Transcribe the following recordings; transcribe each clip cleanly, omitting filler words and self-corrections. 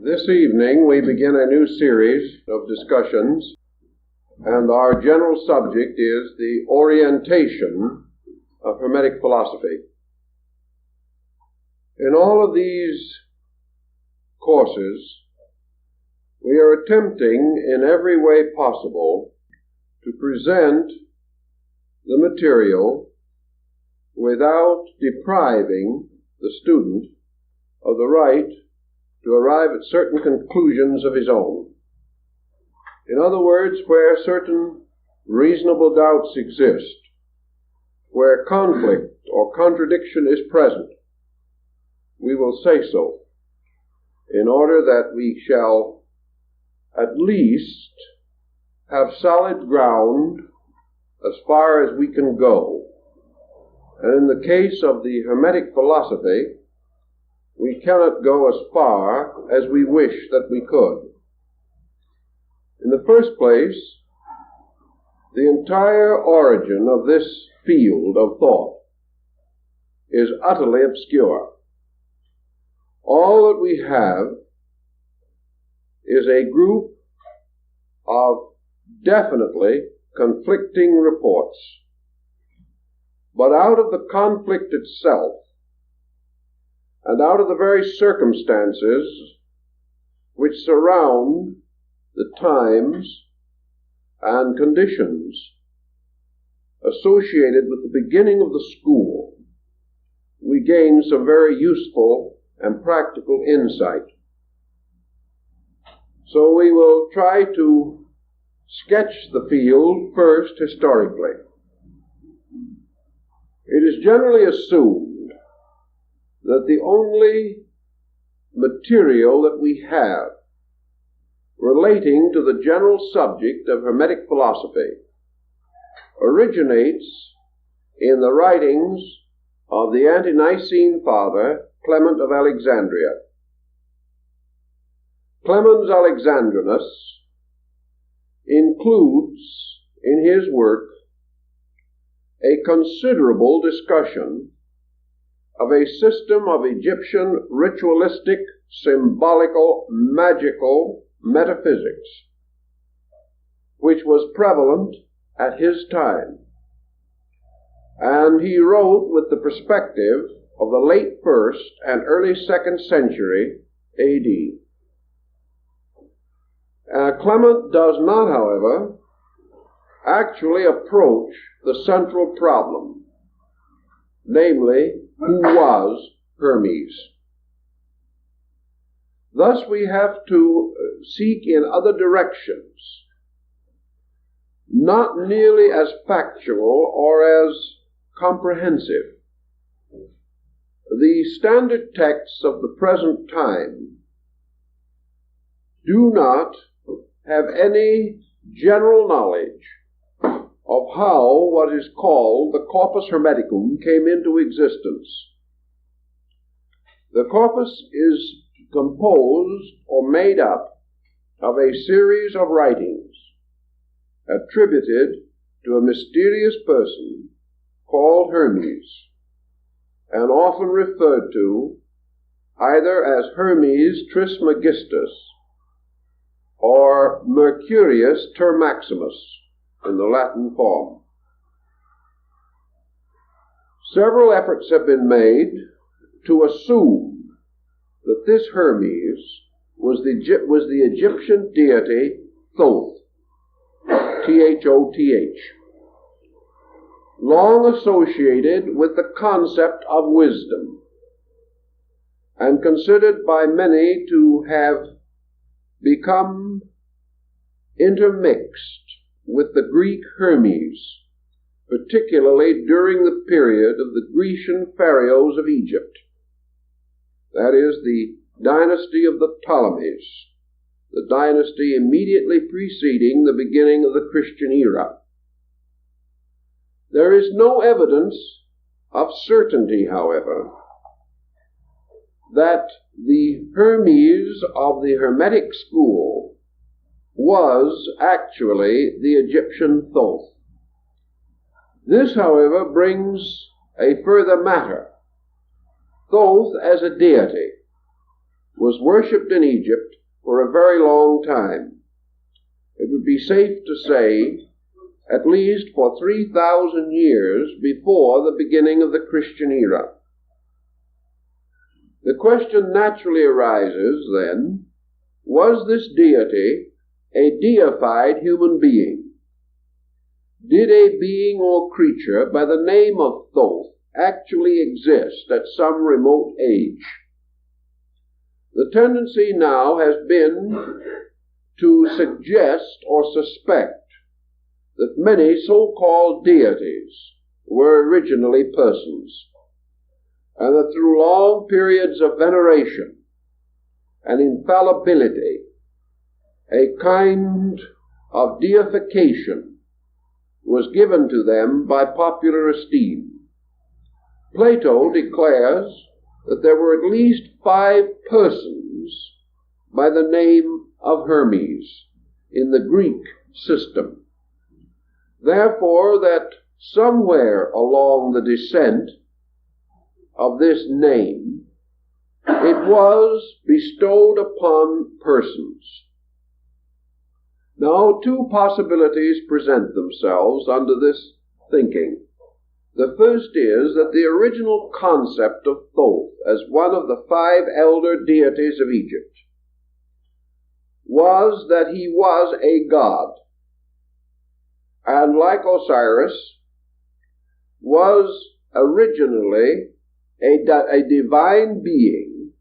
This evening we begin a new series of discussions, and our general subject is the orientation of Hermetic philosophy. In all of these courses, we are attempting in every way possible to present the material without depriving the student of the right to arrive at certain conclusions of his own. In other words, where certain reasonable doubts exist, where conflict or contradiction is present, we will say so, in order that we shall at least have solid ground as far as we can go. And in the case of the Hermetic philosophy, we cannot go as far as we wish that we could. In the first place, the entire origin of this field of thought is utterly obscure. All that we have is a group of definitely conflicting reports. But out of the conflict itself, and out of the very circumstances which surround the times and conditions associated with the beginning of the school, we gain some very useful and practical insight. So we will try to sketch the field first historically. It is generally assumed that the only material that we have relating to the general subject of Hermetic philosophy originates in the writings of the ante-Nicene father Clement of Alexandria. Clemens Alexandrinus includes in his work a considerable discussion of a system of Egyptian ritualistic, symbolical, magical metaphysics, which was prevalent at his time. And he wrote with the perspective of the late 1st and early 2nd century A.D. Clement does not, however, actually approach the central problem, namely, who was Hermes. Thus we have to seek in other directions, not nearly as factual or as comprehensive. The standard texts of the present time do not have any general knowledge of how what is called the corpus hermeticum came into existence. The corpus is composed or made up of a series of writings attributed to a mysterious person called Hermes, and often referred to either as Hermes Trismegistus or Mercurius Termaximus in the Latin form. Several efforts have been made to assume that this Hermes was the Egyptian deity Thoth, Thoth, long associated with the concept of wisdom, and considered by many to have become intermixed with the Greek Hermes, particularly during the period of the Grecian pharaohs of Egypt, that is, the dynasty of the Ptolemies, the dynasty immediately preceding the beginning of the Christian era. There is no evidence of certainty, however, that the Hermes of the Hermetic school was actually the Egyptian Thoth. This, however, brings a further matter. Thoth as a deity was worshipped in Egypt for a very long time. It would be safe to say at least for 3,000 years before the beginning of the Christian era. The question naturally arises, then, was this deity a deified human being? Did a being or creature by the name of Thoth actually exist at some remote age? The tendency now has been to suggest or suspect that many so-called deities were originally persons, and that through long periods of veneration and infallibility, a kind of deification was given to them by popular esteem. Plato declares that there were at least 5 persons by the name of Hermes in the Greek system. Therefore, that somewhere along the descent of this name, it was bestowed upon persons. Now, 2 possibilities present themselves under this thinking. The first is that the original concept of Thoth as one of the 5 elder deities of Egypt was that he was a god, and like Osiris, was originally a divine being,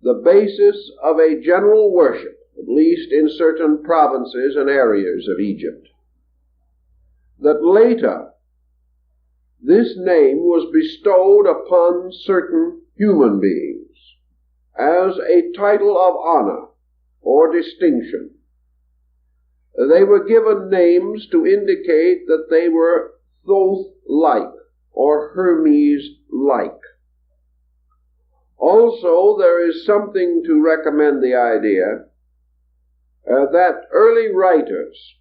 the basis of a general worship, at least in certain provinces and areas of Egypt. That later, this name was bestowed upon certain human beings as a title of honor or distinction. They were given names to indicate that they were Thoth-like or Hermes-like. Also, there is something to recommend the idea that early writers,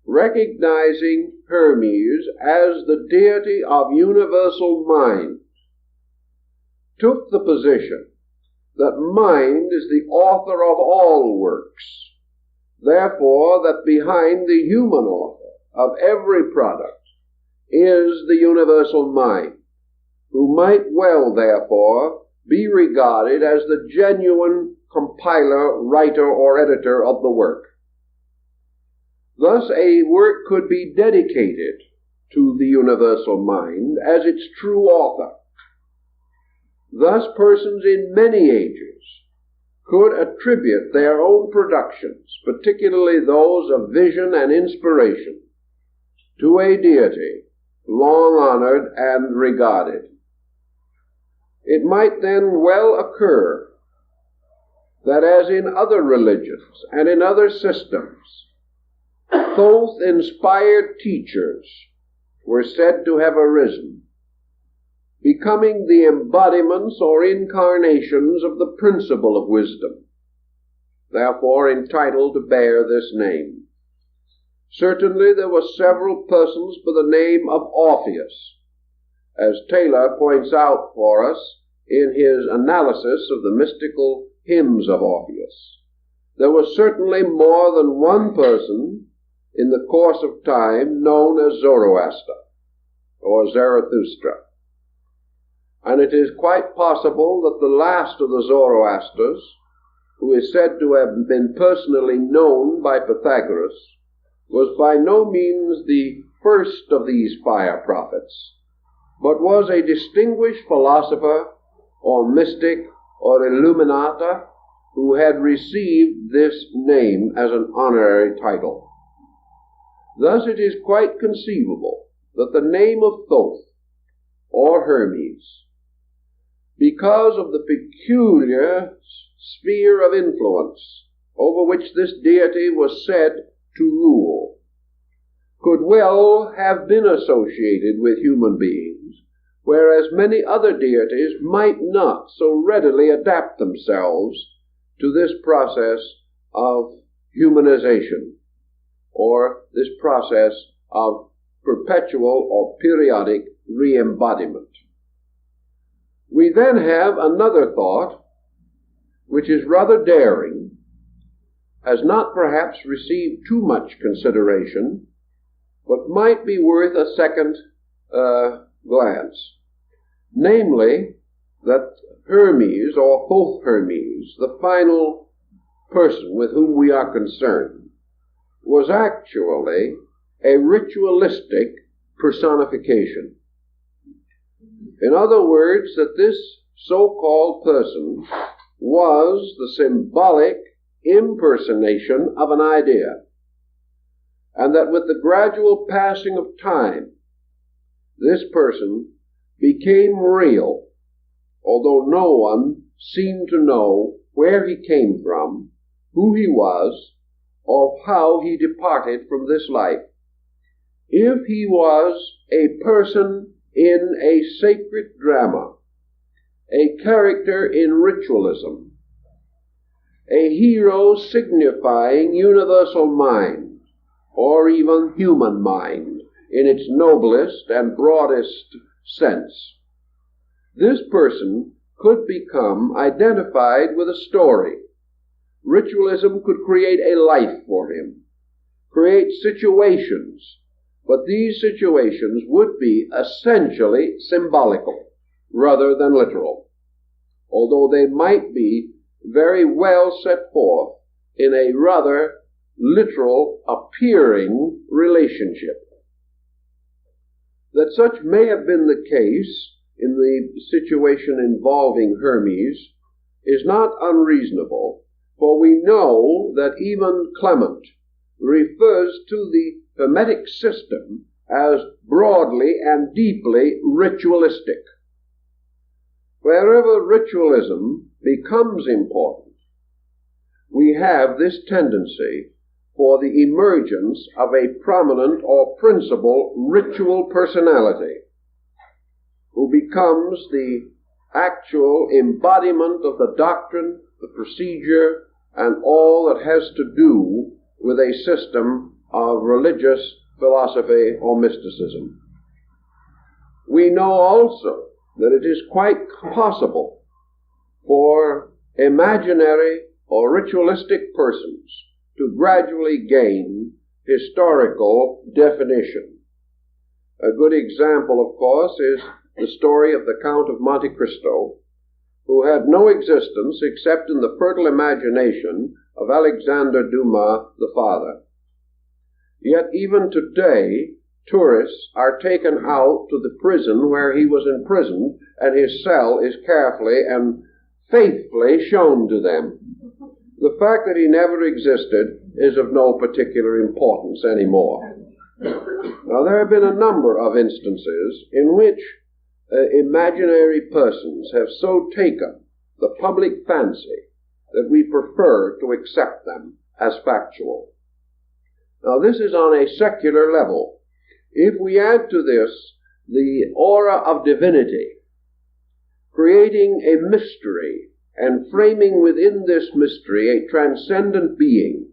recognizing Hermes as the deity of universal mind, took the position that mind is the author of all works. Therefore, that behind the human author of every product is the universal mind, who might well, therefore, be regarded as the genuine compiler, writer, or editor of the work. Thus, a work could be dedicated to the universal mind as its true author. Thus, persons in many ages could attribute their own productions, particularly those of vision and inspiration, to a deity long honored and regarded. It might then well occur that, as in other religions and in other systems, Thoth-inspired teachers were said to have arisen, becoming the embodiments or incarnations of the principle of wisdom, therefore entitled to bear this name. Certainly there were several persons by the name of Orpheus, as Taylor points out for us in his analysis of the mystical hymns of Orpheus. There was certainly more than one person in the course of time known as Zoroaster or Zarathustra. And it is quite possible that the last of the Zoroasters, who is said to have been personally known by Pythagoras, was by no means the first of these fire prophets, but was a distinguished philosopher or mystic or illuminata who had received this name as an honorary title. Thus it is quite conceivable that the name of Thoth or Hermes, because of the peculiar sphere of influence over which this deity was said to rule, could well have been associated with human beings, whereas many other deities might not so readily adapt themselves to this process of humanization, or this process of perpetual or periodic re-embodiment. We then have another thought, which is rather daring, has not perhaps received too much consideration, but might be worth a second glance. Namely, that Hermes, or both Hermes, the final person with whom we are concerned, was actually a ritualistic personification. In other words, that this so-called person was the symbolic impersonation of an idea, and that with the gradual passing of time, this person became real, although no one seemed to know where he came from, who he was, or how he departed from this life. If he was a person in a sacred drama, a character in ritualism, a hero signifying universal mind, or even human mind in its noblest and broadest sense, this person could become identified with a story. Ritualism could create a life for him, create situations, but these situations would be essentially symbolical rather than literal, although they might be very well set forth in a rather literal appearing relationship. That such may have been the case in the situation involving Hermes is not unreasonable, for we know that even Clement refers to the Hermetic system as broadly and deeply ritualistic. Wherever ritualism becomes important, we have this tendency for the emergence of a prominent or principal ritual personality who becomes the actual embodiment of the doctrine, the procedure, and all that has to do with a system of religious philosophy or mysticism. We know also that it is quite possible for imaginary or ritualistic persons to gradually gain historical definition. A good example, of course, is the story of the Count of Monte Cristo, who had no existence except in the fertile imagination of Alexander Dumas the father. Yet even today, tourists are taken out to the prison where he was imprisoned, and his cell is carefully and faithfully shown to them. The fact that he never existed is of no particular importance anymore. Now, there have been a number of instances in which imaginary persons have so taken the public fancy that we prefer to accept them as factual. Now, this is on a secular level. If we add to this the aura of divinity, creating a mystery and framing within this mystery a transcendent being,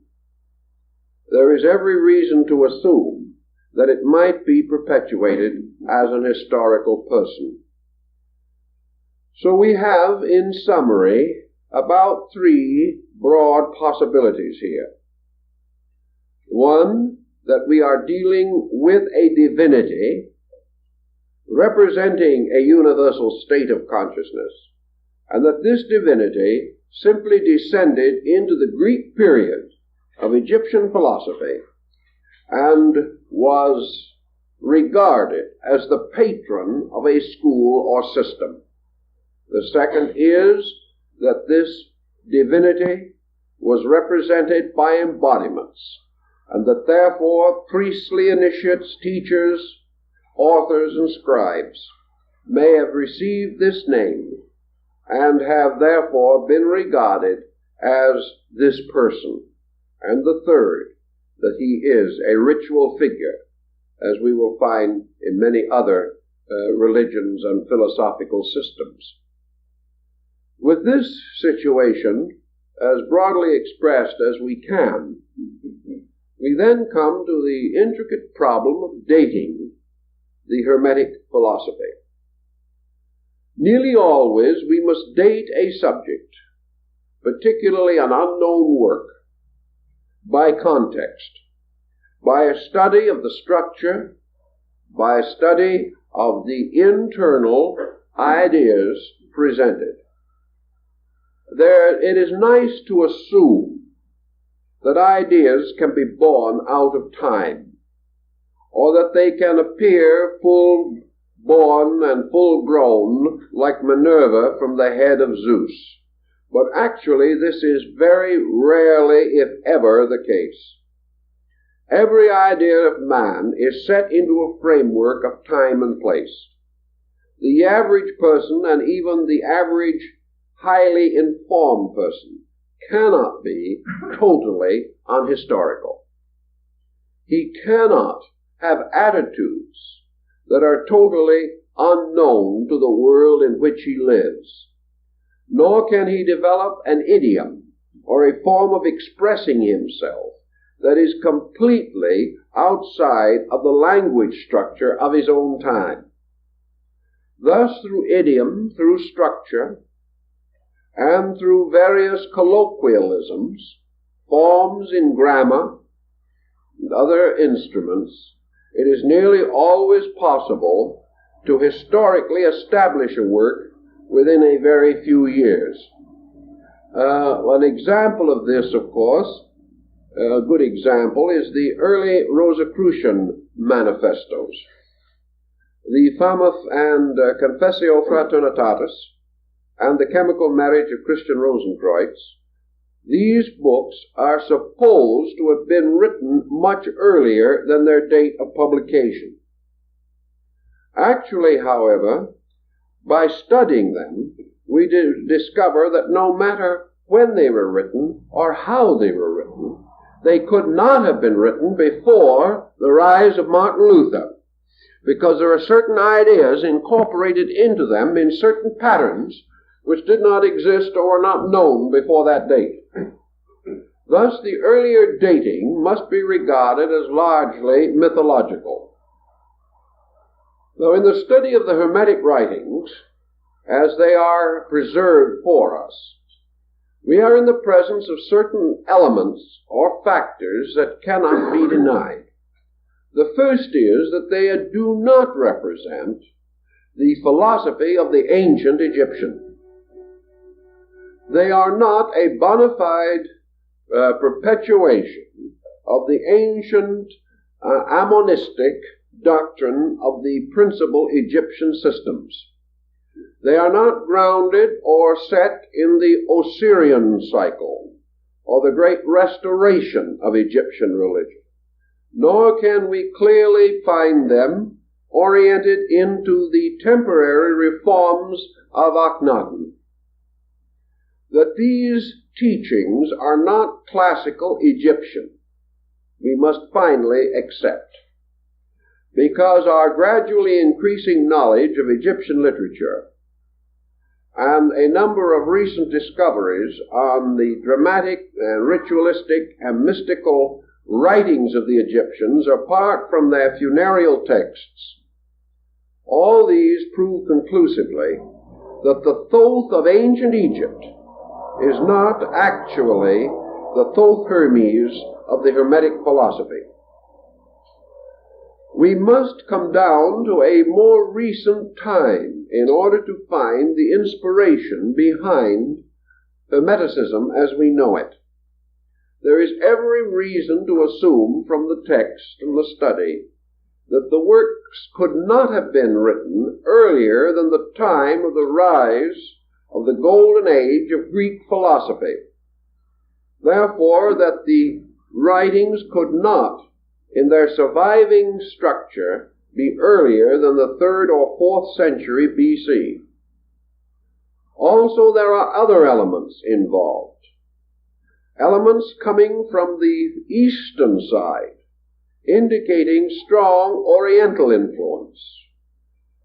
there is every reason to assume that it might be perpetuated as an historical person. So we have, in summary, about three broad possibilities here. One, that we are dealing with a divinity representing a universal state of consciousness, and that this divinity simply descended into the Greek period of Egyptian philosophy and was regarded as the patron of a school or system. The second is that this divinity was represented by embodiments, and that therefore priestly initiates, teachers, authors, and scribes may have received this name and have therefore been regarded as this person. And the third, that he is a ritual figure, as we will find in many other religions and philosophical systems. With this situation, as broadly expressed as we can, we then come to the intricate problem of dating the Hermetic philosophy. Nearly always we must date a subject particularly an unknown work, by context, by a study of the structure, by a study of the internal ideas presented. It is nice to assume that ideas can be born out of time, or that they can appear full-born and full-grown like Minerva from the head of Zeus. But actually this is very rarely, if ever, the case. Every idea of man is set into a framework of time and place. The average person, and even the average highly informed person, cannot be totally unhistorical. He cannot have attitudes that are totally unknown to the world in which he lives. Nor can he develop an idiom or a form of expressing himself that is completely outside of the language structure of his own time. Thus, through idiom, through structure, and through various colloquialisms, forms in grammar, and other instruments, it is nearly always possible to historically establish a work within a very few years. An example of this, of course, a good example, is the early Rosicrucian manifestos. The Famith and Confessio Fraternitatis and the Chemical Marriage of Christian Rosenkreutz, these books are supposed to have been written much earlier than their date of publication. Actually, however, by studying them, we discover that no matter when they were written or how they were written, they could not have been written before the rise of Martin Luther, because there are certain ideas incorporated into them in certain patterns which did not exist or were not known before that date. Thus, the earlier dating must be regarded as largely mythological. Though in the study of the Hermetic writings, as they are preserved for us, we are in the presence of certain elements or factors that cannot be denied. The first is that they do not represent the philosophy of the ancient Egyptian. They are not a bona fide perpetuation of the ancient ammonistic doctrine of the principal Egyptian systems. They are not grounded or set in the Osirian cycle or the great restoration of Egyptian religion, nor can we clearly find them oriented into the temporary reforms of Akhenaten. That these teachings are not classical Egyptian, we must finally accept, because our gradually increasing knowledge of Egyptian literature and a number of recent discoveries on the dramatic and ritualistic and mystical writings of the Egyptians, apart from their funereal texts, all these prove conclusively that the Thoth of ancient Egypt is not actually the Thoth Hermes of the Hermetic philosophy. We must come down to a more recent time in order to find the inspiration behind Hermeticism as we know it. There is every reason to assume from the text and the study that the works could not have been written earlier than the time of the rise of the golden age of Greek philosophy. Therefore, that the writings could not, in their surviving structure, be earlier than the 3rd or 4th century BC. Also, there are other elements involved. Elements coming from the eastern side, indicating strong Oriental influence.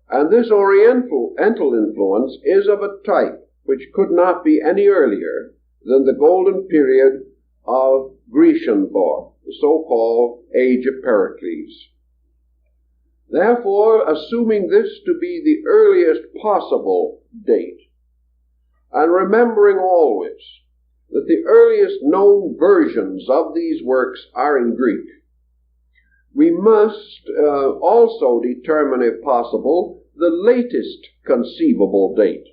And this Oriental influence is of a type which could not be any earlier than the golden period of Grecian thought, the so-called Age of Pericles. Therefore, assuming this to be the earliest possible date, and remembering always that the earliest known versions of these works are in Greek. We must also determine, if possible, the latest conceivable date.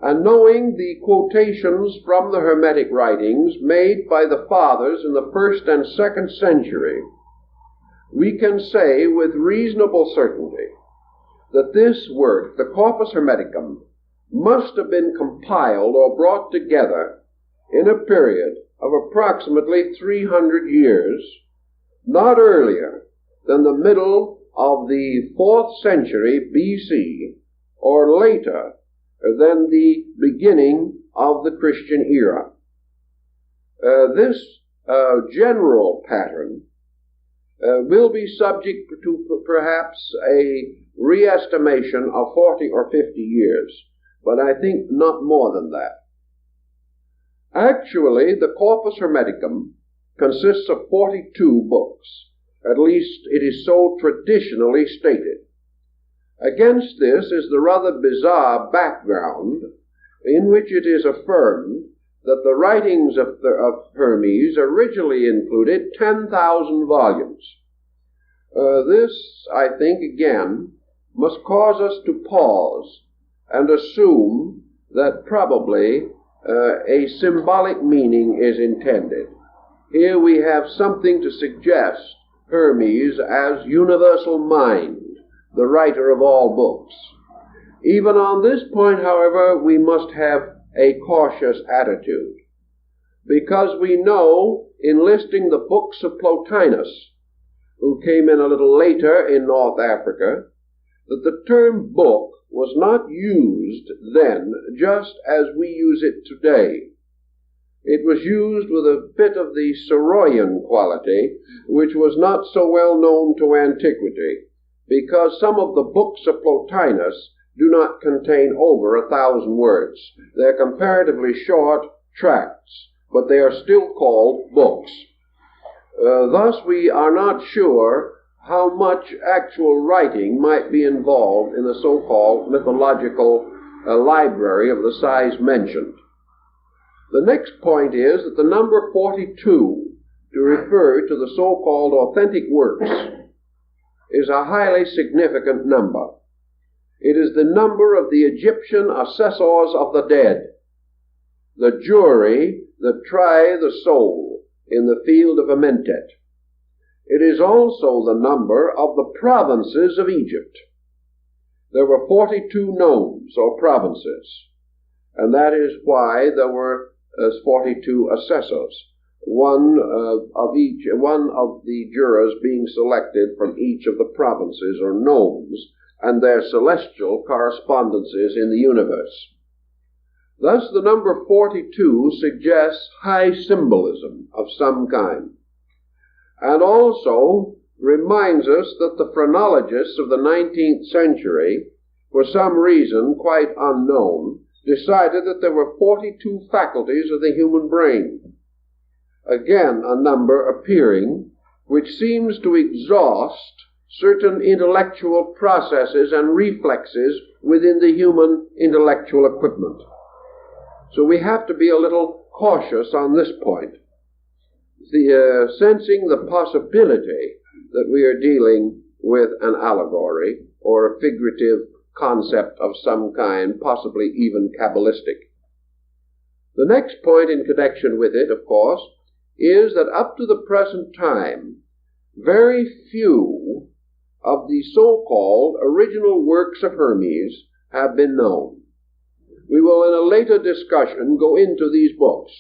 And knowing the quotations from the Hermetic writings made by the Fathers in the 1st and 2nd century, we can say with reasonable certainty that this work, the Corpus Hermeticum, must have been compiled or brought together in a period of approximately 300 years, not earlier than the middle of the 4th century BC, or later than the beginning of the Christian era. This general pattern will be subject to perhaps a re-estimation of 40 or 50 years, but I think not more than that. Actually, the Corpus Hermeticum consists of 42 books. At least it is so traditionally stated. Against this is the rather bizarre background in which it is affirmed that the writings of Hermes originally included 10,000 volumes. This, I think, again, must cause us to pause and assume that probably a symbolic meaning is intended. Here we have something to suggest Hermes as universal mind, the writer of all books. Even on this point, however, we must have a cautious attitude, because we know, in listing the books of Plotinus, who came in a little later in North Africa, that the term book was not used then just as we use it today. It was used with a bit of the Soroyan quality, which was not so well known to antiquity, because some of the books of Plotinus do not contain over 1,000 words. They're comparatively short tracts, but they are still called books. Thus, we are not sure how much actual writing might be involved in the so-called mythological library of the size mentioned. The next point is that the number 42, to refer to the so-called authentic works, is a highly significant number. It is the number of the Egyptian assessors of the dead, the jury that try the soul in the field of Amentet. It is also the number of the provinces of Egypt. There were 42 nomes, or provinces, and that is why there were 42 assessors, one of the jurors being selected from each of the provinces or nomes and their celestial correspondences in the universe. Thus, the number 42 suggests high symbolism of some kind, and also reminds us that the phrenologists of the 19th century, for some reason quite unknown, decided that there were 42 faculties of the human brain. Again, a number appearing which seems to exhaust certain intellectual processes and reflexes within the human intellectual equipment. So we have to be a little cautious on this point, sensing the possibility that we are dealing with an allegory or a figurative concept of some kind, possibly even Kabbalistic. The next point in connection with it, of course, is that up to the present time, very few of the so-called original works of Hermes have been known. We will in a later discussion go into these books,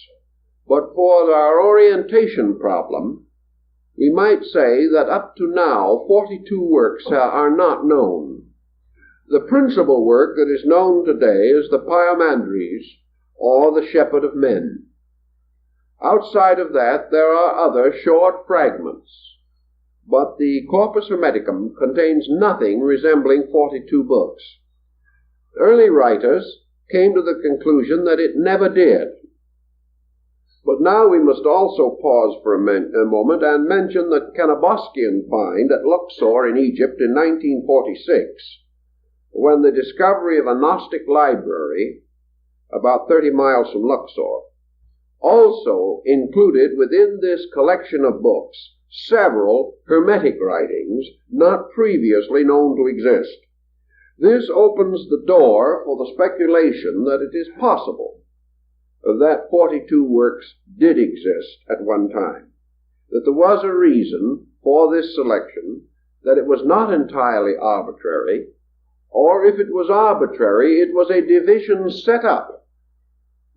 but for our orientation problem, we might say that up to now 42 works are not known. The principal work that is known today is the Pyamandres, or the Shepherd of Men. Outside of that, there are other short fragments, but the Corpus Hermeticum contains nothing resembling 42 books. Early writers came to the conclusion that it never did. But now we must also pause for a moment and mention the Canoboskian find at Luxor in Egypt in 1946, when the discovery of a Gnostic library about 30 miles from Luxor also included within this collection of books several Hermetic writings not previously known to exist. This opens the door for the speculation that it is possible that 42 works did exist at one time, that there was a reason for this selection, that it was not entirely arbitrary, or if it was arbitrary, it was a division set up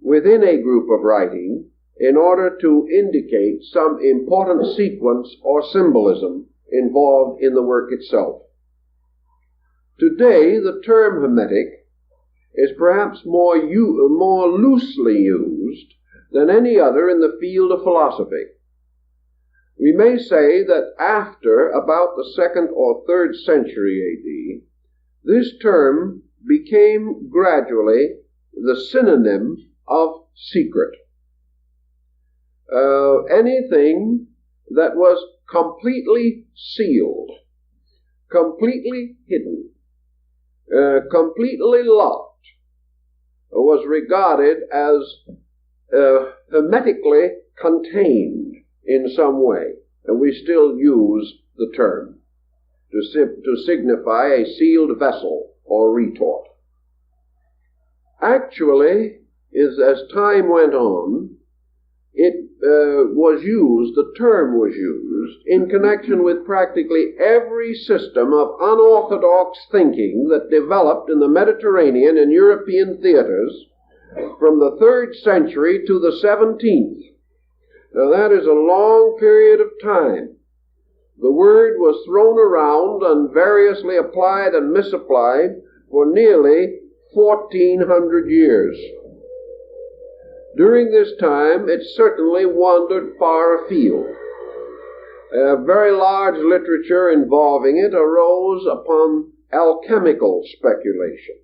within a group of writing in order to indicate some important sequence or symbolism involved in the work itself. Today, the term Hermetic is perhaps more loosely used than any other in the field of philosophy. We may say that after about the 2nd or 3rd century A.D., this term became gradually the synonym of secret. Anything that was completely sealed, completely hidden, completely locked, was regarded as hermetically contained in some way, and we still use the term to signify a sealed vessel or retort. Actually, as time went on, the term was used in connection with practically every system of unorthodox thinking that developed in the Mediterranean and European theaters from the 3rd century to the 17th. Now that is a long period of time. The word was thrown around and variously applied and misapplied for nearly 1,400 years. During this time, it certainly wandered far afield. A very large literature involving it arose upon alchemical speculation.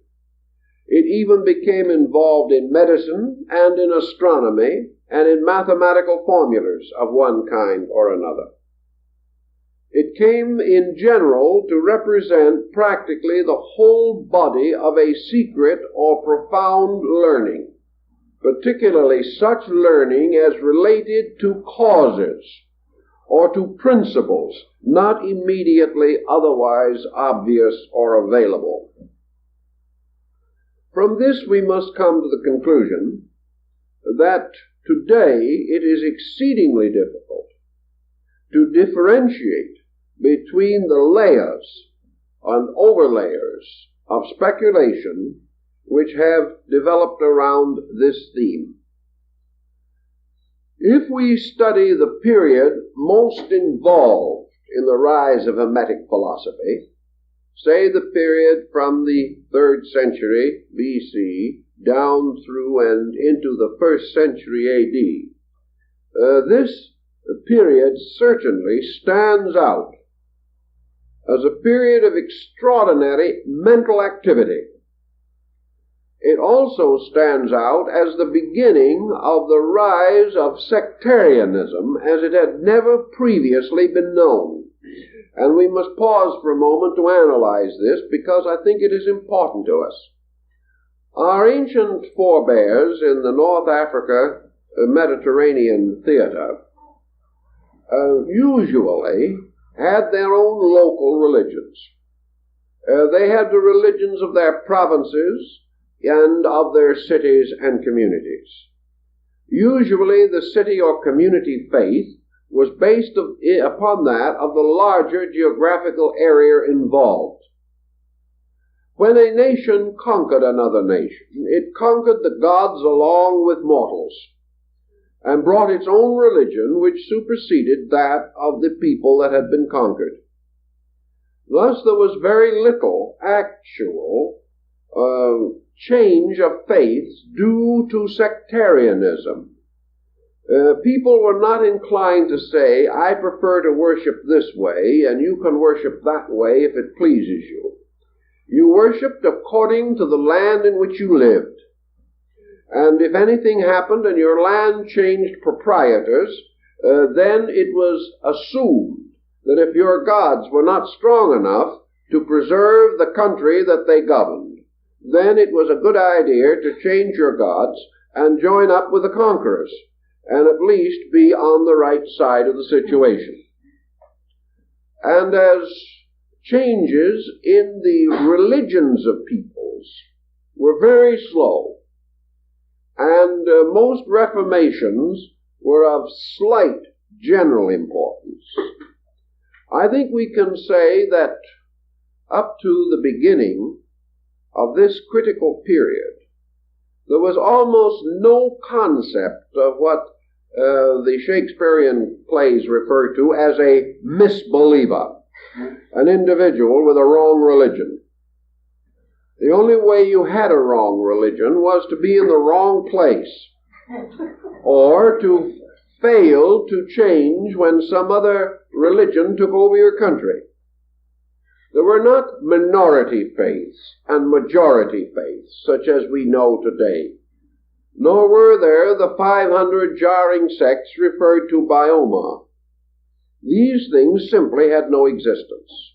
It even became involved in medicine and in astronomy and in mathematical formulas of one kind or another. It came in general to represent practically the whole body of a secret or profound learning, particularly such learning as related to causes or to principles not immediately otherwise obvious or available. From this we must come to the conclusion that today it is exceedingly difficult to differentiate between the layers and overlayers of speculation which have developed around this theme. If we study the period most involved in the rise of Hermetic philosophy, say the period from the 3rd century B.C. down through and into the 1st century A.D., this period certainly stands out as a period of extraordinary mental activity. It also stands out as the beginning of the rise of sectarianism as it had never previously been known. And we must pause for a moment to analyze this because I think it is important to us. Our ancient forebears in the North Africa Mediterranean theater usually had their own local religions. They had the religions of their provinces and of their cities and communities. Usually the city or community faith was based upon that of the larger geographical area involved. When a nation conquered another nation, it conquered the gods along with mortals, and brought its own religion which superseded that of the people that had been conquered. Thus there was very little actual change of faiths due to sectarianism. People were not inclined to say, I prefer to worship this way and you can worship that way if it pleases you. You worshipped according to the land in which you lived. And if anything happened and your land changed proprietors, then it was assumed that if your gods were not strong enough to preserve the country that they governed, then it was a good idea to change your gods and join up with the conquerors. and at least be on the right side of the situation. And as changes in the religions of peoples were very slow, and most reformations were of slight general importance, I think we can say that up to the beginning of this critical period, there was almost no concept of what the Shakespearean plays refer to as a misbeliever, an individual with a wrong religion. The only way you had a wrong religion was to be in the wrong place, or to fail to change when some other religion took over your country. There were not minority faiths and majority faiths, such as we know today, nor were there the 500 jarring sects referred to by Omar. These things simply had no existence.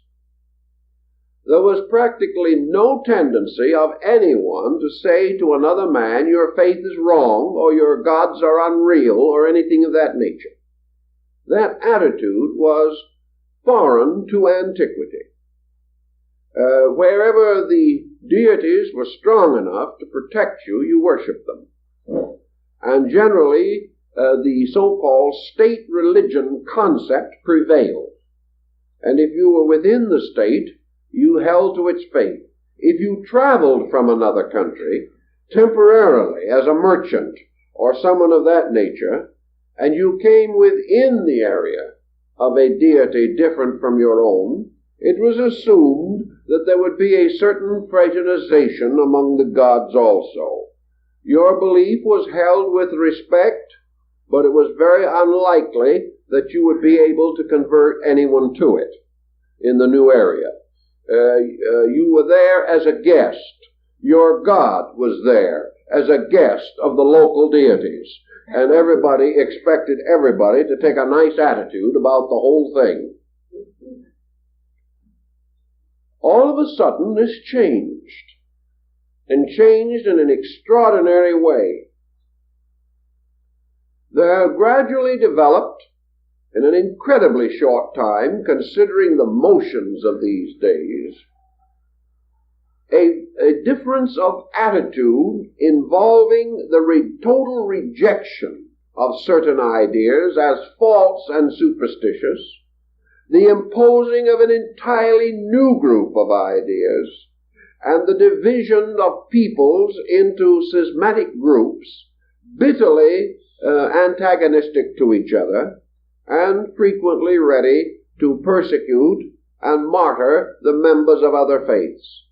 There was practically no tendency of anyone to say to another man, your faith is wrong, or your gods are unreal, or anything of that nature. That attitude was foreign to antiquity. Wherever the deities were strong enough to protect you, you worshiped them. And generally, the so-called state religion concept prevailed. And if you were within the state, you held to its faith. If you traveled from another country temporarily as a merchant or someone of that nature, and you came within the area of a deity different from your own, it was assumed that there would be a certain fraternization among the gods also. Your belief was held with respect, but it was very unlikely that you would be able to convert anyone to it in the new area. You were there as a guest. Your God was there as a guest of the local deities, and everybody expected everybody to take a nice attitude about the whole thing. All of a sudden, this changed, and changed in an extraordinary way. There gradually developed, in an incredibly short time, considering the motions of these days, a difference of attitude involving the total rejection of certain ideas as false and superstitious, the imposing of an entirely new group of ideas, and the division of peoples into schismatic groups, bitterly antagonistic to each other, and frequently ready to persecute and martyr the members of other faiths.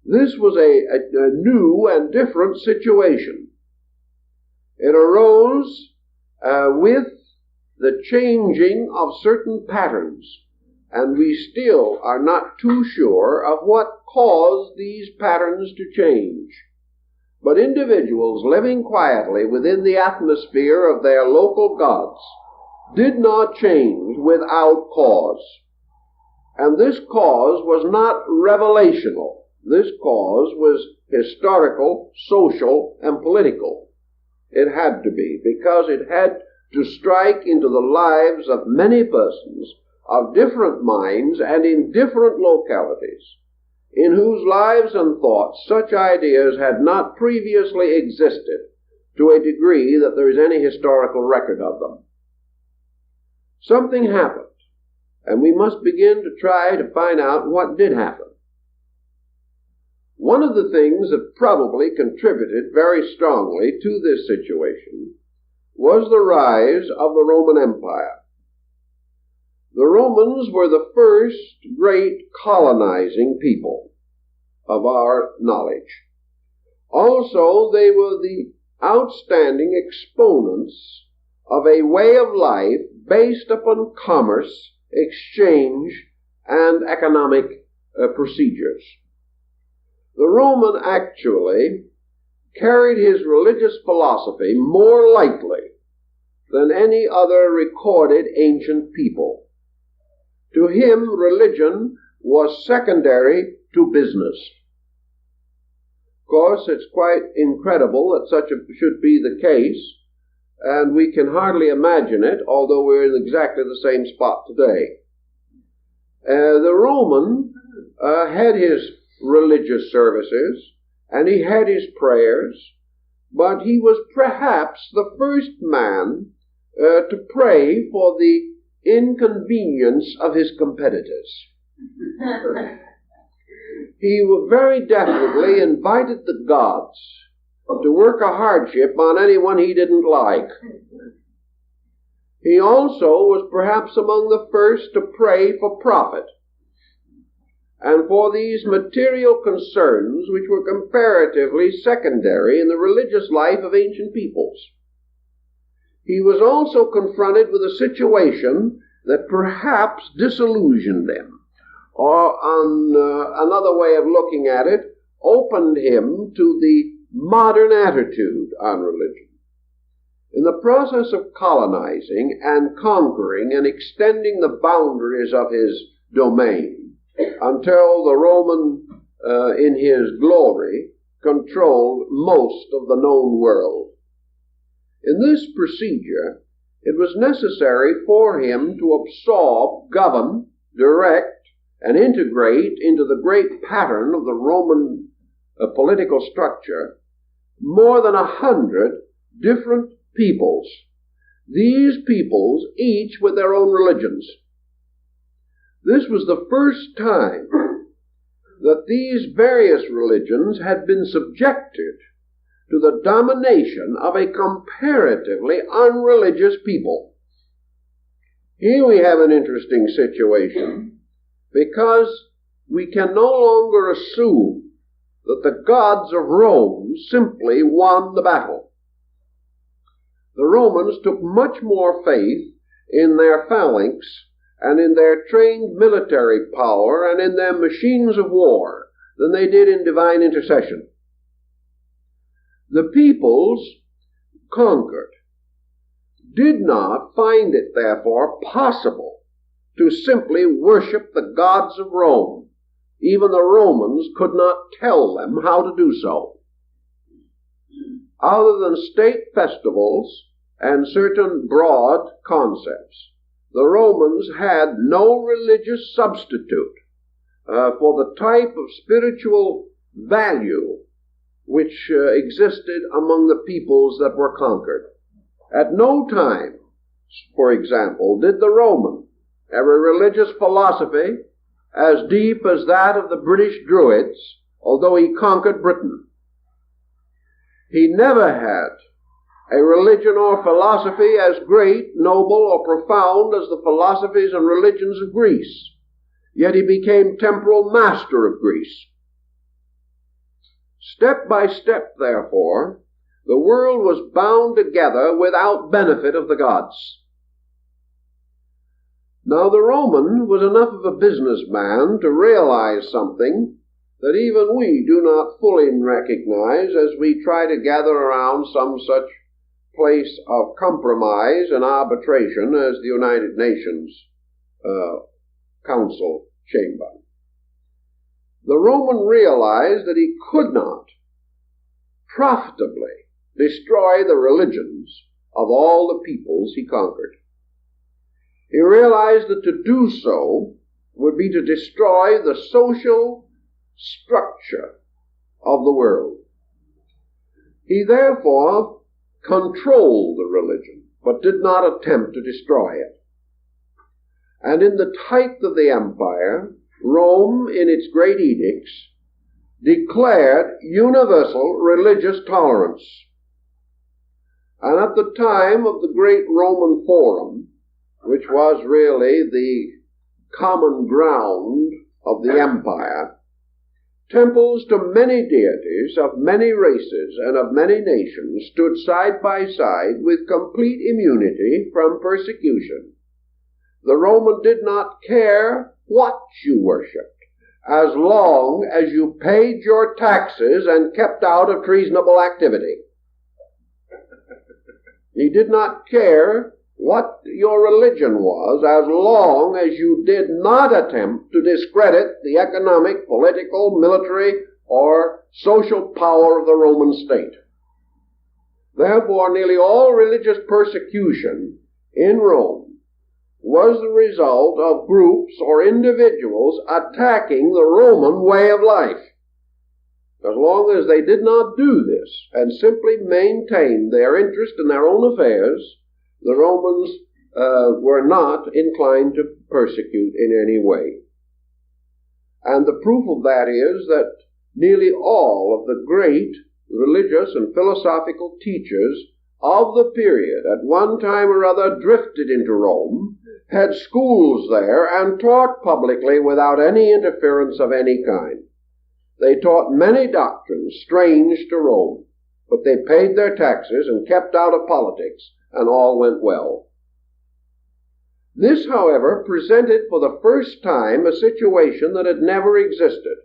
This was a new and different situation. It arose with the changing of certain patterns, and we still are not too sure of what caused these patterns to change. But individuals living quietly within the atmosphere of their local gods did not change without cause. And this cause was not revelational. This cause was historical, social, and political. It had to be, because it had to strike into the lives of many persons of different minds and in different localities, in whose lives and thoughts such ideas had not previously existed to a degree that there is any historical record of them. Something happened, and we must begin to try to find out what did happen. One of the things that probably contributed very strongly to this situation was the rise of the Roman Empire. The Romans were the first great colonizing people of our knowledge. Also, they were the outstanding exponents of a way of life based upon commerce, exchange, and economic procedures. The Roman actually carried his religious philosophy more lightly than any other recorded ancient people. To him, religion was secondary to business. Of course, it's quite incredible that such should be the case, and we can hardly imagine it, although we're in exactly the same spot today. The Roman had his religious services, and he had his prayers, but he was perhaps the first man to pray for the inconvenience of his competitors. He very definitely invited the gods to work a hardship on anyone he didn't like. He also was perhaps among the first to pray for profit and for these material concerns which were comparatively secondary in the religious life of ancient peoples. He was also confronted with a situation that perhaps disillusioned him, or on another way of looking at it, opened him to the modern attitude on religion. In the process of colonizing and conquering and extending the boundaries of his domain until the Roman, in his glory, controlled most of the known world. In this procedure, it was necessary for him to absorb, govern, direct, and integrate into the great pattern of the Roman political structure more than 100 different peoples. These peoples, each with their own religions. This was the first time that these various religions had been subjected to the domination of a comparatively unreligious people. Here we have an interesting situation, because we can no longer assume that the gods of Rome simply won the battle. The Romans took much more faith in their phalanx and in their trained military power and in their machines of war than they did in divine intercession. The peoples conquered did not find it, therefore, possible to simply worship the gods of Rome. Even the Romans could not tell them how to do so. Other than state festivals and certain broad concepts, the Romans had no religious substitute for the type of spiritual value which existed among the peoples that were conquered. At no time, for example, did the Roman have a religious philosophy as deep as that of the British Druids, although he conquered Britain. He never had a religion or philosophy as great, noble, or profound as the philosophies and religions of Greece, yet he became temporal master of Greece. Step by step, therefore, the world was bound together without benefit of the gods. Now the Roman was enough of a businessman to realize something that even we do not fully recognize as we try to gather around some such place of compromise and arbitration as the United Nations Council chamber. The Roman realized that he could not profitably destroy the religions of all the peoples he conquered. He realized that to do so would be to destroy the social structure of the world. He therefore controlled the religion, but did not attempt to destroy it. And in the height of the empire, Rome, in its great edicts, declared universal religious tolerance. And at the time of the great Roman Forum, which was really the common ground of the empire, temples to many deities of many races and of many nations stood side by side with complete immunity from persecution. The Roman did not care what you worshipped, as long as you paid your taxes and kept out of treasonable activity. He did not care what your religion was, as long as you did not attempt to discredit the economic, political, military, or social power of the Roman state. Therefore, nearly all religious persecution in Rome was the result of groups or individuals attacking the Roman way of life. As long as they did not do this and simply maintained their interest in their own affairs, the Romans were not inclined to persecute in any way. And the proof of that is that nearly all of the great religious and philosophical teachers of the period at one time or other drifted into Rome, had schools there, and taught publicly without any interference of any kind. They taught many doctrines strange to Rome, but they paid their taxes and kept out of politics, and all went well. This, however, presented for the first time a situation that had never existed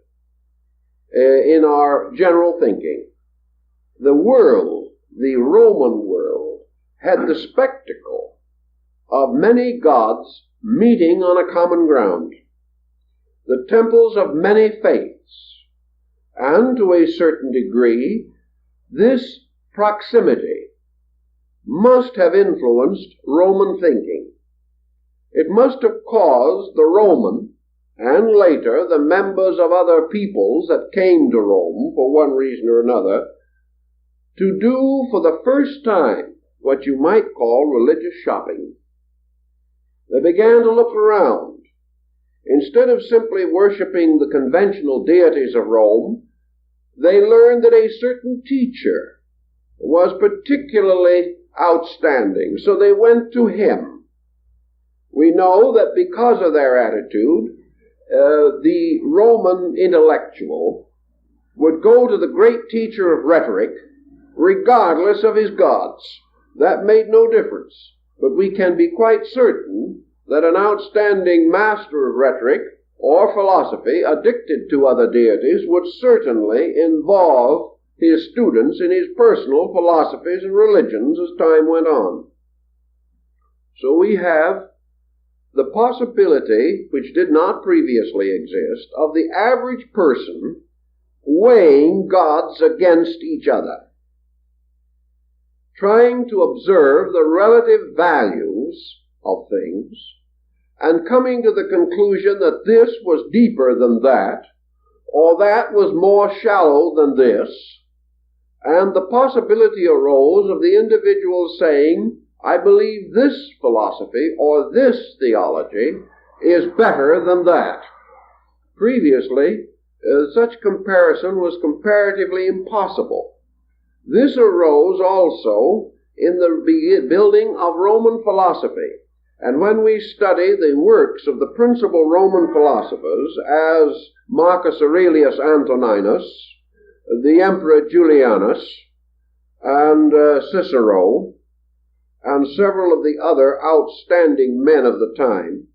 in our general thinking. The world, the Roman world, had the spectacle of many gods meeting on a common ground, the temples of many faiths, and to a certain degree, this proximity must have influenced Roman thinking. It must have caused the Roman, and later the members of other peoples that came to Rome for one reason or another, to do for the first time what you might call religious shopping. They began to look around. Instead of simply worshiping the conventional deities of Rome, they learned that a certain teacher was particularly outstanding, so they went to him. We know that because of their attitude, the Roman intellectual would go to the great teacher of rhetoric regardless of his gods. That made no difference. But we can be quite certain that an outstanding master of rhetoric or philosophy, addicted to other deities, would certainly involve his students in his personal philosophies and religions as time went on. So we have the possibility, which did not previously exist, of the average person weighing gods against each other, trying to observe the relative values of things, and coming to the conclusion that this was deeper than that, or that was more shallow than this, and the possibility arose of the individual saying, I believe this philosophy or this theology is better than that. Previously, such comparison was comparatively impossible. This arose also in the building of Roman philosophy. And when we study the works of the principal Roman philosophers, as Marcus Aurelius Antoninus, the Emperor Julianus, and Cicero, and several of the other outstanding men of the time,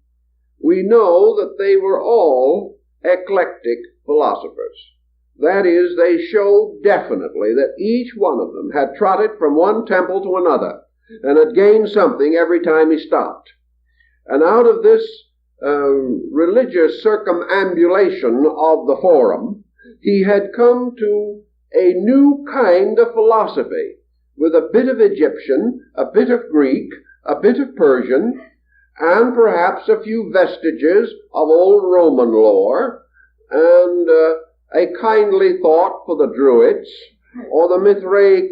we know that they were all eclectic philosophers. That is, they showed definitely that each one of them had trotted from one temple to another, and had gained something every time he stopped. And out of this religious circumambulation of the forum, he had come to a new kind of philosophy, with a bit of Egyptian, a bit of Greek, a bit of Persian, and perhaps a few vestiges of old Roman lore, and a kindly thought for the Druids, or the Mithraic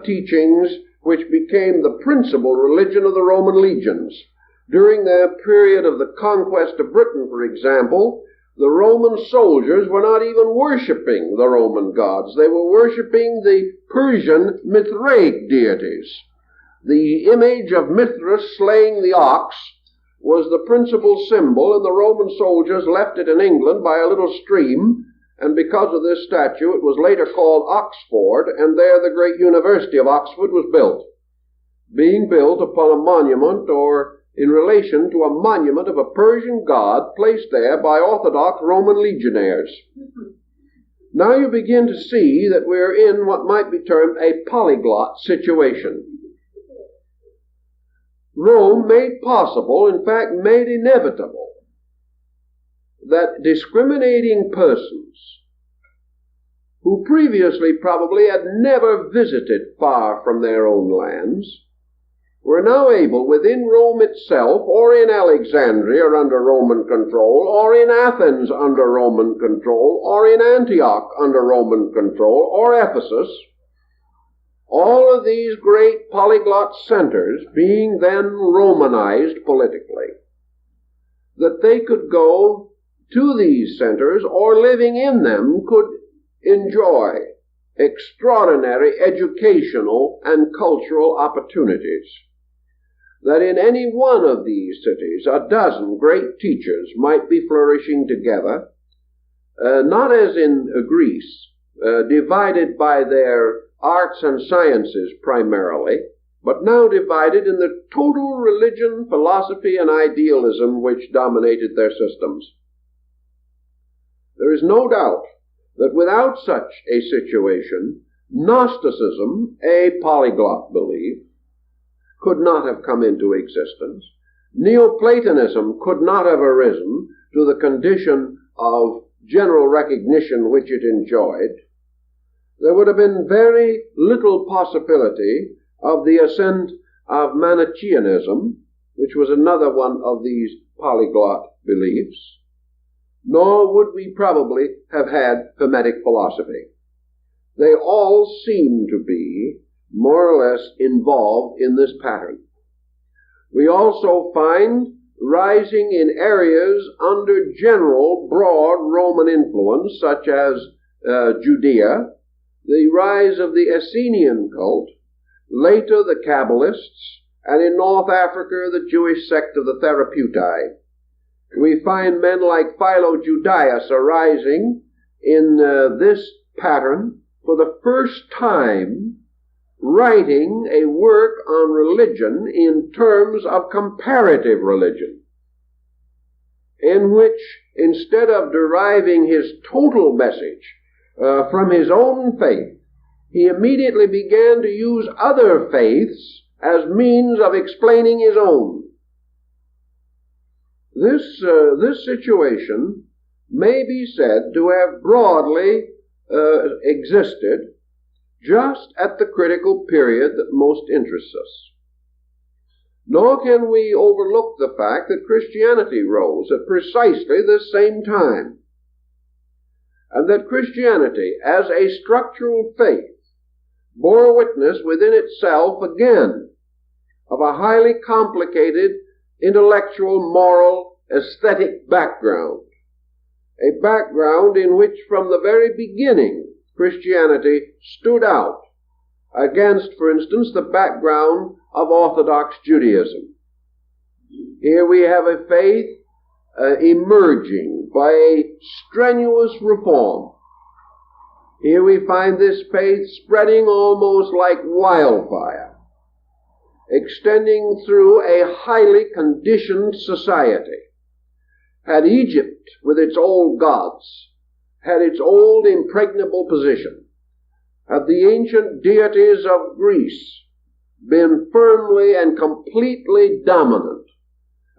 teachings, which became the principal religion of the Roman legions. During their period of the conquest of Britain, for example, the Roman soldiers were not even worshipping the Roman gods. They were worshipping the Persian Mithraic deities. The image of Mithras slaying the ox was the principal symbol, and the Roman soldiers left it in England by a little stream, and because of this statue it was later called Oxford, and there the great University of Oxford was built, being built upon a monument or in relation to a monument of a Persian god placed there by Orthodox Roman legionnaires. Now you begin to see that we're in what might be termed a polyglot situation. Rome made possible, in fact made inevitable, that discriminating persons who previously probably had never visited far from their own lands, were now able, within Rome itself, or in Alexandria under Roman control, or in Athens under Roman control, or in Antioch under Roman control, or Ephesus, all of these great polyglot centers being then Romanized politically, that they could go to these centers, or living in them could enjoy extraordinary educational and cultural opportunities. That in any one of these cities a dozen great teachers might be flourishing together, not as in Greece, divided by their arts and sciences primarily, but now divided in the total religion, philosophy, and idealism which dominated their systems. There is no doubt that without such a situation, Gnosticism, a polyglot belief, could not have come into existence. Neoplatonism could not have arisen to the condition of general recognition which it enjoyed. There would have been very little possibility of the ascent of Manichaeanism, which was another one of these polyglot beliefs, nor would we probably have had Hermetic philosophy. They all seem to be more or less involved in this pattern. We also find rising in areas under general broad Roman influence, such as Judea, the rise of the Essenian cult, later the Kabbalists, and in North Africa the Jewish sect of the Therapeutae. We find men like Philo-Judaeus arising in this pattern for the first time, writing a work on religion in terms of comparative religion, in which, instead of deriving his total message from his own faith, he immediately began to use other faiths as means of explaining his own. This situation may be said to have broadly existed just at the critical period that most interests us. Nor can we overlook the fact that Christianity rose at precisely this same time, and that Christianity, as a structural faith, bore witness within itself again of a highly complicated intellectual, moral, aesthetic background, a background in which from the very beginning Christianity stood out against, for instance, the background of Orthodox Judaism. Here we have a faith emerging by a strenuous reform. Here we find this faith spreading almost like wildfire, extending through a highly conditioned society. Had Egypt, with its old gods, had its old impregnable position, had the ancient deities of Greece been firmly and completely dominant,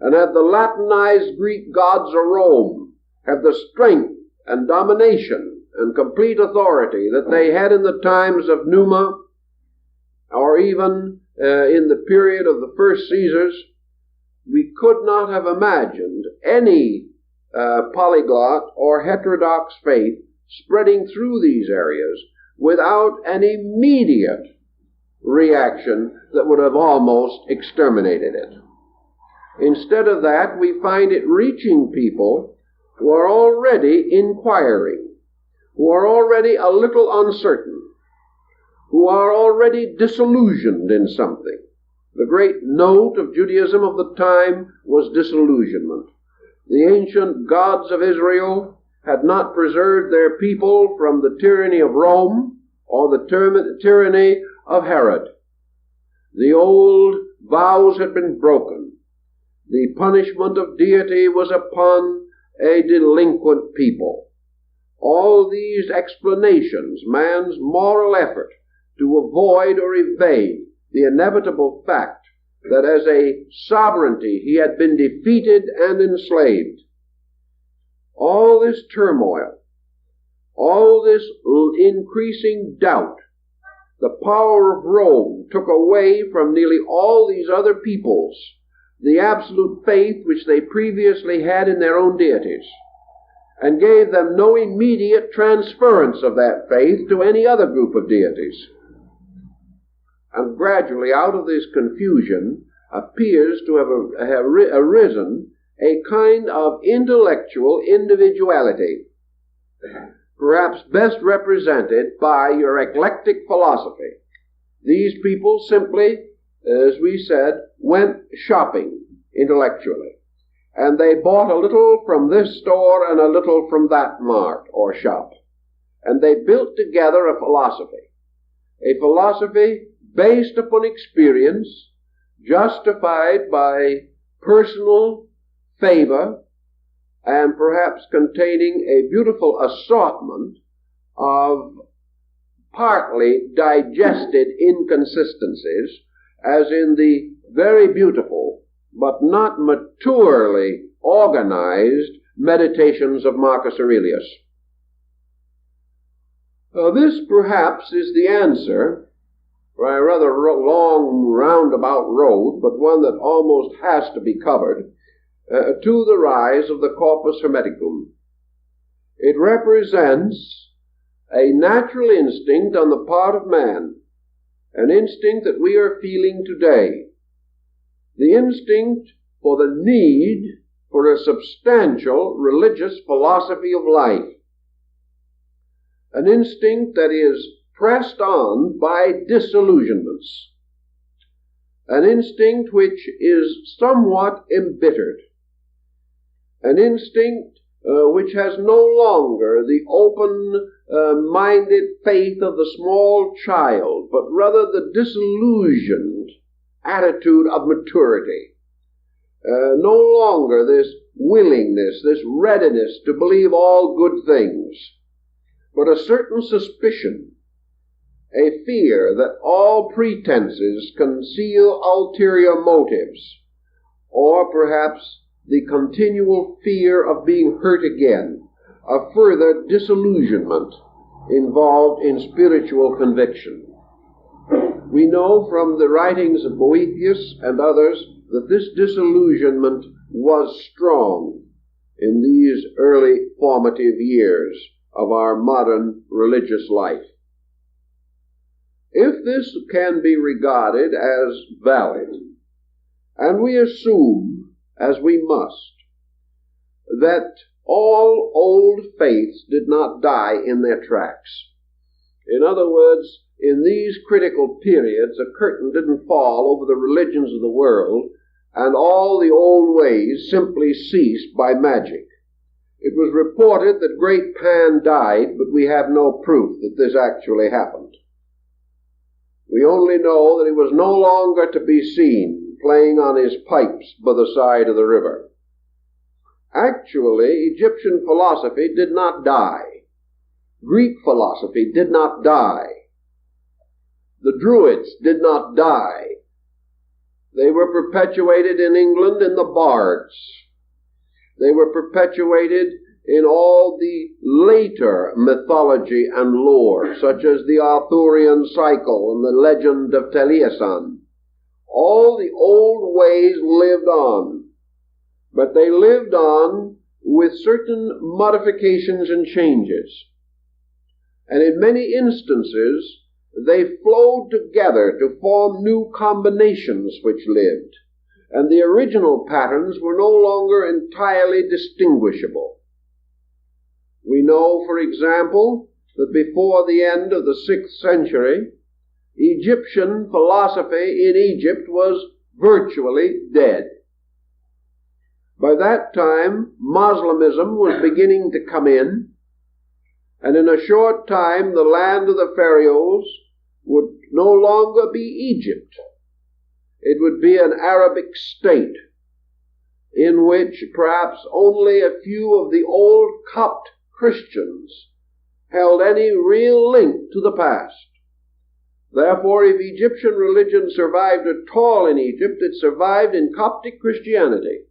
and had the Latinized Greek gods of Rome had the strength and domination and complete authority that they had in the times of Numa, or even in the period of the first Caesars, we could not have imagined any polyglot or heterodox faith spreading through these areas without an immediate reaction that would have almost exterminated it. Instead of that, we find it reaching people who are already inquiring, who are already a little uncertain, who are already disillusioned in something. The great note of Judaism of the time was disillusionment. The ancient gods of Israel had not preserved their people from the tyranny of Rome or the tyranny of Herod. The old vows had been broken. The punishment of deity was upon a delinquent people. All these explanations, man's moral effort to avoid or evade the inevitable fact that as a sovereignty he had been defeated and enslaved. All this turmoil, all this increasing doubt, the power of Rome took away from nearly all these other peoples the absolute faith which they previously had in their own deities, and gave them no immediate transference of that faith to any other group of deities. And gradually out of this confusion appears to have arisen a kind of intellectual individuality, perhaps best represented by your eclectic philosophy. These people simply, as we said, went shopping intellectually. And they bought a little from this store and a little from that mart or shop. And they built together a philosophy based upon experience, justified by personal favor, and perhaps containing a beautiful assortment of partly digested inconsistencies, as in the very beautiful but not maturely organized meditations of Marcus Aurelius. This perhaps is the answer, by a rather long roundabout road, but one that almost has to be covered, to the rise of the corpus hermeticum. It represents a natural instinct on the part of man, an instinct that we are feeling today, the instinct for the need for a substantial religious philosophy of life, an instinct that is pressed on by disillusionments, an instinct which is somewhat embittered, an instinct which has no longer the open-minded faith of the small child, but rather the disillusioned attitude of maturity. No longer this willingness, this readiness to believe all good things, but a certain suspicion, a fear that all pretenses conceal ulterior motives, or perhaps the continual fear of being hurt again, a further disillusionment involved in spiritual conviction. We know from the writings of Boethius and others that this disillusionment was strong in these early formative years of our modern religious life. If this can be regarded as valid, and we assume, as we must, that all old faiths did not die in their tracks. In other words, in these critical periods, a curtain didn't fall over the religions of the world, and all the old ways simply ceased by magic. It was reported that great Pan died, but we have no proof that this actually happened. We only know that he was no longer to be seen playing on his pipes by the side of the river. Actually, Egyptian philosophy did not die. Greek philosophy did not die. The Druids did not die. They were perpetuated in England in the bards. They were perpetuated in all the later mythology and lore, such as the Arthurian cycle and the legend of Taliesin. All the old ways lived on, but they lived on with certain modifications and changes. And in many instances, they flowed together to form new combinations which lived, and the original patterns were no longer entirely distinguishable. We know, for example, that before the end of the 6th century, Egyptian philosophy in Egypt was virtually dead. By that time, Moslamism was beginning to come in, and in a short time the land of the pharaohs would no longer be Egypt. It would be an Arabic state in which perhaps only a few of the old Copt Christians held any real link to the past. Therefore, if Egyptian religion survived at all in Egypt, it survived in Coptic Christianity.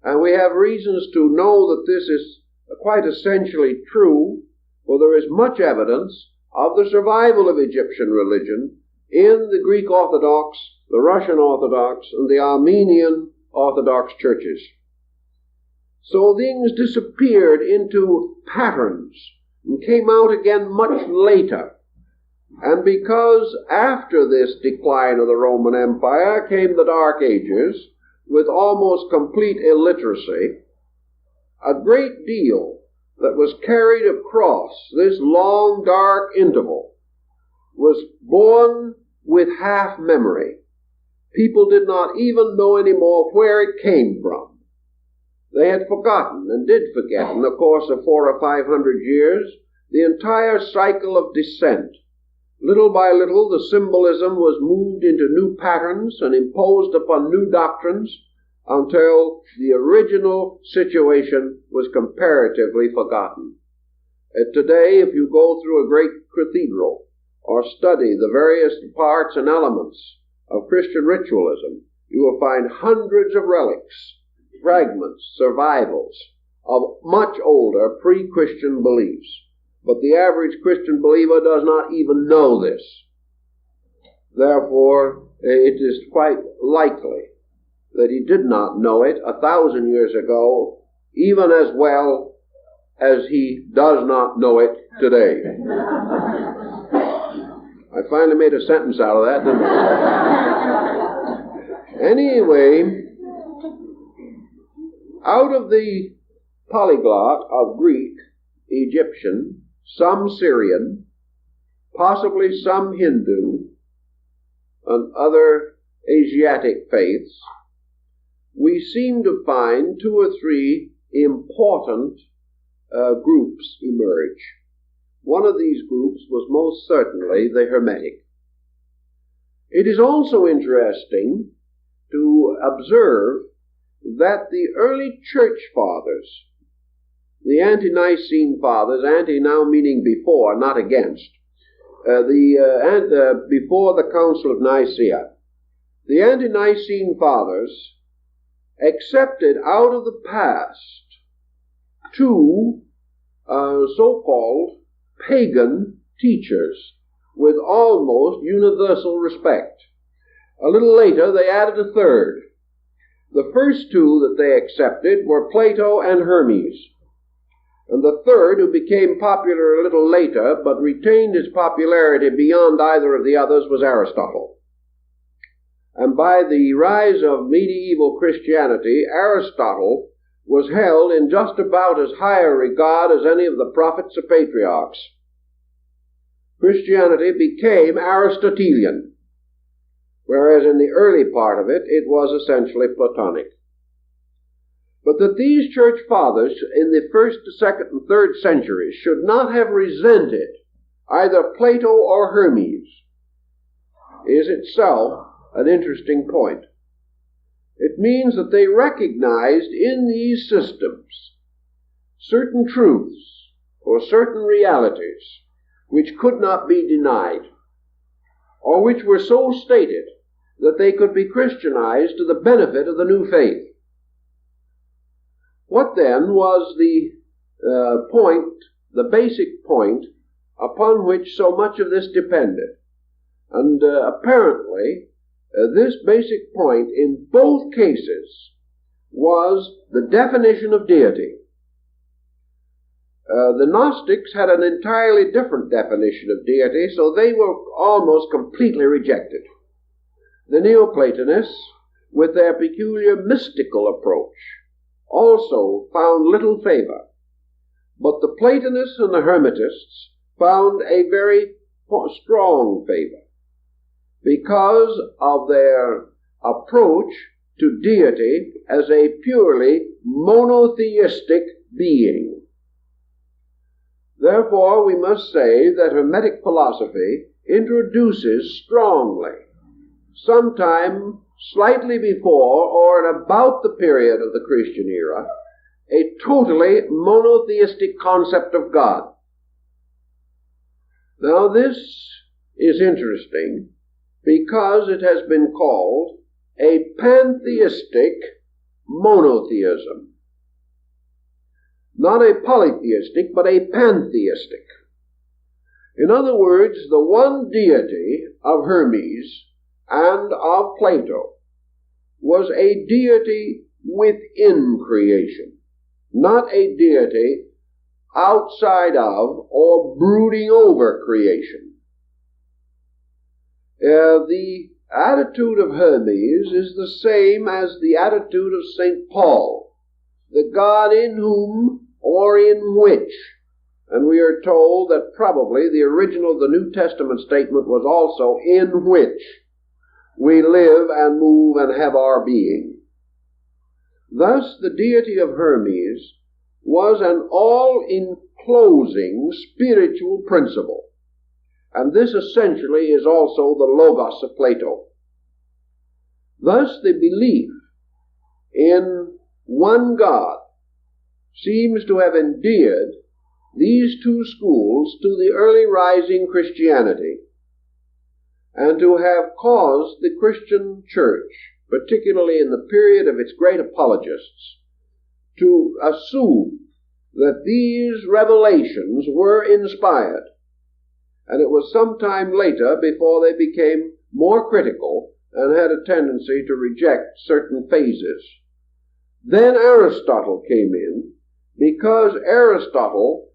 And we have reasons to know that this is quite essentially true, for there is much evidence of the survival of Egyptian religion in the Greek Orthodox, the Russian Orthodox, and the Armenian Orthodox churches. So things disappeared into patterns and came out again much later. And because after this decline of the Roman Empire came the Dark Ages, with almost complete illiteracy, a great deal that was carried across this long dark interval was born with half memory. People did not even know anymore where it came from. They had forgotten, and did forget, in the course of 400 or 500 years, the entire cycle of descent. Little by little, the symbolism was moved into new patterns and imposed upon new doctrines until the original situation was comparatively forgotten. Today, if you go through a great cathedral or study the various parts and elements of Christian ritualism, you will find hundreds of relics, fragments, survivals of much older pre-Christian beliefs. But the average Christian believer does not even know this. Therefore, it is quite likely that he did not know it 1,000 years ago, even as well as he does not know it today. I finally made a sentence out of that, didn't I? Anyway, out of the polyglot of Greek, Egyptian, some Syrian, possibly some Hindu, and other Asiatic faiths, we seem to find 2 or 3 important groups emerge. One of these groups was most certainly the Hermetic. It is also interesting to observe that the early church fathers, the ante-Nicene fathers, ante now meaning before, not against, before the Council of Nicaea, the ante-Nicene fathers accepted out of the past 2 so-called pagan teachers with almost universal respect. A little later they added a third. The first 2 that they accepted were Plato and Hermes. And the third, who became popular a little later, but retained his popularity beyond either of the others, was Aristotle. And by the rise of medieval Christianity, Aristotle was held in just about as high a regard as any of the prophets or patriarchs. Christianity became Aristotelian, whereas in the early part of it, it was essentially Platonic. But that these church fathers in the 1st, 2nd, and 3rd centuries should not have resented either Plato or Hermes is itself an interesting point. It means that they recognized in these systems certain truths or certain realities which could not be denied, or which were so stated that they could be Christianized to the benefit of the new faith. What then was the the basic point upon which so much of this depended? And apparently, this basic point in both cases was the definition of deity. The Gnostics had an entirely different definition of deity, so they were almost completely rejected. The Neoplatonists, with their peculiar mystical approach, also found little favor. But the Platonists and the Hermetists found a very strong favor because of their approach to deity as a purely monotheistic being. Therefore, we must say that Hermetic philosophy introduces strongly, sometime slightly before or at about the period of the Christian era, a totally monotheistic concept of God. Now this is interesting because it has been called a pantheistic monotheism. not a polytheistic, but a pantheistic. In other words, the one deity of Hermes and of Plato was a deity within creation, not a deity outside of or brooding over creation. The attitude of Hermes is the same as the attitude of St. Paul, the God in whom or in which, and we are told that probably the original of the New Testament statement was also in which we live and move and have our being. Thus, the deity of Hermes was an all-enclosing spiritual principle, and this essentially is also the Logos of Plato. Thus, the belief in one God seems to have endeared these two schools to the early rising Christianity, and to have caused the Christian church, particularly in the period of its great apologists, to assume that these revelations were inspired, and it was some time later before they became more critical and had a tendency to reject certain phases. Then Aristotle came in, because Aristotle,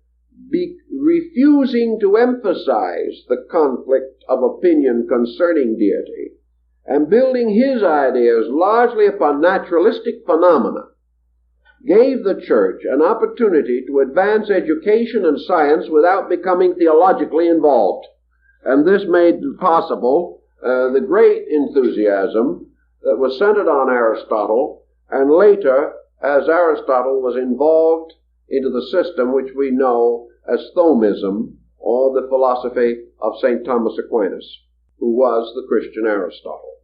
refusing to emphasize the conflict of opinion concerning deity, and building his ideas largely upon naturalistic phenomena, gave the church an opportunity to advance education and science without becoming theologically involved. And this made possible the great enthusiasm that was centered on Aristotle, and later, as Aristotle was involved into the system which we know as Thomism, or the philosophy of St. Thomas Aquinas, who was the Christian Aristotle.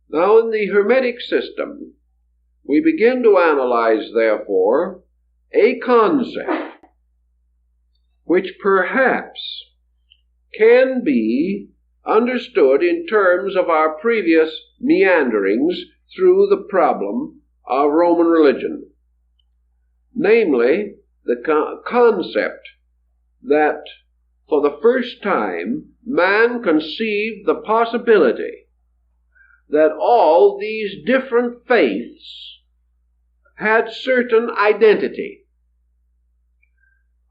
Now, in the Hermetic system, we begin to analyze, therefore, a concept which perhaps can be understood in terms of our previous meanderings through the problem of Roman religion. Namely, the concept that for the first time man conceived the possibility that all these different faiths had certain identity.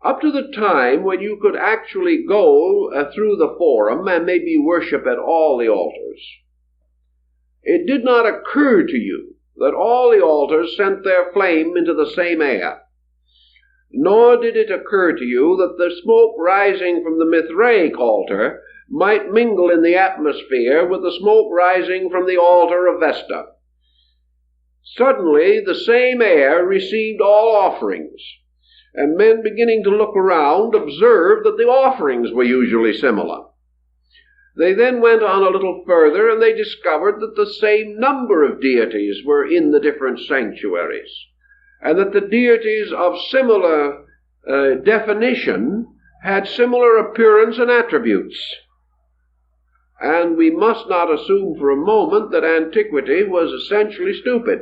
Up to the time when you could actually go through the forum and maybe worship at all the altars, it did not occur to you that all the altars sent their flame into the same air. Nor did it occur to you that the smoke rising from the Mithraic altar might mingle in the atmosphere with the smoke rising from the altar of Vesta. Suddenly, the same air received all offerings, and men beginning to look around observed that the offerings were usually similar. They then went on a little further, and they discovered that the same number of deities were in the different sanctuaries, and that the deities of similar definition had similar appearance and attributes. And we must not assume for a moment that antiquity was essentially stupid.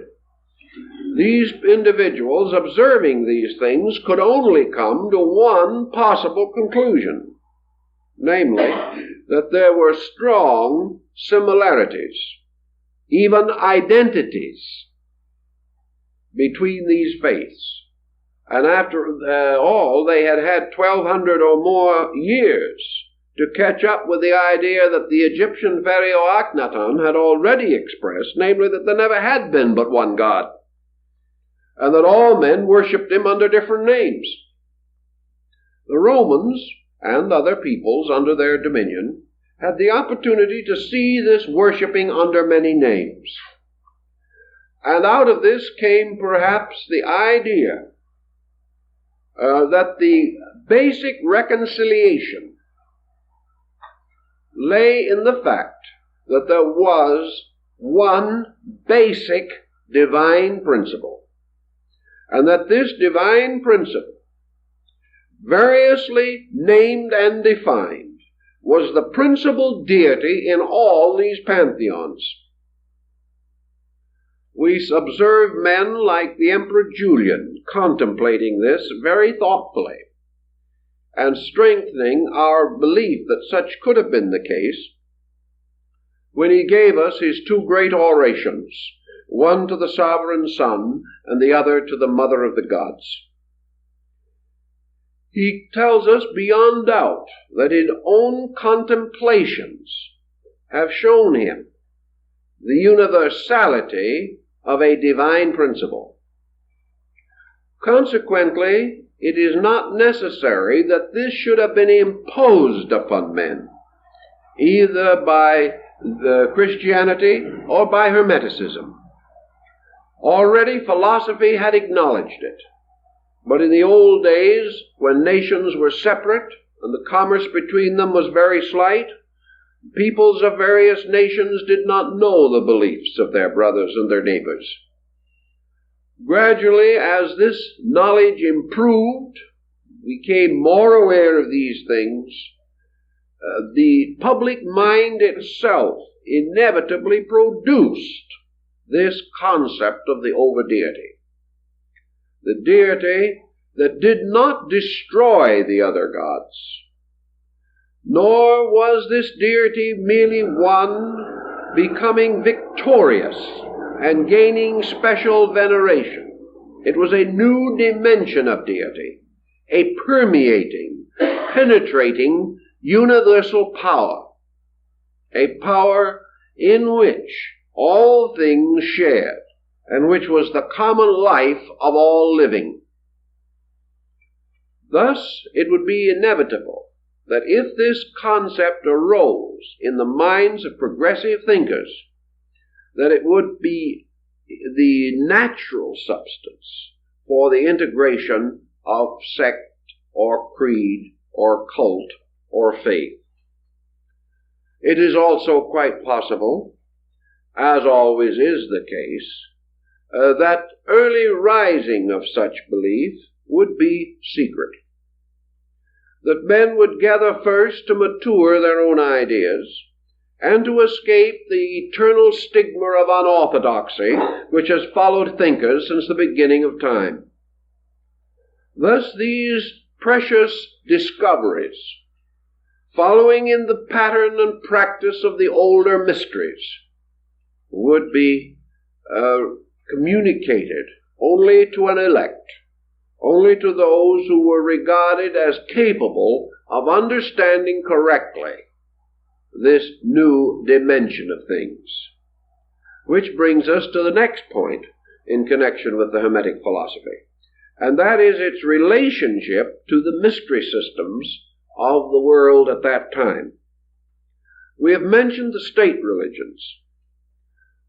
These individuals observing these things could only come to one possible conclusion, namely, that there were strong similarities, even identities, between these faiths. And after all, they had had 1,200 or more years to catch up with the idea that the Egyptian pharaoh Akhenaten had already expressed, namely that there never had been but one God, and that all men worshipped him under different names. The Romans and other peoples under their dominion had the opportunity to see this worshipping under many names. And out of this came perhaps the idea that the basic reconciliation lay in the fact that there was one basic divine principle, and that this divine principle, variously named and defined, was the principal deity in all these pantheons. We observe men like the Emperor Julian contemplating this very thoughtfully and strengthening our belief that such could have been the case when he gave us his two great orations, one to the sovereign Son and the other to the Mother of the Gods. He tells us beyond doubt that his own contemplations have shown him the universality of a divine principle. Consequently, it is not necessary that this should have been imposed upon men, either by the Christianity or by Hermeticism. Already philosophy had acknowledged it, but in the old days, when nations were separate and the commerce between them was very slight, peoples of various nations did not know the beliefs of their brothers and their neighbors. Gradually, as this knowledge improved, we became more aware of these things, the public mind itself inevitably produced this concept of the over-deity. The deity that did not destroy the other gods, nor was this deity merely one becoming victorious and gaining special veneration. It was a new dimension of deity, a permeating, penetrating, universal power, a power in which all things shared, and which was the common life of all living. Thus, it would be inevitable that if this concept arose in the minds of progressive thinkers, that it would be the natural substance for the integration of sect or creed or cult or faith. It is also quite possible, as always is the case, that early rising of such belief would be secret. That men would gather first to mature their own ideas and to escape the eternal stigma of unorthodoxy which has followed thinkers since the beginning of time. Thus these precious discoveries, following in the pattern and practice of the older mysteries, would be communicated only to an elect, only to those who were regarded as capable of understanding correctly this new dimension of things. Which brings us to the next point in connection with the Hermetic philosophy, and that is its relationship to the mystery systems of the world at that time. We have mentioned the state religions.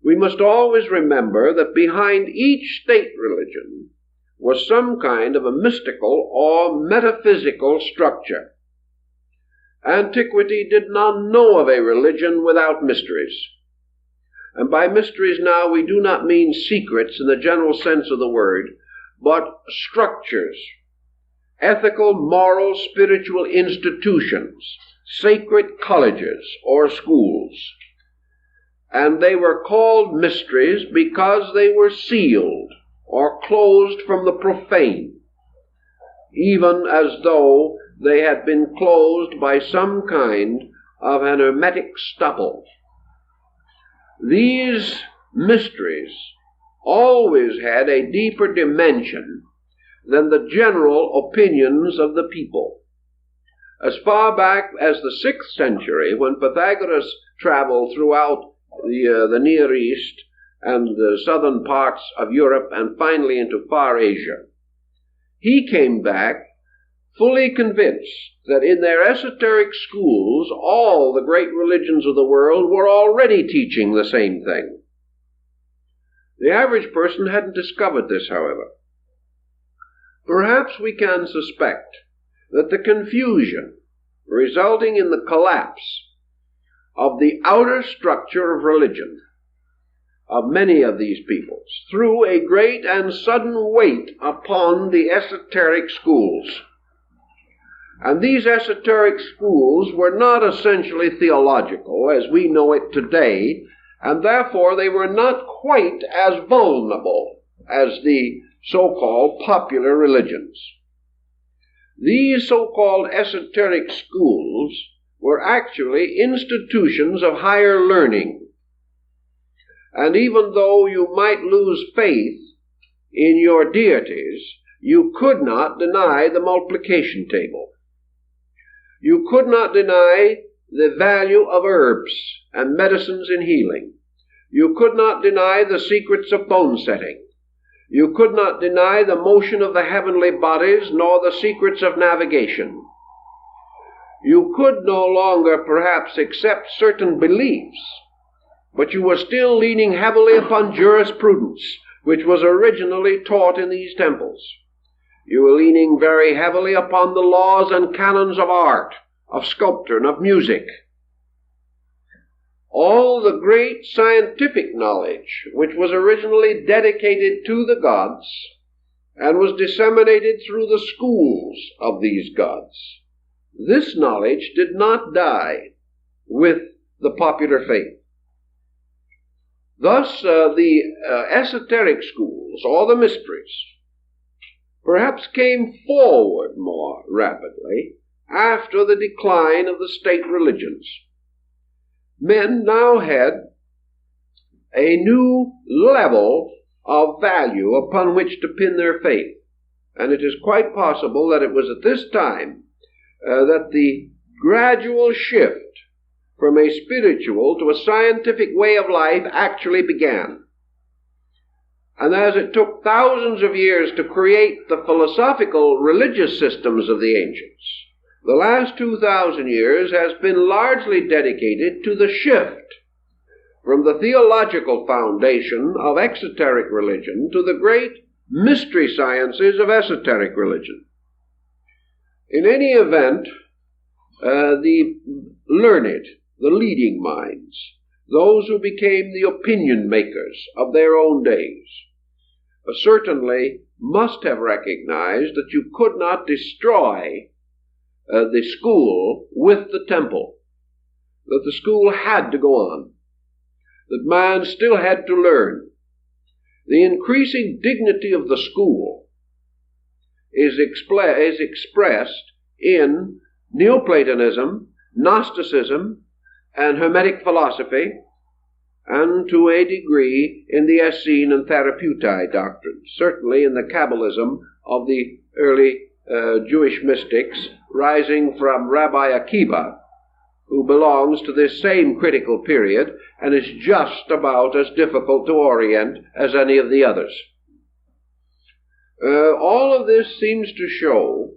We must always remember that behind each state religion was some kind of a mystical or metaphysical structure. Antiquity did not know of a religion without mysteries. And by mysteries now we do not mean secrets in the general sense of the word, but structures, ethical, moral, spiritual institutions, sacred colleges or schools. And they were called mysteries because they were sealed or closed from the profane, even as though they had been closed by some kind of an hermetic stopple. These mysteries always had a deeper dimension than the general opinions of the people. As far back as the 6th century, when Pythagoras traveled throughout the Near East and the southern parts of Europe and finally into Far Asia, he came back fully convinced that in their esoteric schools all the great religions of the world were already teaching the same thing. The average person hadn't discovered this, however. Perhaps we can suspect that the confusion resulting in the collapse of the outer structure of religion of many of these peoples threw a great and sudden weight upon the esoteric schools. And these esoteric schools were not essentially theological as we know it today and therefore they were not quite as vulnerable as the so-called popular religions. These so-called esoteric schools were actually institutions of higher learning. And even though you might lose faith in your deities, you could not deny the multiplication table. You could not deny the value of herbs and medicines in healing. You could not deny the secrets of bone setting. You could not deny the motion of the heavenly bodies, nor the secrets of navigation. You could no longer perhaps accept certain beliefs, but you were still leaning heavily upon jurisprudence, which was originally taught in these temples. You were leaning very heavily upon the laws and canons of art, of sculpture, and of music. All the great scientific knowledge, which was originally dedicated to the gods and was disseminated through the schools of these gods, this knowledge did not die with the popular faith. Thus, the esoteric schools, or the mysteries, perhaps came forward more rapidly after the decline of the state religions. Men now had a new level of value upon which to pin their faith. And it is quite possible that it was at this time that the gradual shift from a spiritual to a scientific way of life actually began. And as it took thousands of years to create the philosophical religious systems of the ancients, the last 2,000 years has been largely dedicated to the shift from the theological foundation of exoteric religion to the great mystery sciences of esoteric religion. In any event, the learned, the leading minds, those who became the opinion makers of their own days, certainly must have recognized that you could not destroy the school with the temple, that the school had to go on, that man still had to learn. The increasing dignity of the school is expressed in Neoplatonism, Gnosticism, and Hermetic philosophy, and to a degree in the Essene and Therapeutae doctrines, certainly in the Kabbalism of the early Jewish mystics, rising from Rabbi Akiba, who belongs to this same critical period and is just about as difficult to orient as any of the others. All of this seems to show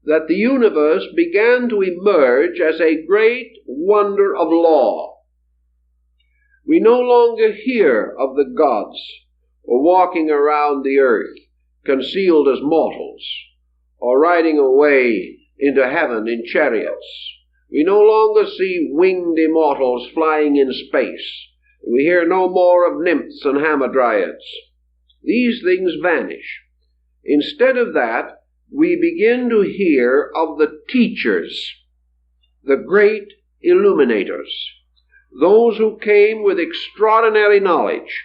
that the universe began to emerge as a great wonder of law. We no longer hear of the gods walking around the earth, concealed as mortals, or riding away into heaven in chariots. We no longer see winged immortals flying in space. We hear no more of nymphs and hamadryads. These things vanish. Instead of that, we begin to hear of the teachers, the great illuminators, those who came with extraordinary knowledge,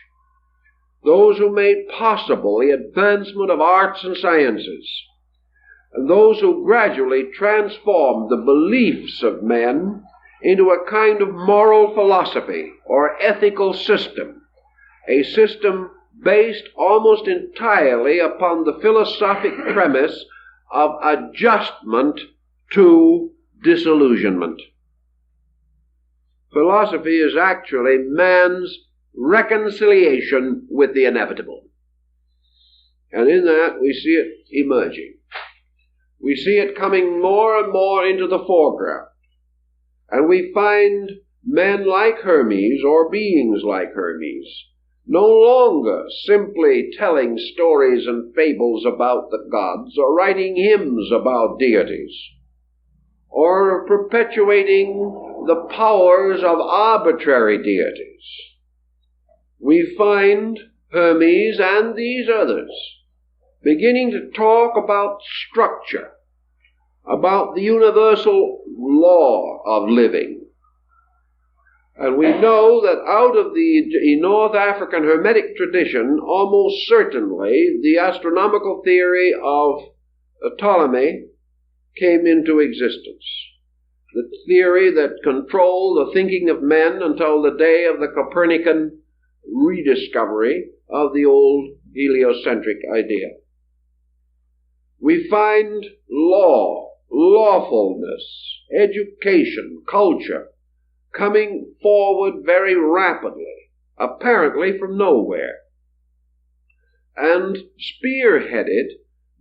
those who made possible the advancement of arts and sciences, and those who gradually transformed the beliefs of men into a kind of moral philosophy or ethical system, a system based almost entirely upon the philosophic premise of adjustment to disillusionment. Philosophy is actually man's reconciliation with the inevitable. And in that we see it emerging. We see it coming more and more into the foreground. And we find men like Hermes, or beings like Hermes, no longer simply telling stories and fables about the gods, or writing hymns about deities, or perpetuating the powers of arbitrary deities. We find Hermes and these others beginning to talk about structure, about the universal law of living, And we know that out of the North African Hermetic tradition, almost certainly the astronomical theory of Ptolemy came into existence. The theory that controlled the thinking of men until the day of the Copernican rediscovery of the old heliocentric idea. We find law, lawfulness, education, culture coming forward very rapidly, apparently from nowhere, and spearheaded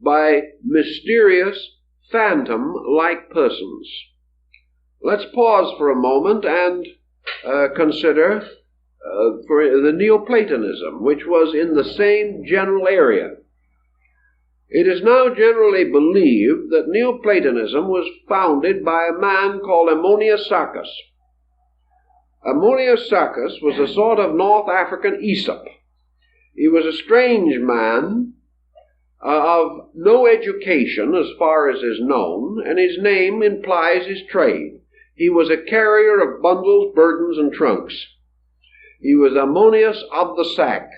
by mysterious, phantom-like persons. Let's pause for a moment and consider for the Neoplatonism, which was in the same general area. It is now generally believed that Neoplatonism was founded by a man called Ammonius Saccas. Ammonius Saccas was a sort of North African Aesop. He was a strange man of no education as far as is known, and his name implies his trade. He was a carrier of bundles, burdens, and trunks. He was Ammonius of the sack,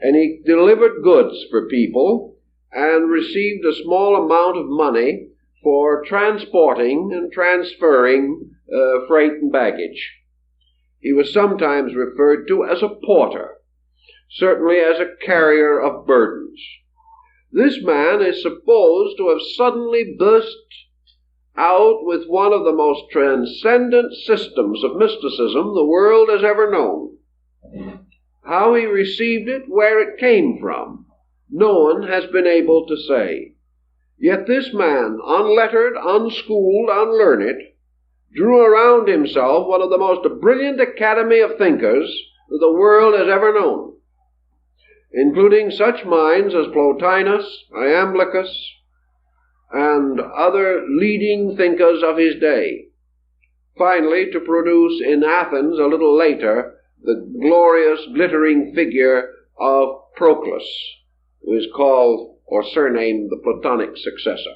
and he delivered goods for people and received a small amount of money for transporting and transferring freight and baggage. He was sometimes referred to as a porter, certainly as a carrier of burdens. This man is supposed to have suddenly burst out with one of the most transcendent systems of mysticism the world has ever known. How he received it, where it came from, no one has been able to say. Yet this man, unlettered, unschooled, unlearned, drew around himself one of the most brilliant academy of thinkers that the world has ever known, including such minds as Plotinus, Iamblichus, and other leading thinkers of his day, finally to produce in Athens a little later the glorious, glittering figure of Proclus, who is called or surnamed the Platonic successor.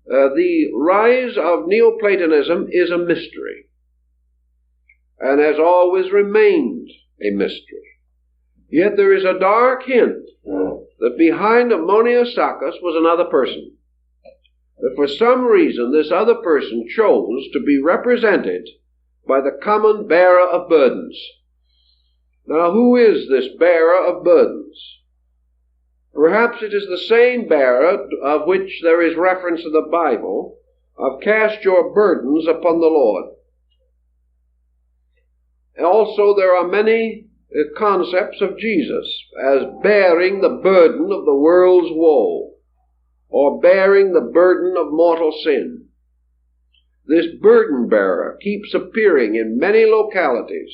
The rise of Neoplatonism is a mystery, and has always remained a mystery. Yet there is a dark hint that behind Ammonius Saccas was another person. That for some reason this other person chose to be represented by the common bearer of burdens. Now, who is this bearer of burdens? Perhaps it is the same bearer of which there is reference in the Bible, of cast your burdens upon the Lord. Also, there are many concepts of Jesus as bearing the burden of the world's woe, or bearing the burden of mortal sin. This burden bearer keeps appearing in many localities,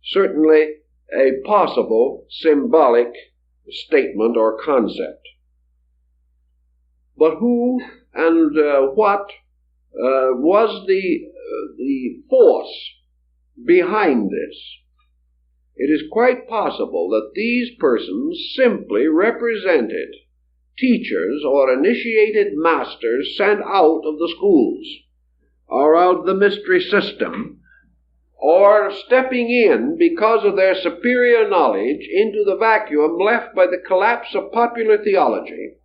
certainly a possible symbolic statement or concept. But who and what was the force behind this? It is quite possible that these persons simply represented teachers or initiated masters sent out of the schools or out of the mystery system, or stepping in because of their superior knowledge into the vacuum left by the collapse of popular theology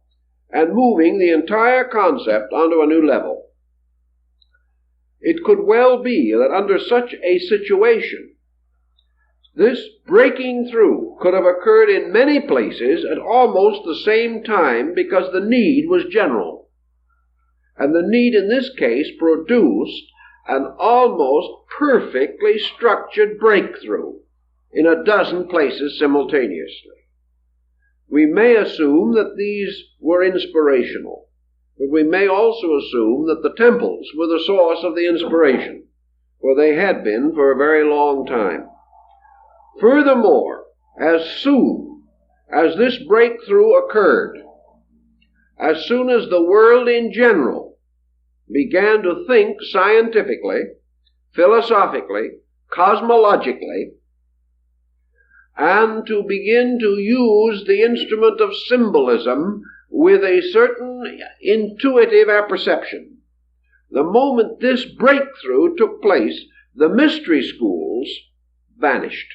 and moving the entire concept onto a new level. It could well be that under such a situation, this breaking through could have occurred in many places at almost the same time because the need was general. And the need in this case produced an almost perfectly structured breakthrough in a dozen places simultaneously. We may assume that these were inspirational, but we may also assume that the temples were the source of the inspiration, for they had been for a very long time. Furthermore, as soon as this breakthrough occurred, as soon as the world in general began to think scientifically, philosophically, cosmologically, and to begin to use the instrument of symbolism with a certain intuitive apperception, the moment this breakthrough took place, the mystery schools vanished.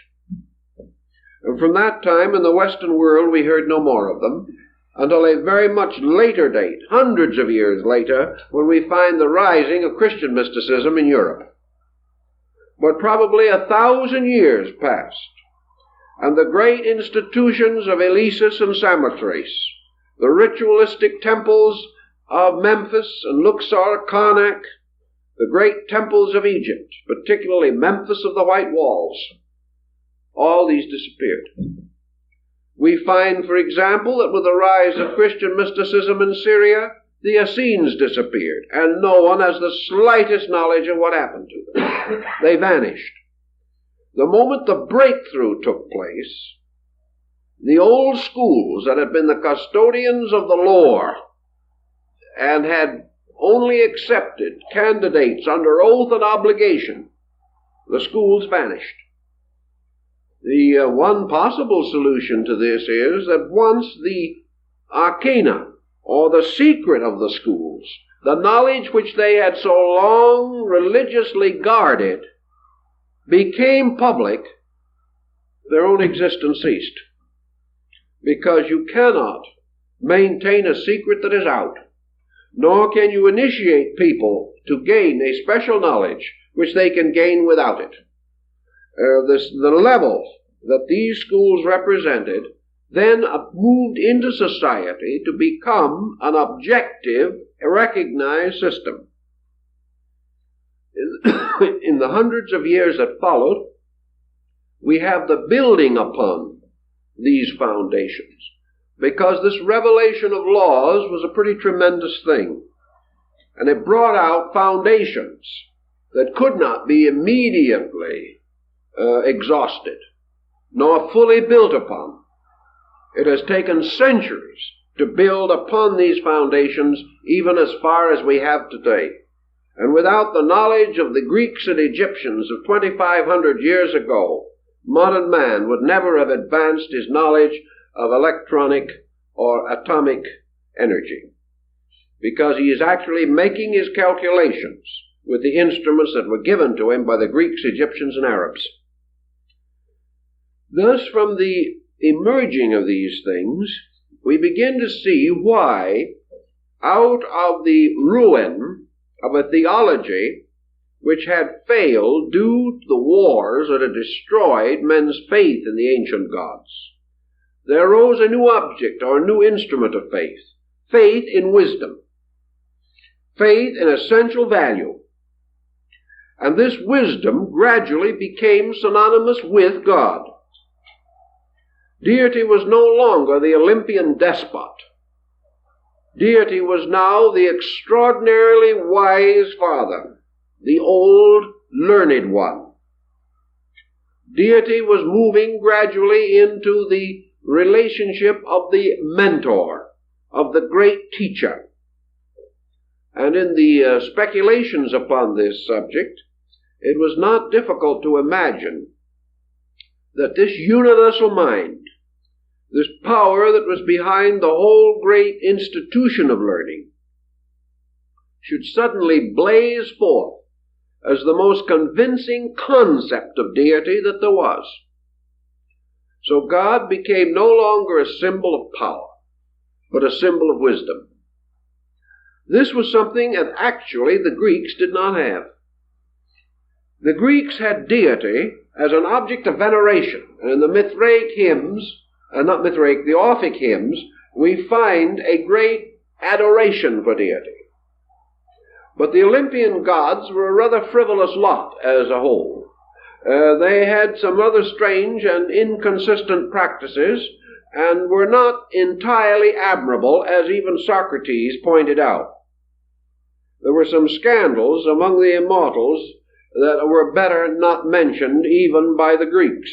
And from that time in the Western world we heard no more of them, until a very much later date, hundreds of years later, when we find the rising of Christian mysticism in Europe. But probably 1,000 years passed, and the great institutions of Eleusis and Samothrace, the ritualistic temples of Memphis and Luxor, Karnak, the great temples of Egypt, particularly Memphis of the White Walls, all these disappeared. We find, for example, that with the rise of Christian mysticism in Syria, the Essenes disappeared, and no one has the slightest knowledge of what happened to them. They vanished. The moment the breakthrough took place, the old schools that had been the custodians of the lore and had only accepted candidates under oath and obligation, the schools vanished. The one possible solution to this is that once the arcana, or the secret of the schools, the knowledge which they had so long religiously guarded, became public, their own existence ceased. Because you cannot maintain a secret that is out, nor can you initiate people to gain a special knowledge which they can gain without it. The level that these schools represented then moved into society to become an objective, recognized system. In the hundreds of years that followed, we have the building upon these foundations, because this revelation of laws was a pretty tremendous thing, and it brought out foundations that could not be immediately exhausted, nor fully built upon. It has taken centuries to build upon these foundations, even as far as we have today. And without the knowledge of the Greeks and Egyptians of 2,500 years ago, modern man would never have advanced his knowledge of electronic or atomic energy, because he is actually making his calculations with the instruments that were given to him by the Greeks, Egyptians, and Arabs. Thus, from the emerging of these things, we begin to see why, out of the ruin of a theology which had failed due to the wars that had destroyed men's faith in the ancient gods, there arose a new object or a new instrument of faith, faith in wisdom, faith in essential value. And this wisdom gradually became synonymous with God. Deity was no longer the Olympian despot. Deity was now the extraordinarily wise Father, the old learned one. Deity was moving gradually into the relationship of the mentor, of the great teacher. And in the speculations upon this subject, it was not difficult to imagine that this universal mind, this power that was behind the whole great institution of learning, should suddenly blaze forth as the most convincing concept of deity that there was. So God became no longer a symbol of power, but a symbol of wisdom. This was something that actually the Greeks did not have. The Greeks had deity as an object of veneration, and in the Mithraic hymns, the Orphic hymns, we find a great adoration for deity. But the Olympian gods were a rather frivolous lot as a whole. They had some other strange and inconsistent practices, and were not entirely admirable, as even Socrates pointed out. There were some scandals among the immortals that were better not mentioned even by the Greeks.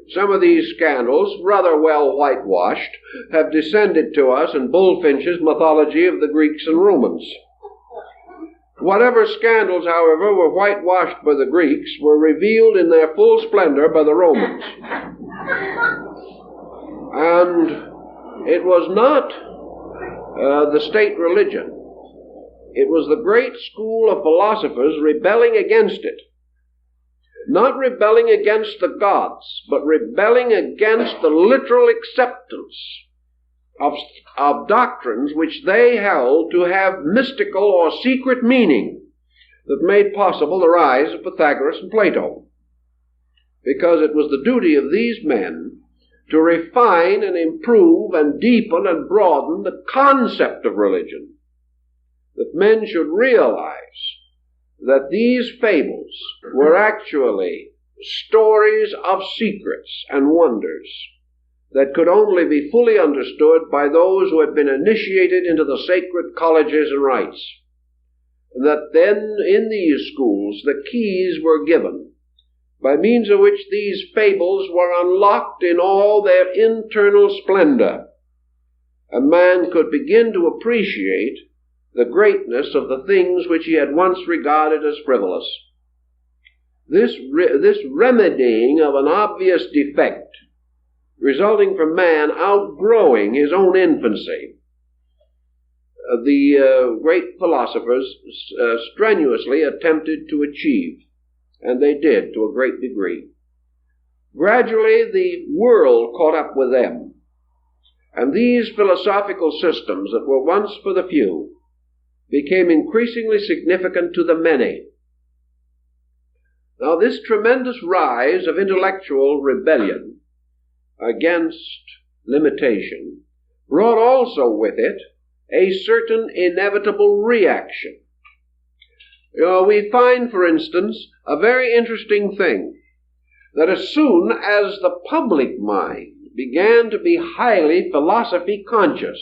Some of these scandals, rather well whitewashed, have descended to us in Bullfinch's mythology of the Greeks and Romans. Whatever scandals, however, were whitewashed by the Greeks were revealed in their full splendor by the Romans. And it was not the state religion. It was the great school of philosophers rebelling against it. Not rebelling against the gods, but rebelling against the literal acceptance of doctrines which they held to have mystical or secret meaning that made possible the rise of Pythagoras and Plato. Because it was the duty of these men to refine and improve and deepen and broaden the concept of religion, that men should realize that these fables were actually stories of secrets and wonders that could only be fully understood by those who had been initiated into the sacred colleges and rites. And that then in these schools the keys were given by means of which these fables were unlocked in all their internal splendor, and man could begin to appreciate the greatness of the things which he had once regarded as frivolous. This remedying of an obvious defect resulting from man outgrowing his own infancy, the great philosophers strenuously attempted to achieve, and they did to a great degree. Gradually the world caught up with them, and these philosophical systems that were once for the few became increasingly significant to the many. Now, this tremendous rise of intellectual rebellion against limitation brought also with it a certain inevitable reaction. We find, for instance, a very interesting thing, that as soon as the public mind began to be highly philosophy conscious,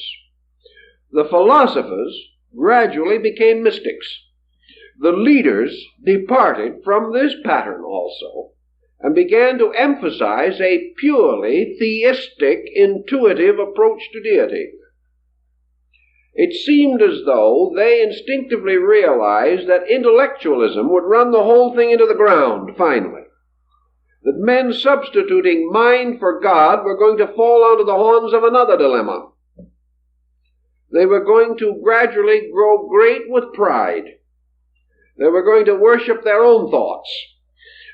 the philosophers gradually became mystics. The leaders departed from this pattern also, and began to emphasize a purely theistic, intuitive approach to deity. It seemed as though they instinctively realized that intellectualism would run the whole thing into the ground, finally. That men substituting mind for God were going to fall onto the horns of another dilemma. They were going to gradually grow great with pride. They were going to worship their own thoughts,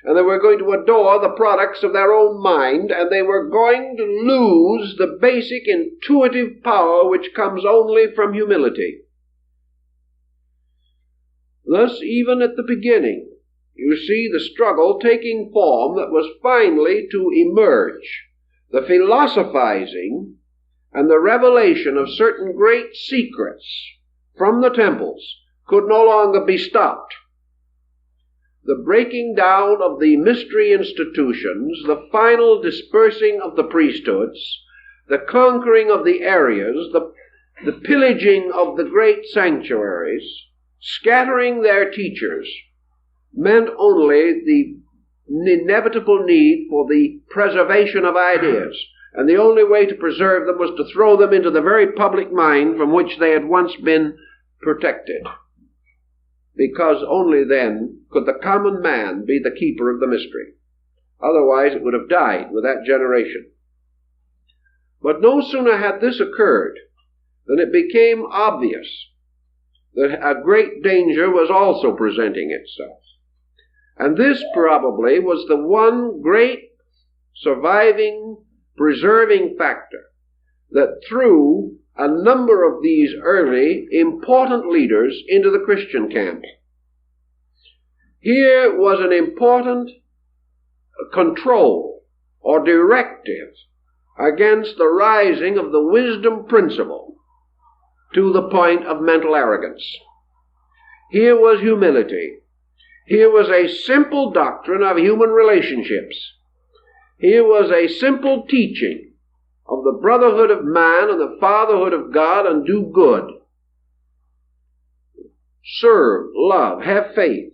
and they were going to adore the products of their own mind, and they were going to lose the basic intuitive power which comes only from humility. Thus, even at the beginning, you see the struggle taking form that was finally to emerge. The philosophizing and the revelation of certain great secrets from the temples could no longer be stopped. The breaking down of the mystery institutions, the final dispersing of the priesthoods, the conquering of the areas, the pillaging of the great sanctuaries, scattering their teachers, meant only the inevitable need for the preservation of ideas. And the only way to preserve them was to throw them into the very public mind from which they had once been protected. Because only then could the common man be the keeper of the mystery. Otherwise it would have died with that generation. But no sooner had this occurred than it became obvious that a great danger was also presenting itself. And this probably was the one great surviving, preserving factor that threw a number of these early important leaders into the Christian camp. Here was an important control or directive against the rising of the wisdom principle to the point of mental arrogance. Here was humility. Here was a simple doctrine of human relationships. Here was a simple teaching of the brotherhood of man and the fatherhood of God, and do good. Serve, love, have faith,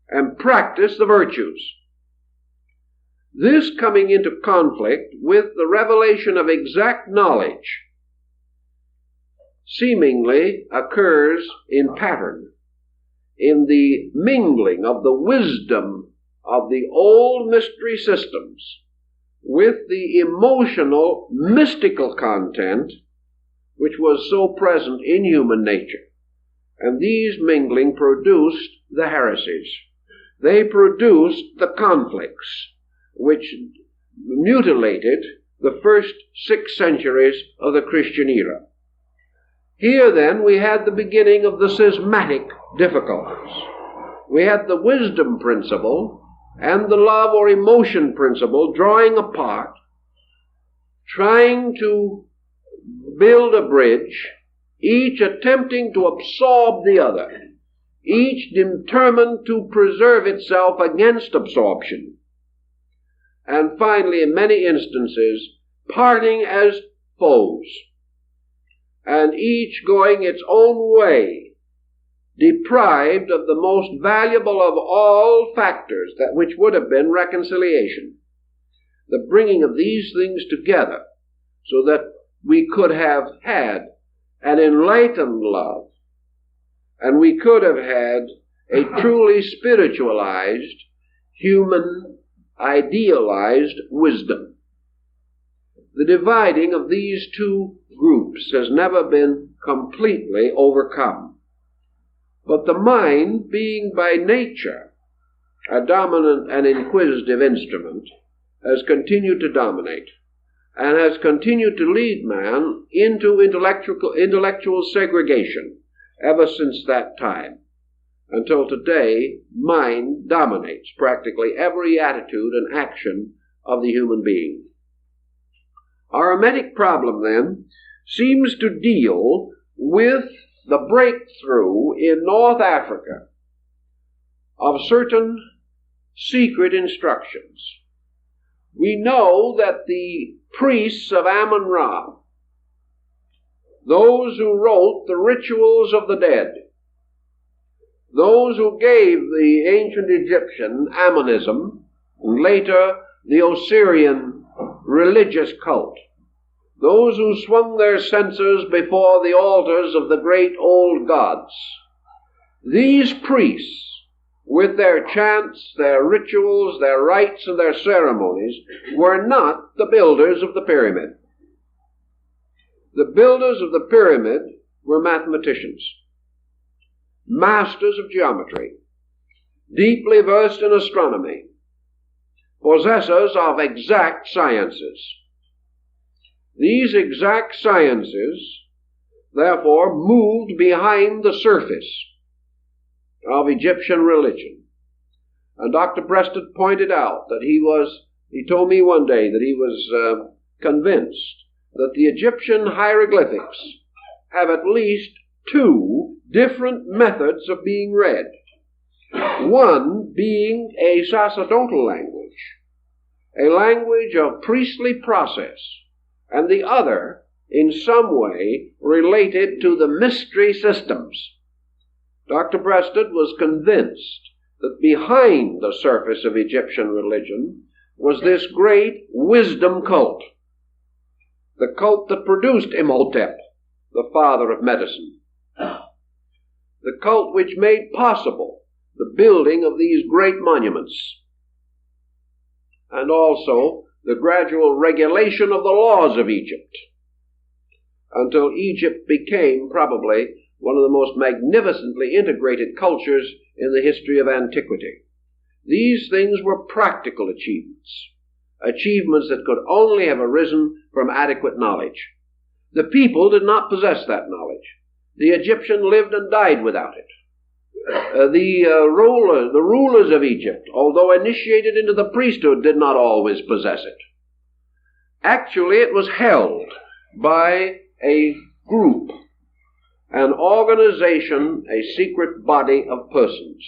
and practice the virtues. This coming into conflict with the revelation of exact knowledge seemingly occurs in pattern, in the mingling of the wisdom of the old mystery systems with the emotional, mystical content which was so present in human nature. And these mingling produced the heresies. They produced the conflicts which mutilated the first 6 centuries of the Christian era. Here then we had the beginning of the schismatic difficulties. We had the wisdom principle and the love or emotion principle drawing apart, trying to build a bridge, each attempting to absorb the other, each determined to preserve itself against absorption, and finally, in many instances, parting as foes, and each going its own way, deprived of the most valuable of all factors, that which would have been reconciliation, the bringing of these things together, so that we could have had an enlightened love, and we could have had a truly spiritualized, human, idealized wisdom. The dividing of these two groups has never been completely overcome. But the mind, being by nature a dominant and inquisitive instrument, has continued to dominate and has continued to lead man into intellectual segregation ever since that time. Until today, mind dominates practically every attitude and action of the human being. Our Hermetic problem, then, seems to deal with the breakthrough in North Africa of certain secret instructions. We know that the priests of Amun-Ra, those who wrote the rituals of the dead, those who gave the ancient Egyptian Ammonism, and later the Osirian religious cult, those who swung their censers before the altars of the great old gods, these priests, with their chants, their rituals, their rites, and their ceremonies, were not the builders of the pyramid. The builders of the pyramid were mathematicians, masters of geometry, deeply versed in astronomy, possessors of exact sciences. These exact sciences, therefore, moved behind the surface of Egyptian religion. And Dr. Preston pointed out that he told me one day that he was convinced that the Egyptian hieroglyphics have at least 2 different methods of being read. One being a sacerdotal language, a language of priestly process, and the other in some way related to the mystery systems. Dr. Preston was convinced that behind the surface of Egyptian religion was this great wisdom cult, the cult that produced Imhotep, the father of medicine, the cult which made possible the building of these great monuments, and also the gradual regulation of the laws of Egypt, until Egypt became probably one of the most magnificently integrated cultures in the history of antiquity. These things were practical achievements, achievements that could only have arisen from adequate knowledge. The people did not possess that knowledge. The Egyptian lived and died without it. The rulers of Egypt, although initiated into the priesthood, did not always possess it. Actually, it was held by a group, an organization, a secret body of persons.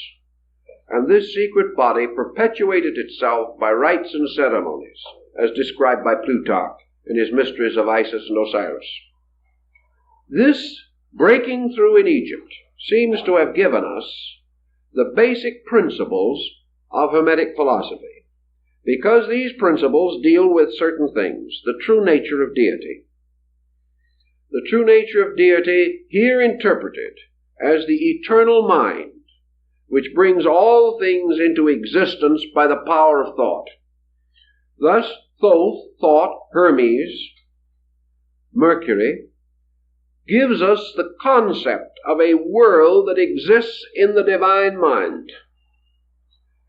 And this secret body perpetuated itself by rites and ceremonies, as described by Plutarch in his Mysteries of Isis and Osiris. This breaking through in Egypt seems to have given us the basic principles of Hermetic philosophy, because these principles deal with certain things, the true nature of deity. The true nature of deity, here interpreted as the eternal mind, which brings all things into existence by the power of thought. Thus, Thoth thought Hermes, Mercury, gives us the concept of a world that exists in the divine mind,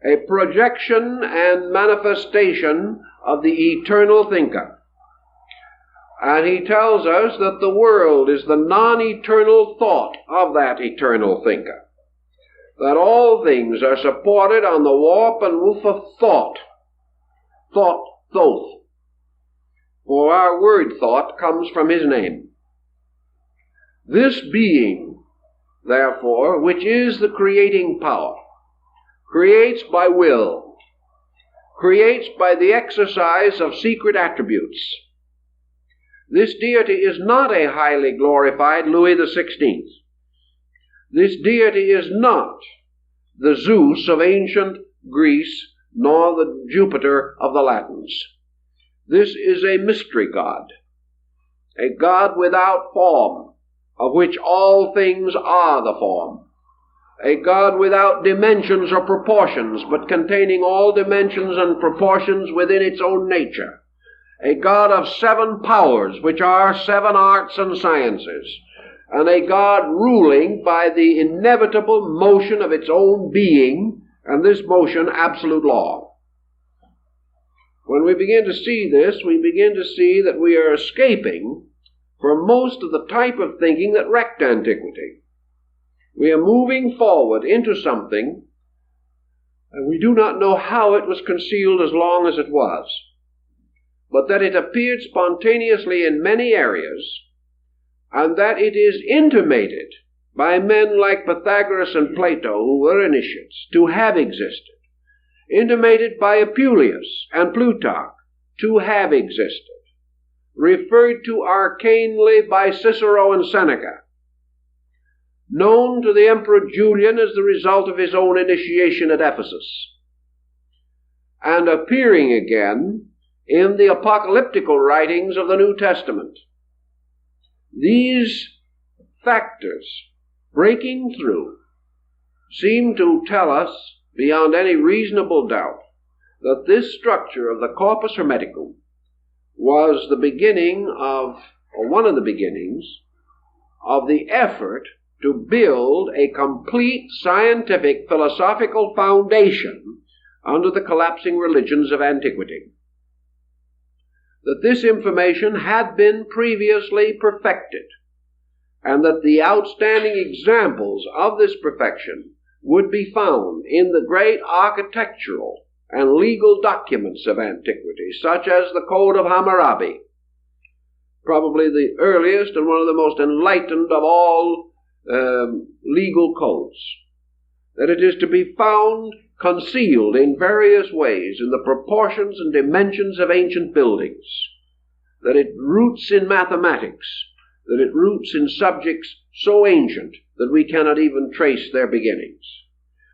a projection and manifestation of the eternal thinker. And he tells us that the world is the non-eternal thought of that eternal thinker, that all things are supported on the warp and woof of thought, thoth, for our word thought comes from his name. This being, therefore, which is the creating power, creates by will, creates by the exercise of secret attributes. This deity is not a highly glorified Louis XVI. This deity is not the Zeus of ancient Greece, nor the Jupiter of the Latins. This is a mystery God, a God without form, of which all things are the form, a God without dimensions or proportions, but containing all dimensions and proportions within its own nature, a God of 7 powers, which are 7 arts and sciences, and a God ruling by the inevitable motion of its own being, and this motion absolute law. When we begin to see this, we begin to see that we are escaping from most of the type of thinking that wrecked antiquity. We are moving forward into something, and we do not know how it was concealed as long as it was, but that it appeared spontaneously in many areas, and that it is intimated by men like Pythagoras and Plato, who were initiates, to have existed, intimated by Apuleius and Plutarch, to have existed, referred to arcanely by Cicero and Seneca, known to the Emperor Julian as the result of his own initiation at Ephesus, and appearing again in the apocalyptical writings of the New Testament. These factors breaking through seem to tell us beyond any reasonable doubt that this structure of the corpus hermeticum was the beginning of, or one of the beginnings, of the effort to build a complete scientific philosophical foundation under the collapsing religions of antiquity. That this information had been previously perfected, and that the outstanding examples of this perfection would be found in the great architectural and legal documents of antiquity, such as the Code of Hammurabi, probably the earliest and one of the most enlightened of all legal codes, that it is to be found concealed in various ways in the proportions and dimensions of ancient buildings, that it roots in mathematics, that it roots in subjects so ancient that we cannot even trace their beginnings,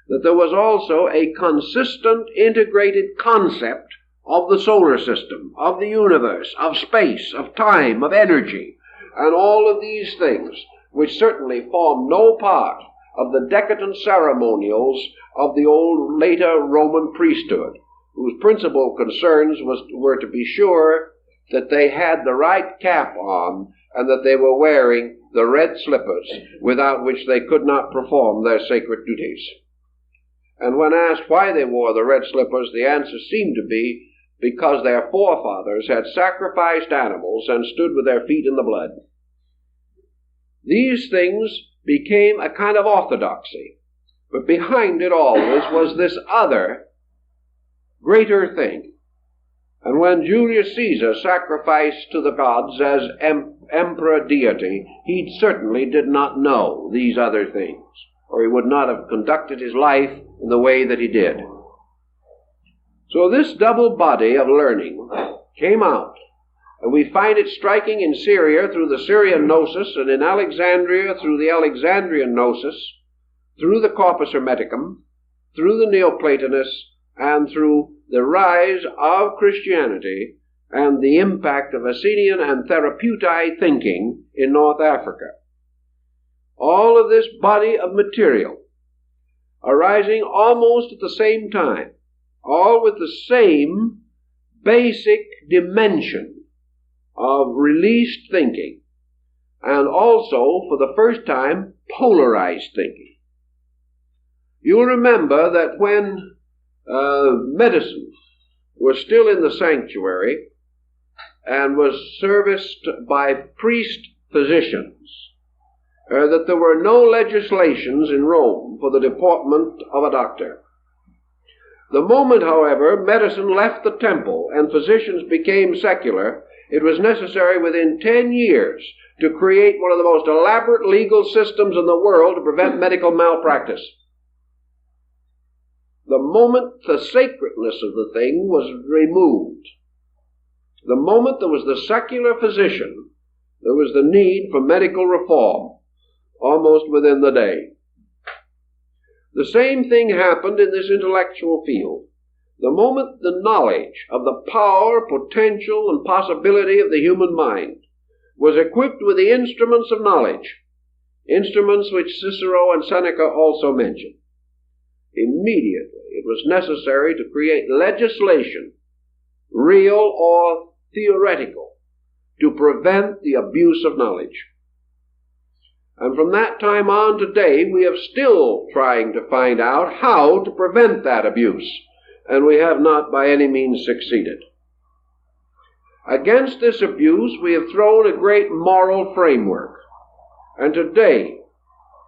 that there was also a consistent integrated concept of the solar system, of the universe, of space, of time, of energy, and all of these things, which certainly form no part of the decadent ceremonials of the old later Roman priesthood, whose principal concerns were to be sure that they had the right cap on and that they were wearing the red slippers without which they could not perform their sacred duties. And when asked why they wore the red slippers, the answer seemed to be because their forefathers had sacrificed animals and stood with their feet in the blood. These things became a kind of orthodoxy, but behind it always was this other, greater thing. And when Julius Caesar sacrificed to the gods as emperor deity, he certainly did not know these other things, or he would not have conducted his life in the way that he did. So this double body of learning came out, and we find it striking in Syria through the Syrian Gnosis, and in Alexandria through the Alexandrian Gnosis, through the Corpus Hermeticum, through the Neoplatonists, and through the rise of Christianity and the impact of Essenian and Therapeutite thinking in North Africa. All of this body of material arising almost at the same time, all with the same basic dimension of released thinking, and also, for the first time, polarized thinking. You'll remember that when medicine was still in the sanctuary and was serviced by priest physicians, that there were no legislations in Rome for the deportment of a doctor. The moment, however, medicine left the temple and physicians became secular, it was necessary within 10 years to create one of the most elaborate legal systems in the world to prevent medical malpractice. The moment the sacredness of the thing was removed, the moment there was the secular physician, there was the need for medical reform, almost within the day. The same thing happened in this intellectual field. The moment the knowledge of the power, potential, and possibility of the human mind was equipped with the instruments of knowledge, instruments which Cicero and Seneca also mention, immediately it was necessary to create legislation, real or theoretical, to prevent the abuse of knowledge. And from that time on today, we are still trying to find out how to prevent that abuse, and we have not by any means succeeded. Against this abuse, we have thrown a great moral framework, and today,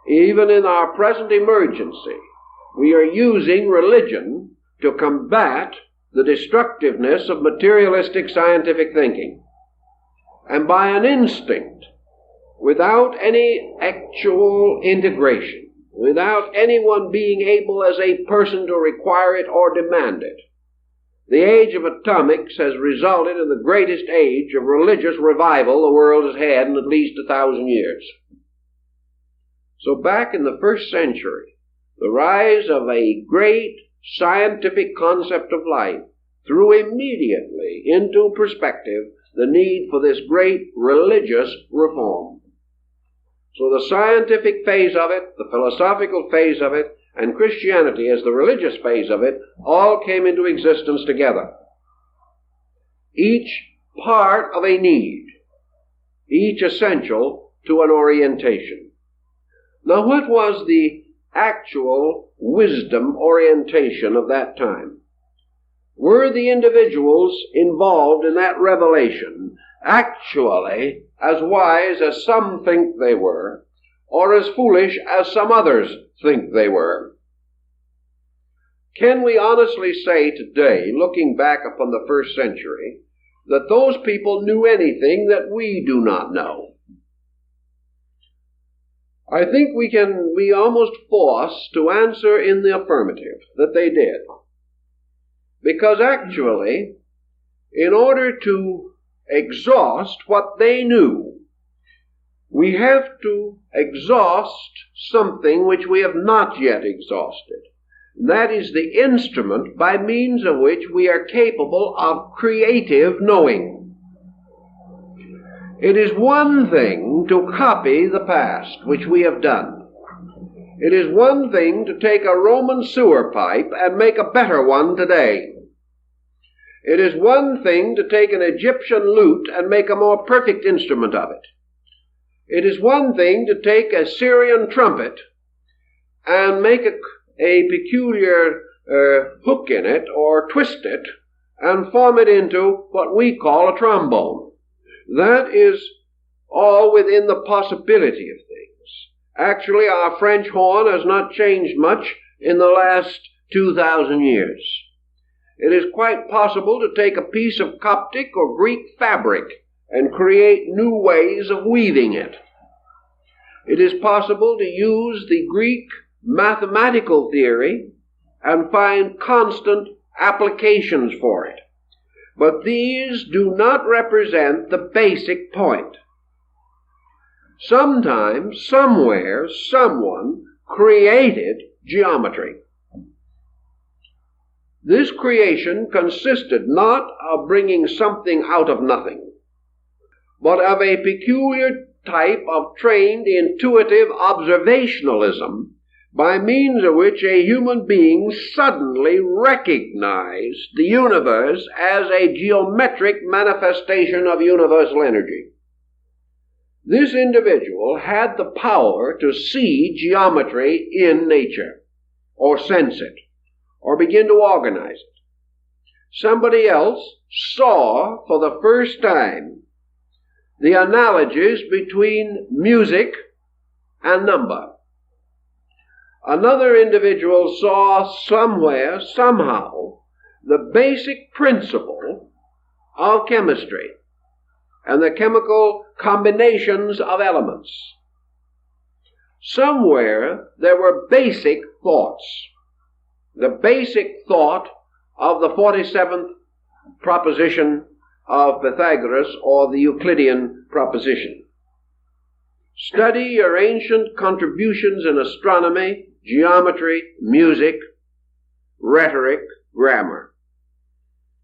even in our present emergency, we are using religion to combat the destructiveness of materialistic scientific thinking. And by an instinct, without any actual integration, without anyone being able as a person to require it or demand it, the age of atomics has resulted in the greatest age of religious revival the world has had in at least 1,000 years. So back in the first century, the rise of a great scientific concept of life threw immediately into perspective the need for this great religious reform. So the scientific phase of it, the philosophical phase of it, and Christianity as the religious phase of it all came into existence together. Each part of a need, each essential to an orientation. Now, what was the actual wisdom orientation of that time? Were the individuals involved in that revelation actually as wise as some think they were, or as foolish as some others think they were? Can we honestly say today, looking back upon the first century, that those people knew anything that we do not know? I think we can be almost forced to answer in the affirmative that they did. Because actually, in order to exhaust what they knew, we have to exhaust something which we have not yet exhausted. That is the instrument by means of which we are capable of creative knowing. It is one thing to copy the past, which we have done. It is one thing to take a Roman sewer pipe and make a better one today. It is one thing to take an Egyptian lute and make a more perfect instrument of it. It is one thing to take a Syrian trumpet and make a peculiar hook in it or twist it and form it into what we call a trombone. That is all within the possibility of things. Actually, our French horn has not changed much in the last 2,000 years. It is quite possible to take a piece of Coptic or Greek fabric and create new ways of weaving it. It is possible to use the Greek mathematical theory and find constant applications for it. But these do not represent the basic point. Sometime, somewhere, someone created geometry. This creation consisted not of bringing something out of nothing, but of a peculiar type of trained intuitive observationalism by means of which a human being suddenly recognized the universe as a geometric manifestation of universal energy. this individual had the power to see geometry in nature, or sense it, or begin to organize it. Somebody else saw for the first time the analogies between music and number. Another individual saw somewhere, somehow, the basic principle of chemistry and the chemical combinations of elements. Somewhere there were basic thoughts. The basic thought of the 47th proposition of Pythagoras, or the Euclidean proposition. Study your ancient contributions in astronomy, geometry, music, rhetoric, grammar.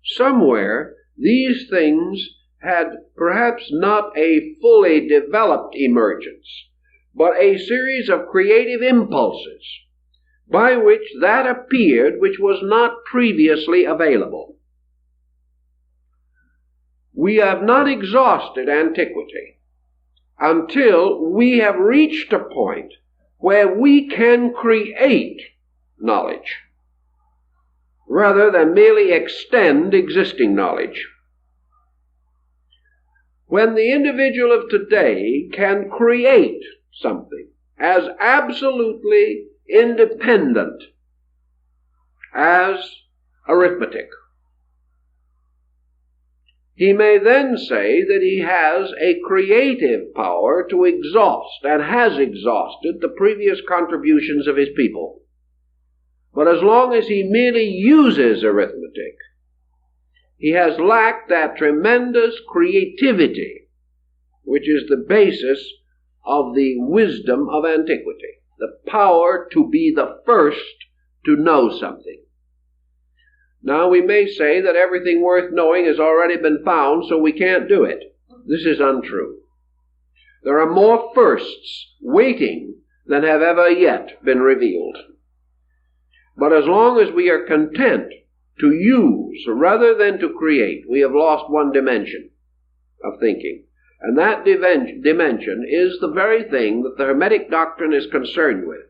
Somewhere these things had perhaps not a fully developed emergence, but a series of creative impulses by which that appeared which was not previously available. We have not exhausted antiquity until we have reached a point where we can create knowledge rather than merely extend existing knowledge. When the individual of today can create something as absolutely independent as arithmetic, he may then say that he has a creative power to exhaust, and has exhausted, the previous contributions of his people. But as long as he merely uses arithmetic, he has lacked that tremendous creativity which is the basis of the wisdom of antiquity, the power to be the first to know something. Now, we may say that everything worth knowing has already been found, so we can't do it. This is untrue. There are more firsts waiting than have ever yet been revealed. But as long as we are content to use rather than to create, we have lost one dimension of thinking. And that dimension is the very thing that the Hermetic doctrine is concerned with,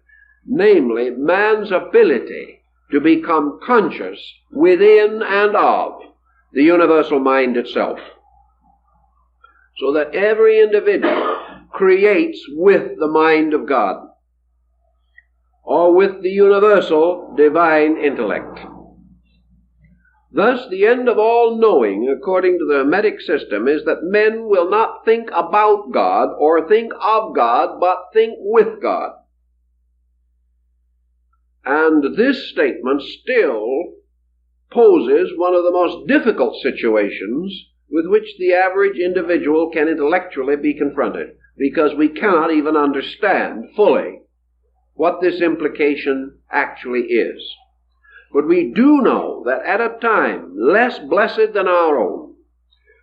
namely man's ability to become conscious within and of the universal mind itself, so that every individual creates with the mind of God, or with the universal divine intellect. Thus, the end of all knowing, according to the Hermetic system, is that men will not think about God or think of God, but think with God. And this statement still poses one of the most difficult situations with which the average individual can intellectually be confronted, because we cannot even understand fully what this implication actually is. But we do know that at a time less blessed than our own,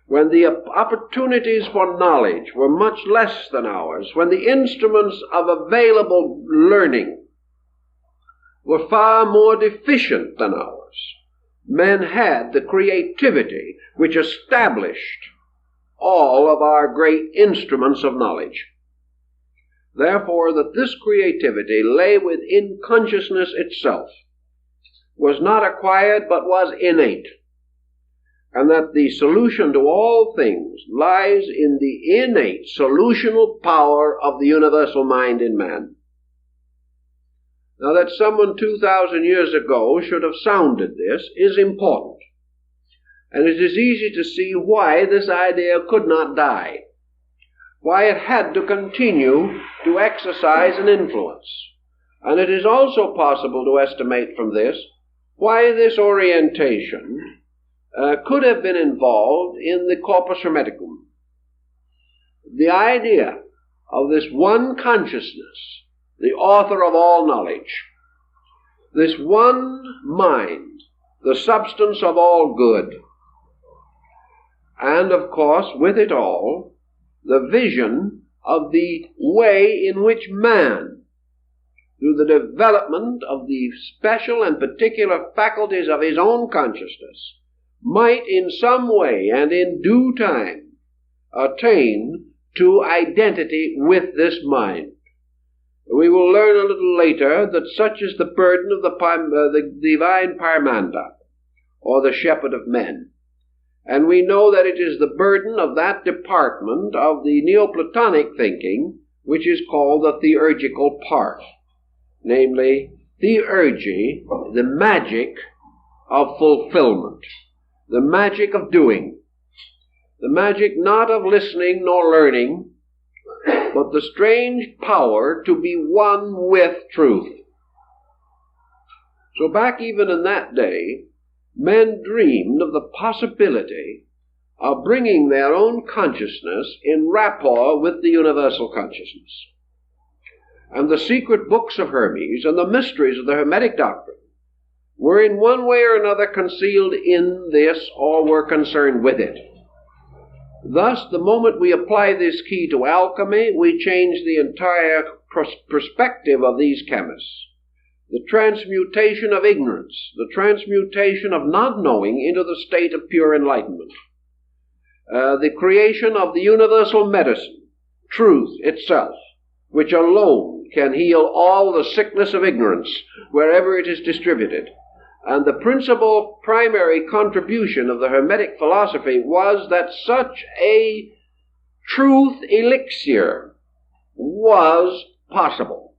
when the opportunities for knowledge were much less than ours, when the instruments of available learning were far more deficient than ours, men had the creativity which established all of our great instruments of knowledge. Therefore, that this creativity lay within consciousness itself, was not acquired but was innate, and that the solution to all things lies in the innate solutional power of the universal mind in man. Now, that someone 2,000 years ago should have sounded this is important, and it is easy to see why this idea could not die, why it had to continue to exercise an influence. And it is also possible to estimate from this why this orientation could have been involved in the corpus hermeticum. The idea of this one consciousness, the author of all knowledge, this one mind, the substance of all good, and of course with it all, the vision of the way in which man, through the development of the special and particular faculties of his own consciousness, might in some way and in due time attain to identity with this mind. We will learn a little later that such is the burden of the divine Paramanda, or the shepherd of men. And we know that it is the burden of that department of the Neoplatonic thinking which is called the theurgical part, namely, theurgy, the magic of fulfillment, the magic of doing, the magic not of listening nor learning, but the strange power to be one with truth. So back even in that day, men dreamed of the possibility of bringing their own consciousness in rapport with the universal consciousness. And the secret books of Hermes and the mysteries of the Hermetic doctrine were in one way or another concealed in this, or were concerned with it. Thus, the moment we apply this key to alchemy, we change the entire perspective of these chemists. The transmutation of ignorance, the transmutation of not knowing into the state of pure enlightenment. The creation of the universal medicine, truth itself, which alone can heal all the sickness of ignorance wherever it is distributed. And the principal primary contribution of the Hermetic philosophy was that such a truth elixir was possible.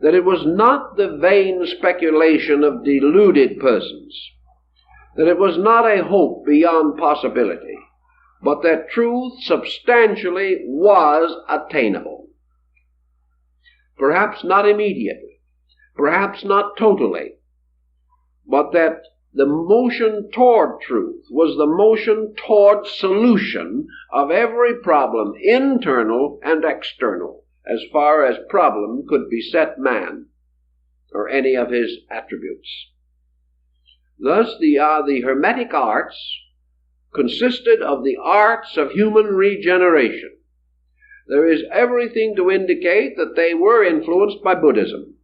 That it was not the vain speculation of deluded persons, that it was not a hope beyond possibility, but that truth substantially was attainable. Perhaps not immediately, perhaps not totally, but that the motion toward truth was the motion toward solution of every problem, internal and external, as far as problem could beset man or any of his attributes. Thus, the Hermetic arts consisted of the arts of human regeneration. There is everything to indicate that they were influenced by Buddhism.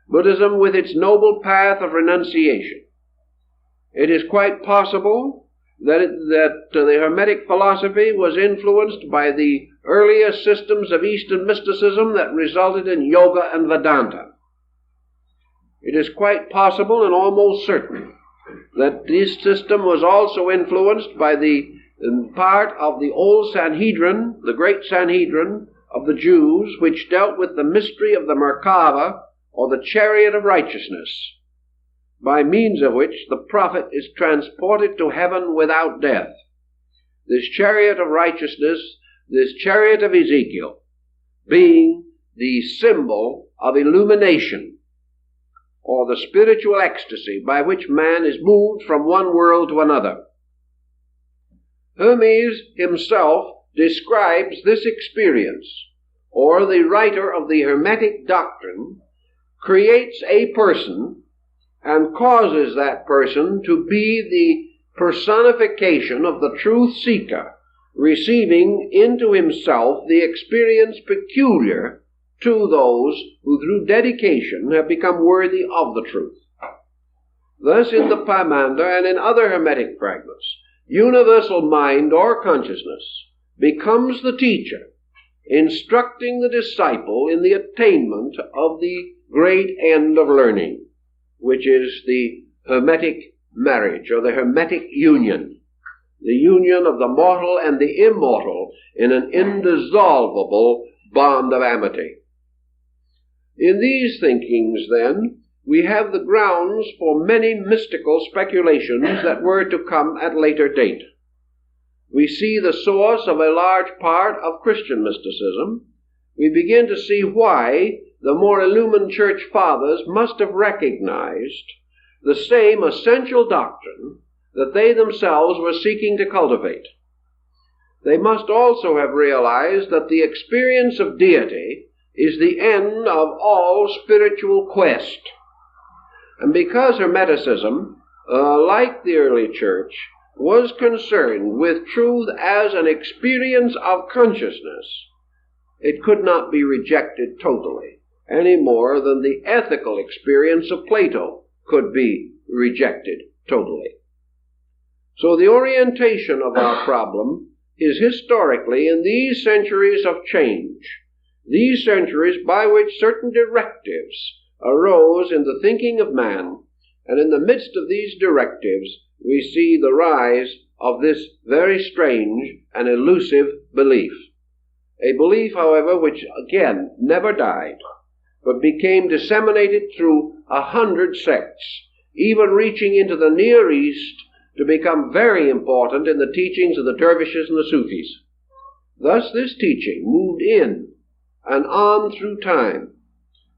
Buddhism with its noble path of renunciation. It is quite possible that the Hermetic philosophy was influenced by the earliest systems of Eastern mysticism that resulted in yoga and Vedanta. It is quite possible and almost certain that this system was also influenced by the part of the old Sanhedrin, the great Sanhedrin of the Jews, which dealt with the mystery of the Merkava, or the chariot of righteousness, by means of which the prophet is transported to heaven without death. This chariot of righteousness, this chariot of Ezekiel, being the symbol of illumination, or the spiritual ecstasy by which man is moved from one world to another. Hermes himself describes this experience, or the writer of the Hermetic doctrine creates a person and causes that person to be the personification of the truth seeker, receiving into himself the experience peculiar to those who through dedication have become worthy of the truth. Thus in the Paimanda and in other Hermetic fragments, universal mind or consciousness becomes the teacher, instructing the disciple in the attainment of the great end of learning, which is the Hermetic marriage, or the Hermetic union, the union of the mortal and the immortal in an indissoluble bond of amity. In these thinkings, then, we have the grounds for many mystical speculations that were to come at later date. We see the source of a large part of Christian mysticism. We begin to see why the more illumined church fathers must have recognized the same essential doctrine that they themselves were seeking to cultivate. They must also have realized that the experience of deity is the end of all spiritual quest. And because Hermeticism, like the early church, was concerned with truth as an experience of consciousness, it could not be rejected totally, any more than the ethical experience of Plato could be rejected totally. So the orientation of our problem is historically in these centuries of change, these centuries by which certain directives arose in the thinking of man, and in the midst of these directives we see the rise of this very strange and elusive belief. A belief, however, which again never died, but became disseminated through 100 sects, even reaching into the Near East to become very important in the teachings of the dervishes and the Sufis. Thus this teaching moved in and on through time,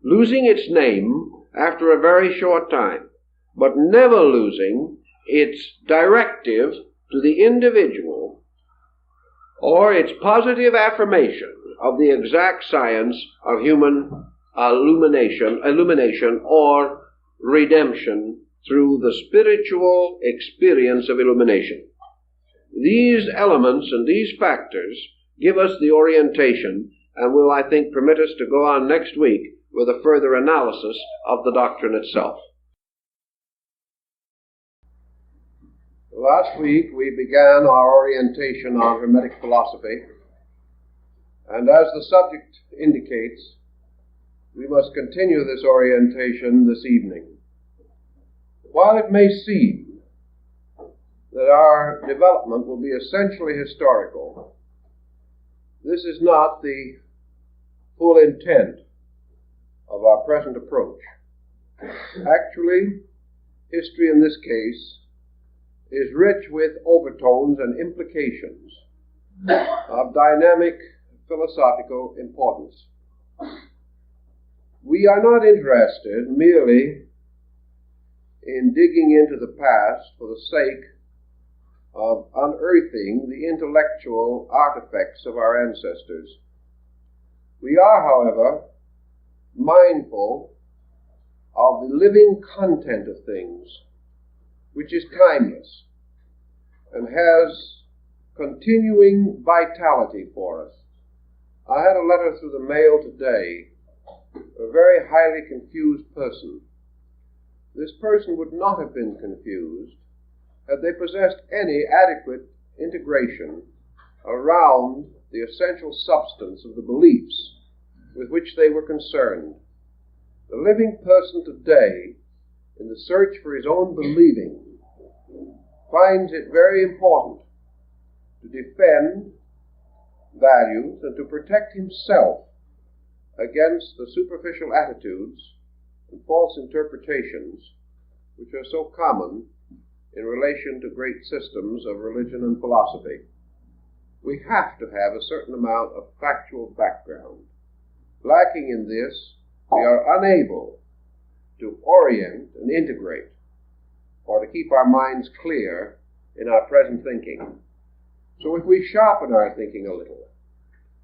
losing its name after a very short time, but never losing its directive to the individual or its positive affirmation of the exact science of human illumination or redemption through the spiritual experience of illumination. These elements and these factors give us the orientation and will, I think, permit us to go on next week with a further analysis of the doctrine itself. Last week we began our orientation on Hermetic philosophy, and as the subject indicates, we must continue this orientation this evening. While it may seem that our development will be essentially historical, this is not the full intent of our present approach. Actually, history in this case is rich with overtones and implications of dynamic philosophical importance. We are not interested merely in digging into the past for the sake of unearthing the intellectual artifacts of our ancestors. We are, however, mindful of the living content of things, which is timeless and has continuing vitality for us. I had a letter through the mail today, a very highly confused person. This person would not have been confused had they possessed any adequate integration around the essential substance of the beliefs with which they were concerned. The living person today, in the search for his own believing, finds it very important to defend values and to protect himself against the superficial attitudes and false interpretations which are so common in relation to great systems of religion and philosophy. We have to have a certain amount of factual background. Lacking in this, we are unable to orient and integrate, or to keep our minds clear in our present thinking. So if we sharpen our thinking a little,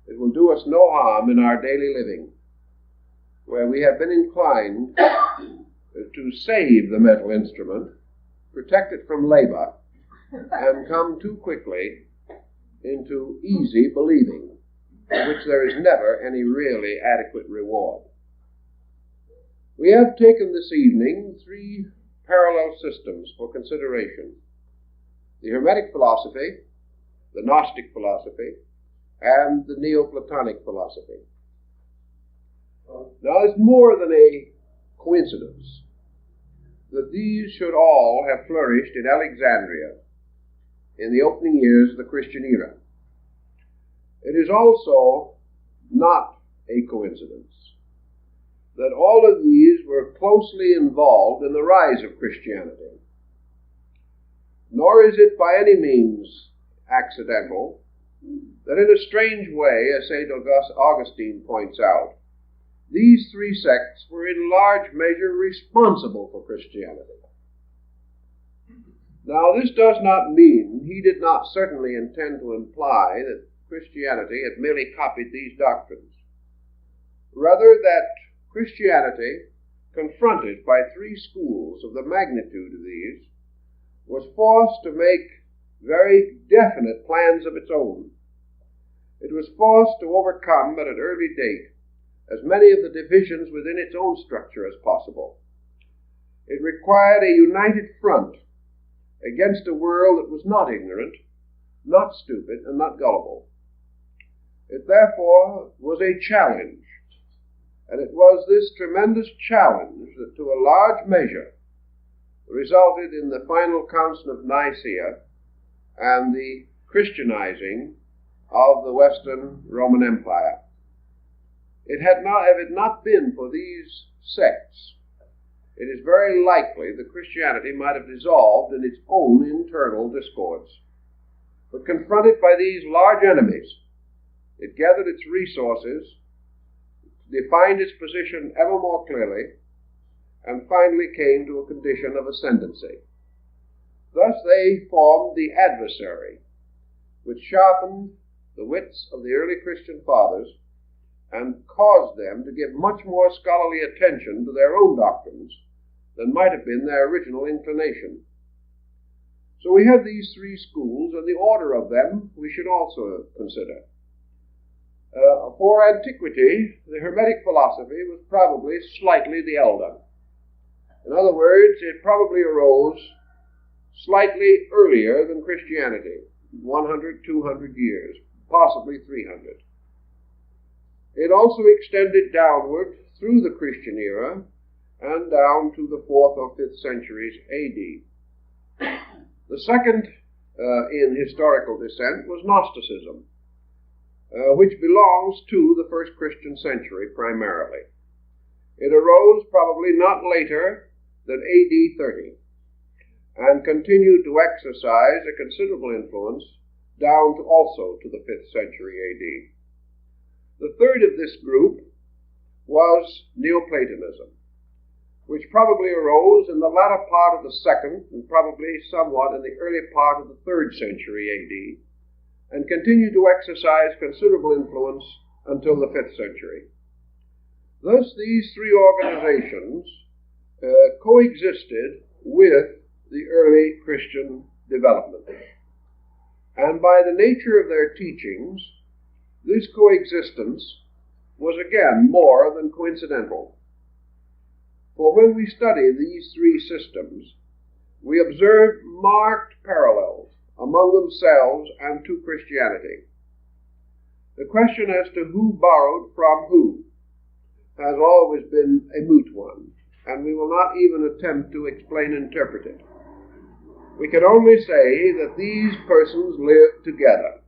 it will do us no harm in our daily living, where we have been inclined to save the mental instrument, protect it from labor, and come too quickly into easy believing, in which there is never any really adequate reward. We have taken this evening 3 parallel systems for consideration: the Hermetic philosophy, the Gnostic philosophy, and the Neoplatonic philosophy. Now, it's more than a coincidence that these should all have flourished in Alexandria in the opening years of the Christian era. It is also not a coincidence that all of these were closely involved in the rise of Christianity. Nor is it by any means accidental that in a strange way, as St. Augustine points out, these 3 sects were in large measure responsible for Christianity. Now, this does not mean, he did not certainly intend to imply that Christianity had merely copied these doctrines. Rather, that Christianity, confronted by 3 schools of the magnitude of these, was forced to make very definite plans of its own. It was forced to overcome at an early date as many of the divisions within its own structure as possible. It required a united front against a world that was not ignorant, not stupid, and not gullible. It therefore was a challenge, and it was this tremendous challenge that to a large measure resulted in the final Council of Nicaea and the Christianizing of the Western Roman Empire. If it not been for these sects, it is very likely that Christianity might have dissolved in its own internal discords. But confronted by these large enemies, it gathered its resources, defined its position ever more clearly, and finally came to a condition of ascendancy. Thus they formed the adversary, which sharpened the wits of the early Christian fathers and caused them to give much more scholarly attention to their own doctrines than might have been their original inclination. So we have these three schools, and the order of them we should also consider. For antiquity, the Hermetic philosophy was probably slightly the elder. In other words, it probably arose slightly earlier than Christianity, 100, 200 years, possibly 300. It also extended downward through the Christian era and down to the 4th or 5th centuries AD. The second in historical descent was Gnosticism, which belongs to the first Christian century primarily. It arose probably not later than AD 30 and continued to exercise a considerable influence down to also to the 5th century AD. The third of this group was Neoplatonism, which probably arose in the latter part of the 2nd and probably somewhat in the early part of the 3rd century AD, and continued to exercise considerable influence until the 5th century. Thus, these three organizations coexisted with the early Christian development. And by the nature of their teachings, this coexistence was again more than coincidental. For when we study these three systems, we observe marked parallels among themselves and to Christianity. The question as to who borrowed from who has always been a moot one, and we will not even attempt to explain and interpret it. We can only say that these persons lived together,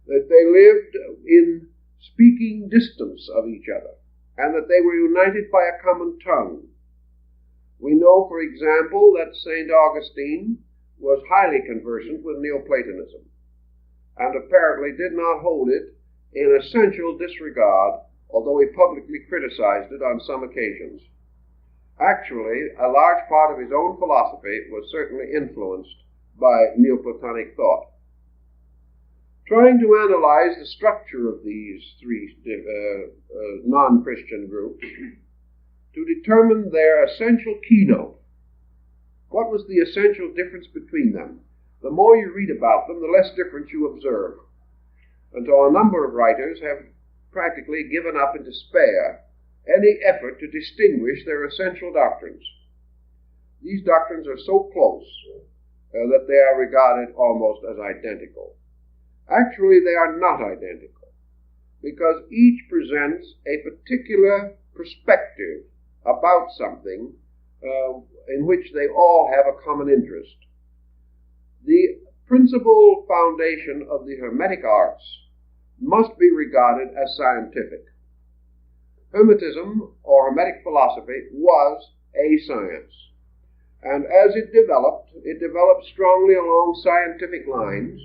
that they lived in speaking distance of each other, and that they were united by a common tongue. We know, for example, that St. Augustine was highly conversant with Neoplatonism, and apparently did not hold it in essential disregard, although he publicly criticized it on some occasions. Actually, a large part of his own philosophy was certainly influenced by Neoplatonic thought. Trying to analyze the structure of these three non-Christian groups, to determine their essential keynote, what was the essential difference between them? The more you read about them, the less difference you observe, until a number of writers have practically given up in despair any effort to distinguish their essential doctrines. These doctrines are so close that they are regarded almost as identical. Actually, they are not identical, because each presents a particular perspective about something in which they all have a common interest. The principal foundation of the Hermetic arts must be regarded as scientific. Hermetism, or Hermetic philosophy, was a science, and as it developed strongly along scientific lines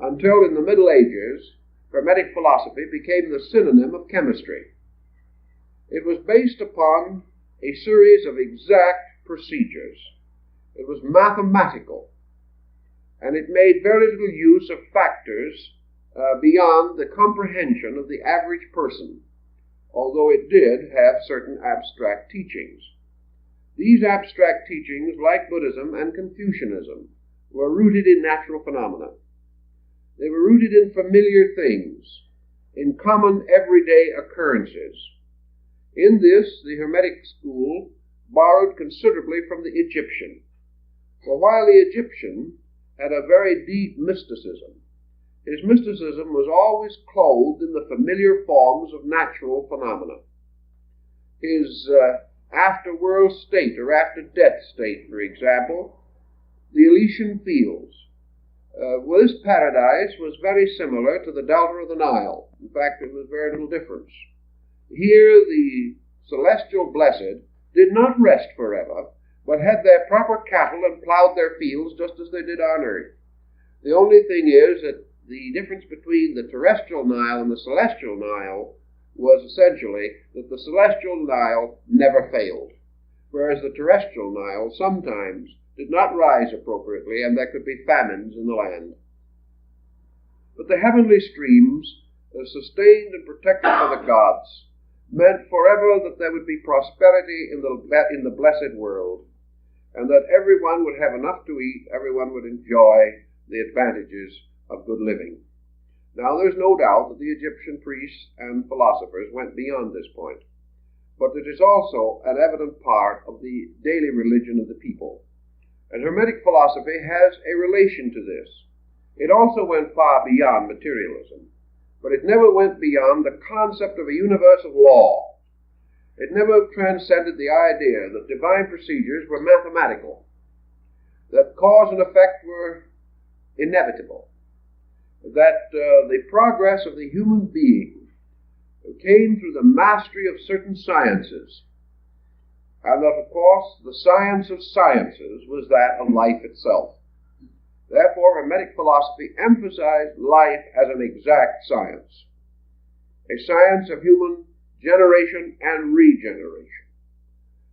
until in the Middle Ages, Hermetic philosophy became the synonym of chemistry. It was based upon a series of exact procedures. It was mathematical, and it made very little use of factors beyond the comprehension of the average person, although it did have certain abstract teachings. These abstract teachings, like Buddhism and Confucianism, were rooted in natural phenomena. They were rooted in familiar things, in common everyday occurrences. In this, the Hermetic school borrowed considerably from the Egyptian. For while the Egyptian had a very deep mysticism. His mysticism was always clothed in the familiar forms of natural phenomena. His after-world state, or after-death state, for example, the Elysian fields. Well, this paradise was very similar to the delta of the Nile. In fact, there was very little difference. Here, the celestial blessed did not rest forever, but had their proper cattle and plowed their fields just as they did on earth. The only thing is that the difference between the terrestrial Nile and the celestial Nile was essentially that the celestial Nile never failed, whereas the terrestrial Nile sometimes did not rise appropriately, and there could be famines in the land. But the heavenly streams, sustained and protected by the gods, meant forever that there would be prosperity in the blessed world, and that everyone would have enough to eat, everyone would enjoy the advantages of good living. Now, there's no doubt that the Egyptian priests and philosophers went beyond this point, but it is also an evident part of the daily religion of the people. And Hermetic philosophy has a relation to this. It also went far beyond materialism, but it never went beyond the concept of a universal law. It never transcended the idea that divine procedures were mathematical, that cause and effect were inevitable, that the progress of the human being came through the mastery of certain sciences, and that, of course, the science of sciences was that of life itself. Therefore, Hermetic philosophy emphasized life as an exact science, a science of human generation and regeneration,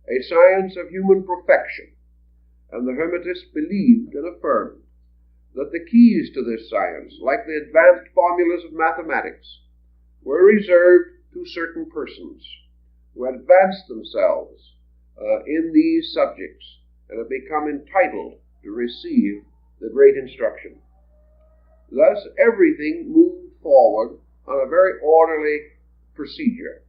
a science of human perfection, and the Hermetists believed and affirmed that the keys to this science, like the advanced formulas of mathematics, were reserved to certain persons who had advanced themselves in these subjects and have become entitled to receive the great instruction. Thus, everything moved forward on a very orderly procedure.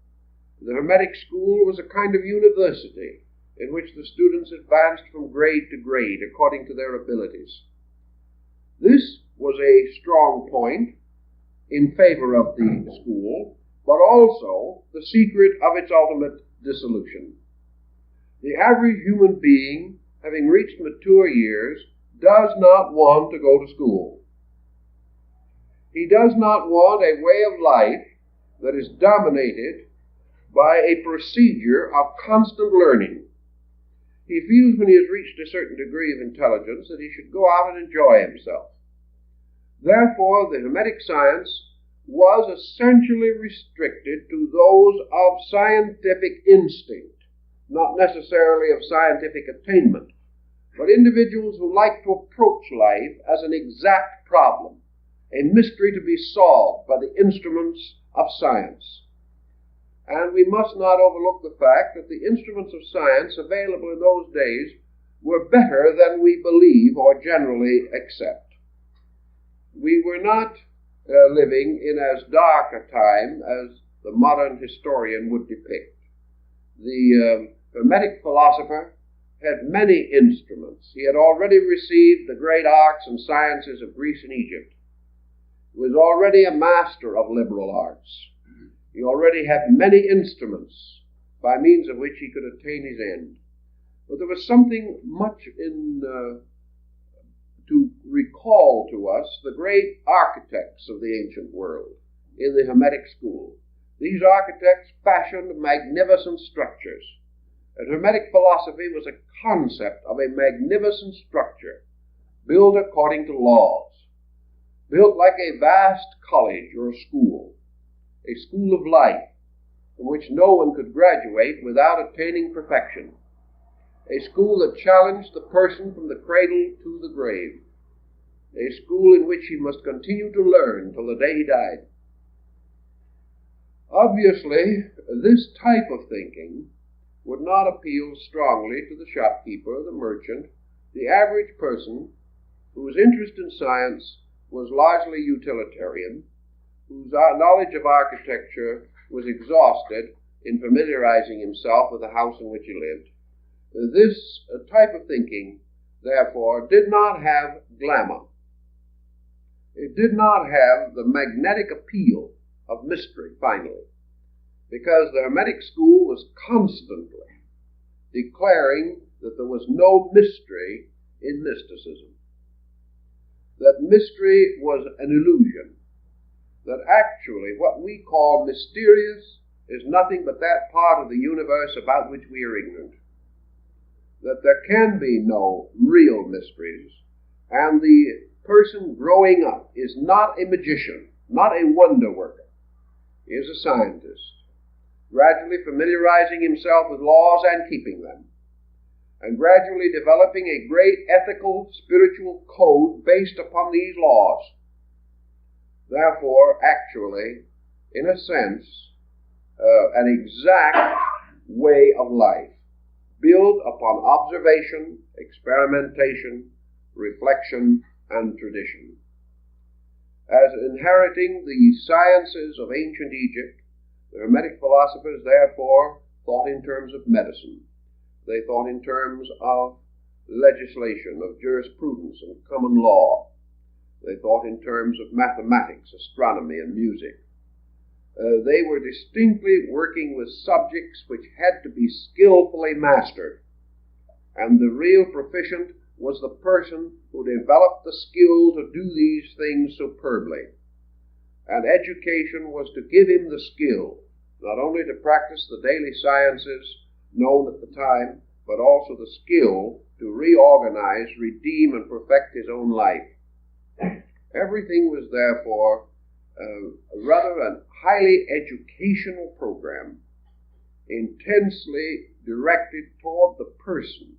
The Hermetic school was a kind of university in which the students advanced from grade to grade according to their abilities. This was a strong point in favor of the school, but also the secret of its ultimate dissolution. The average human being, having reached mature years, does not want to go to school. He does not want a way of life that is dominated by a procedure of constant learning. He feels when he has reached a certain degree of intelligence that he should go out and enjoy himself. Therefore, the Hermetic science was essentially restricted to those of scientific instinct, not necessarily of scientific attainment, but individuals who like to approach life as an exact problem, a mystery to be solved by the instruments of science. And we must not overlook the fact that the instruments of science available in those days were better than we believe or generally accept. We were not living in as dark a time as the modern historian would depict. The Hermetic philosopher had many instruments. He had already received the great arts and sciences of Greece and Egypt. He was already a master of liberal arts. He already had many instruments by means of which he could attain his end. But there was something much to recall to us the great architects of the ancient world in the Hermetic school. These architects fashioned magnificent structures. And Hermetic philosophy was a concept of a magnificent structure built according to laws, built like a vast college or school, a school of life from which no one could graduate without attaining perfection, a school that challenged the person from the cradle to the grave, a school in which he must continue to learn till the day he died. Obviously, this type of thinking would not appeal strongly to the shopkeeper, the merchant, the average person whose interest in science was largely utilitarian, whose knowledge of architecture was exhausted in familiarizing himself with the house in which he lived. This type of thinking, therefore, did not have glamour. It did not have the magnetic appeal of mystery, finally, because the Hermetic school was constantly declaring that there was no mystery in mysticism, that mystery was an illusion, that actually what we call mysterious is nothing but that part of the universe about which we are ignorant, that there can be no real mysteries, and the person growing up is not a magician, not a wonder worker. He is a scientist, gradually familiarizing himself with laws and keeping them, and gradually developing a great ethical, spiritual code based upon these laws. Therefore, actually, in a sense, an exact way of life, built upon observation, experimentation, reflection, and tradition. As inheriting the sciences of ancient Egypt, the Hermetic philosophers therefore thought in terms of medicine. They thought in terms of legislation, of jurisprudence and common law. They thought in terms of mathematics, astronomy, and music. They were distinctly working with subjects which had to be skillfully mastered, and the real proficient was the person who developed the skill to do these things superbly. And education was to give him the skill, not only to practice the daily sciences known at the time, but also the skill to reorganize, redeem, and perfect his own life. Everything was therefore rather a highly educational program, intensely directed toward the person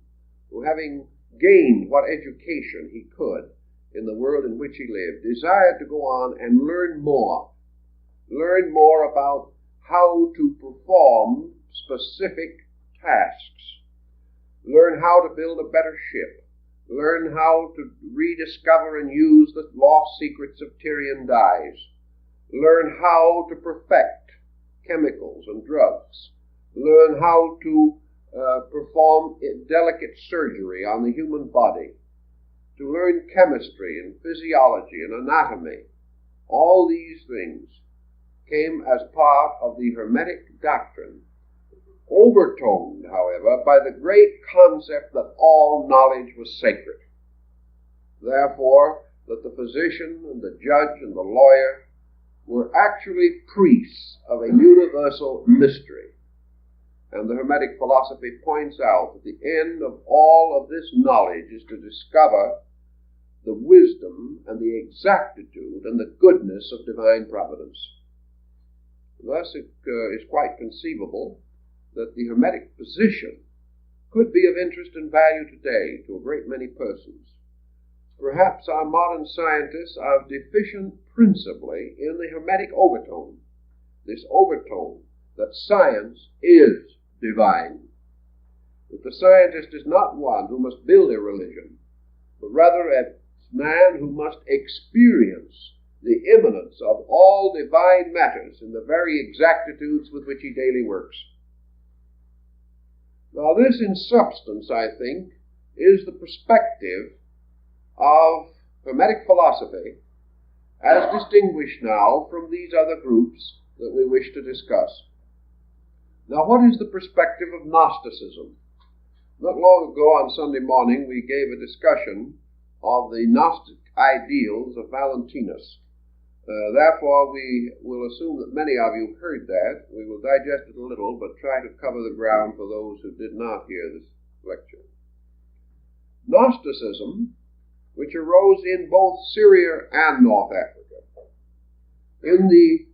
who, having gained what education he could in the world in which he lived, desired to go on and learn more about how to perform specific tasks, learn how to build a better ship, learn how to rediscover and use the lost secrets of Tyrian dyes, learn how to perfect chemicals and drugs, learn how to perform delicate surgery on the human body, to learn chemistry and physiology and anatomy. All these things came as part of the Hermetic doctrine, overtoned, however, by the great concept that all knowledge was sacred. Therefore, that the physician and the judge and the lawyer were actually priests of a universal mystery. And the Hermetic philosophy points out that the end of all of this knowledge is to discover the wisdom and the exactitude and the goodness of divine providence. Thus it is quite conceivable that the Hermetic position could be of interest and value today to a great many persons. Perhaps our modern scientists are deficient principally in the Hermetic overtone, this overtone that science is divine, that the scientist is not one who must build a religion, but rather a man who must experience the immanence of all divine matters in the very exactitudes with which he daily works. Now this, in substance, I think, is the perspective of Hermetic philosophy as distinguished now from these other groups that we wish to discuss. Now, what is the perspective of Gnosticism? Not long ago on Sunday morning we gave a discussion of the Gnostic ideals of Valentinus. Therefore, we will assume that many of you heard that. We will digest it a little, but try to cover the ground for those who did not hear this lecture. Gnosticism, which arose in both Syria and North Africa in the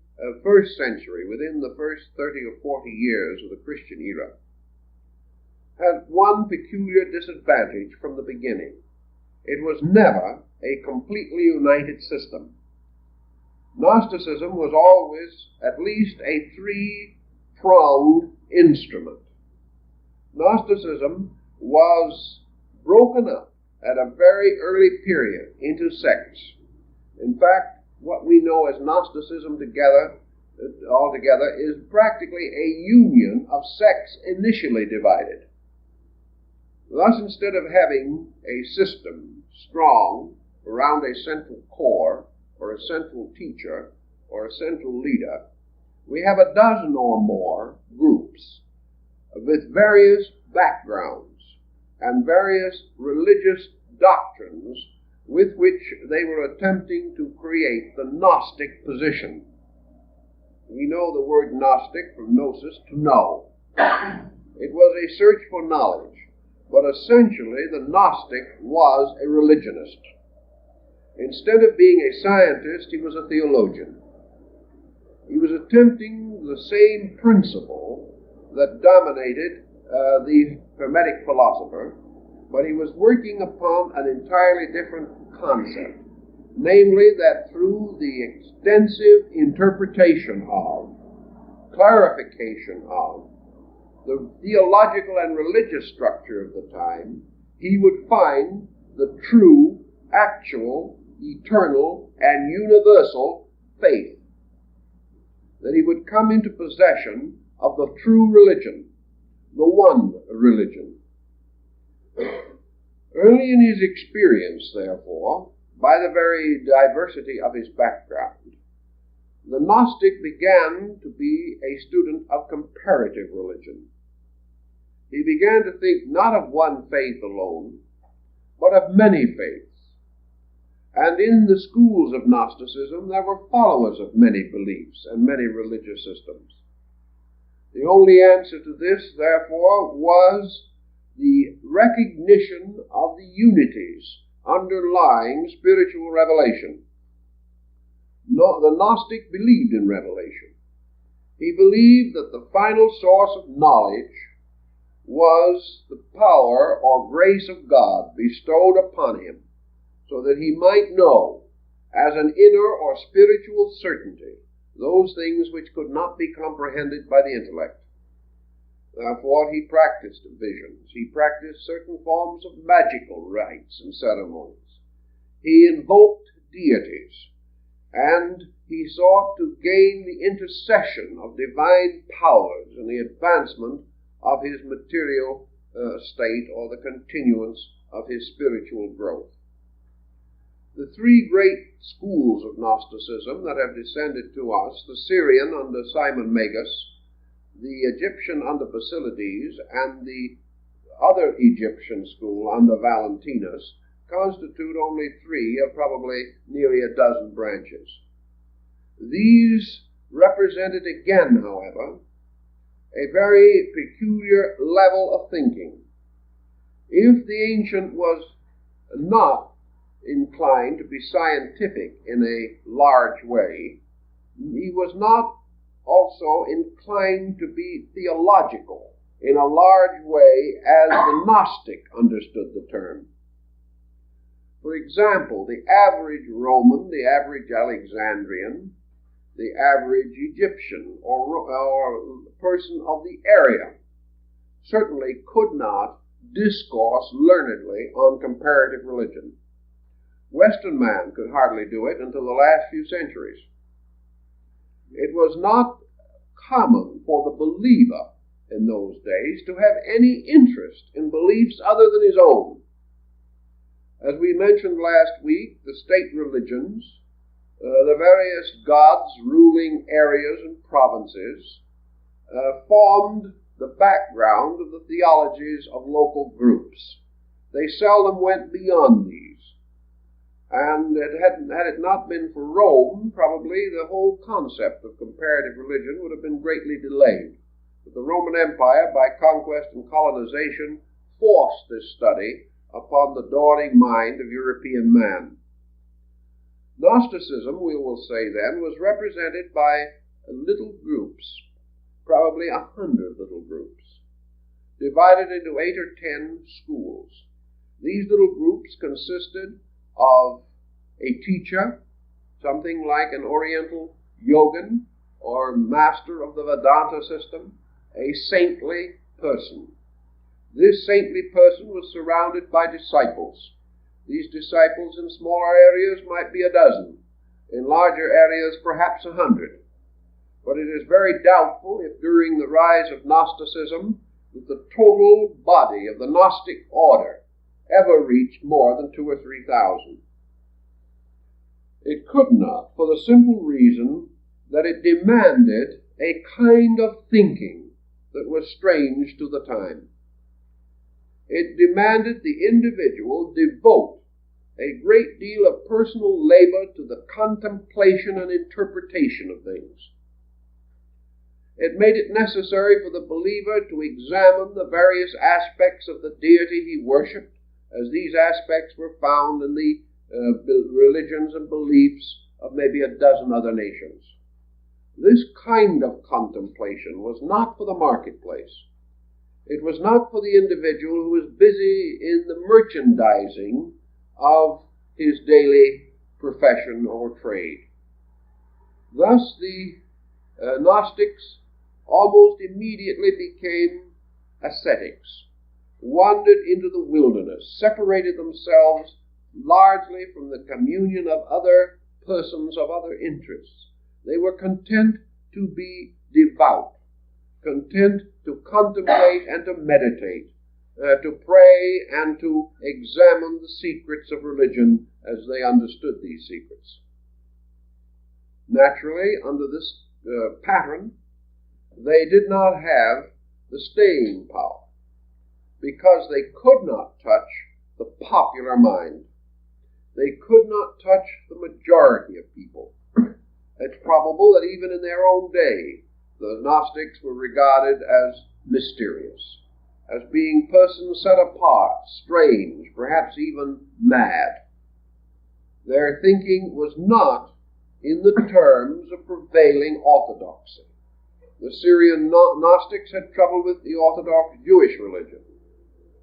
first century, within the first 30 or 40 years of the Christian era, had one peculiar disadvantage from the beginning. It was never a completely united system. Gnosticism was always at least a three-pronged instrument. Gnosticism was broken up at a very early period into sects. In fact, what we know as Gnosticism altogether is practically a union of sects initially divided. Thus, instead of having a system strong around a central core or a central teacher, or a central leader, we have a dozen or more groups with various backgrounds and various religious doctrines with which they were attempting to create the Gnostic position. We know the word Gnostic from gnosis, to know. It was a search for knowledge, but essentially the Gnostic was a religionist. Instead of being a scientist, he was a theologian. He was attempting the same principle that dominated the Hermetic philosopher, but he was working upon an entirely different concept, namely that through the extensive interpretation of, clarification of, the theological and religious structure of the time, he would find the true, actual, eternal, and universal faith. That he would come into possession of the true religion, the one religion. Early in his experience, therefore, by the very diversity of his background, the Gnostic began to be a student of comparative religion. He began to think not of one faith alone, but of many faiths. And in the schools of Gnosticism, there were followers of many beliefs and many religious systems. The only answer to this, therefore, was the recognition of the unities underlying spiritual revelation. The Gnostic believed in revelation. He believed that the final source of knowledge was the power or grace of God bestowed upon him, so that he might know, as an inner or spiritual certainty, those things which could not be comprehended by the intellect. Therefore, he practiced visions. He practiced certain forms of magical rites and ceremonies. He invoked deities, and he sought to gain the intercession of divine powers and the advancement of his material state, or the continuance of his spiritual growth. The three great schools of Gnosticism that have descended to us, the Syrian under Simon Magus, the Egyptian under Basilides, and the other Egyptian school under Valentinus, constitute only three of probably nearly a dozen branches. These represented again, however, a very peculiar level of thinking. If the ancient was not inclined to be scientific in a large way, he was not also inclined to be theological in a large way as the Gnostic understood the term. For example, the average Roman, the average Alexandrian, the average Egyptian or person of the area certainly could not discourse learnedly on comparative religion. Western man could hardly do it until the last few centuries. It was not common for the believer in those days to have any interest in beliefs other than his own. As we mentioned last week, the state religions, the various gods ruling areas and provinces, formed the background of the theologies of local groups. They seldom went beyond these. And had it not been for Rome, probably the whole concept of comparative religion would have been greatly delayed. But the Roman Empire, by conquest and colonization, forced this study upon the dawning mind of European man. Gnosticism, we will say then, was represented by little groups, probably 100 little groups, divided into 8 or 10 schools. These little groups consisted of a teacher, something like an Oriental yogin or master of the Vedanta system, a saintly person. This saintly person was surrounded by disciples. These disciples in smaller areas might be a dozen, in larger areas perhaps 100. But it is very doubtful if during the rise of Gnosticism that the total body of the Gnostic order ever reached more than 2,000 or 3,000. It could not, for the simple reason that it demanded a kind of thinking that was strange to the time. It demanded the individual devote a great deal of personal labor to the contemplation and interpretation of things. It made it necessary for the believer to examine the various aspects of the deity he worshipped, as these aspects were found in the religions and beliefs of maybe a dozen other nations. This kind of contemplation was not for the marketplace. It was not for the individual who was busy in the merchandising of his daily profession or trade. Thus the Gnostics almost immediately became ascetics, wandered into the wilderness, separated themselves largely from the communion of other persons of other interests. They were content to be devout, content to contemplate and to meditate, to pray and to examine the secrets of religion as they understood these secrets. Naturally, under this pattern, they did not have the staying power, because they could not touch the popular mind. They could not touch the majority of people. It's probable that even in their own day, the Gnostics were regarded as mysterious, as being persons set apart, strange, perhaps even mad. Their thinking was not in the terms of prevailing orthodoxy. The Syrian Gnostics had trouble with the Orthodox Jewish religion.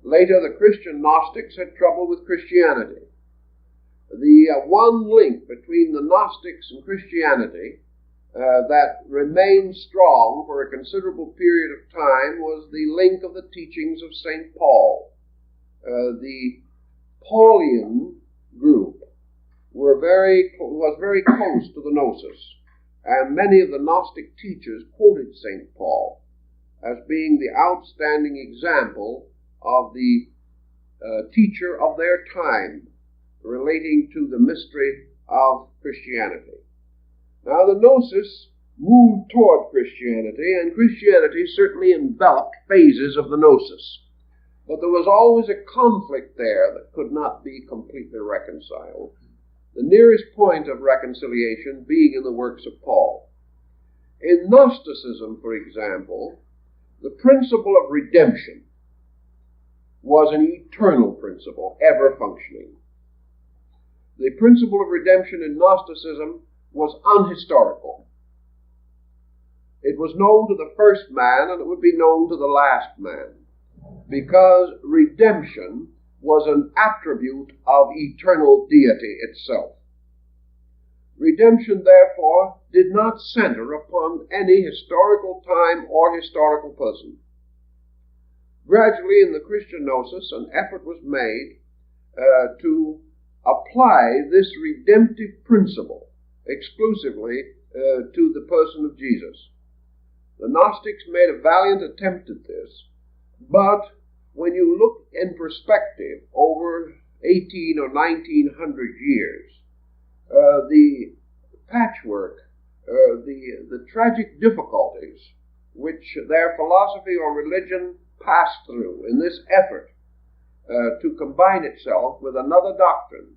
Later, the Christian Gnostics had trouble with Christianity. The one link between the Gnostics and Christianity that remained strong for a considerable period of time was the link of the teachings of St. Paul. The Paulian group was very close to the Gnosis, and many of the Gnostic teachers quoted St. Paul as being the outstanding example of the teacher of their time relating to the mystery of Christianity. Now, the Gnosis moved toward Christianity, and Christianity certainly enveloped phases of the Gnosis. But there was always a conflict there that could not be completely reconciled, the nearest point of reconciliation being in the works of Paul. In Gnosticism, for example, the principle of redemption was an eternal principle, ever functioning. The principle of redemption in Gnosticism was unhistorical. It was known to the first man, and it would be known to the last man, because redemption was an attribute of eternal deity itself. Redemption, therefore, did not center upon any historical time or historical person. Gradually, in the Christian Gnosis, an effort was made to apply this redemptive principle exclusively to the person of Jesus. The Gnostics made a valiant attempt at this, but when you look in perspective over 18 or 1900 years, the patchwork, the tragic difficulties which their philosophy or religion passed through in this effort to combine itself with another doctrine,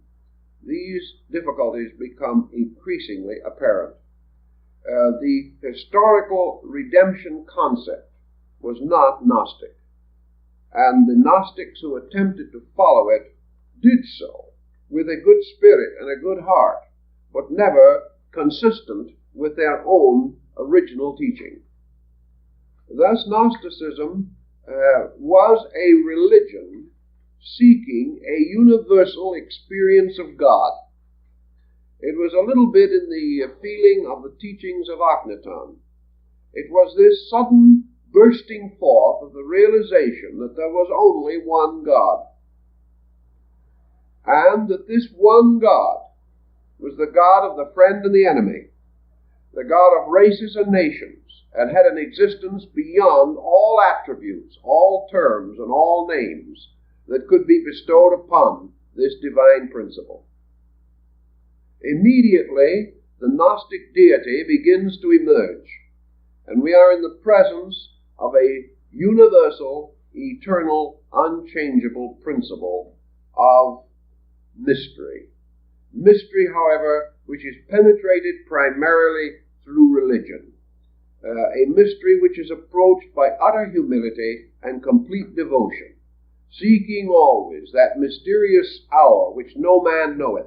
these difficulties become increasingly apparent. The historical redemption concept was not Gnostic, and the Gnostics who attempted to follow it did so with a good spirit and a good heart, but never consistent with their own original teaching. Thus, Gnosticism was a religion seeking a universal experience of God. It was a little bit in the feeling of the teachings of Akhenaton. It was this sudden bursting forth of the realization that there was only one God, and that this one God was the God of the friend and the enemy, the God of races and nations, and had an existence beyond all attributes, all terms, and all names that could be bestowed upon this divine principle. immediately the Gnostic deity begins to emerge, and we are in the presence of a universal, eternal, unchangeable principle of mystery. Mystery, however, which is penetrated primarily through religion. A mystery which is approached by utter humility and complete devotion, seeking always that mysterious hour which no man knoweth,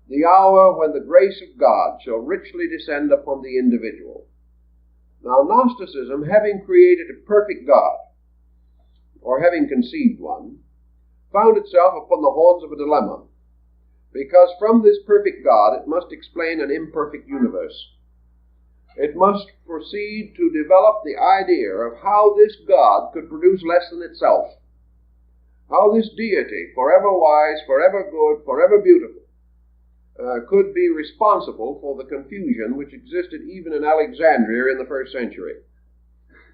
the hour when the grace of God shall richly descend upon the individual. Now, Gnosticism, having created a perfect God, or having conceived one, found itself upon the horns of a dilemma, because from this perfect God it must explain an imperfect universe. It must proceed to develop the idea of how this God could produce less than itself, how this deity, forever wise, forever good, forever beautiful, could be responsible for the confusion which existed even in Alexandria in the first century.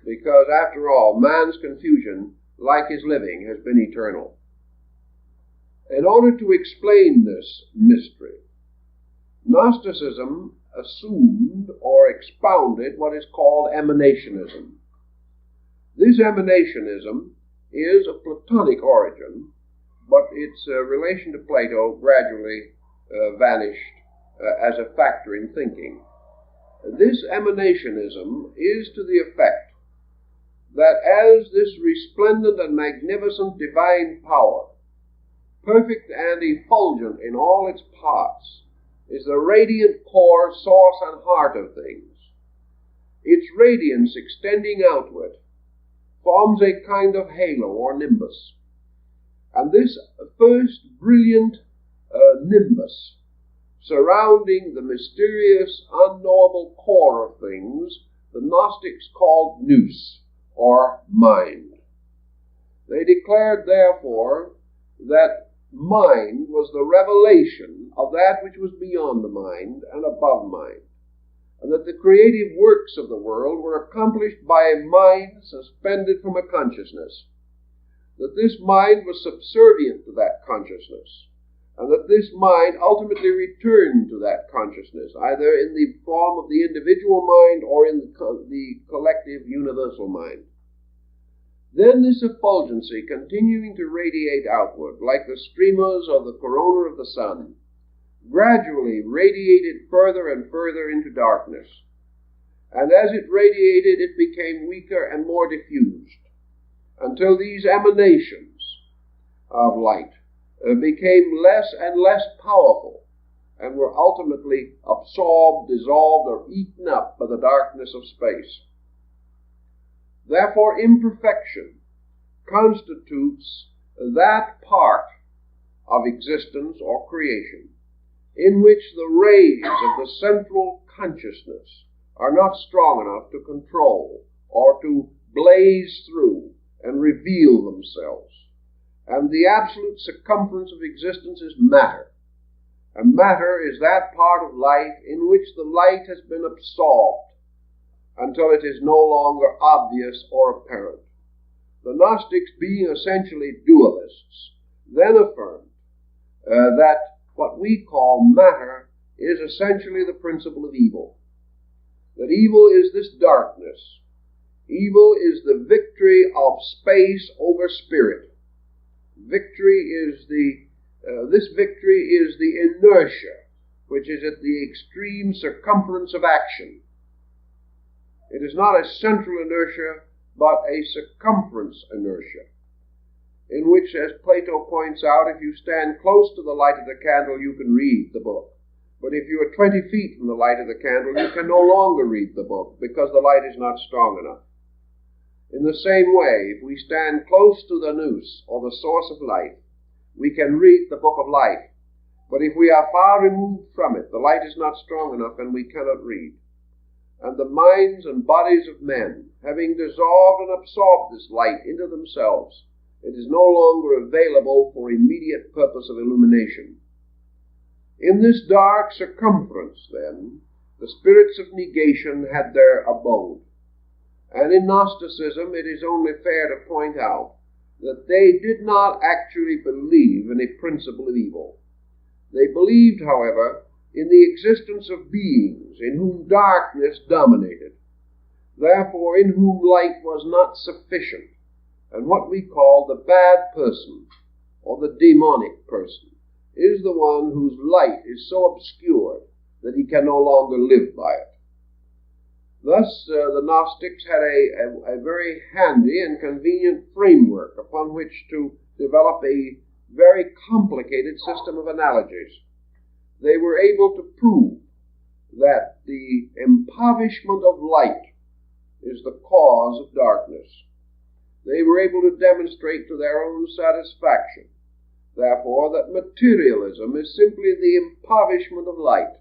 Because, after all, man's confusion, like his living, has been eternal. In order to explain this mystery, Gnosticism assumed or expounded what is called emanationism. This emanationism is of Platonic origin, but its relation to Plato gradually vanished as a factor in thinking. This emanationism is to the effect that as this resplendent and magnificent divine power, perfect and effulgent in all its parts, is the radiant core, source, and heart of things, its radiance extending outward forms a kind of halo or nimbus. And this first brilliant nimbus surrounding the mysterious, unknowable core of things, the Gnostics called nous, or mind. They declared, therefore, that mind was the revelation of that which was beyond the mind and above mind, and that the creative works of the world were accomplished by a mind suspended from a consciousness, that this mind was subservient to that consciousness, and that this mind ultimately returned to that consciousness, either in the form of the individual mind or in the collective universal mind. Then this effulgency, continuing to radiate outward, like the streamers of the corona of the sun, gradually radiated further and further into darkness. And as it radiated, it became weaker and more diffused, until these emanations of light became less and less powerful, and were ultimately absorbed, dissolved, or eaten up by the darkness of space. Therefore, imperfection constitutes that part of existence or creation in which the rays of the central consciousness are not strong enough to control or to blaze through and reveal themselves. And the absolute circumference of existence is matter. And matter is that part of life in which the light has been absorbed until it is no longer obvious or apparent. The Gnostics, being essentially dualists, then affirmed that what we call matter is essentially the principle of evil. That evil is this darkness. Evil is the victory of space over spirit. This victory is the inertia, which is at the extreme circumference of action. It is not a central inertia, but a circumference inertia, in which, as Plato points out, if you stand close to the light of the candle, you can read the book. But if you are 20 feet from the light of the candle, you can no longer read the book, because the light is not strong enough. In the same way, if we stand close to the nous, or the source of life, we can read the book of life. But if we are far removed from it, the light is not strong enough, and we cannot read. And the minds and bodies of men, having dissolved and absorbed this light into themselves, it is no longer available for immediate purpose of illumination. In this dark circumference, then, the spirits of negation had their abode. And in Gnosticism, it is only fair to point out that they did not actually believe in a principle of evil. They believed, however, in the existence of beings in whom darkness dominated, therefore in whom light was not sufficient, and what we call the bad person, or the demonic person, is the one whose light is so obscured that he can no longer live by it. Thus, the Gnostics had a very handy and convenient framework upon which to develop a very complicated system of analogies. They were able to prove that the impoverishment of light is the cause of darkness. They were able to demonstrate to their own satisfaction, therefore, that materialism is simply the impoverishment of light.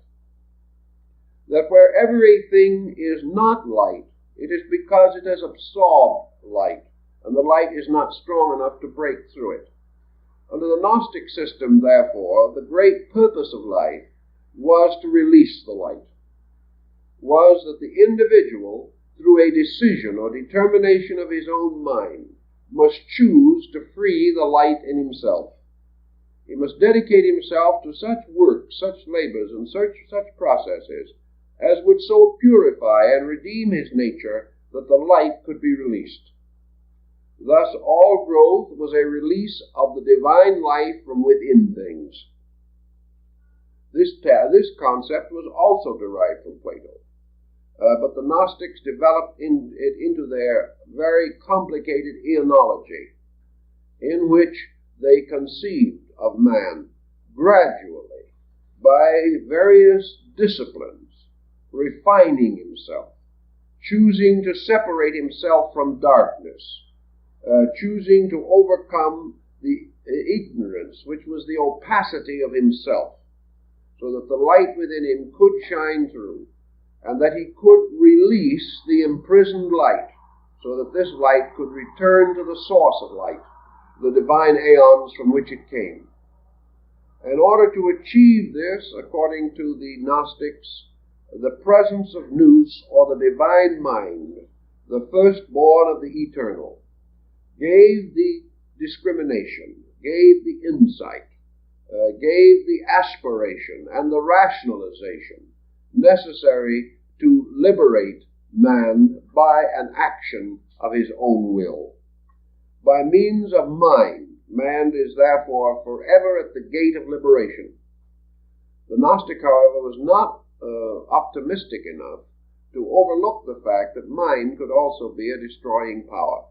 That wherever a thing is not light, it is because it has absorbed light, and the light is not strong enough to break through it. Under the Gnostic system, therefore, the great purpose of life was to release the light, was that the individual, through a decision or determination of his own mind, must choose to free the light in himself. He must dedicate himself to such work, such labors, and such processes as would so purify and redeem his nature that the light could be released. Thus all growth was a release of the divine life from within things. This concept was also derived from Plato, but the Gnostics developed it into their very complicated eonology, in which they conceived of man gradually by various disciplines, refining himself, choosing to separate himself from darkness, choosing to overcome the ignorance, which was the opacity of himself, so that the light within him could shine through, and that he could release the imprisoned light, so that this light could return to the source of light, the divine aeons from which it came. In order to achieve this, according to the Gnostics, the presence of nous, or the divine mind, the firstborn of the eternal, gave the discrimination, gave the insight, gave the aspiration and the rationalization necessary to liberate man by an action of his own will. By means of mind, man is therefore forever at the gate of liberation. The Gnostic, however, was not optimistic enough to overlook the fact that mind could also be a destroying power.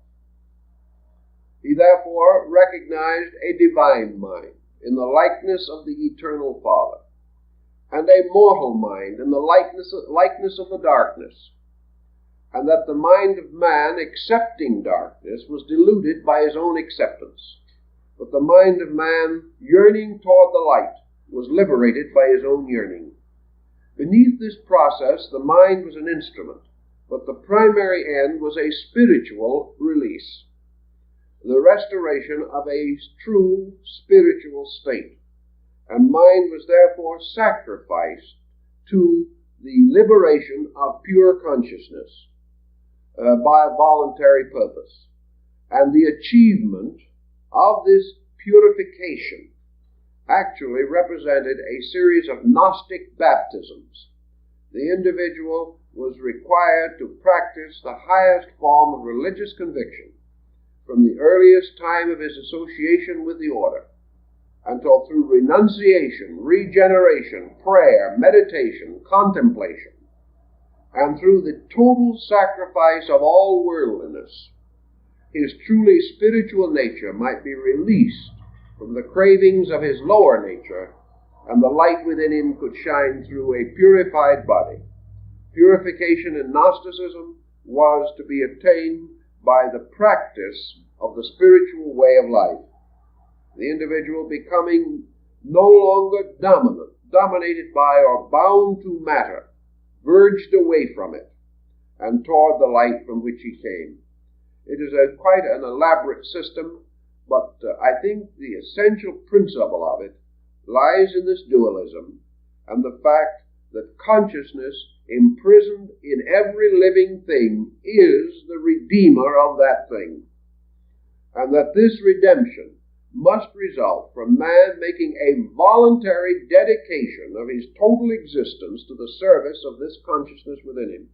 He therefore recognized a divine mind in the likeness of the eternal Father, and a mortal mind in the likeness of the darkness, and that the mind of man accepting darkness was deluded by his own acceptance, but the mind of man yearning toward the light was liberated by his own yearning. Beneath this process, the mind was an instrument, but the primary end was a spiritual release, the restoration of a true spiritual state, and mind was therefore sacrificed to the liberation of pure consciousness by a voluntary purpose. And the achievement of this purification actually represented a series of Gnostic baptisms. The individual was required to practice the highest form of religious conviction from the earliest time of his association with the order until through renunciation, regeneration, prayer, meditation, contemplation, and through the total sacrifice of all worldliness, his truly spiritual nature might be released from the cravings of his lower nature, and the light within him could shine through a purified body. Purification in Gnosticism was to be attained by the practice of the spiritual way of life, the individual becoming no longer dominated by or bound to matter, verged away from it, and toward the light from which he came. It is quite an elaborate system, but I think the essential principle of it lies in this dualism and the fact that consciousness imprisoned in every living thing is the redeemer of that thing, and that this redemption must result from man making a voluntary dedication of his total existence to the service of this consciousness within him.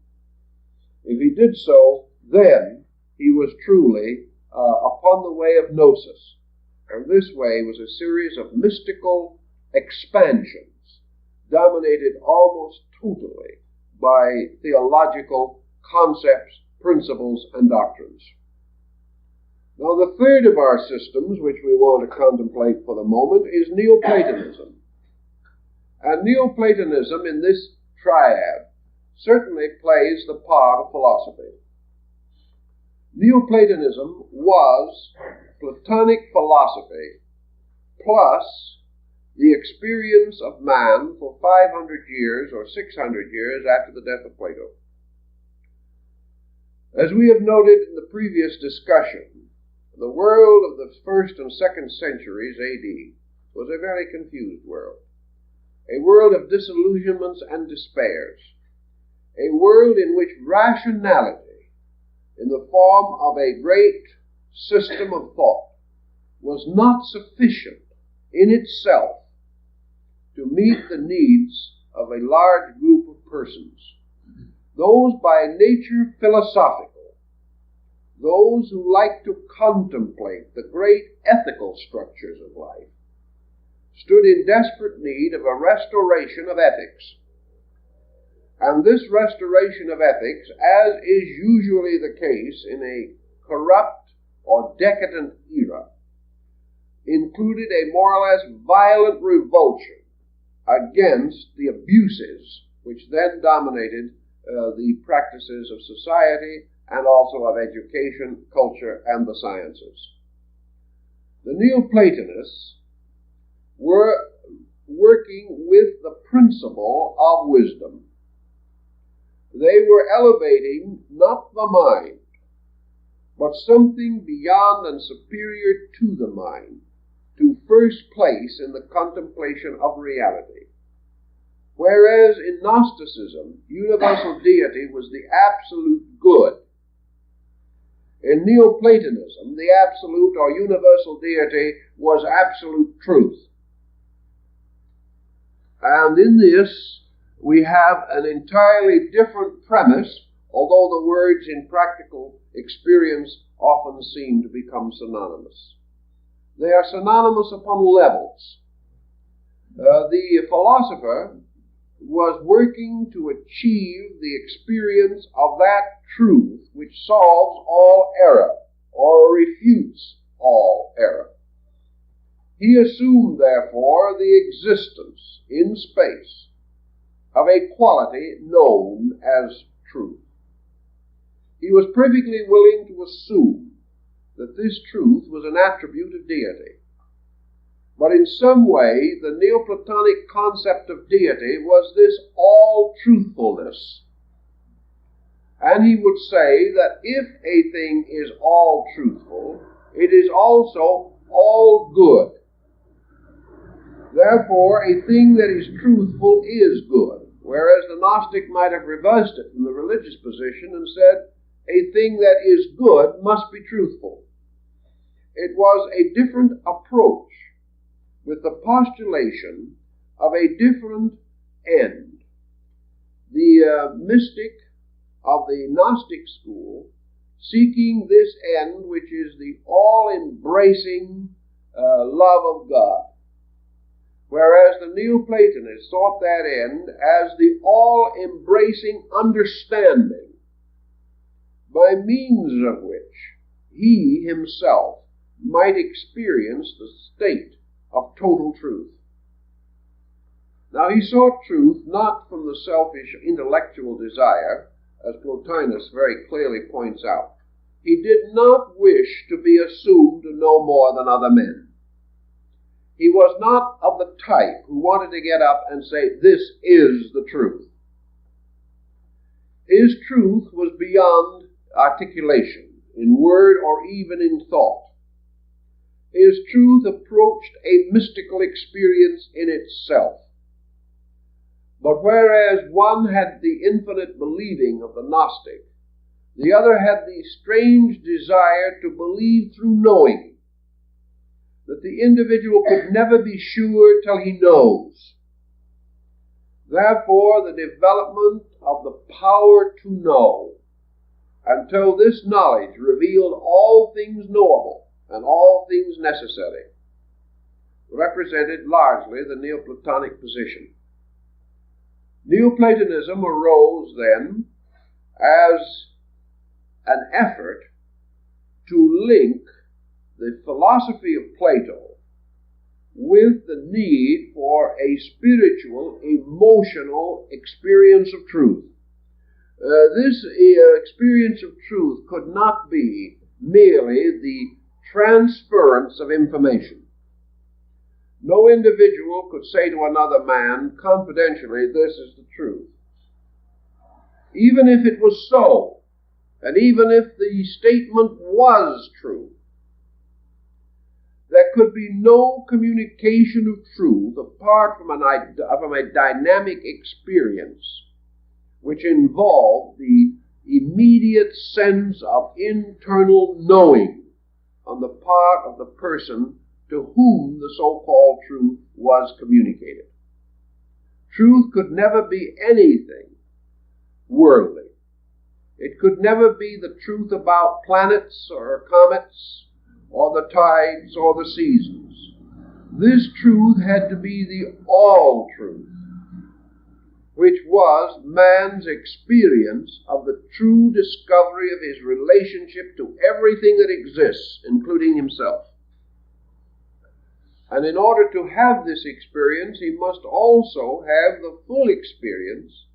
If he did so, then he was truly upon the way of gnosis. And this way was a series of mystical expansions, dominated almost totally by theological concepts, principles, and doctrines. Now, the third of our systems, which we want to contemplate for the moment, is Neoplatonism. And Neoplatonism in this triad certainly plays the part of philosophy. Neoplatonism was Platonic philosophy plus the experience of man for 500 years or 600 years after the death of Plato. As we have noted in the previous discussion, the world of the 1st and 2nd centuries A.D. was a very confused world, a world of disillusionments and despairs, a world in which rationality, in the form of a great system of thought, was not sufficient in itself to meet the needs of a large group of persons, those by nature philosophical, those who like to contemplate the great ethical structures of life, stood in desperate need of a restoration of ethics. And this restoration of ethics, as is usually the case in a corrupt or decadent era, included a more or less violent revulsion against the abuses which then dominated the practices of society and also of education, culture, and the sciences. The Neoplatonists were working with the principle of wisdom. They were elevating not the mind, but something beyond and superior to the mind, to first place in the contemplation of reality. Whereas in Gnosticism, universal deity was the absolute good, in Neoplatonism, the absolute or universal deity was absolute truth. And in this, we have an entirely different premise, although the words in practical experience often seem to become synonymous. They are synonymous upon levels. The philosopher was working to achieve the experience of that truth which solves all error or refutes all error. He assumed, therefore, the existence in space of a quality known as truth. He was perfectly willing to assume that this truth was an attribute of deity. But in some way, the Neoplatonic concept of deity was this all-truthfulness. And he would say that if a thing is all-truthful, it is also all-good. Therefore, a thing that is truthful is good, whereas the Gnostic might have reversed it from the religious position and said, a thing that is good must be truthful. It was a different approach, with the postulation of a different end. The mystic of the Gnostic school seeking this end, which is the all-embracing love of God, whereas the Neoplatonists sought that end as the all-embracing understanding, by means of which he himself might experience the state of total truth. Now, he sought truth not from the selfish intellectual desire, as Plotinus very clearly points out. He did not wish to be assumed to know more than other men. He was not of the type who wanted to get up and say, this is the truth. His truth was beyond articulation, in word or even in thought. His truth approached a mystical experience in itself. But whereas one had the infinite believing of the Gnostic, the other had the strange desire to believe through knowing. that the individual could never be sure till he knows. Therefore, the development of the power to know, until this knowledge revealed all things knowable and all things necessary, represented largely the Neoplatonic position. Neoplatonism arose then as an effort to link the philosophy of Plato with the need for a spiritual, emotional experience of truth. This experience of truth could not be merely the transference of information. No individual could say to another man confidentially, "This is the truth." Even if it was so, and even if the statement was true, there could be no communication of truth apart from a dynamic experience which involved the immediate sense of internal knowing on the part of the person to whom the so-called truth was communicated. Truth could never be anything worldly. It could never be the truth about planets or comets or the tides or the seasons. This truth had to be the all truth, which was man's experience of the true discovery of his relationship to everything that exists, including himself. And in order to have this experience, he must also have the full experience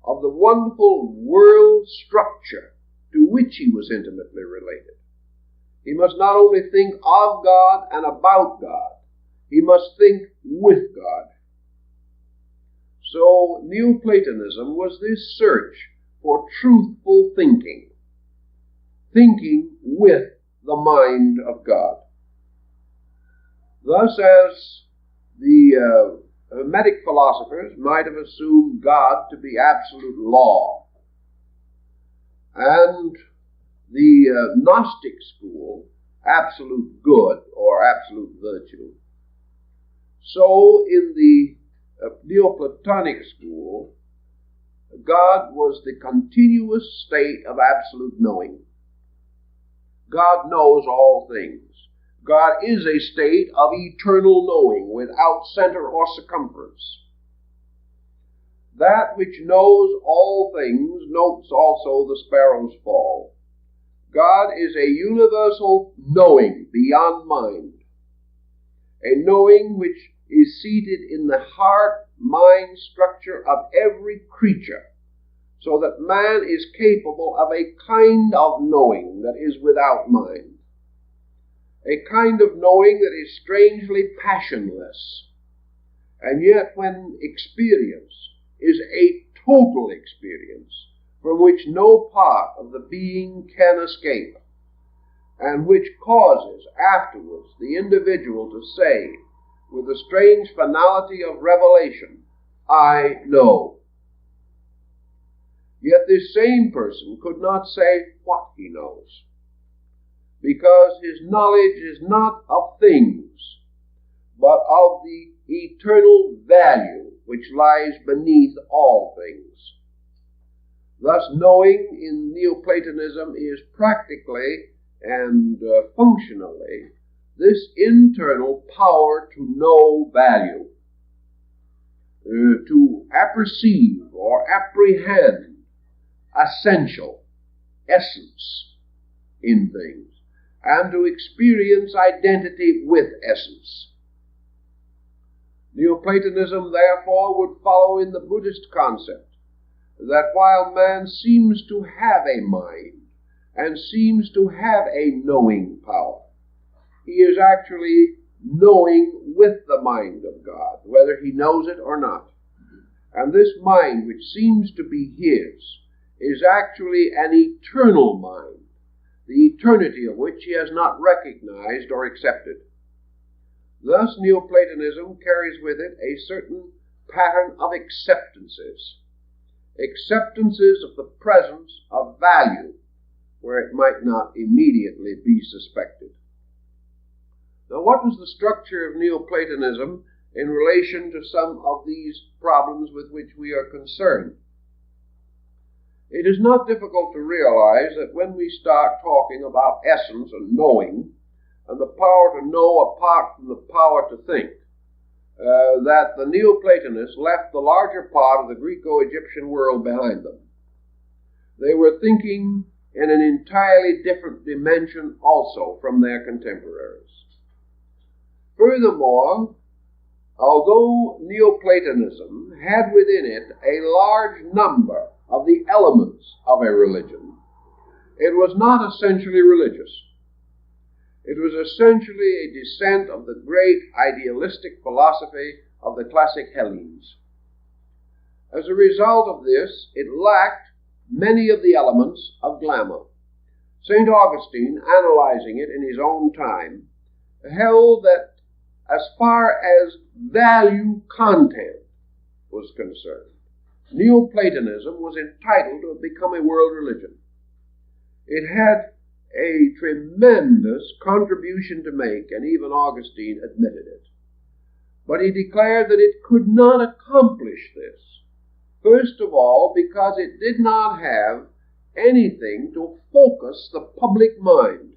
of the wonderful world structure to which he was intimately related. He must not only think of God and about God, he must think with God. So Neoplatonism was this search for truthful thinking, thinking with the mind of God. Thus, as the Hermetic philosophers might have assumed God to be absolute law, and the Gnostic school absolute good or absolute virtue, so in the Neoplatonic school, God was the continuous state of absolute knowing. God knows all things. God is a state of eternal knowing without center or circumference. That which knows all things notes also the sparrow's fall. God is a universal knowing beyond mind, a knowing which is seated in the heart-mind structure of every creature, so that man is capable of a kind of knowing that is without mind. A kind of knowing that is strangely passionless, and yet when experienced is a total experience from which no part of the being can escape, and which causes afterwards the individual to say with the strange finality of revelation, "I know." Yet this same person could not say what he knows, because his knowledge is not of things, but of the eternal value which lies beneath all things. Thus, knowing in Neoplatonism is practically and functionally this internal power to know value, to apperceive or apprehend essential essence in things, and to experience identity with essence. Neoplatonism, therefore, would follow in the Buddhist concept that while man seems to have a mind and seems to have a knowing power, he is actually knowing with the mind of God, whether he knows it or not. And this mind, which seems to be his, is actually an eternal mind, the eternity of which he has not recognized or accepted. Thus, Neoplatonism carries with it a certain pattern of acceptances of the presence of value where it might not immediately be suspected. Now, what was the structure of Neoplatonism in relation to some of these problems with which we are concerned? It is not difficult to realize that when we start talking about essence and knowing, and the power to know apart from the power to think, that the Neoplatonists left the larger part of the Greco-Egyptian world behind them. They were thinking in an entirely different dimension also from their contemporaries. Furthermore, although Neoplatonism had within it a large number of the elements of a religion, it was not essentially religious. It was essentially a descent of the great idealistic philosophy of the classic Hellenes. As a result of this, it lacked many of the elements of glamour. St. Augustine, analyzing it in his own time, held that as far as value content was concerned, Neoplatonism was entitled to become a world religion. It had a tremendous contribution to make, and even Augustine admitted it. But he declared that it could not accomplish this. First of all, because it did not have anything to focus the public mind.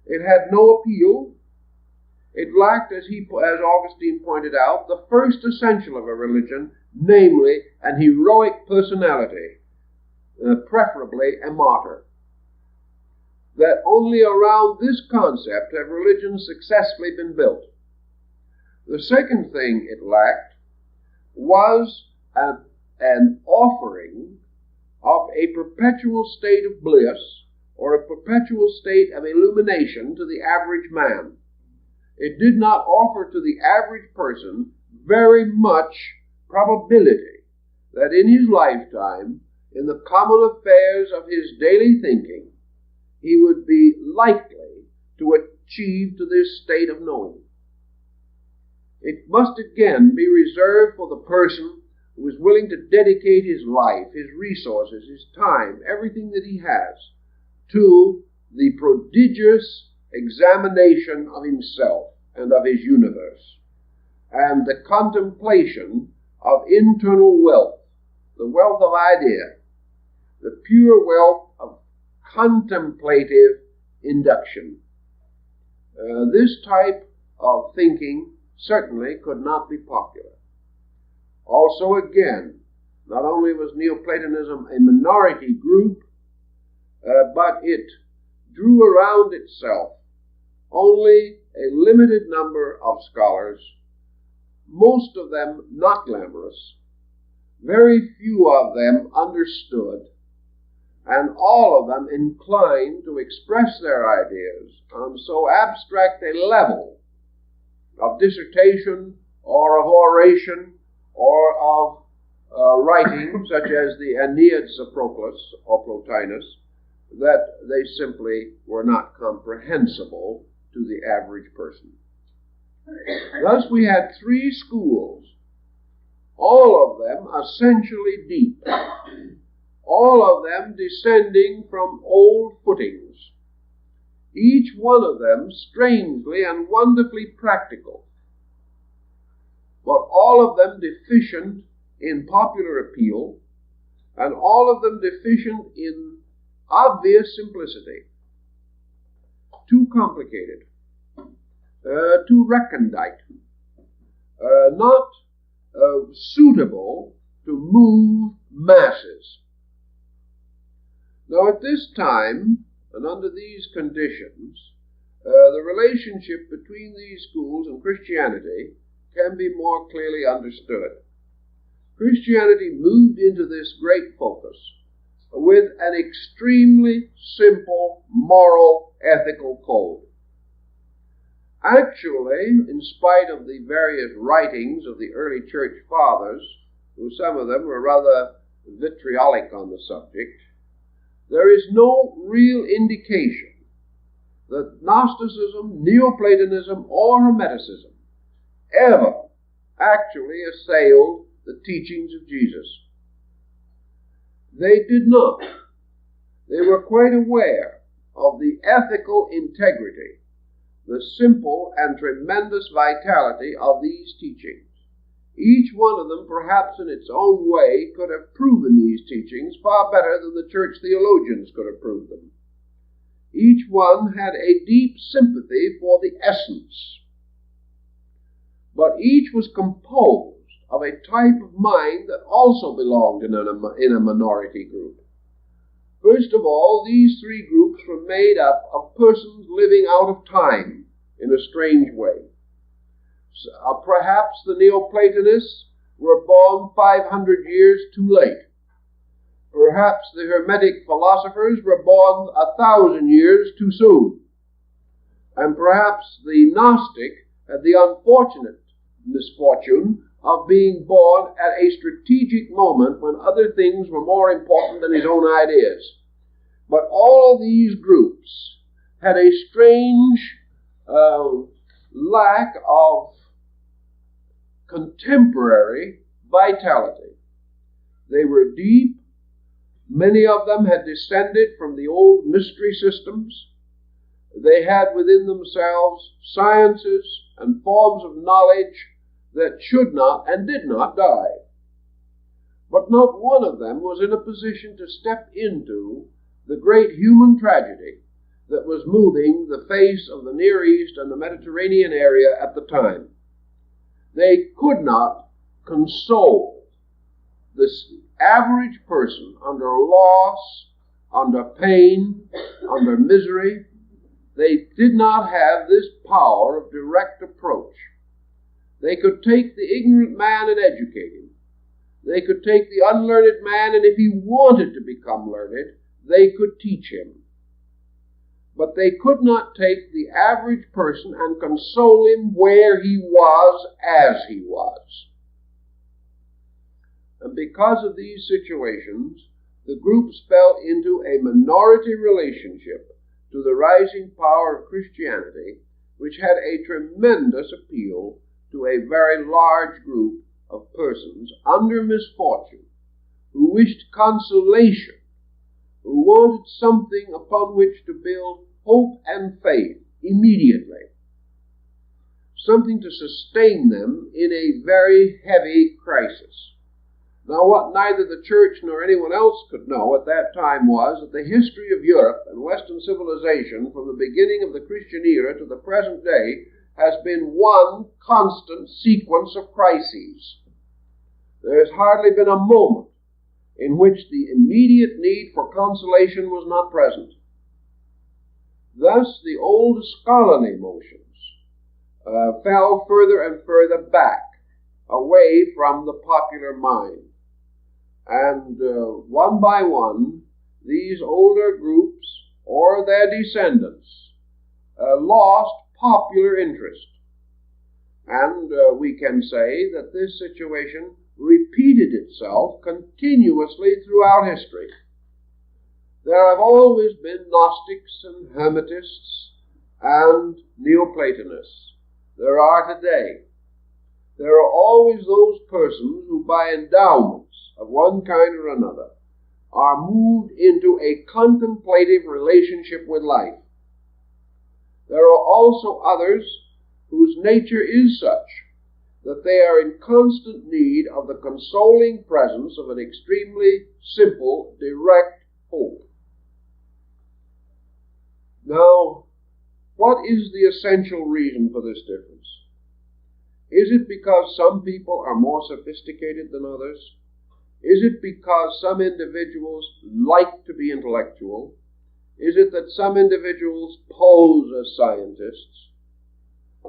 It had no appeal. It lacked, as Augustine pointed out, the first essential of a religion, namely an heroic personality, preferably a martyr. That only around this concept have religions successfully been built. The second thing it lacked was an offering of a perpetual state of bliss or a perpetual state of illumination to the average man. It did not offer to the average person very much probability that in his lifetime, in the common affairs of his daily thinking, he would be likely to achieve to this state of knowing. It must again be reserved for the person who is willing to dedicate his life, his resources, his time, everything that he has, to the prodigious examination of himself and of his universe, and the contemplation of internal wealth, the wealth of idea, the pure wealth of contemplative induction. This type of thinking certainly could not be popular. Also, again, not only was Neoplatonism a minority group, but it drew around itself only a limited number of scholars, most of them not glamorous, very few of them understood, and all of them inclined to express their ideas on so abstract a level of dissertation or of oration or of writing, such as the Aeneads of Proclus or Plotinus, that they simply were not comprehensible to the average person. Thus we had three schools, all of them essentially deep, all of them descending from old footings, each one of them strangely and wonderfully practical, but all of them deficient in popular appeal, and all of them deficient in obvious simplicity. Too complicated, too recondite, not suitable to move masses. Now, at this time, and under these conditions, the relationship between these schools and Christianity can be more clearly understood. Christianity moved into this great focus with an extremely simple moral ethical code. Actually, in spite of the various writings of the early church fathers, who some of them were rather vitriolic on the subject, there is no real indication that Gnosticism, Neoplatonism, or Hermeticism ever actually assailed the teachings of Jesus. They did not. They were quite aware of the ethical integrity the simple and tremendous vitality of these teachings. Each one of them, perhaps in its own way, could have proven these teachings far better than the church theologians could have proved them. Each one had a deep sympathy for the essence, but each was composed of a type of mind that also belonged in a minority group. First of all, these three groups were made up of persons living out of time in a strange way. Perhaps the Neoplatonists were born 500 years too late. Perhaps the Hermetic philosophers were born 1,000 years too soon. And perhaps the Gnostic had the unfortunate misfortune of being born at a strategic moment when other things were more important than his own ideas. But all of these groups had a strange lack of contemporary vitality. They were deep. Many of them had descended from the old mystery systems. They had within themselves sciences and forms of knowledge that should not and did not die. But not one of them was in a position to step into the great human tragedy that was moving the face of the Near East and the Mediterranean area at the time. They could not console this average person under loss, under pain, under misery. They did not have this power of direct approach. They could take the ignorant man and educate him. They could take the unlearned man, and if he wanted to become learned, they could teach him. But they could not take the average person and console him where he was as he was. And because of these situations, the groups fell into a minority relationship to the rising power of Christianity, which had a tremendous appeal to a very large group of persons under misfortune, who wished consolation, who wanted something upon which to build hope and faith immediately, something to sustain them in a very heavy crisis. Now, what neither the church nor anyone else could know at that time was that the history of Europe and Western civilization from the beginning of the Christian era to the present day has been one constant sequence of crises. There has hardly been a moment in which the immediate need for consolation was not present. Thus, the old scholarly motions fell further and further back, away from the popular mind. And one by one, these older groups, or their descendants, lost popular interest. And we can say that this situation repeated itself continuously throughout history. There have always been Gnostics and Hermetists and Neoplatonists. There are today. There are always those persons who, by endowments of one kind or another, are moved into a contemplative relationship with life. There are also others whose nature is such that they are in constant need of the consoling presence of an extremely simple, direct hope. Now, what is the essential reason for this difference? Is it because some people are more sophisticated than others? Is it because some individuals like to be intellectual? Is it that some individuals pose as scientists,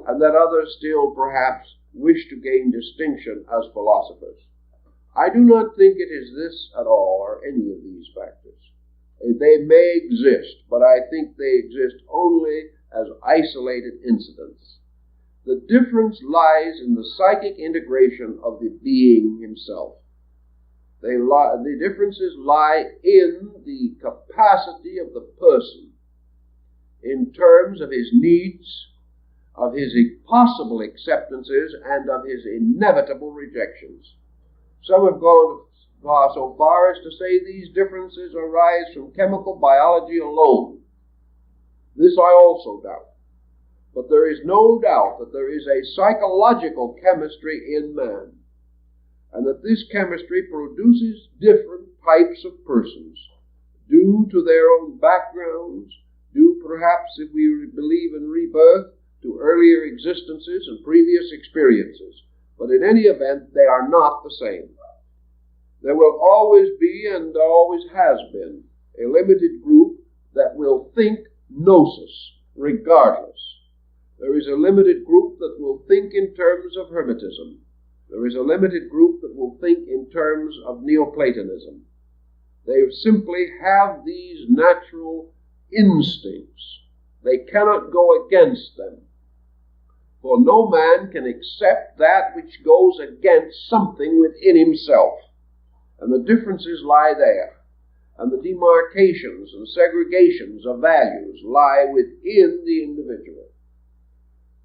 and that others still perhaps wish to gain distinction as philosophers? I do not think it is this at all, or any of these factors. They may exist, but I think they exist only as isolated incidents. The difference lies in the psychic integration of the being himself. The differences lie in the capacity of the person in terms of his needs, of his possible acceptances, and of his inevitable rejections. Some have gone so far as to say these differences arise from chemical biology alone. This I also doubt. but there is no doubt that there is a psychological chemistry in man, and that this chemistry produces different types of persons, due to their own backgrounds, due perhaps, if we believe in rebirth, to earlier existences and previous experiences. But in any event, they are not the same. There will always be, and always has been, a limited group that will think gnosis, regardless. There is a limited group that will think in terms of Hermetism. There is a limited group that will think in terms of Neoplatonism. They simply have these natural instincts. They cannot go against them. For no man can accept that which goes against something within himself. And the differences lie there. And the demarcations and segregations of values lie within the individual.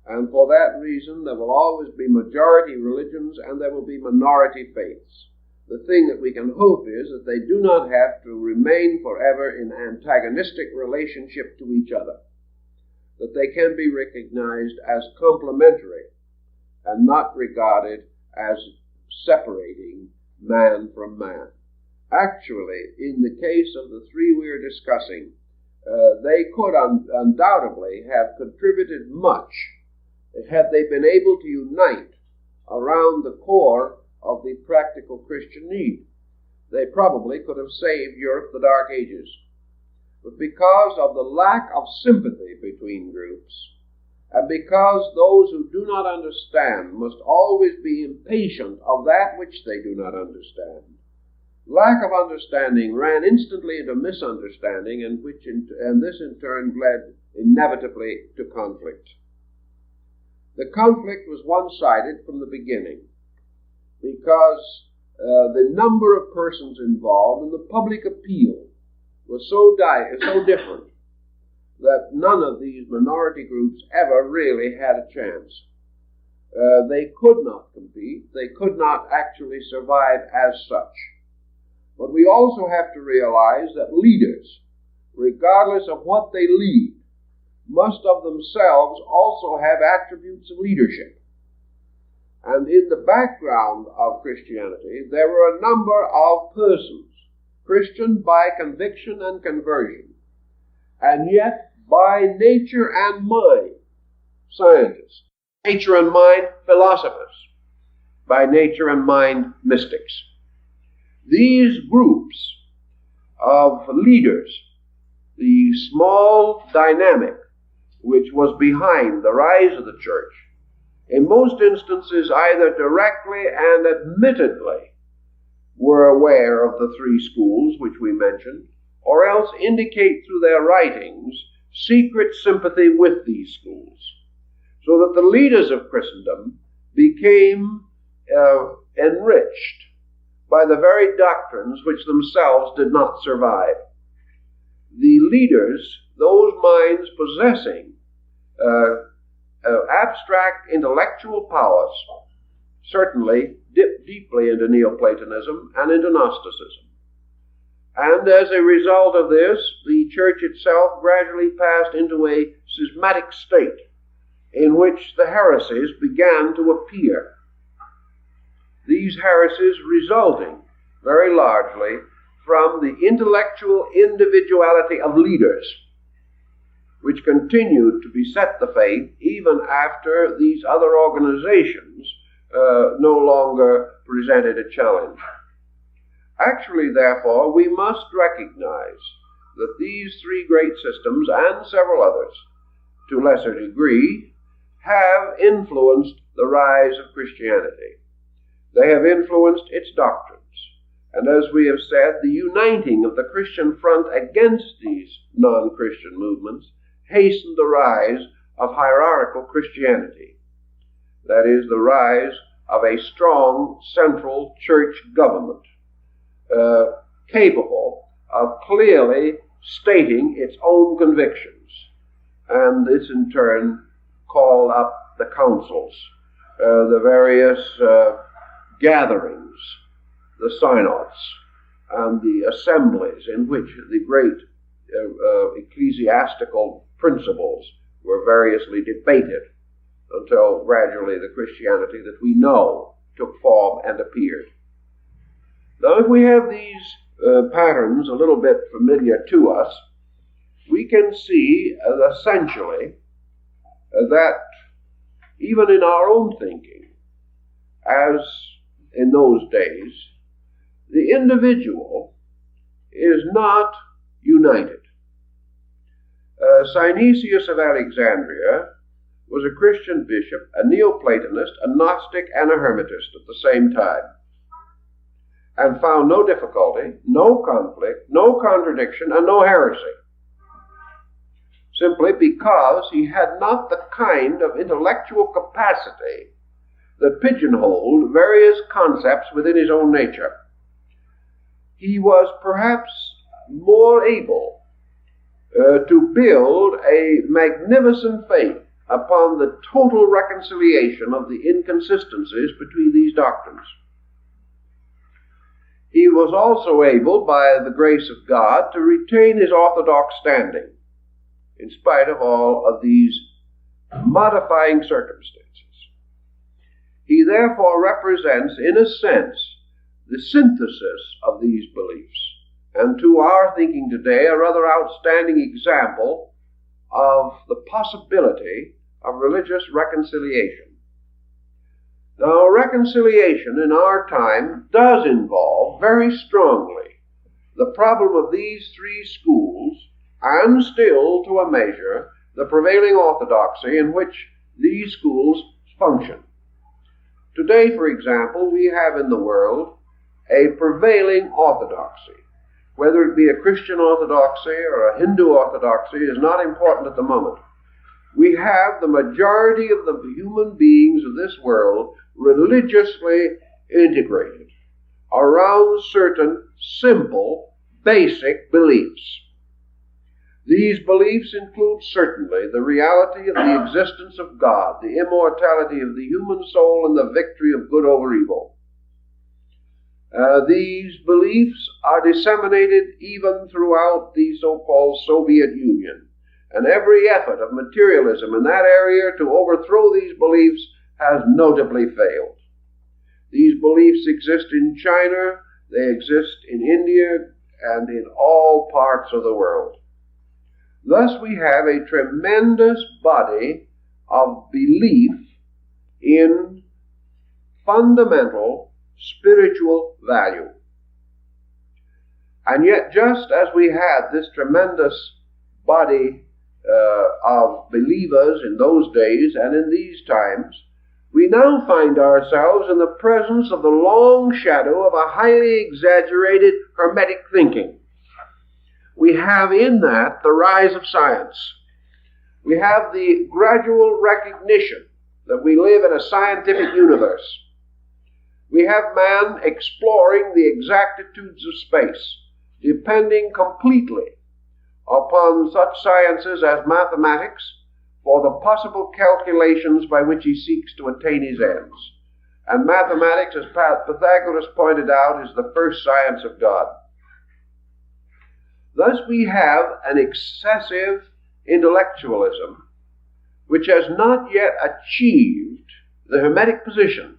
And for that reason, there will always be majority religions and there will be minority faiths. The thing that we can hope is that they do not have to remain forever in antagonistic relationship to each other, that they can be recognized as complementary and not regarded as separating man from man. Actually, in the case of the three we are discussing, they could undoubtedly have contributed much had they been able to unite around the core of the practical Christian need. They probably could have saved Europe the Dark Ages. But because of the lack of sympathy between groups, and because those who do not understand must always be impatient of that which they do not understand, lack of understanding ran instantly into misunderstanding, and this in turn led inevitably to conflict. The conflict was one-sided from the beginning, because the number of persons involved and the public appeal was so different that none of these minority groups ever really had a chance. They could not compete. They could not actually survive as such. But we also have to realize that leaders, regardless of what they lead, must of themselves also have attributes of leadership. And in the background of Christianity, there were a number of persons, Christian by conviction and conversion, and yet by nature and mind, scientists, nature and mind, philosophers, by nature and mind, mystics. These groups of leaders, the small dynamic which was behind the rise of the church, in most instances either directly and admittedly were aware of the three schools which we mentioned, or else indicate through their writings secret sympathy with these schools, so that the leaders of Christendom became enriched by the very doctrines which themselves did not survive. The leaders, those minds possessing abstract intellectual powers, certainly dipped deeply into Neoplatonism and into Gnosticism. And as a result of this, the church itself gradually passed into a schismatic state in which the heresies began to appear. These heresies resulting very largely from the intellectual individuality of leaders, which continued to beset the faith even after these other organizations no longer presented a challenge. Actually, therefore, we must recognize that these three great systems, and several others, to lesser degree, have influenced the rise of Christianity. They have influenced its doctrines. And as we have said, the uniting of the Christian front against these non-Christian movements hastened the rise of hierarchical Christianity. That is, the rise of a strong central church government, capable of clearly stating its own convictions. And this in turn called up the councils, the various gatherings, the synods, and the assemblies in which the great ecclesiastical principles were variously debated until gradually the Christianity that we know took form and appeared. Now, if we have these patterns a little bit familiar to us, we can see essentially that even in our own thinking, as in those days, the individual is not united. Synesius of Alexandria was a Christian bishop, a Neoplatonist, a Gnostic, and a Hermetist at the same time, and found no difficulty, no conflict, no contradiction, and no heresy, simply because he had not the kind of intellectual capacity that pigeonholed various concepts within his own nature. He was perhaps more able to build a magnificent faith upon the total reconciliation of the inconsistencies between these doctrines. He was also able, by the grace of God, to retain his orthodox standing, in spite of all of these modifying circumstances. He therefore represents, in a sense, the synthesis of these beliefs, and to our thinking today, a rather outstanding example of the possibility of religious reconciliation. Now, reconciliation in our time does involve very strongly the problem of these three schools, and still, to a measure, the prevailing orthodoxy in which these schools function. Today, for example, we have in the world a prevailing orthodoxy. Whether it be a Christian orthodoxy or a Hindu orthodoxy is not important at the moment. We have the majority of the human beings of this world religiously integrated around certain simple, basic beliefs. These beliefs include certainly the reality of the existence of God, the immortality of the human soul, and the victory of good over evil. These beliefs are disseminated even throughout the so-called Soviet Union, and every effort of materialism in that area to overthrow these beliefs has notably failed. These beliefs exist in China, they exist in India, and in all parts of the world. Thus we have a tremendous body of belief in fundamental spiritual value. And yet, just as we had this tremendous body of believers in those days and in these times, we now find ourselves in the presence of the long shadow of a highly exaggerated Hermetic thinking. We have in that the rise of science. We have the gradual recognition that we live in a scientific universe. We have man exploring the exactitudes of space, depending completely upon such sciences as mathematics for the possible calculations by which he seeks to attain his ends. And mathematics, as Pythagoras pointed out, is the first science of God. Thus we have an excessive intellectualism which has not yet achieved the Hermetic position,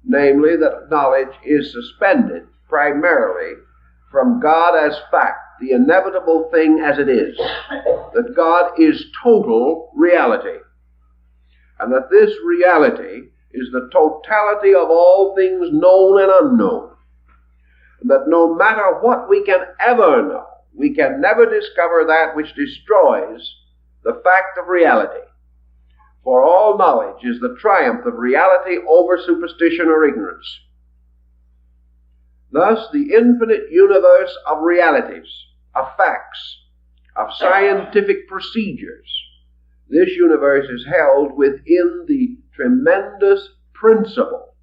namely that knowledge is suspended primarily from God as fact, the inevitable thing as it is, that God is total reality, and that this reality is the totality of all things known and unknown, and that no matter what we can ever know, we can never discover that which destroys the fact of reality. For all knowledge is the triumph of reality over superstition or ignorance. Thus, the infinite universe of realities, of facts, of scientific procedures, this universe is held within the tremendous principle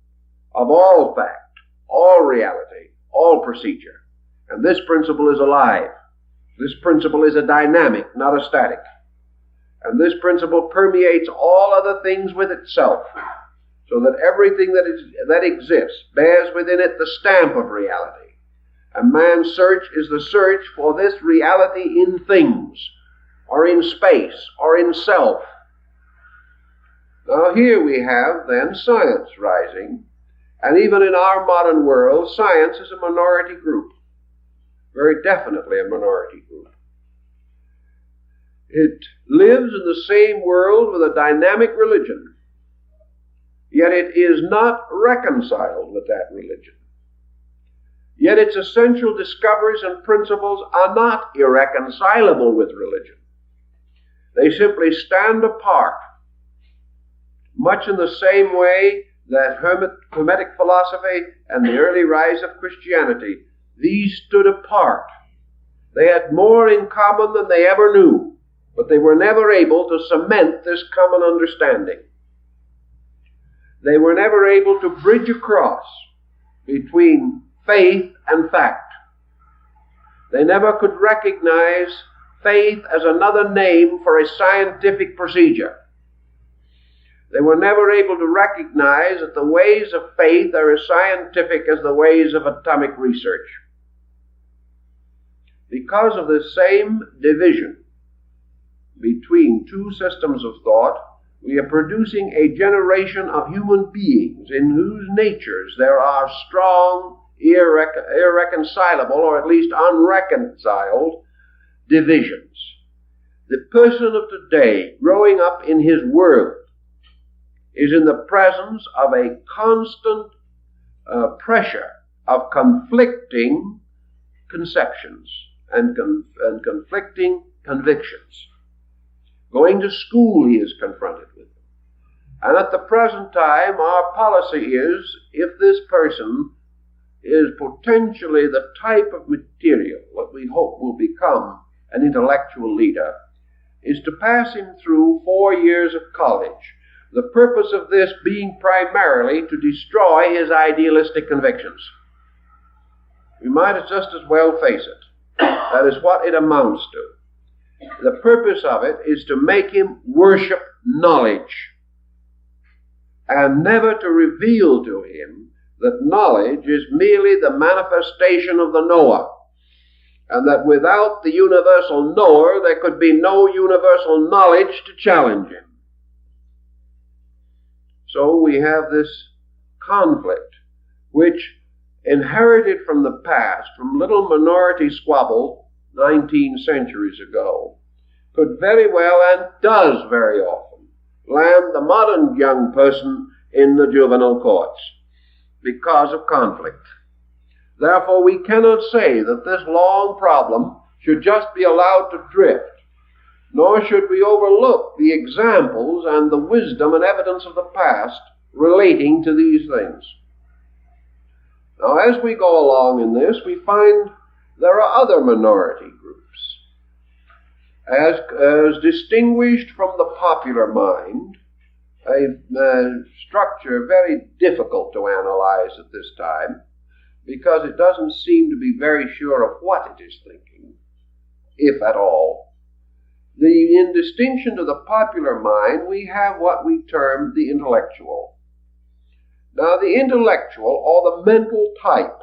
of all fact, all reality, all procedure. And this principle is alive. This principle is a dynamic, not a static. And this principle permeates all other things with itself, so that everything that exists bears within it the stamp of reality. And man's search is the search for this reality in things, or in space, or in self. Now here we have then science rising, and even in our modern world, science is a minority group, very definitely a minority group. It lives in the same world with a dynamic religion, yet it is not reconciled with that religion. Yet its essential discoveries and principles are not irreconcilable with religion. They simply stand apart, much in the same way that Hermetic philosophy and the early rise of Christianity, these stood apart. They had more in common than they ever knew, but they were never able to cement this common understanding. They were never able to bridge across between faith and fact. They never could recognize faith as another name for a scientific procedure. They were never able to recognize that the ways of faith are as scientific as the ways of atomic research. Because of this same division between two systems of thought, we are producing a generation of human beings in whose natures there are strong, irreconcilable, or at least unreconciled divisions. The person of today, growing up in his world, is in the presence of a constant pressure of conflicting conceptions and conflicting convictions. Going to school, he is confronted with them. And at the present time, our policy is, if this person is potentially the type of material that we hope will become an intellectual leader, is to pass him through 4 years of college. The purpose of this being primarily to destroy his idealistic convictions. We might just as well face it. That is what it amounts to. The purpose of it is to make him worship knowledge, and never to reveal to him that knowledge is merely the manifestation of the knower, and that without the universal knower there could be no universal knowledge to challenge him. So we have this conflict, which inherited from the past, from little minority squabble 19 centuries ago, could very well, and does very often, land the modern young person in the juvenile courts because of conflict. Therefore, we cannot say that this long problem should just be allowed to drift, nor should we overlook the examples and the wisdom and evidence of the past relating to these things. Now, as we go along in this, we find there are other minority groups. As distinguished from the popular mind, a structure very difficult to analyze at this time, because it doesn't seem to be very sure of what it is thinking, if at all. In distinction to the popular mind, we have what we term the intellectual. Now, the intellectual, or the mental type,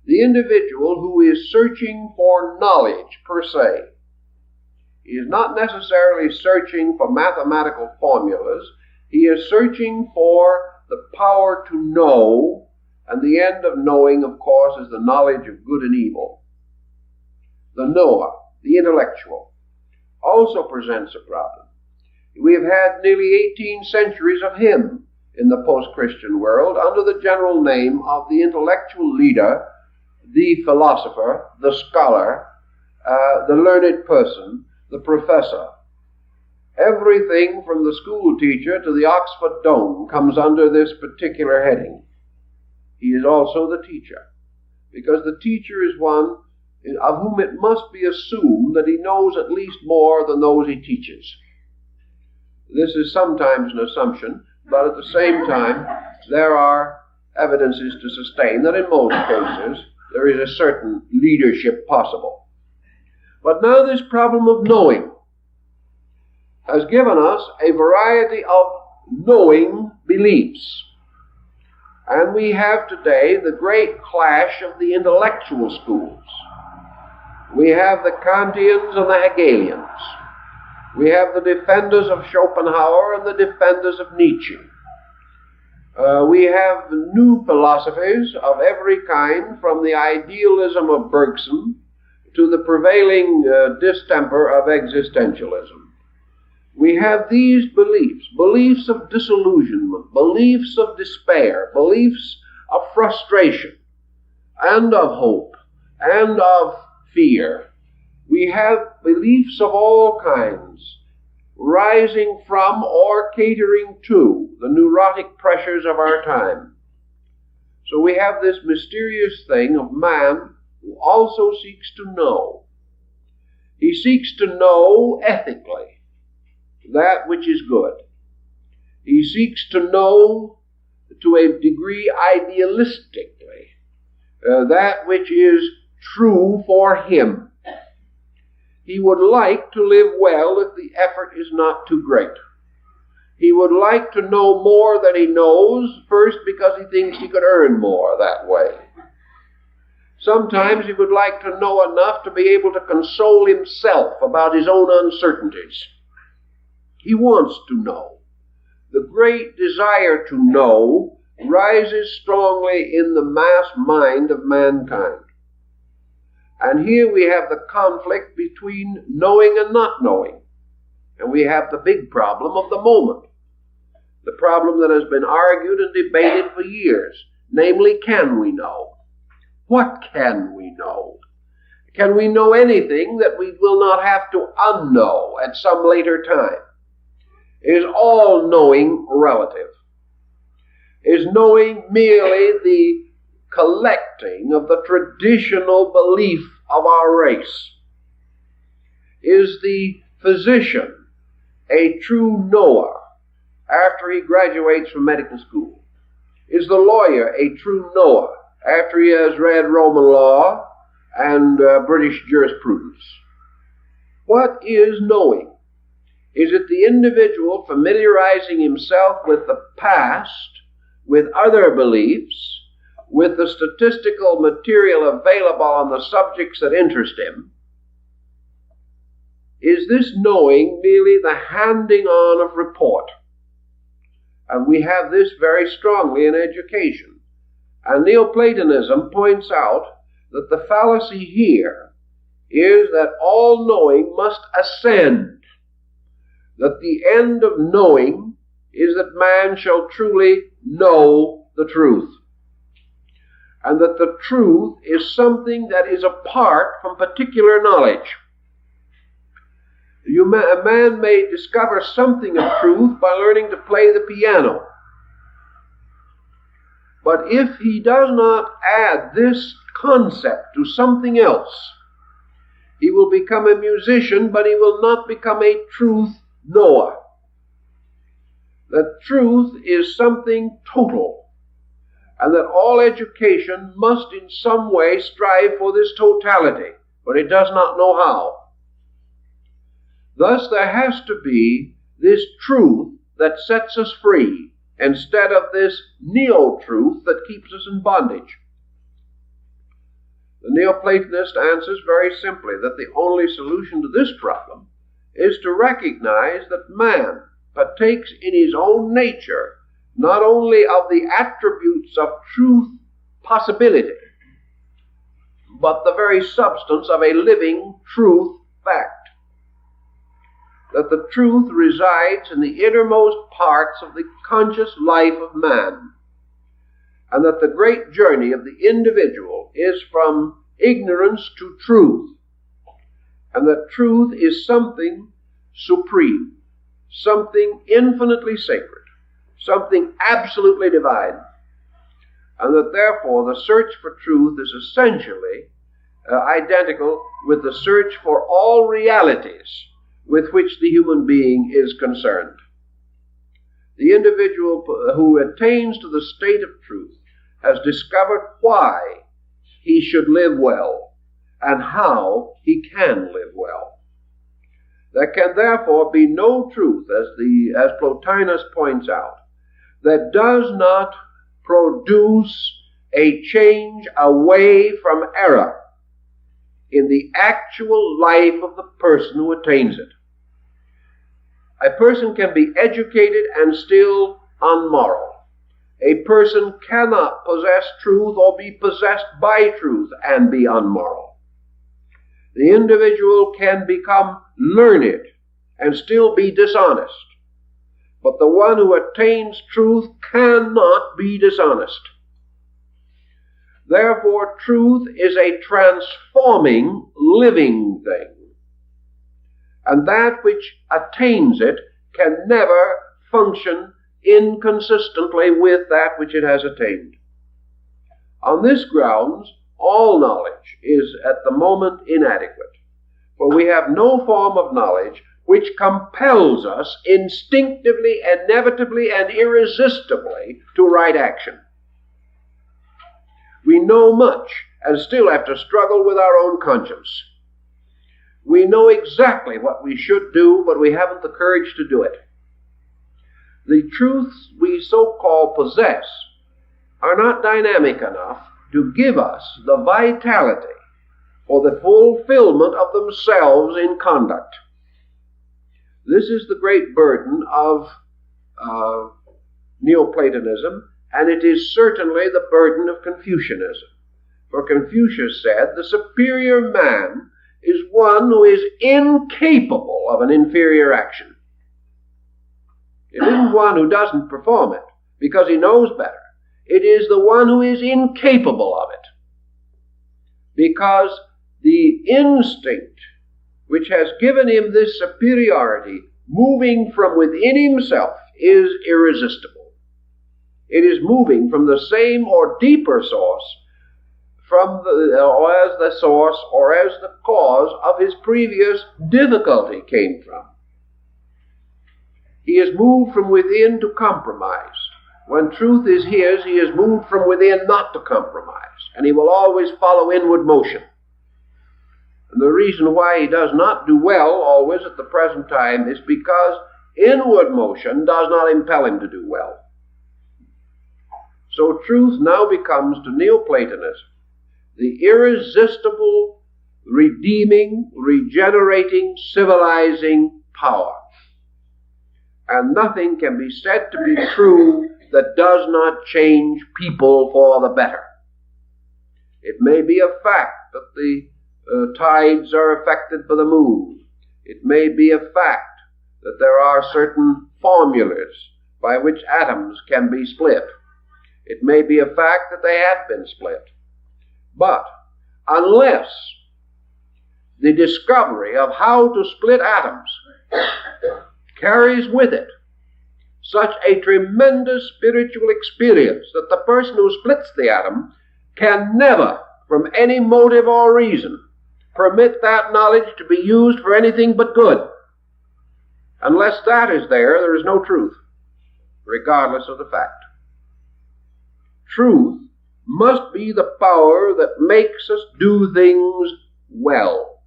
the individual who is searching for knowledge per se, he is not necessarily searching for mathematical formulas. He is searching for the power to know, and the end of knowing, of course, is the knowledge of good and evil. The knower, the intellectual, also presents a problem. We have had nearly 18 centuries of him in the post-Christian world under the general name of the intellectual leader, the philosopher, the scholar, the learned person, the professor. Everything from the school teacher to the Oxford Dome comes under this particular heading. He is also the teacher, because the teacher is one of whom it must be assumed that he knows at least more than those he teaches. This is sometimes an assumption, but at the same time, there are evidences to sustain that in most cases there is a certain leadership possible. But now this problem of knowing has given us a variety of knowing beliefs. And we have today the great clash of the intellectual schools. We have the Kantians and the Hegelians. We have the defenders of Schopenhauer and the defenders of Nietzsche. We have new philosophies of every kind, from the idealism of Bergson to the prevailing distemper of existentialism. We have these beliefs, beliefs of disillusionment, beliefs of despair, beliefs of frustration, and of hope, and of fear. We have beliefs of all kinds, rising from or catering to the neurotic pressures of our time. So we have this mysterious thing of man who also seeks to know. He seeks to know ethically that which is good. He seeks to know to a degree idealistically that which is true for him. He would like to live well if the effort is not too great. He would like to know more than he knows, first because he thinks he could earn more that way. Sometimes he would like to know enough to be able to console himself about his own uncertainties. He wants to know. The great desire to know rises strongly in the mass mind of mankind. And here we have the conflict between knowing and not knowing. And we have the big problem of the moment. The problem that has been argued and debated for years. Namely, can we know? What can we know? Can we know anything that we will not have to unknow at some later time? Is all knowing relative? Is knowing merely the collecting of the traditional belief of our race? Is the physician a true knower after he graduates from medical school? Is the lawyer a true knower after he has read Roman law and British jurisprudence? What is knowing? Is it the individual familiarizing himself with the past, with other beliefs, with the statistical material available on the subjects that interest him? Is this knowing merely the handing on of report? And we have this very strongly in education. And Neoplatonism points out that the fallacy here is that all knowing must ascend, that the end of knowing is that man shall truly know the truth, and that the truth is something that is apart from particular knowledge. A man may discover something of truth by learning to play the piano, but if he does not add this concept to something else, he will become a musician, but he will not become a truth knower. That truth is something total, and that all education must in some way strive for this totality, but it does not know how. Thus there has to be this truth that sets us free, instead of this neo-truth that keeps us in bondage. The Neoplatonist answers very simply that the only solution to this problem is to recognize that man partakes in his own nature not only of the attributes of truth possibility, but the very substance of a living truth fact. That the truth resides in the innermost parts of the conscious life of man, and that the great journey of the individual is from ignorance to truth, and that truth is something supreme, something infinitely sacred, something absolutely divine, and that therefore the search for truth is essentially identical with the search for all realities with which the human being is concerned. The individual who attains to the state of truth has discovered why he should live well and how he can live well. There can therefore be no truth, as Plotinus points out, that does not produce a change away from error in the actual life of the person who attains it. A person can be educated and still unmoral. A person cannot possess truth or be possessed by truth and be unmoral. The individual can become learned and still be dishonest. But the one who attains truth cannot be dishonest. Therefore, truth is a transforming, living thing. And that which attains it can never function inconsistently with that which it has attained. On this grounds, all knowledge is at the moment inadequate, for we have no form of knowledge which compels us instinctively, inevitably, and irresistibly to right action. We know much and still have to struggle with our own conscience. We know exactly what we should do, but we haven't the courage to do it. The truths we so-called possess are not dynamic enough to give us the vitality for the fulfillment of themselves in conduct. This is the great burden of Neoplatonism, and it is certainly the burden of Confucianism. For Confucius said, the superior man is one who is incapable of an inferior action. It isn't one who doesn't perform it because he knows better. It is the one who is incapable of it, because the instinct which has given him this superiority moving from within himself is irresistible. It is moving from the same or deeper source or as the source or as the cause of his previous difficulty came from. He is moved from within to compromise. When truth is his, he is moved from within not to compromise, and he will always follow inward motion. And the reason why he does not do well always at the present time is because inward motion does not impel him to do well. So truth now becomes to Neoplatonism the irresistible, redeeming, regenerating, civilizing power. And nothing can be said to be true that does not change people for the better. It may be a fact that the tides are affected by the moon. It may be a fact that there are certain formulas by which atoms can be split. It may be a fact that they have been split. But unless the discovery of how to split atoms carries with it such a tremendous spiritual experience that the person who splits the atom can never, from any motive or reason, permit that knowledge to be used for anything but good. Unless that is there, there is no truth, regardless of the fact. Truth must be the power that makes us do things well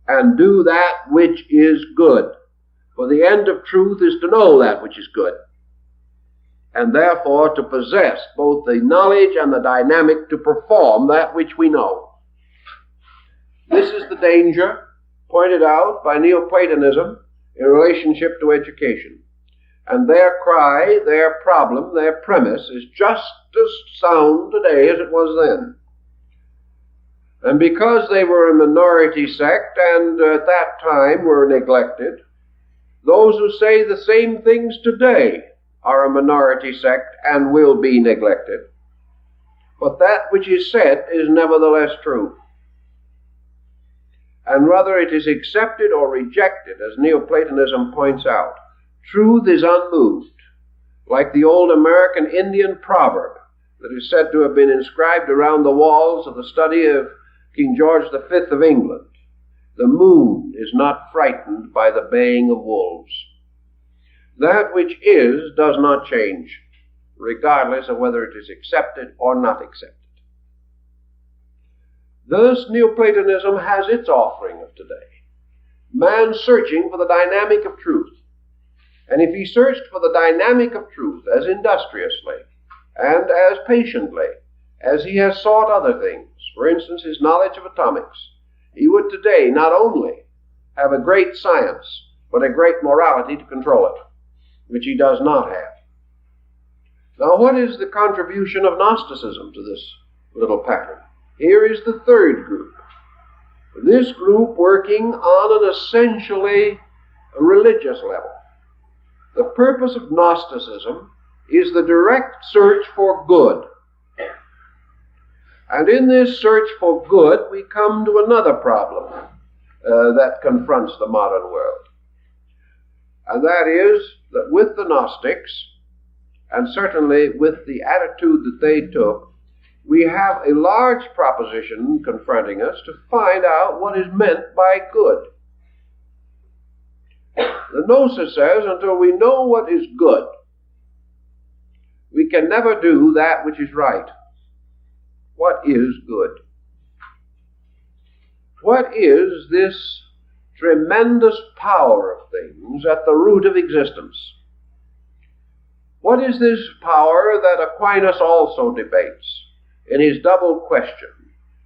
and do that which is good. For the end of truth is to know that which is good, and therefore to possess both the knowledge and the dynamic to perform that which we know. This is the danger pointed out by Neoplatonism in relationship to education. And their cry, their problem, their premise is just as sound today as it was then. And because they were a minority sect and at that time were neglected, those who say the same things today are a minority sect and will be neglected. But that which is said is nevertheless true. And whether it is accepted or rejected, as Neoplatonism points out, truth is unmoved, like the old American Indian proverb that is said to have been inscribed around the walls of the study of King George V of England. The moon is not frightened by the baying of wolves. That which is does not change, regardless of whether it is accepted or not accepted. Thus, Neoplatonism has its offering of today. Man searching for the dynamic of truth. And if he searched for the dynamic of truth as industriously and as patiently as he has sought other things, for instance, his knowledge of atomics, he would today not only have a great science, but a great morality to control it, which he does not have. Now, what is the contribution of Gnosticism to this little pattern? Here is the third group. This group working on an essentially religious level. The purpose of Gnosticism is the direct search for good. And in this search for good, we come to another problem that confronts the modern world. And that is that with the Gnostics, and certainly with the attitude that they took, we have a large proposition confronting us to find out what is meant by good. The Gnosis says, until we know what is good, we can never do that which is right. What is good? What is this tremendous power of things at the root of existence? What is this power that Aquinas also debates in his double question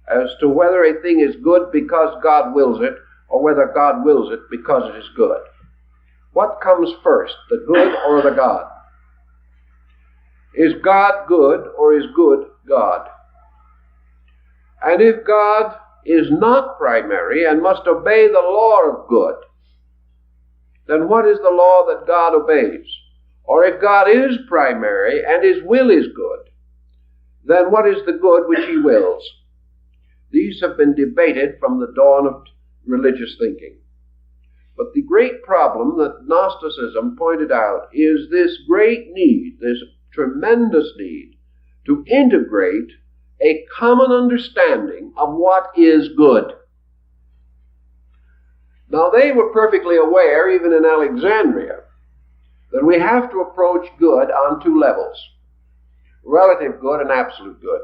as to whether a thing is good because God wills it, or whether God wills it because it is good? What comes first, the good or the God? Is God good, or is good God? And if God is not primary and must obey the law of good, then what is the law that God obeys? Or if God is primary and his will is good, then what is the good which he wills? These have been debated from the dawn of religious thinking. But the great problem that Gnosticism pointed out is this great need, this tremendous need, to integrate a common understanding of what is good. Now, they were perfectly aware, even in Alexandria, that we have to approach good on two levels: relative good and absolute good.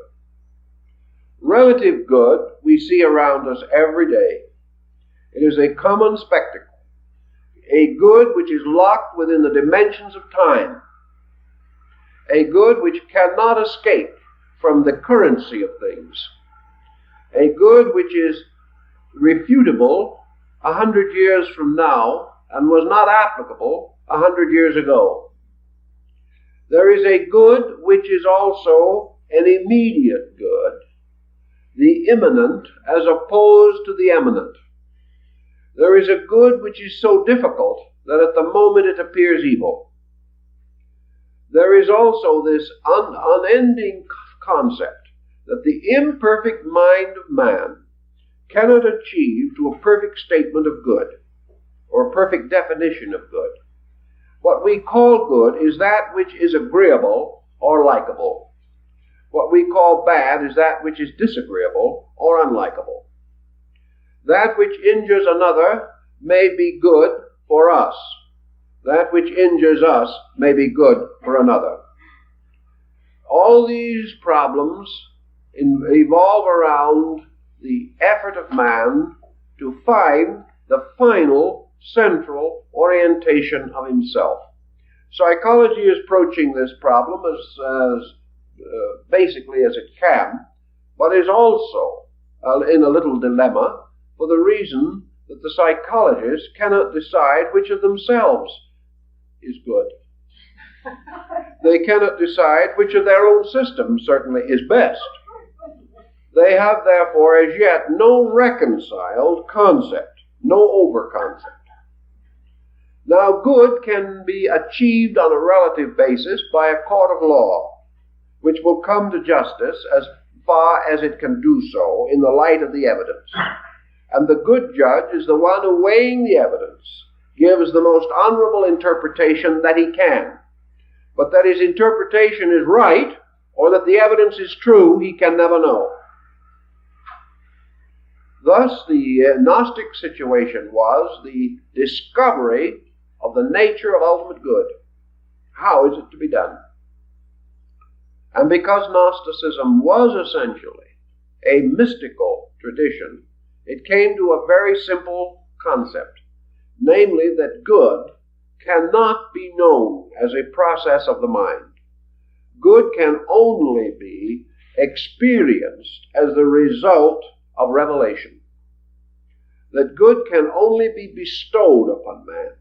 Relative good we see around us every day. It is a common spectacle, a good which is locked within the dimensions of time, a good which cannot escape from the currency of things, a good which is refutable 100 years from now and was not applicable 100 years ago. There is a good which is also an immediate good, the immanent as opposed to the eminent. There is a good which is so difficult that at the moment it appears evil. There is also this unending concept that the imperfect mind of man cannot achieve to a perfect statement of good, or a perfect definition of good. What we call good is that which is agreeable or likable. What we call bad is that which is disagreeable or unlikable. That which injures another may be good for us. That which injures us may be good for another. All these problems evolve around the effort of man to find the final central orientation of himself. Psychology is approaching this problem as basically as it can, but is also in a little dilemma for the reason that the psychologists cannot decide which of themselves is good. They cannot decide which of their own systems certainly is best. They have therefore as yet no reconciled concept, no over-concept. Now, good can be achieved on a relative basis by a court of law, which will come to justice as far as it can do so in the light of the evidence. And the good judge is the one who, weighing the evidence, gives the most honorable interpretation that he can. But that his interpretation is right, or that the evidence is true, he can never know. Thus, the Gnostic situation was the discovery of the nature of ultimate good. How is it to be done? And because Gnosticism was essentially a mystical tradition, it came to a very simple concept, namely that good cannot be known as a process of the mind. Good can only be experienced as the result of revelation. that good can only be bestowed upon man,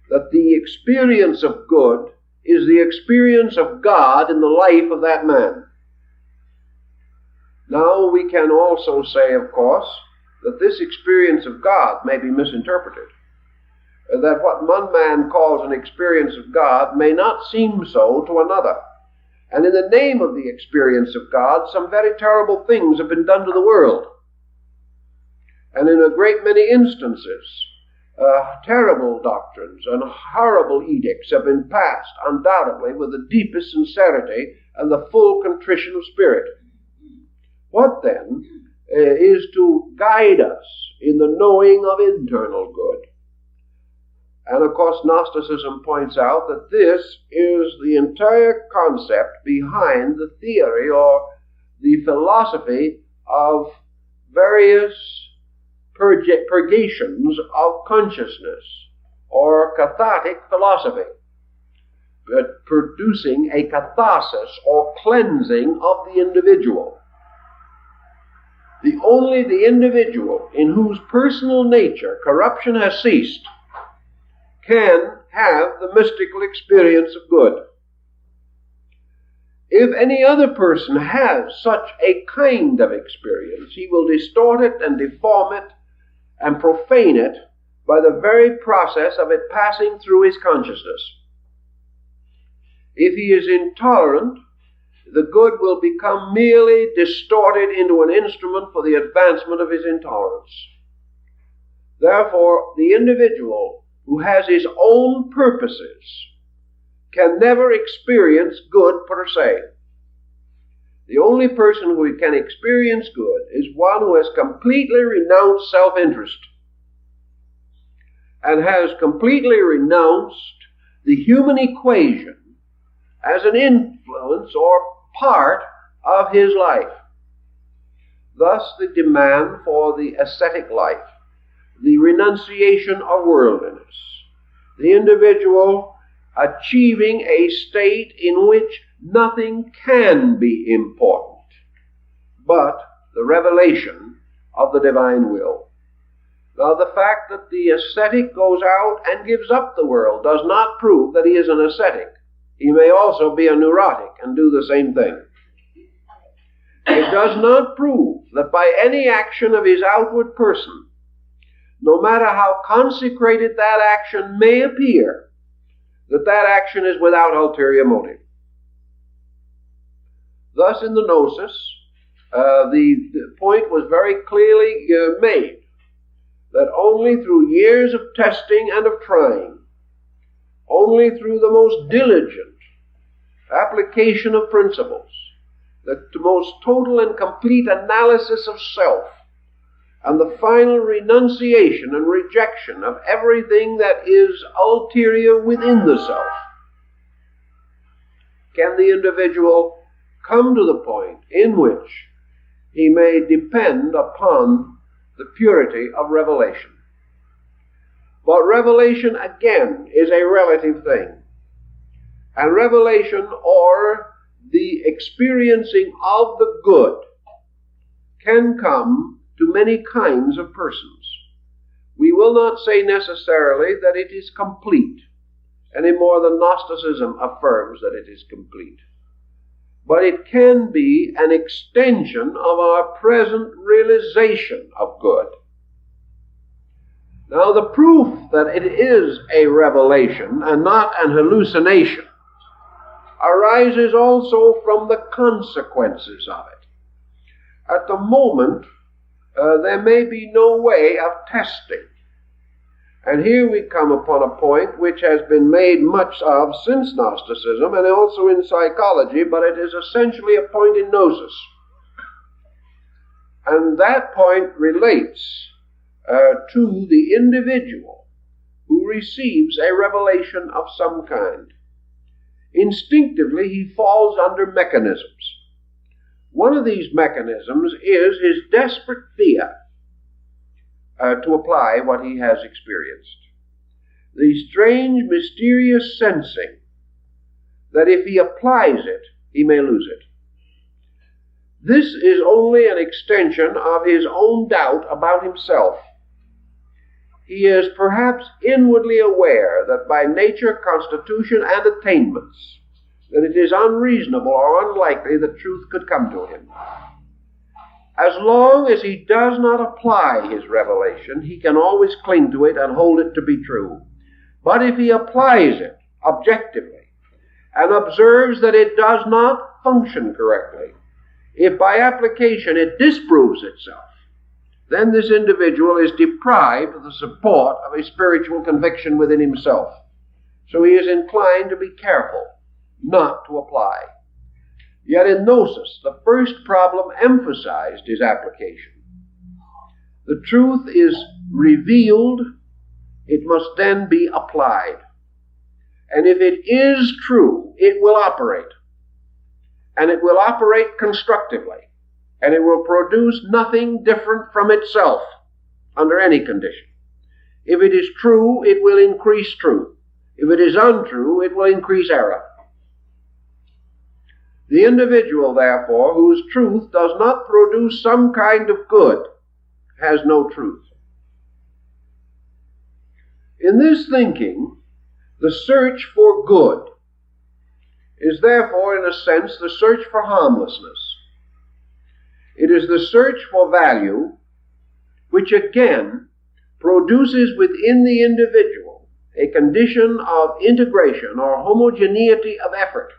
that the experience of good is the experience of God in the life of that man. Now we can also say, of course, that this experience of God may be misinterpreted, that what one man calls an experience of God may not seem so to another. And in the name of the experience of God, some very terrible things have been done to the world. And in a great many instances, terrible doctrines and horrible edicts have been passed, undoubtedly with the deepest sincerity and the full contrition of spirit. What then is to guide us in the knowing of internal good? And of course, Gnosticism points out that this is the entire concept behind the theory or the philosophy of various purgations of consciousness, or cathartic philosophy, but producing a catharsis or cleansing of the individual. Only the individual in whose personal nature corruption has ceased can have the mystical experience of good. If any other person has such a kind of experience, he will distort it and deform it and profane it by the very process of it passing through his consciousness. If he is intolerant, the good will become merely distorted into an instrument for the advancement of his intolerance. Therefore, the individual who has his own purposes can never experience good per se. The only person who can experience good is one who has completely renounced self-interest and has completely renounced the human equation as an influence or part of his life. Thus the demand for the ascetic life, the renunciation of worldliness, the individual achieving a state in which nothing can be important but the revelation of the divine will. Now, the fact that the ascetic goes out and gives up the world does not prove that he is an ascetic. He may also be a neurotic and do the same thing. It does not prove that by any action of his outward person, no matter how consecrated that action may appear, that that action is without ulterior motive. Thus, in the Gnosis, the point was very clearly made that only through years of testing and of trying, only through the most diligent application of principles, the most total and complete analysis of self, and the final renunciation and rejection of everything that is ulterior within the self, can the individual come to the point in which he may depend upon the purity of revelation. But revelation, again, is a relative thing. And revelation, or the experiencing of the good, can come to many kinds of persons. We will not say necessarily that it is complete, any more than Gnosticism affirms that it is complete. But it can be an extension of our present realization of good. Now, the proof that it is a revelation and not an hallucination arises also from the consequences of it. At the moment, there may be no way of testing. And here we come upon a point which has been made much of since Gnosticism and also in psychology, but it is essentially a point in gnosis. And that point relates to the individual who receives a revelation of some kind. Instinctively, he falls under mechanisms. One of these mechanisms is his desperate fear to apply what he has experienced. The strange, mysterious sensing that if he applies it, he may lose it. This is only an extension of his own doubt about himself. he is perhaps inwardly aware that by nature, constitution, and attainments, that it is unreasonable or unlikely that truth could come to him. As long as he does not apply his revelation, he can always cling to it and hold it to be true. But if he applies it objectively and observes that it does not function correctly, if by application it disproves itself, then this individual is deprived of the support of a spiritual conviction within himself. So he is inclined to be careful not to apply. Yet in Gnosis, the first problem emphasized his application. The truth is revealed, it must then be applied. And if it is true, it will operate. And it will operate constructively. And it will produce nothing different from itself under any condition. If it is true, it will increase truth. If it is untrue, it will increase error. The individual, therefore, whose truth does not produce some kind of good, has no truth. In this thinking, the search for good is therefore, in a sense, the search for harmlessness. It is the search for value, which again produces within the individual a condition of integration or homogeneity of effort.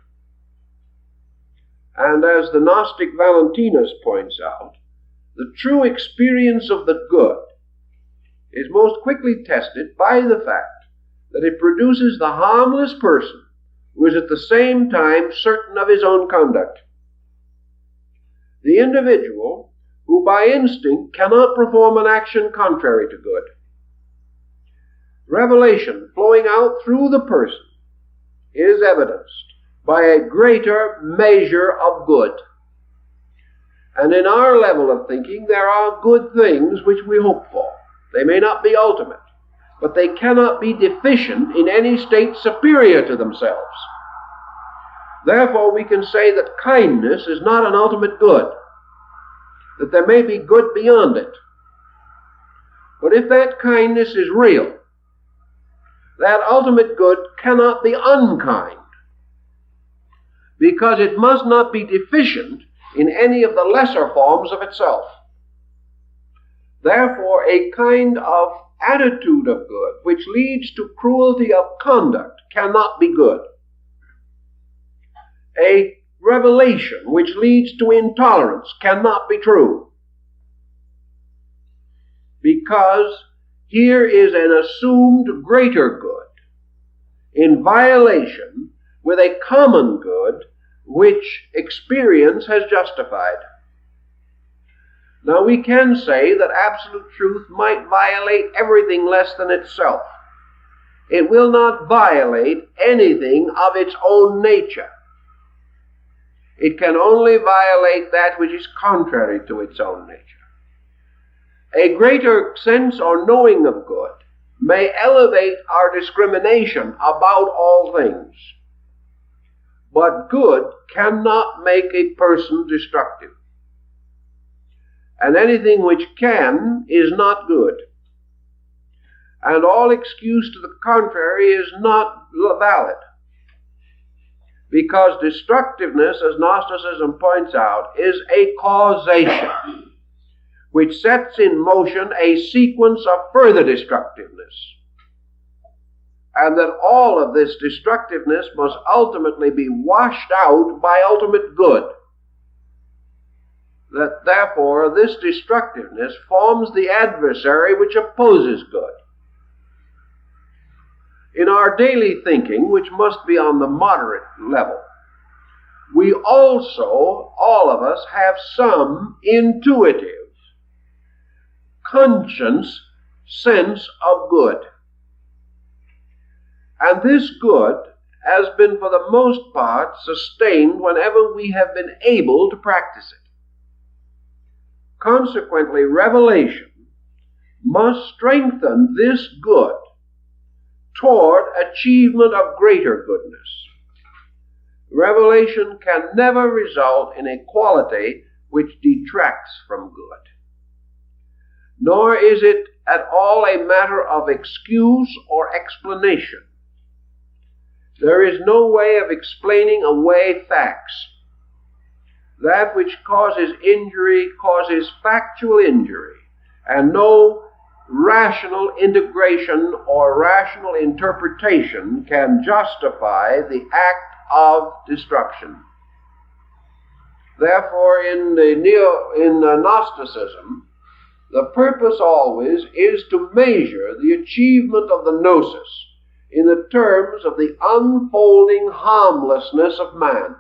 And as the Gnostic Valentinus points out, the true experience of the good is most quickly tested by the fact that it produces the harmless person who is at the same time certain of his own conduct. The individual who by instinct cannot perform an action contrary to good. Revelation flowing out through the person is evidenced by a greater measure of good. And in our level of thinking, there are good things which we hope for. They may not be ultimate, but they cannot be deficient in any state superior to themselves. Therefore, we can say that kindness is not an ultimate good, that there may be good beyond it. But if that kindness is real, that ultimate good cannot be unkind, because it must not be deficient in any of the lesser forms of itself. Therefore, a kind of attitude of good which leads to cruelty of conduct cannot be good. A revelation which leads to intolerance cannot be true, because here is an assumed greater good in violation with a common good which experience has justified. Now we can say that absolute truth might violate everything less than itself. It will not violate anything of its own nature. It can only violate that which is contrary to its own nature. A greater sense or knowing of good may elevate our discrimination about all things. But good cannot make a person destructive. And anything which can is not good. And all excuse to the contrary is not valid. Because destructiveness, as Gnosticism points out, is a causation which sets in motion a sequence of further destructiveness. And that all of this destructiveness must ultimately be washed out by ultimate good. That therefore this destructiveness forms the adversary which opposes good. In our daily thinking, which must be on the moderate level, we also, all of us, have some intuitive, conscious sense of good. And this good has been for the most part sustained whenever we have been able to practice it. Consequently, revelation must strengthen this good toward achievement of greater goodness. Revelation can never result in a quality which detracts from good. nor is it at all a matter of excuse or explanation. There is no way of explaining away facts. That which causes injury causes factual injury, and no rational integration or rational interpretation can justify the act of destruction. Therefore, in Gnosticism, the purpose always is to measure the achievement of the gnosis in the terms of the unfolding harmlessness of man.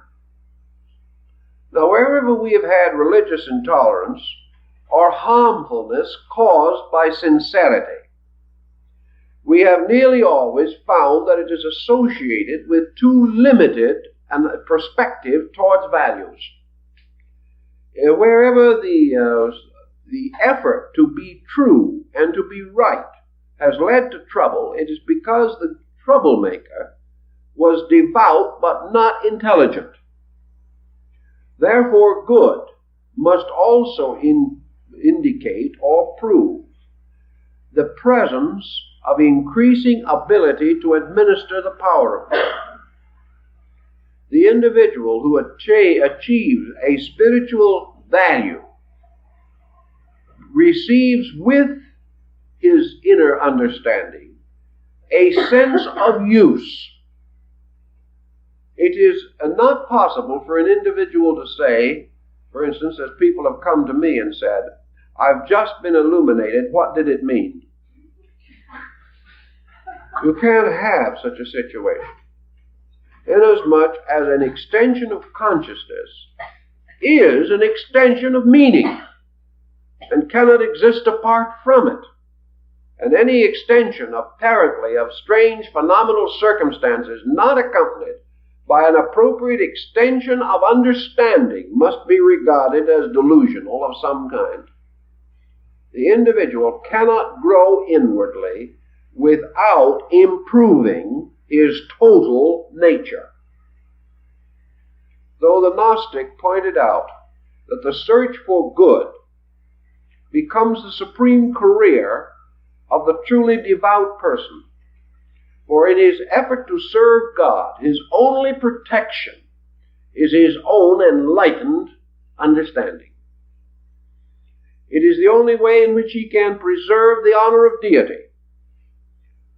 Now, wherever we have had religious intolerance or harmfulness caused by sincerity, we have nearly always found that it is associated with too limited a perspective towards values. Wherever the effort to be true and to be right has led to trouble, it is because the troublemaker was devout but not intelligent. Therefore, good must also indicate or prove the presence of increasing ability to administer the power of God. The individual who achieves a spiritual value receives with his inner understanding a sense of use. It is not possible for an individual to say, for instance, as people have come to me and said, "I've just been illuminated, what did it mean?" You can't have such a situation, inasmuch as an extension of consciousness is an extension of meaning and cannot exist apart from it. And any extension apparently of strange phenomenal circumstances not accompanied by an appropriate extension of understanding must be regarded as delusional of some kind. The individual cannot grow inwardly without improving his total nature. Though the Gnostic pointed out that the search for good becomes the supreme career of the truly devout person, for in his effort to serve God, his only protection is his own enlightened understanding. It is the only way in which he can preserve the honor of deity.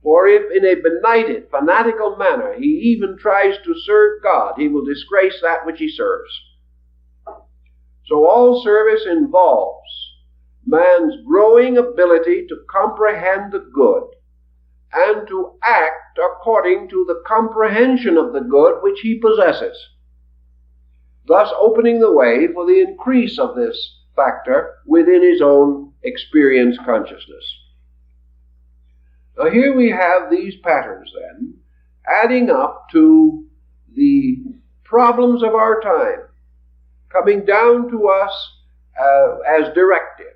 For if in a benighted, fanatical manner he even tries to serve God, he will disgrace that which he serves. So all service involves man's growing ability to comprehend the good and to act according to the comprehension of the good which he possesses, thus opening the way for the increase of this factor within his own experience consciousness. Now here we have these patterns then, adding up to the problems of our time, coming down to us as directive,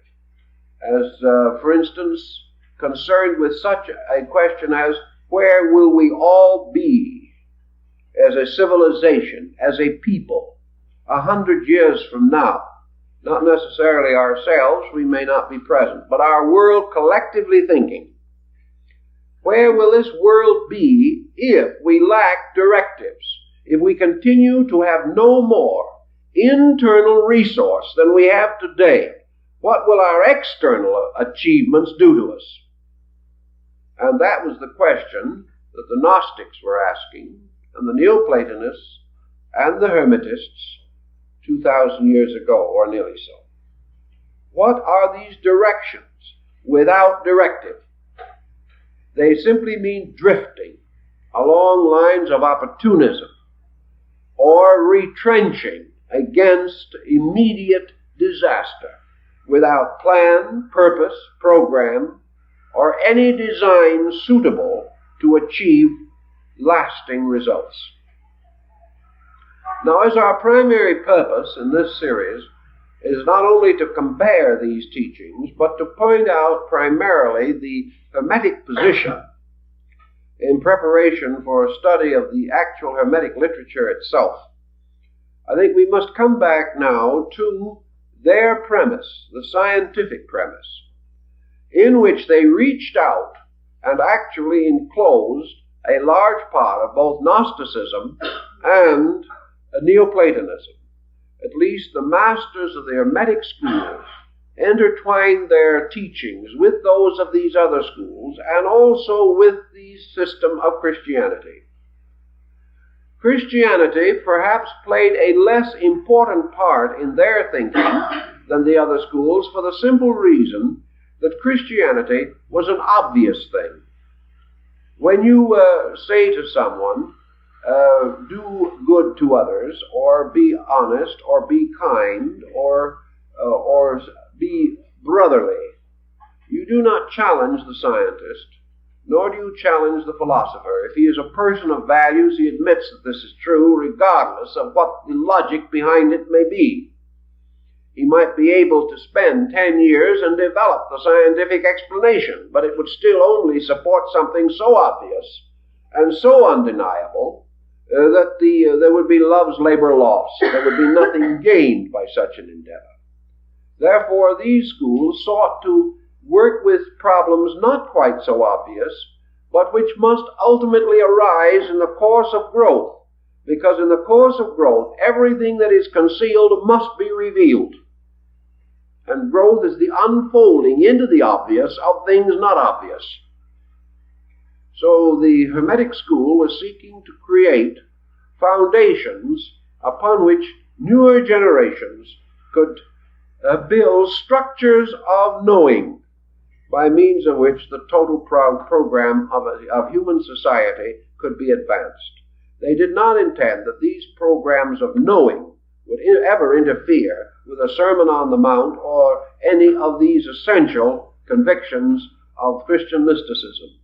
as for instance concerned with such a question as, where will we all be as a civilization, as a people, 100 years from now? Not necessarily ourselves, we may not be present, but our world collectively thinking. Where will this world be if we lack directives, if we continue to have no more internal resource than we have today? What will our external achievements do to us? And that was the question that the Gnostics were asking, and the Neoplatonists and the Hermetists 2,000 years ago, or nearly so. What are these directions without directive? They simply mean drifting along lines of opportunism or retrenching against immediate disaster without plan, purpose, program, or any design suitable to achieve lasting results. Now, as our primary purpose in this series is not only to compare these teachings, but to point out primarily the Hermetic position in preparation for a study of the actual Hermetic literature itself, I think we must come back now to their premise, the scientific premise, in which they reached out and actually enclosed a large part of both Gnosticism and Neoplatonism. At least the masters of the Hermetic schools intertwined their teachings with those of these other schools and also with the system of Christianity. Christianity perhaps played a less important part in their thinking than the other schools for the simple reason that Christianity was an obvious thing. When you say to someone, do good to others, or be honest, or be kind, or be brotherly, you do not challenge the scientist, nor do you challenge the philosopher. If he is a person of values, he admits that this is true, regardless of what the logic behind it may be. He might be able to spend 10 years and develop the scientific explanation, but it would still only support something so obvious and so undeniable that there would be love's labor lost. There would be nothing gained by such an endeavor. Therefore, these schools sought to work with problems not quite so obvious, but which must ultimately arise in the course of growth, because in the course of growth, everything that is concealed must be revealed. And growth is the unfolding into the obvious of things not obvious. So the Hermetic school was seeking to create foundations upon which newer generations could build structures of knowing, by means of which the total program of human society could be advanced. They did not intend that these programs of knowing would ever interfere with a Sermon on the Mount or any of these essential convictions of Christian mysticism.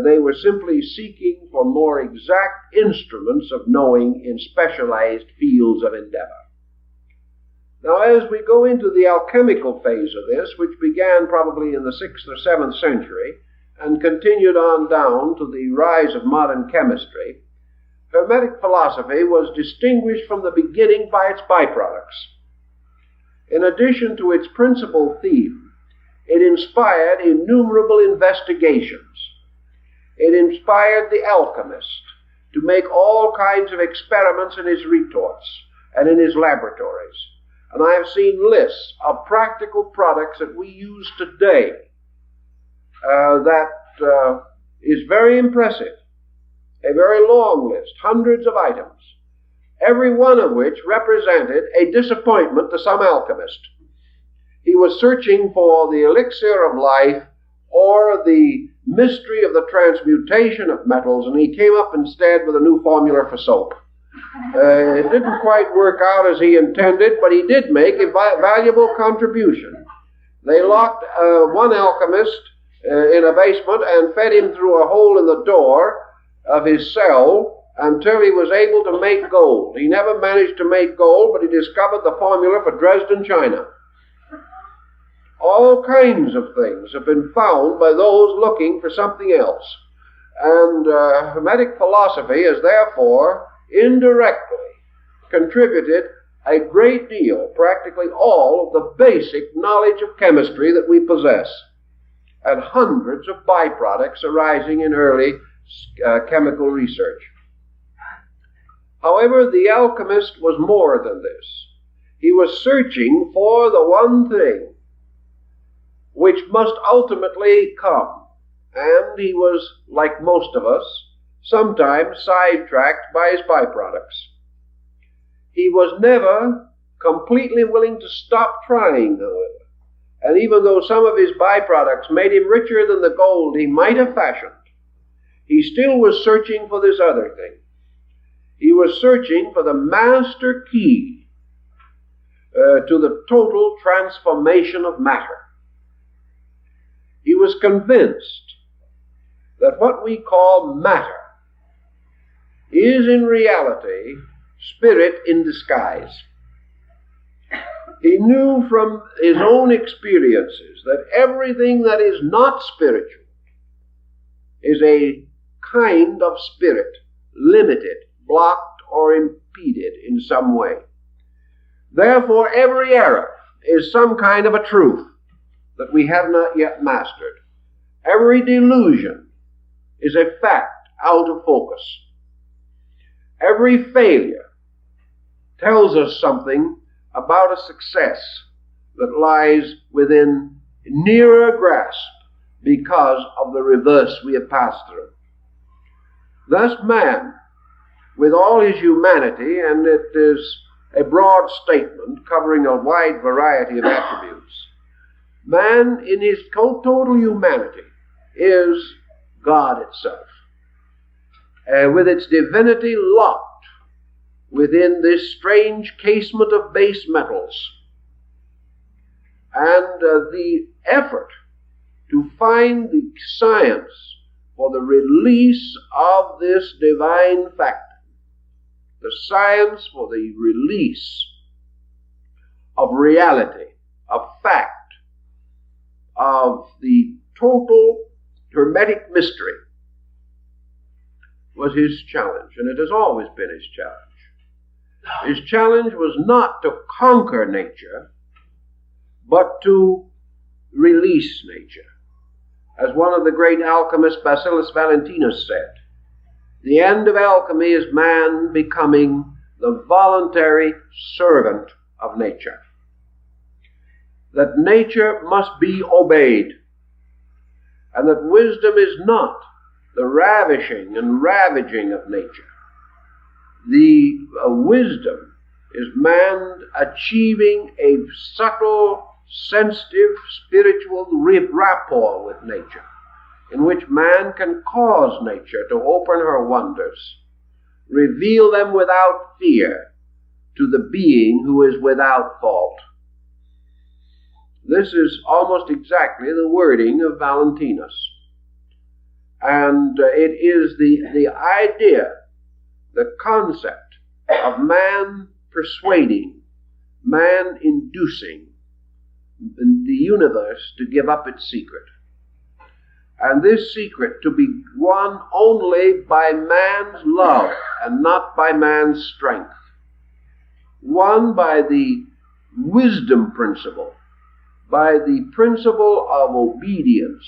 They were simply seeking for more exact instruments of knowing in specialized fields of endeavor. Now, as we go into the alchemical phase of this, which began probably in the 6th or 7th century and continued on down to the rise of modern chemistry, Hermetic philosophy was distinguished from the beginning by its byproducts. In addition to its principal theme, it inspired innumerable investigations. It inspired the alchemist to make all kinds of experiments in his retorts and in his laboratories. And I have seen lists of practical products that we use today that is very impressive. A very long list, hundreds of items, every one of which represented a disappointment to some alchemist. He was searching for the elixir of life or the mystery of the transmutation of metals, and he came up instead with a new formula for soap. It didn't quite work out as he intended, but he did make a valuable contribution. They locked one alchemist in a basement and fed him through a hole in the door of his cell until he was able to make gold. He never managed to make gold, but he discovered the formula for Dresden china. All kinds of things have been found by those looking for something else. And Hermetic philosophy has therefore indirectly contributed a great deal, practically all of the basic knowledge of chemistry that we possess, and hundreds of byproducts arising in early chemical research. However, the alchemist was more than this. He was searching for the one thing which must ultimately come, and he was, like most of us, sometimes sidetracked by his byproducts. He was never completely willing to stop trying, however, and even though some of his byproducts made him richer than the gold he might have fashioned, he still was searching for this other thing. He was searching for the master key to the total transformation of matter. He was convinced that what we call matter is in reality spirit in disguise. He knew from his own experiences that everything that is not spiritual is a kind of spirit, limited, blocked, or impeded in some way. Therefore, every error is some kind of a truth. that we have not yet mastered. Every delusion is a fact out of focus. Every failure tells us something about a success that lies within nearer grasp because of the reverse we have passed through. Thus man, with all his humanity, and it is a broad statement covering a wide variety of attributes, man in his total humanity is God itself, with its divinity locked within this strange casement of base metals. And the effort to find the science for the release of this divine factor, the science for the release of reality, of fact, of the total Hermetic mystery, was his challenge, and it has always been his challenge. His challenge was not to conquer nature, but to release nature. As one of the great alchemists, Bacillus Valentinus, said, the end of alchemy is man becoming the voluntary servant of nature. That nature must be obeyed, and that wisdom is not the ravishing and ravaging of nature. The wisdom is man achieving a subtle, sensitive, spiritual rapport with nature, in which man can cause nature to open her wonders, reveal them without fear to the being who is without fault. This is almost exactly the wording of Valentinus. And it is the idea, the concept of man persuading, man inducing the universe to give up its secret. And this secret to be won only by man's love and not by man's strength. Won by the wisdom principle, by the principle of obedience,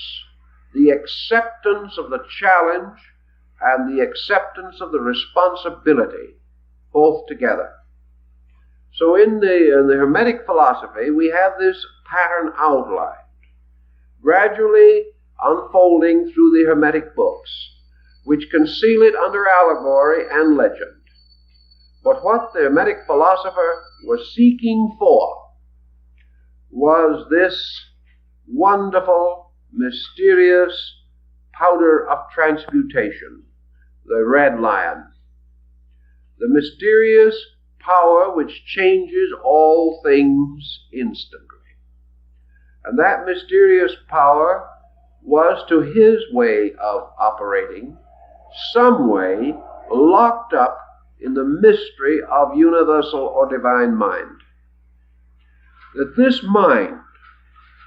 the acceptance of the challenge and the acceptance of the responsibility, both together. So in the Hermetic philosophy, we have this pattern outlined, gradually unfolding through the Hermetic books, which conceal it under allegory and legend. But what the Hermetic philosopher was seeking for was this wonderful, mysterious powder of transmutation, the red lion. The mysterious power which changes all things instantly. And that mysterious power was, to his way of operating, some way locked up in the mystery of universal or divine mind. That this mind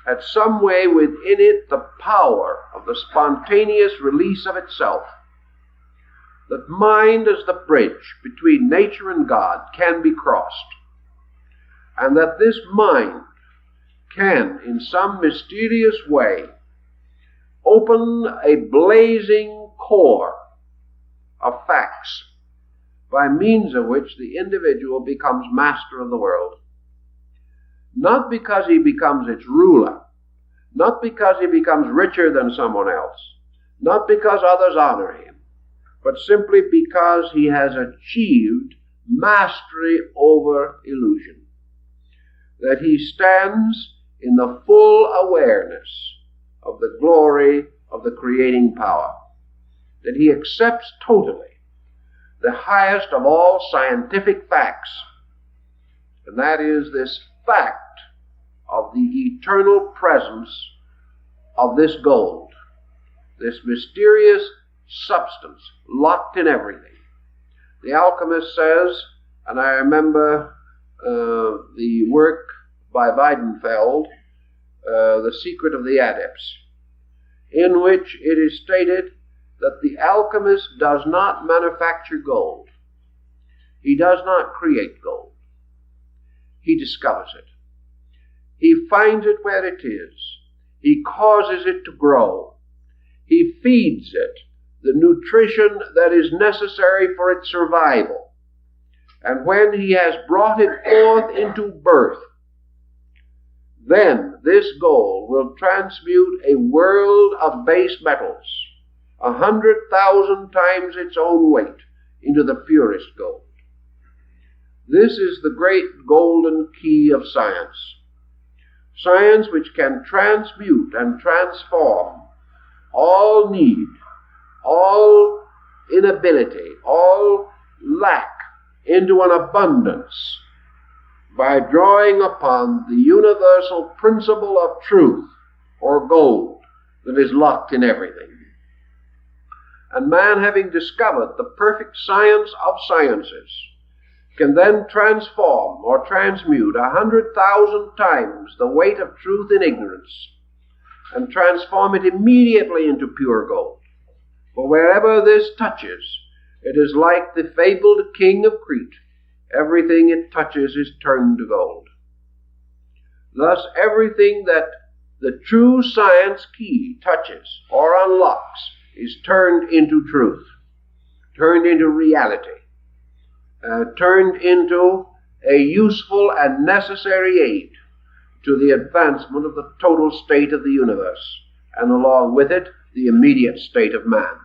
had some way within it the power of the spontaneous release of itself. That mind as the bridge between nature and God can be crossed. And that this mind can, in some mysterious way, open a blazing core of facts by means of which the individual becomes master of the world. Not because he becomes its ruler, not because he becomes richer than someone else, not because others honor him, but simply because he has achieved mastery over illusion. That he stands in the full awareness of the glory of the creating power. That he accepts totally the highest of all scientific facts, and that is this fact of the eternal presence of this gold, this mysterious substance locked in everything. The alchemist says, and I remember the work by Weidenfeld, The Secret of the Adepts, in which it is stated that the alchemist does not manufacture gold. He does not create gold. He discovers it. He finds it where it is, He causes it to grow. He feeds it the nutrition that is necessary for its survival. And when he has brought it forth into birth, then this gold will transmute a world of base metals, 100,000 times its own weight, into the purest gold. This is the great golden key of science. Science which can transmute and transform all need, all inability, all lack into an abundance by drawing upon the universal principle of truth, or gold, that is locked in everything. And man, having discovered the perfect science of sciences, can then transform or transmute 100,000 times the weight of truth in ignorance, and transform it immediately into pure gold. For wherever this touches, it is like the fabled king of Crete. Everything it touches is turned to gold. Thus, everything that the true science key touches or unlocks is turned into truth, turned into reality, turned into a useful and necessary aid to the advancement of the total state of the universe, and along with it, the immediate state of man.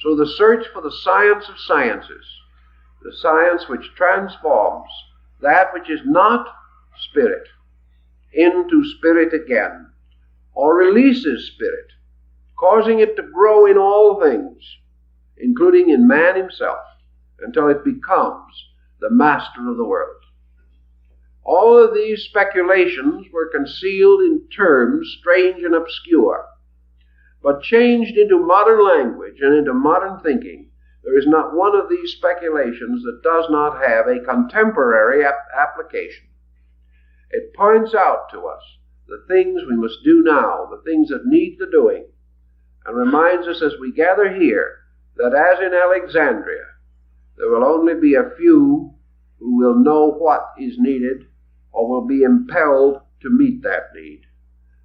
So the search for the science of sciences, the science which transforms that which is not spirit into spirit again, or releases spirit, causing it to grow in all things, including in man himself, until it becomes the master of the world. All of these speculations were concealed in terms strange and obscure, but changed into modern language and into modern thinking. There is not one of these speculations that does not have a contemporary application. It points out to us the things we must do now, the things that need the doing, and reminds us as we gather here that as in Alexandria, there will only be a few who will know what is needed or will be impelled to meet that need.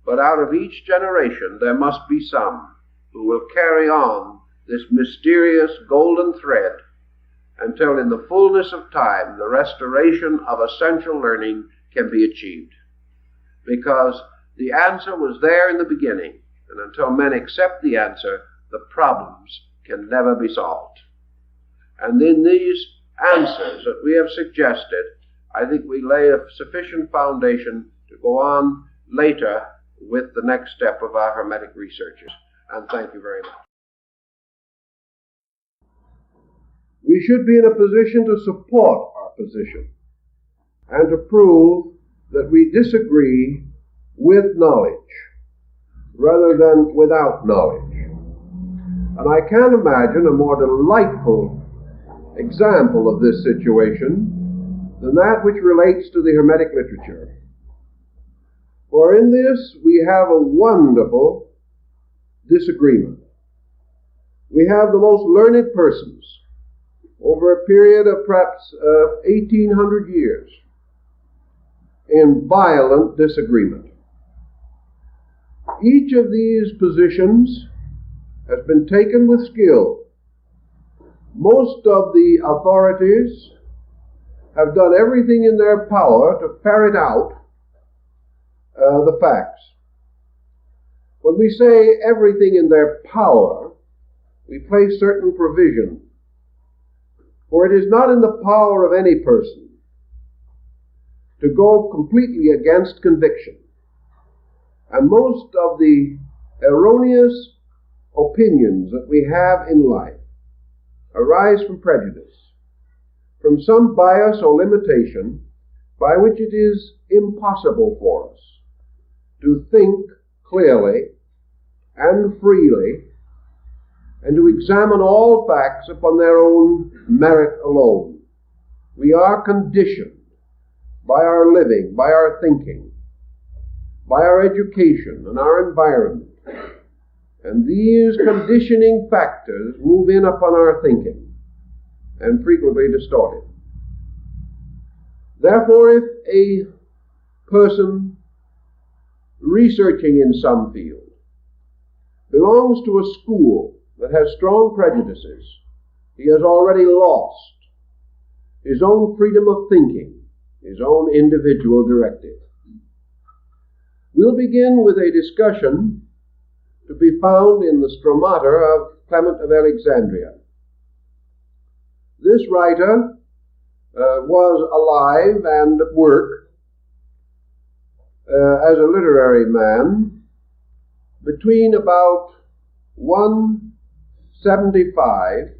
But out of each generation there must be some who will carry on this mysterious golden thread until in the fullness of time the restoration of essential learning can be achieved. Because the answer was there in the beginning, and until men accept the answer, the problems can never be solved. And in these answers that we have suggested, I think we lay a sufficient foundation to go on later with the next step of our Hermetic researches. And thank you very much. We should be in a position to support our position and to prove that we disagree with knowledge rather than without knowledge. And I can't imagine a more delightful example of this situation than that which relates to the Hermetic literature. For in this we have a wonderful disagreement. We have the most learned persons over a period of perhaps 1,800 years in violent disagreement. Each of these positions has been taken with skill. Most of the authorities have done everything in their power to ferret out the facts. When we say everything in their power, we place certain provision. For it is not in the power of any person to go completely against conviction. And most of the erroneous opinions that we have in life arise from prejudice, from some bias or limitation by which it is impossible for us to think clearly and freely and to examine all facts upon their own merit alone. We are conditioned by our living, by our thinking, by our education and our environment. And these conditioning factors move in upon our thinking and frequently distort it. Therefore, if a person researching in some field, belongs to a school that has strong prejudices, he has already lost his own freedom of thinking, his own individual directive. We'll begin with a discussion to be found in the Stromata of Clement of Alexandria. This writer was alive and at work as a literary man between about 175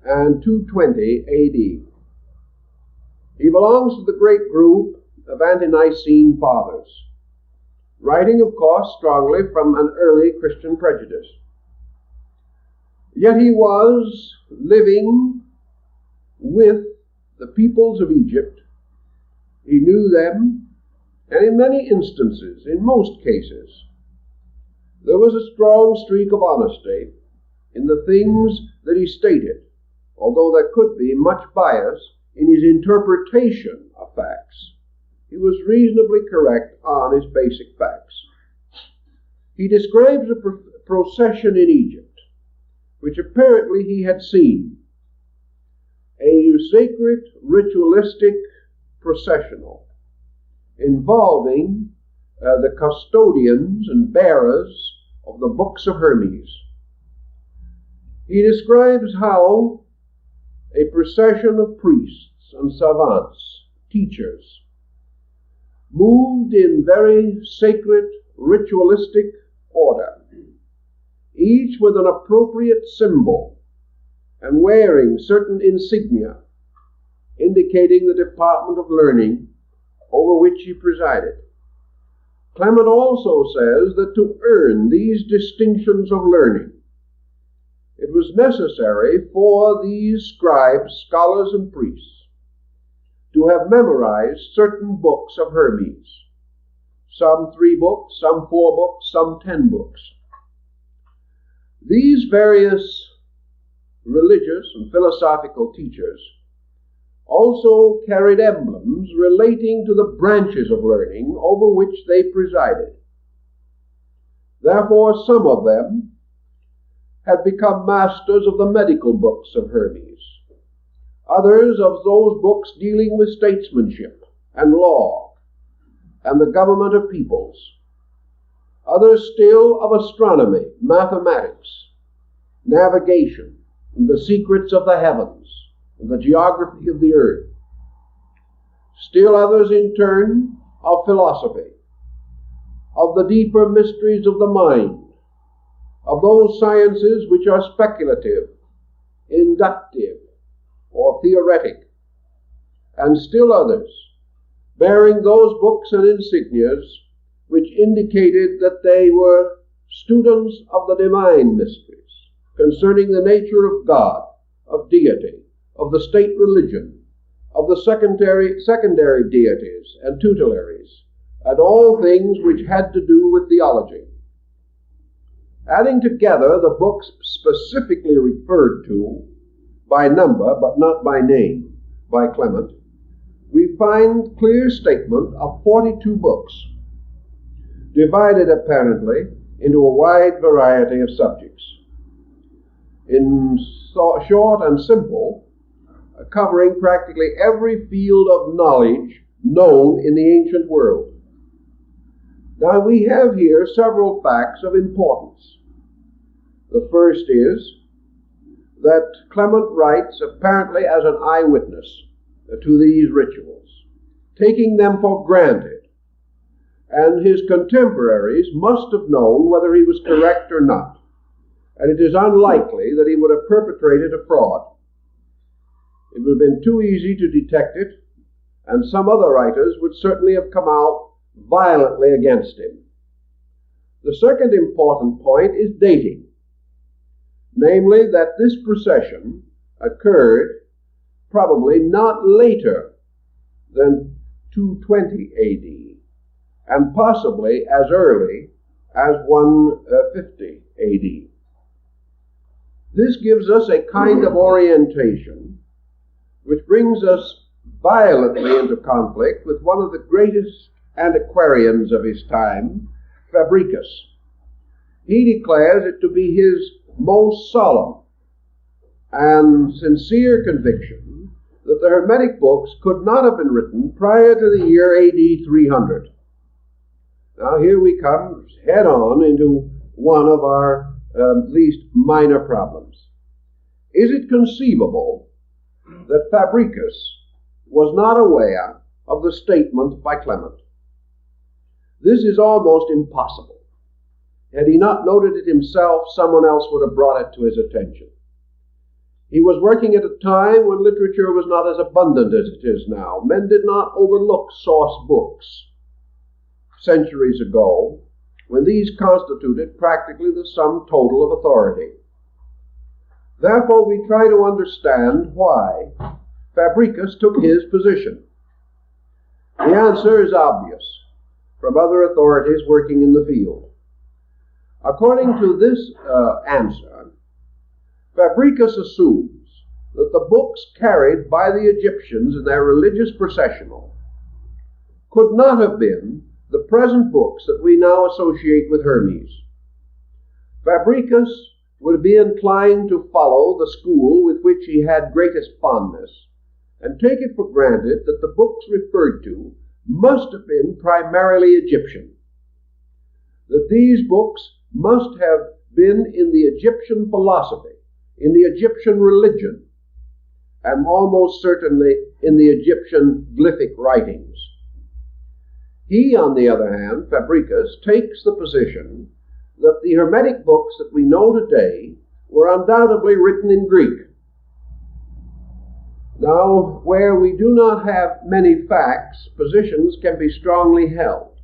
and 220 AD. He belongs to the great group of ante-Nicene fathers, writing, of course, strongly from an early Christian prejudice. Yet he was living with the peoples of Egypt. He knew them, and in many instances, in most cases, there was a strong streak of honesty in the things that he stated, although there could be much bias in his interpretation of facts. He was reasonably correct on his basic facts. He describes a procession in Egypt, which apparently he had seen, a sacred ritualistic processional involving the custodians and bearers of the books of Hermes. He describes how a procession of priests and savants, teachers, moved in very sacred ritualistic order, each with an appropriate symbol and wearing certain insignia indicating the department of learning over which he presided. Clement also says that to earn these distinctions of learning, it was necessary for these scribes, scholars, and priests to have memorized certain books of Hermes, some 3 books, some 4 books, some 10 books. These various religious and philosophical teachers also carried emblems relating to the branches of learning over which they presided. Therefore, some of them had become masters of the medical books of Hermes, others of those books dealing with statesmanship and law and the government of peoples, others still of astronomy, mathematics, navigation, and the secrets of the heavens, and the geography of the earth. Still others, in turn, of philosophy, of the deeper mysteries of the mind, of those sciences which are speculative, inductive, or theoretic, and still others, bearing those books and insignias which indicated that they were students of the divine mysteries, concerning the nature of God, of deity, of the state religion, of the secondary deities and tutelaries, and all things which had to do with theology. Adding together the books specifically referred to by number, but not by name, by Clement, we find clear statement of 42 books, divided apparently into a wide variety of subjects. In short and simple, covering practically every field of knowledge known in the ancient world. Now we have here several facts of importance. The first is that Clement writes apparently as an eyewitness to these rituals, taking them for granted, and his contemporaries must have known whether he was correct or not, and it is unlikely that he would have perpetrated a fraud. It would have been too easy to detect it, and some other writers would certainly have come out violently against him. The second important point is dating, namely that this procession occurred probably not later than 220 AD, and possibly as early as 150 AD. This gives us a kind of orientation which brings us violently into conflict with one of the greatest antiquarians of his time, Fabricius. He declares it to be his most solemn and sincere conviction that the Hermetic books could not have been written prior to the year AD 300. Now here we come head on into one of our least minor problems. Is it conceivable that Fabricius was not aware of the statement by Clement? This is almost impossible. Had he not noted it himself, someone else would have brought it to his attention. He was working at a time when literature was not as abundant as it is now. Men did not overlook source books centuries ago, when these constituted practically the sum total of authority. Therefore, we try to understand why Fabricius took his position. The answer is obvious from other authorities working in the field. According to this answer, Fabricius assumes that the books carried by the Egyptians in their religious processional could not have been the present books that we now associate with Hermes. Fabricius would be inclined to follow the school with which he had greatest fondness, and take it for granted that the books referred to must have been primarily Egyptian, that these books must have been in the Egyptian philosophy, in the Egyptian religion, and almost certainly in the Egyptian glyphic writings. He, on the other hand, Fabricius, takes the position that the Hermetic books that we know today were undoubtedly written in Greek. Now, where we do not have many facts, positions can be strongly held.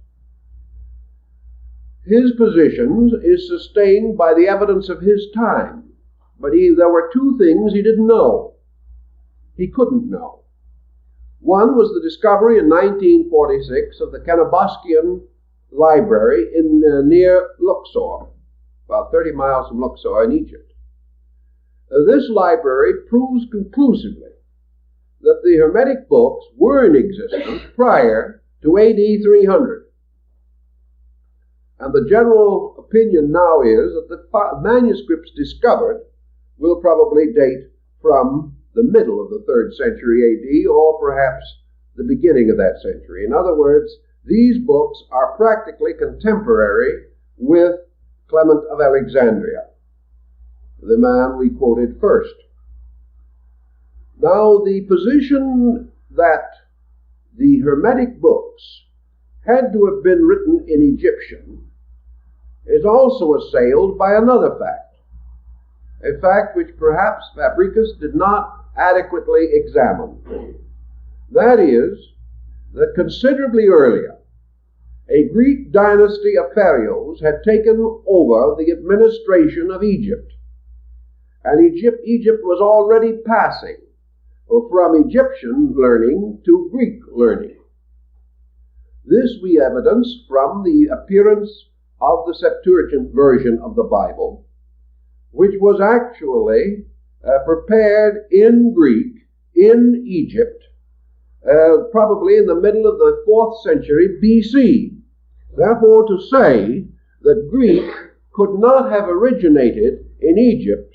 His position is sustained by the evidence of his time, but there were two things he didn't know. He couldn't know. One was the discovery in 1946 of the Canoboskian Library near Luxor, about 30 miles from Luxor in Egypt. This library proves conclusively that the Hermetic books were in existence prior to AD 300. And the general opinion now is that the manuscripts discovered will probably date from the middle of the 3rd century AD, or perhaps the beginning of that century. In other words, these books are practically contemporary with Clement of Alexandria, the man we quoted first. Now, the position that the Hermetic books had to have been written in Egyptian is also assailed by another fact, a fact which perhaps Fabricius did not adequately examine. That is, that considerably earlier, a Greek dynasty of pharaohs had taken over the administration of Egypt, and Egypt was already passing from Egyptian learning to Greek learning. This we evidence from the appearance of the Septuagint version of the Bible, which was actually prepared in Greek in Egypt, probably in the middle of the 4th century BC. Therefore, to say that Greek could not have originated in Egypt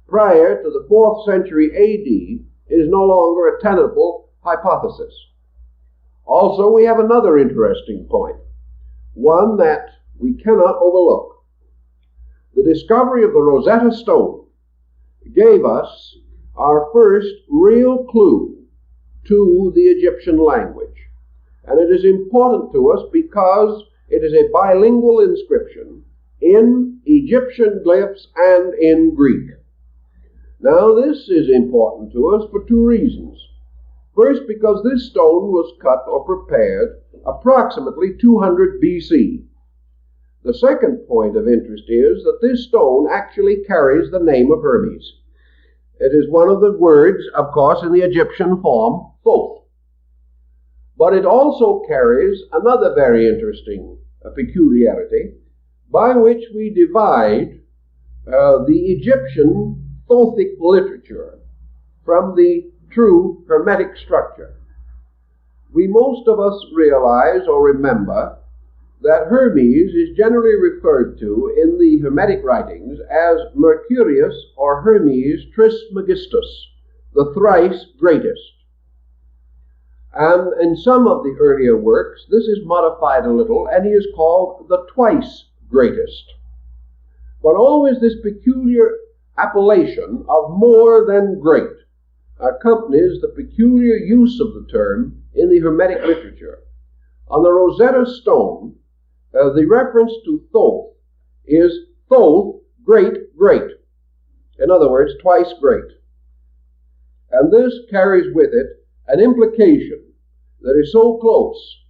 prior to the 4th century AD is no longer a tenable hypothesis. Also, we have another interesting point, one that we cannot overlook. The discovery of the Rosetta Stone gave us our first real clue to the Egyptian language. And it is important to us because it is a bilingual inscription in Egyptian glyphs and in Greek. Now, this is important to us for two reasons. First, because this stone was cut or prepared approximately 200 BC. The second point of interest is that this stone actually carries the name of Hermes. It is one of the words, of course, in the Egyptian form, Thoth. But it also carries another very interesting peculiarity by which we divide the Egyptian Thothic literature from the true Hermetic structure. we most of us realize or remember that Hermes is generally referred to in the Hermetic writings as Mercurius or Hermes Trismegistus, the thrice greatest. And in some of the earlier works, this is modified a little, and he is called the twice greatest. But always this peculiar appellation of more than great accompanies the peculiar use of the term in the Hermetic literature. On the Rosetta Stone, the reference to Thoth is Thoth, great, great. In other words, twice great. And this carries with it an implication that is so close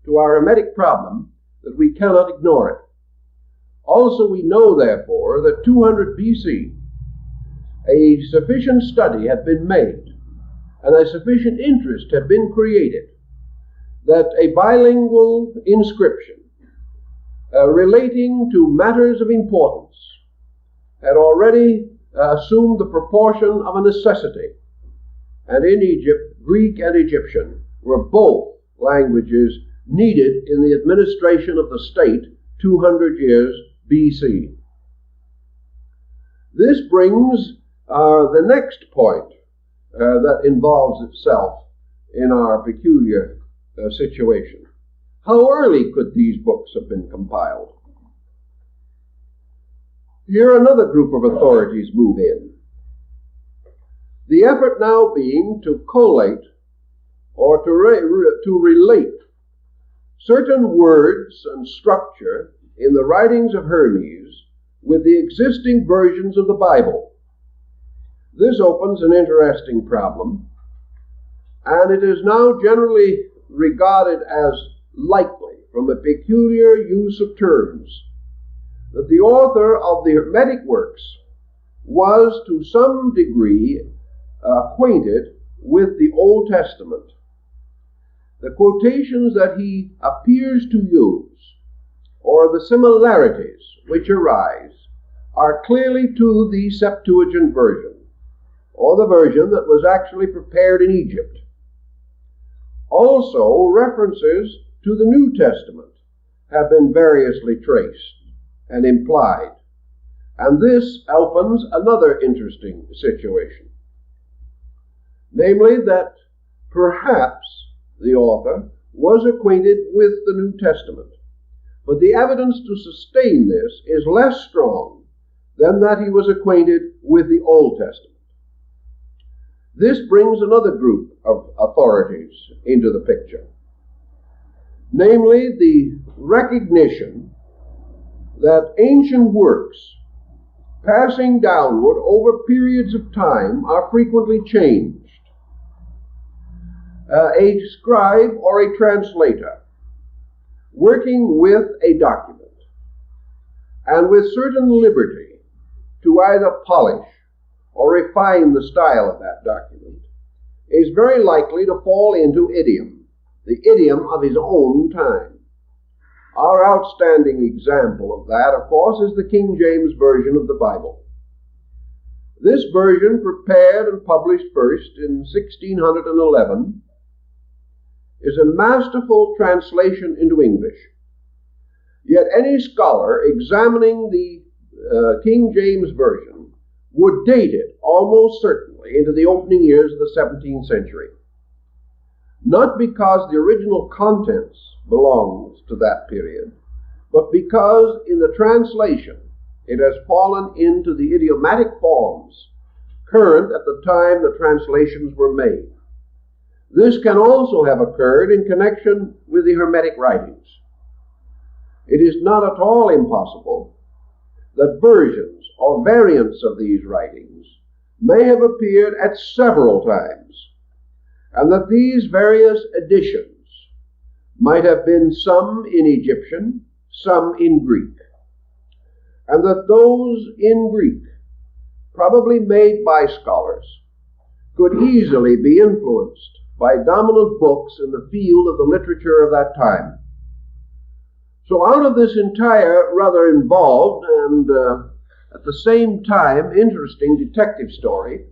to our Hermetic problem that we cannot ignore it. Also, we know, therefore, that 200 BC, a sufficient study had been made and a sufficient interest had been created that a bilingual inscription relating to matters of importance had already assumed the proportion of a necessity. And in Egypt, Greek and Egyptian were both languages needed in the administration of the state 200 years BC. This brings the next point that involves itself in our peculiar situation. How early could these books have been compiled? Here another group of authorities move in. The effort now being to collate or to relate certain words and structure in the writings of Hermes with the existing versions of the Bible. This opens an interesting problem, and it is now generally regarded as likely, from a peculiar use of terms, that the author of the Hermetic works was to some degree acquainted with the Old Testament. The quotations that he appears to use, or the similarities which arise, are clearly to the Septuagint version, or the version that was actually prepared in Egypt. Also, references to the New Testament have been variously traced and implied, and this opens another interesting situation. Namely, that perhaps the author was acquainted with the New Testament, but the evidence to sustain this is less strong than that he was acquainted with the Old Testament. This brings another group of authorities into the picture, namely the recognition that ancient works passing downward over periods of time are frequently changed. A scribe or a translator working with a document and with certain liberty to either polish or refine the style of that document is very likely to fall into idiom, the idiom of his own time. Our outstanding example of that, of course, is the King James Version of the Bible. This version, prepared and published first in 1611, is a masterful translation into English. Yet any scholar examining the King James Version would date it almost certainly into the opening years of the 17th century. Not because the original contents belongs to that period, but because in the translation it has fallen into the idiomatic forms current at the time the translations were made. This can also have occurred in connection with the Hermetic writings. It is not at all impossible that versions or variants of these writings may have appeared at several times, and that these various editions might have been some in Egyptian, some in Greek, and that those in Greek, probably made by scholars, could easily be influenced by dominant books in the field of the literature of that time. So out of this entire rather involved and at the same time interesting detective story,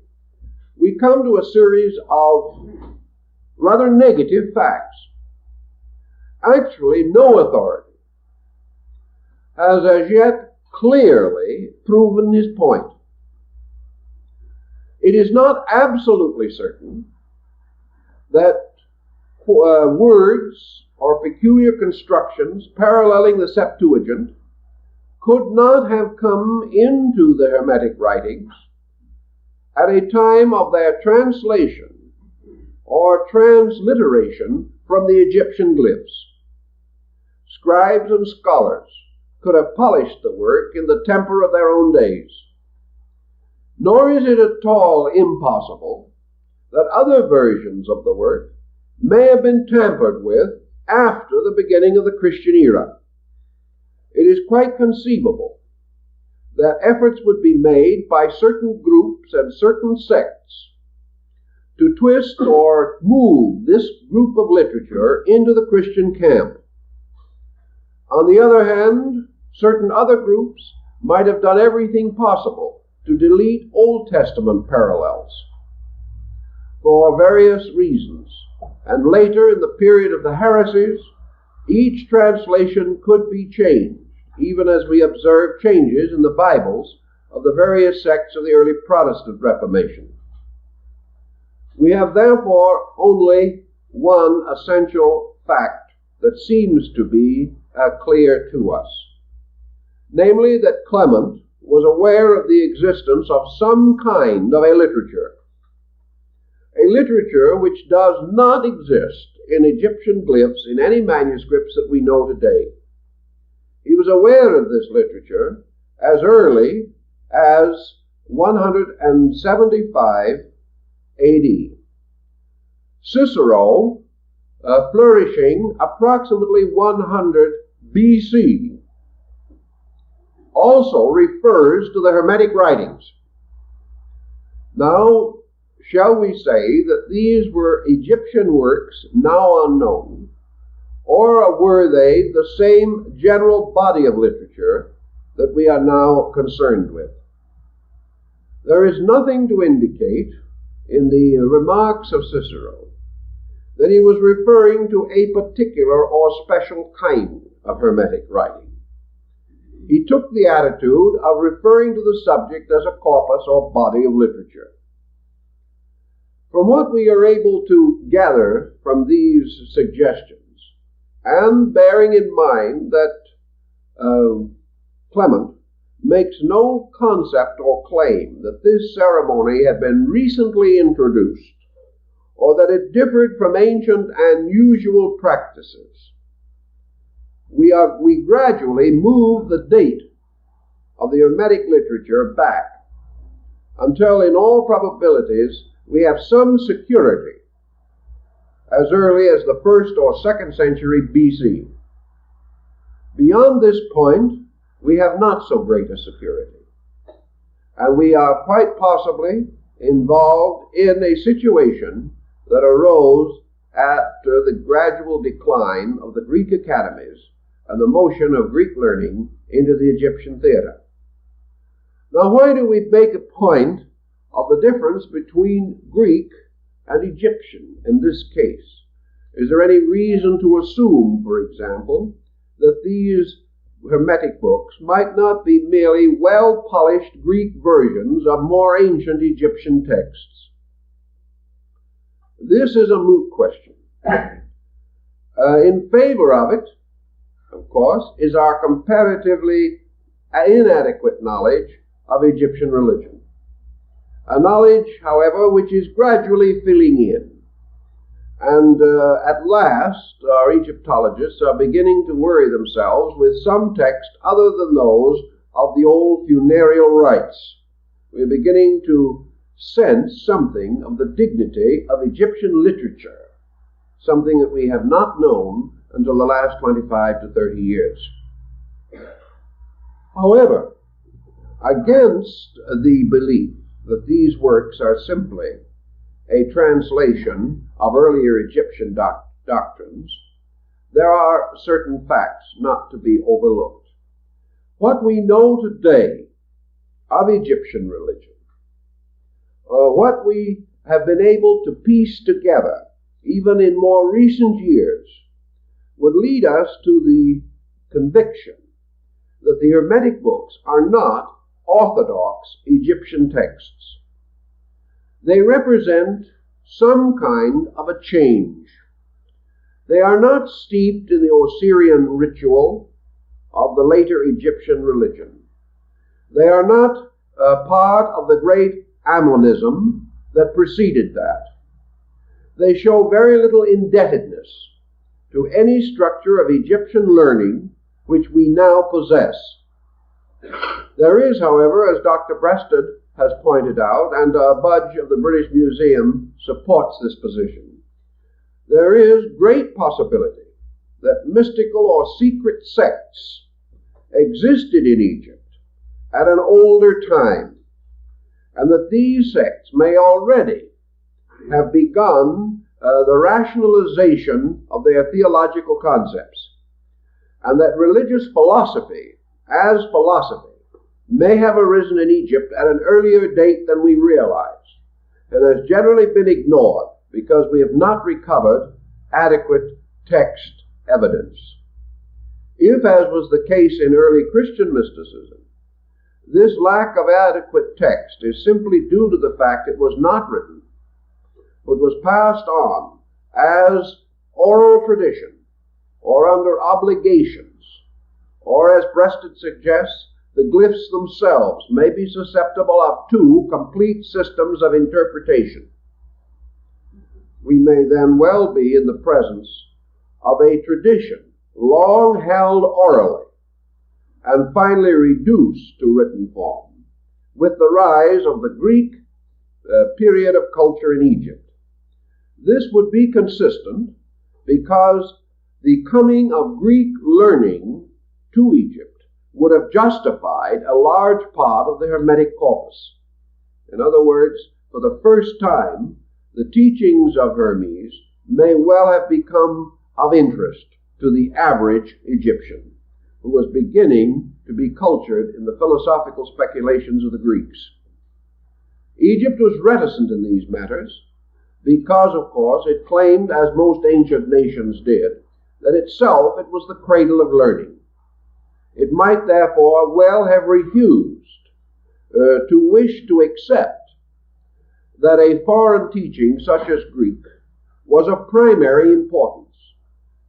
we come to a series of rather negative facts. Actually, no authority has as yet clearly proven his point. It is not absolutely certain that words or peculiar constructions paralleling the Septuagint could not have come into the Hermetic writings at a time of their translation or transliteration from the Egyptian glyphs. Scribes and scholars could have polished the work in the temper of their own days. Nor is it at all impossible that other versions of the work may have been tampered with after the beginning of the Christian era. It is quite conceivable that efforts would be made by certain groups and certain sects to twist or move this group of literature into the Christian camp. On the other hand, certain other groups might have done everything possible to delete Old Testament parallels for various reasons. And later, in the period of the heresies, each translation could be changed, even as we observe changes in the Bibles of the various sects of the early Protestant Reformation. We have therefore only one essential fact that seems to be clear to us, namely that Clement was aware of the existence of some kind of a literature which does not exist in Egyptian glyphs in any manuscripts that we know today. He was aware of this literature as early as 175 AD. Cicero, flourishing approximately 100 BC, also refers to the Hermetic writings. Now, shall we say that these were Egyptian works now unknown, or were they the same general body of literature that we are now concerned with? There is nothing to indicate in the remarks of Cicero that he was referring to a particular or special kind of Hermetic writing. He took the attitude of referring to the subject as a corpus or body of literature. From what we are able to gather from these suggestions, and bearing in mind that Clement makes no concept or claim that this ceremony had been recently introduced, or that it differed from ancient and usual practices, we gradually move the date of the Hermetic literature back until, in all probabilities, we have some security as early as the 1st or 2nd century BC. Beyond this point, we have not so great a security, and we are quite possibly involved in a situation that arose after the gradual decline of the Greek academies and the motion of Greek learning into the Egyptian theater. Now, why do we make a point of the difference between Greek and Egyptian in this case? Is there any reason to assume, for example, that these Hermetic books might not be merely well-polished Greek versions of more ancient Egyptian texts? This is a moot question. In favor of it, of course, is our comparatively inadequate knowledge of Egyptian religion. A knowledge, however, which is gradually filling in. And at last, our Egyptologists are beginning to worry themselves with some text other than those of the old funereal rites. We're beginning to sense something of the dignity of Egyptian literature, something that we have not known until the last 25 to 30 years. However, against the belief that these works are simply a translation of earlier Egyptian doctrines, there are certain facts not to be overlooked. What we know today of Egyptian religion, what we have been able to piece together even in more recent years, would lead us to the conviction that the Hermetic books are not orthodox Egyptian texts. They represent some kind of a change. They are not steeped in the Osirian ritual of the later Egyptian religion. They are not part of the great Ammonism that preceded that. They show very little indebtedness to any structure of Egyptian learning which we now possess. There is, however, as Dr. Breasted has pointed out, and Budge of the British Museum supports this position, there is great possibility that mystical or secret sects existed in Egypt at an older time, and that these sects may already have begun the rationalization of their theological concepts, and that religious philosophy, as philosophy, may have arisen in Egypt at an earlier date than we realize, and has generally been ignored because we have not recovered adequate text evidence. If, as was the case in early Christian mysticism, this lack of adequate text is simply due to the fact it was not written, but was passed on as oral tradition or under obligations, or as Breasted suggests, the glyphs themselves may be susceptible of two complete systems of interpretation. We may then well be in the presence of a tradition long held orally and finally reduced to written form with the rise of the Greek period of culture in Egypt. This would be consistent because the coming of Greek learning to Egypt would have justified a large part of the Hermetic corpus. In other words, for the first time, the teachings of Hermes may well have become of interest to the average Egyptian, who was beginning to be cultured in the philosophical speculations of the Greeks. Egypt was reticent in these matters because, of course, it claimed, as most ancient nations did, that itself it was the cradle of learning. It might therefore well have refused to wish to accept that a foreign teaching such as Greek was of primary importance,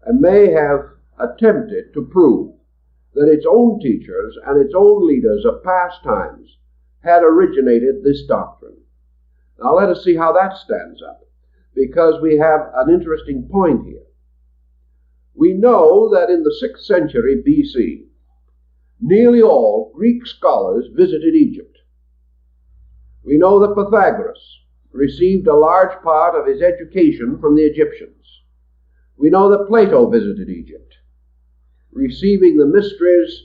and may have attempted to prove that its own teachers and its own leaders of past times had originated this doctrine. Now let us see how that stands up, because we have an interesting point here. We know that in the 6th century BC, nearly all Greek scholars visited Egypt. We know that Pythagoras received a large part of his education from the Egyptians. We know that Plato visited Egypt, receiving the mysteries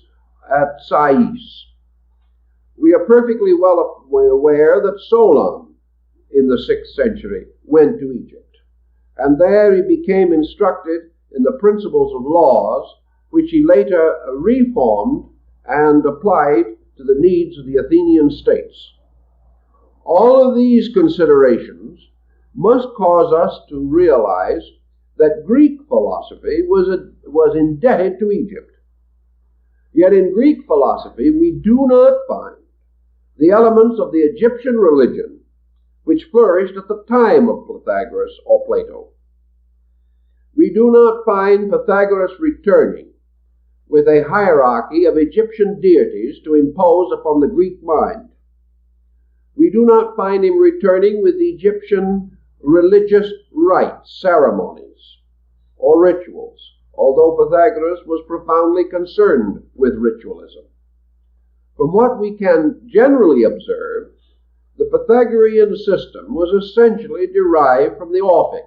at Sais. We are perfectly well aware that Solon, in the 6th century, went to Egypt, and there he became instructed in the principles of laws, which he later reformed and applied to the needs of the Athenian states. All of these considerations must cause us to realize that Greek philosophy was indebted to Egypt. Yet in Greek philosophy we do not find the elements of the Egyptian religion which flourished at the time of Pythagoras or Plato. We do not find Pythagoras returning with a hierarchy of Egyptian deities to impose upon the Greek mind. We do not find him returning with Egyptian religious rites, ceremonies, or rituals, although Pythagoras was profoundly concerned with ritualism. From what we can generally observe, the Pythagorean system was essentially derived from the Orphic,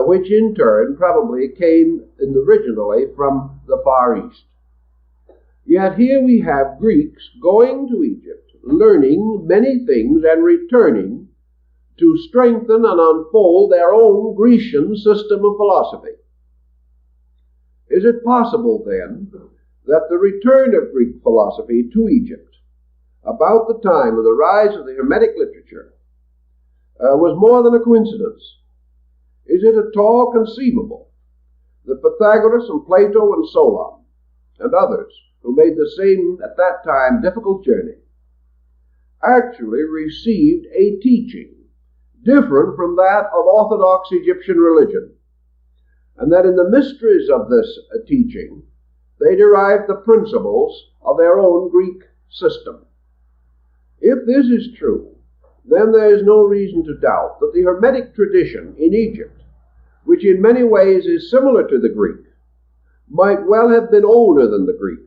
which in turn probably came originally from the Far East. Yet here we have Greeks going to Egypt, learning many things and returning to strengthen and unfold their own Grecian system of philosophy. Is it possible then that the return of Greek philosophy to Egypt about the time of the rise of the Hermetic literature was more than a coincidence? is it at all conceivable that Pythagoras and Plato and Solon and others who made the same, at that time, difficult journey, actually received a teaching different from that of Orthodox Egyptian religion, and that in the mysteries of this teaching, they derived the principles of their own Greek system? If this is true, then there is no reason to doubt that the Hermetic tradition in Egypt, which in many ways is similar to the Greek, might well have been older than the Greek,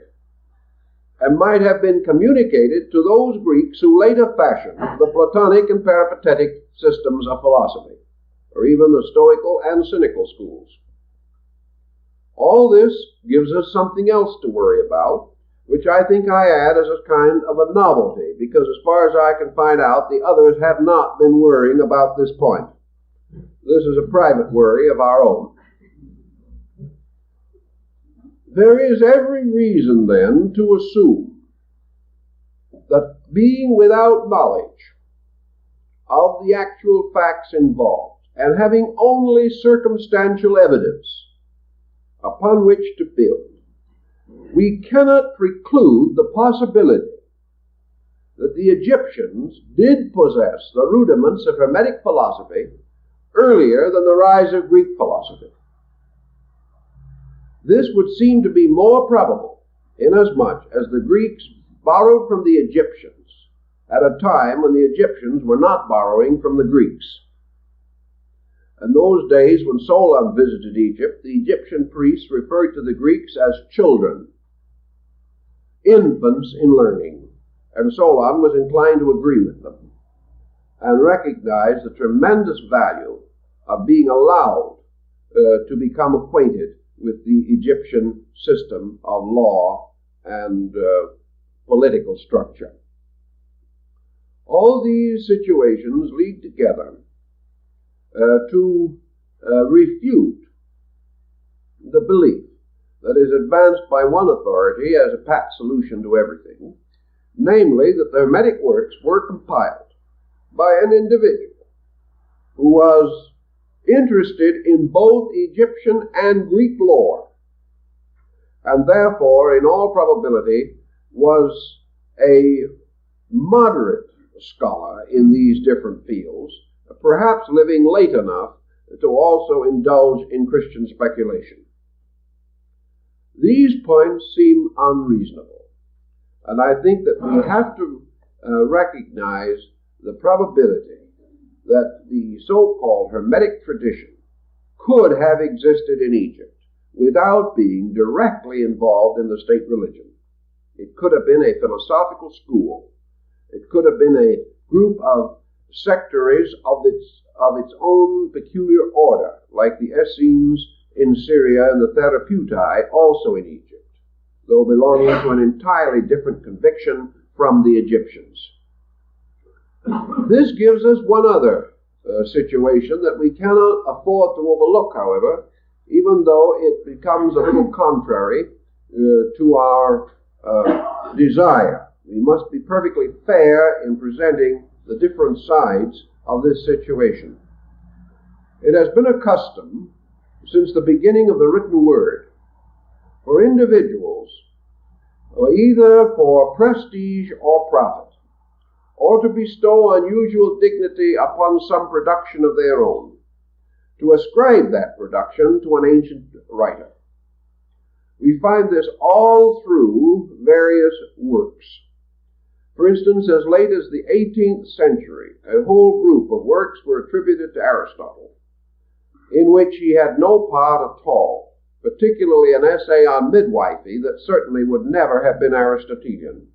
and might have been communicated to those Greeks who later fashioned the Platonic and Peripatetic systems of philosophy, or even the Stoical and Cynical schools. All this gives us something else to worry about, which I think I add as a kind of a novelty, because as far as I can find out, the others have not been worrying about this point. This is a private worry of our own. There is every reason, then, to assume that being without knowledge of the actual facts involved, and having only circumstantial evidence upon which to build, we cannot preclude the possibility that the Egyptians did possess the rudiments of Hermetic philosophy earlier than the rise of Greek philosophy. This would seem to be more probable inasmuch as the Greeks borrowed from the Egyptians at a time when the Egyptians were not borrowing from the Greeks. In those days when Solon visited Egypt, the Egyptian priests referred to the Greeks as children, infants in learning, and Solon was inclined to agree with them and recognize the tremendous value of being allowed to become acquainted with the Egyptian system of law and political structure. All these situations lead together to refute the belief that is advanced by one authority as a pat solution to everything, namely that the Hermetic works were compiled by an individual who was interested in both Egyptian and Greek lore, and therefore, in all probability, was a moderate scholar in these different fields, perhaps living late enough to also indulge in Christian speculation. These points seem unreasonable, and I think that we have to recognize the probability that the so-called Hermetic tradition could have existed in Egypt without being directly involved in the state religion. It could have been a philosophical school. It could have been a group of sectaries of its own peculiar order, like the Essenes in Syria and the Therapeutae also in Egypt, though belonging to an entirely different conviction from the Egyptians. This gives us one other situation that we cannot afford to overlook, however, even though it becomes a little contrary to our desire. We must be perfectly fair in presenting the different sides of this situation. It has been a custom since the beginning of the written word for individuals, either for prestige or profit, or to bestow unusual dignity upon some production of their own, to ascribe that production to an ancient writer. We find this all through various works. For instance, as late as the 18th century, a whole group of works were attributed to Aristotle, in which he had no part at all, particularly an essay on midwifery that certainly would never have been Aristotelian.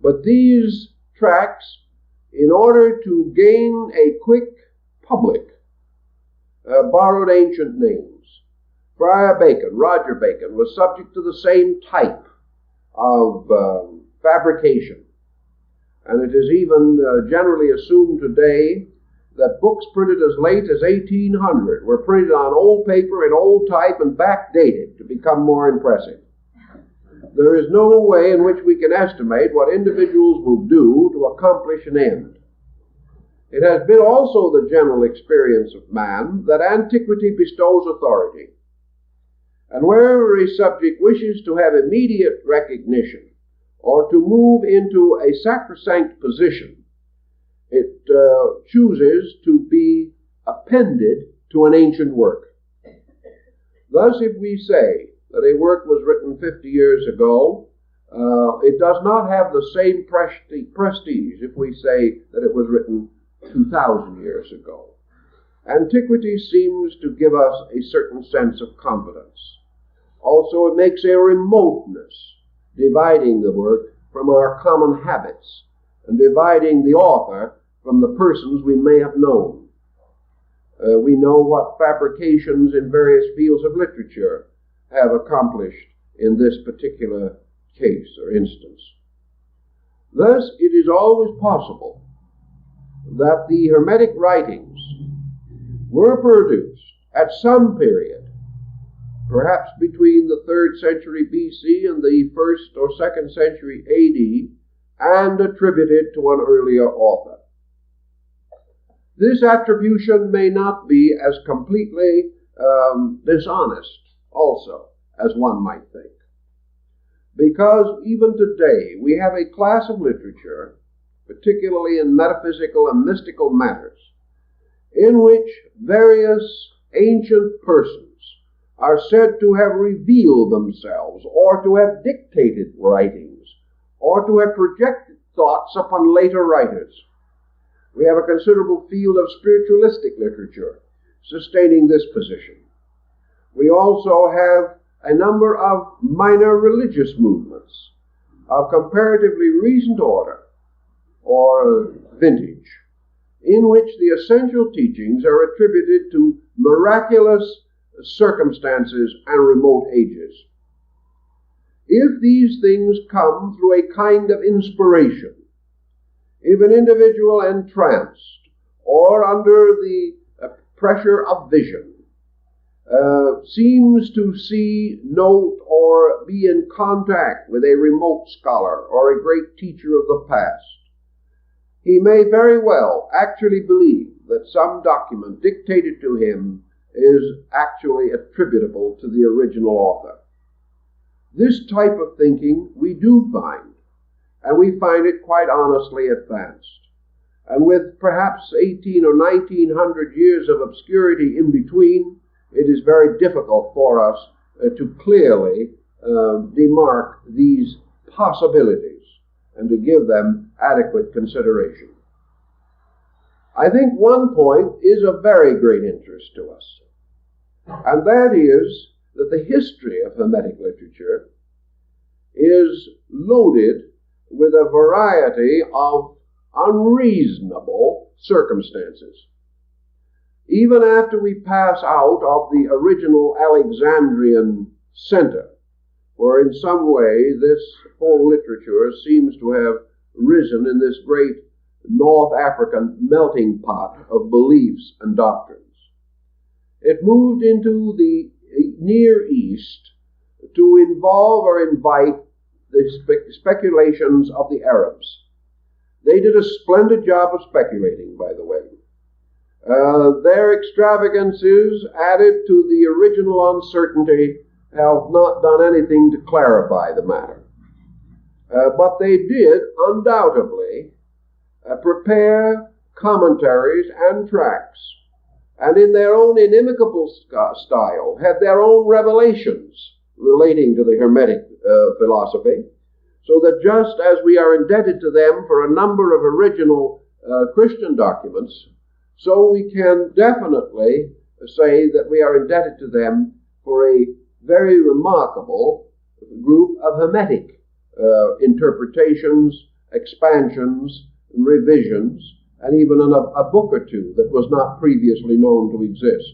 But these tracts, in order to gain a quick public, borrowed ancient names. Friar Bacon, Roger Bacon, was subject to the same type of fabrication. And it is even generally assumed today that books printed as late as 1800 were printed on old paper in old type and backdated to become more impressive. There is no way in which we can estimate what individuals will do to accomplish an end. It has been also the general experience of man that antiquity bestows authority. And wherever a subject wishes to have immediate recognition or to move into a sacrosanct position, it chooses to be appended to an ancient work. Thus, if we say that a work was written 50 years ago, it does not have the same prestige if we say that it was written 2,000 years ago. Antiquity seems to give us a certain sense of confidence. Also, it makes a remoteness, dividing the work from our common habits and dividing the author from the persons we may have known. We know what fabrications in various fields of literature have accomplished in this particular case or instance. Thus, it is always possible that the Hermetic writings were produced at some period, perhaps between the 3rd century BC and the 1st or 2nd century AD, and attributed to an earlier author. This attribution may not be as completely dishonest also as one might think, because even today we have a class of literature, particularly in metaphysical and mystical matters, in which various ancient persons are said to have revealed themselves, or to have dictated writings, or to have projected thoughts upon later writers. We have a considerable field of spiritualistic literature sustaining this position. We also have a number of minor religious movements of comparatively recent order or vintage, in which the essential teachings are attributed to miraculous circumstances and remote ages. If these things come through a kind of inspiration, if an individual entranced or under the pressure of vision seems to see, note, or be in contact with a remote scholar or a great teacher of the past, he may very well actually believe that some document dictated to him is actually attributable to the original author. This type of thinking we do find, and we find it quite honestly advanced. And with perhaps 18 or 1900 years of obscurity in between, it is very difficult for us to clearly demark these possibilities and to give them adequate consideration. I think one point is of very great interest to us, and that is that the history of Hermetic literature is loaded with a variety of unreasonable circumstances. Even after we pass out of the original Alexandrian center, where in some way this whole literature seems to have risen in this great North African melting pot of beliefs and doctrines, it moved into the Near East to involve or invite the speculations of the Arabs. They did a splendid job of speculating, by the way. Their extravagances added to the original uncertainty have not done anything to clarify the matter. But they did undoubtedly prepare commentaries and tracts, and in their own inimicable style had their own revelations relating to the Hermetic philosophy, so that just as we are indebted to them for a number of original Christian documents, so we can definitely say that we are indebted to them for a very remarkable group of Hermetic interpretations, expansions, revisions, and even a book or two that was not previously known to exist.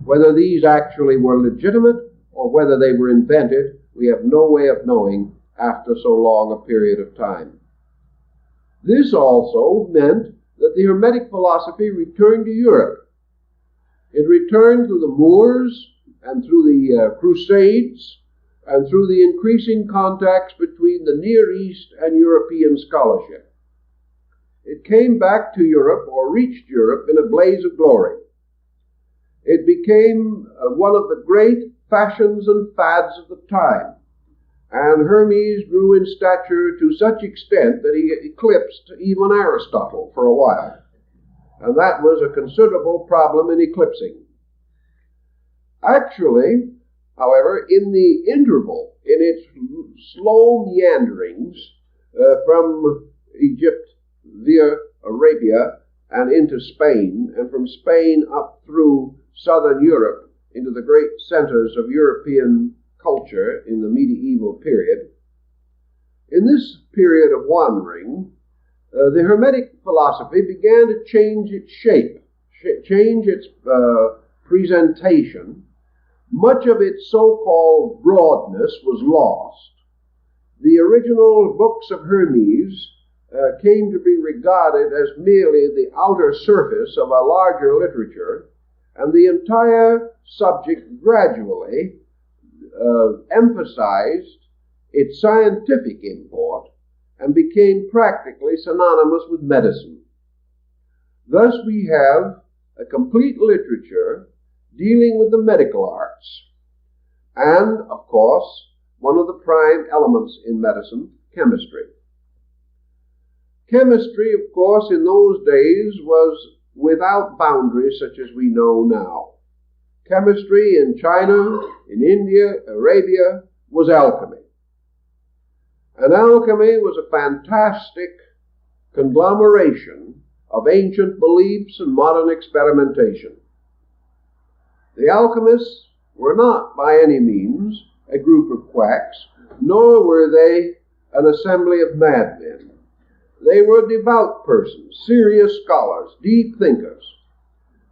Whether these actually were legitimate or whether they were invented, we have no way of knowing after so long a period of time. This also meant that the Hermetic philosophy returned to Europe. It returned through the Moors and through the Crusades and through the increasing contacts between the Near East and European scholarship. it came back to Europe, or reached Europe, in a blaze of glory. It became one of the great fashions and fads of the time. And Hermes grew in stature to such extent that he eclipsed even Aristotle for a while. And that was a considerable problem in eclipsing. Actually, however, in the interval, in its slow meanderings from Egypt via Arabia and into Spain, and from Spain up through southern Europe into the great centers of European culture in the medieval period, in this period of wandering, the Hermetic philosophy began to change its shape, change its presentation. Much of its so-called broadness was lost. The original books of Hermes came to be regarded as merely the outer surface of a larger literature, and the entire subject gradually emphasized its scientific import and became practically synonymous with medicine. Thus we have a complete literature dealing with the medical arts, and, of course, one of the prime elements in medicine, chemistry. Chemistry, of course, in those days was without boundaries such as we know now. Chemistry in China, in India, Arabia, was alchemy. And alchemy was a fantastic conglomeration of ancient beliefs and modern experimentation. The alchemists were not by any means a group of quacks, nor were they an assembly of madmen. They were devout persons, serious scholars, deep thinkers.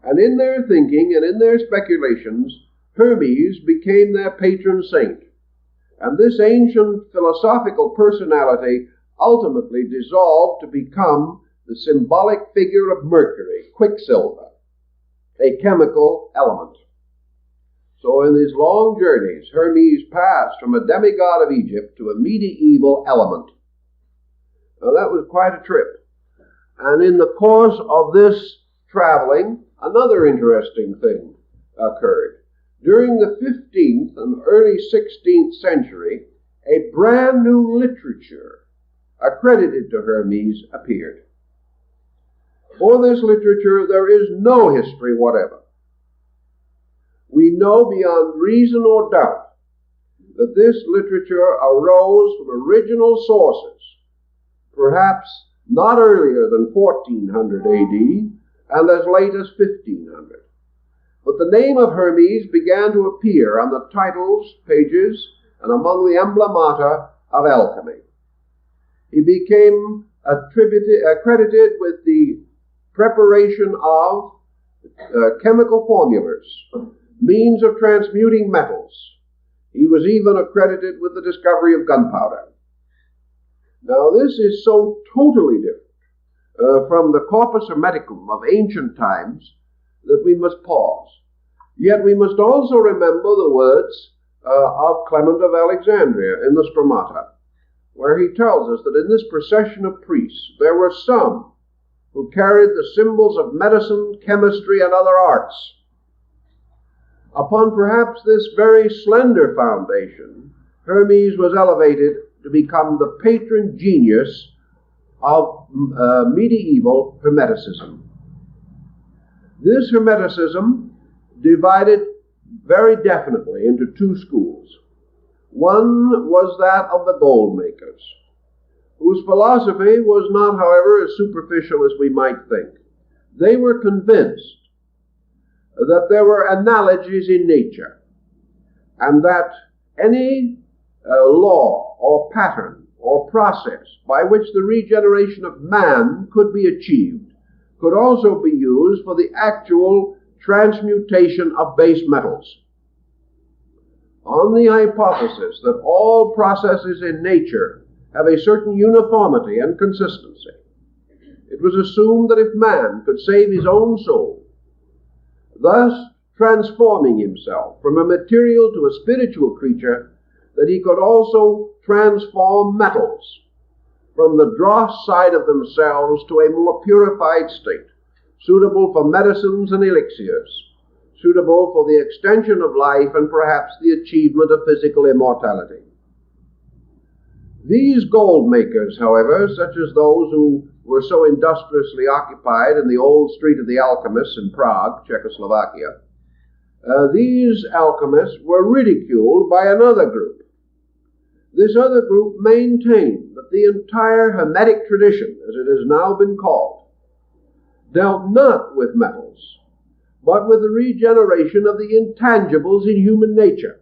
And in their thinking and in their speculations, Hermes became their patron saint. And this ancient philosophical personality ultimately dissolved to become the symbolic figure of Mercury, Quicksilver, a chemical element. So in these long journeys, Hermes passed from a demigod of Egypt to a medieval element. Now that was quite a trip. And in the course of this traveling, another interesting thing occurred. During the 15th and early 16th century, a brand new literature accredited to Hermes appeared. For this literature, there is no history whatever. We know beyond reason or doubt that this literature arose from original sources, perhaps not earlier than 1400 AD and as late as 1500. But the name of Hermes began to appear on the titles, pages, and among the emblemata of alchemy. He became accredited with the preparation of chemical formulas, means of transmuting metals. He was even accredited with the discovery of gunpowder. Now this is so totally different from the corpus hermeticum of ancient times that we must pause. Yet we must also remember the words of Clement of Alexandria in the Stromata, where he tells us that in this procession of priests there were some who carried the symbols of medicine, chemistry, and other arts. Upon perhaps this very slender foundation, Hermes was elevated to become the patron genius of medieval Hermeticism. This Hermeticism divided very definitely into two schools. One was that of the gold makers, whose philosophy was not, however, as superficial as we might think. They were convinced that there were analogies in nature, and that any law or pattern or process by which the regeneration of man could be achieved could also be used for the actual transmutation of base metals. On the hypothesis that all processes in nature have a certain uniformity and consistency, it was assumed that if man could save his own soul, thus transforming himself from a material to a spiritual creature, that he could also transform metals, from the dross side of themselves to a more purified state, suitable for medicines and elixirs, suitable for the extension of life and perhaps the achievement of physical immortality. These gold makers, however, such as those who were so industriously occupied in the old Street of the Alchemists in Prague, Czechoslovakia, these alchemists were ridiculed by another group. This other group maintained that the entire Hermetic tradition, as it has now been called, dealt not with metals, but with the regeneration of the intangibles in human nature.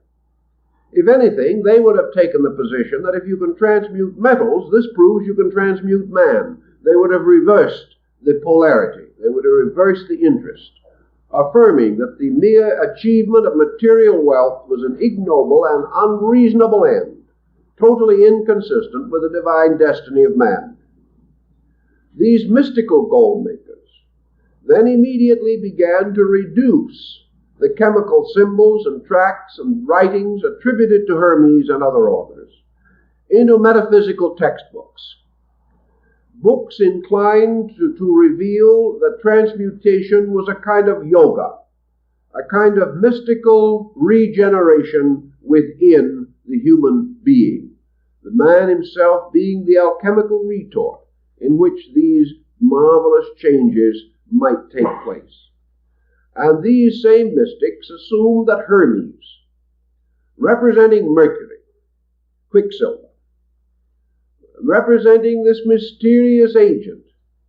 If anything, they would have taken the position that if you can transmute metals, this proves you can transmute man. They would have reversed the polarity. They would have reversed the interest, affirming that the mere achievement of material wealth was an ignoble and unreasonable end, totally inconsistent with the divine destiny of man. These mystical gold makers then immediately began to reduce the chemical symbols and tracts and writings attributed to Hermes and other authors into metaphysical textbooks, books inclined to reveal that transmutation was a kind of yoga, a kind of mystical regeneration within the human being, the man himself being the alchemical retort in which these marvelous changes might take place. And these same mystics assumed that Hermes, representing Mercury, Quicksilver, representing this mysterious agent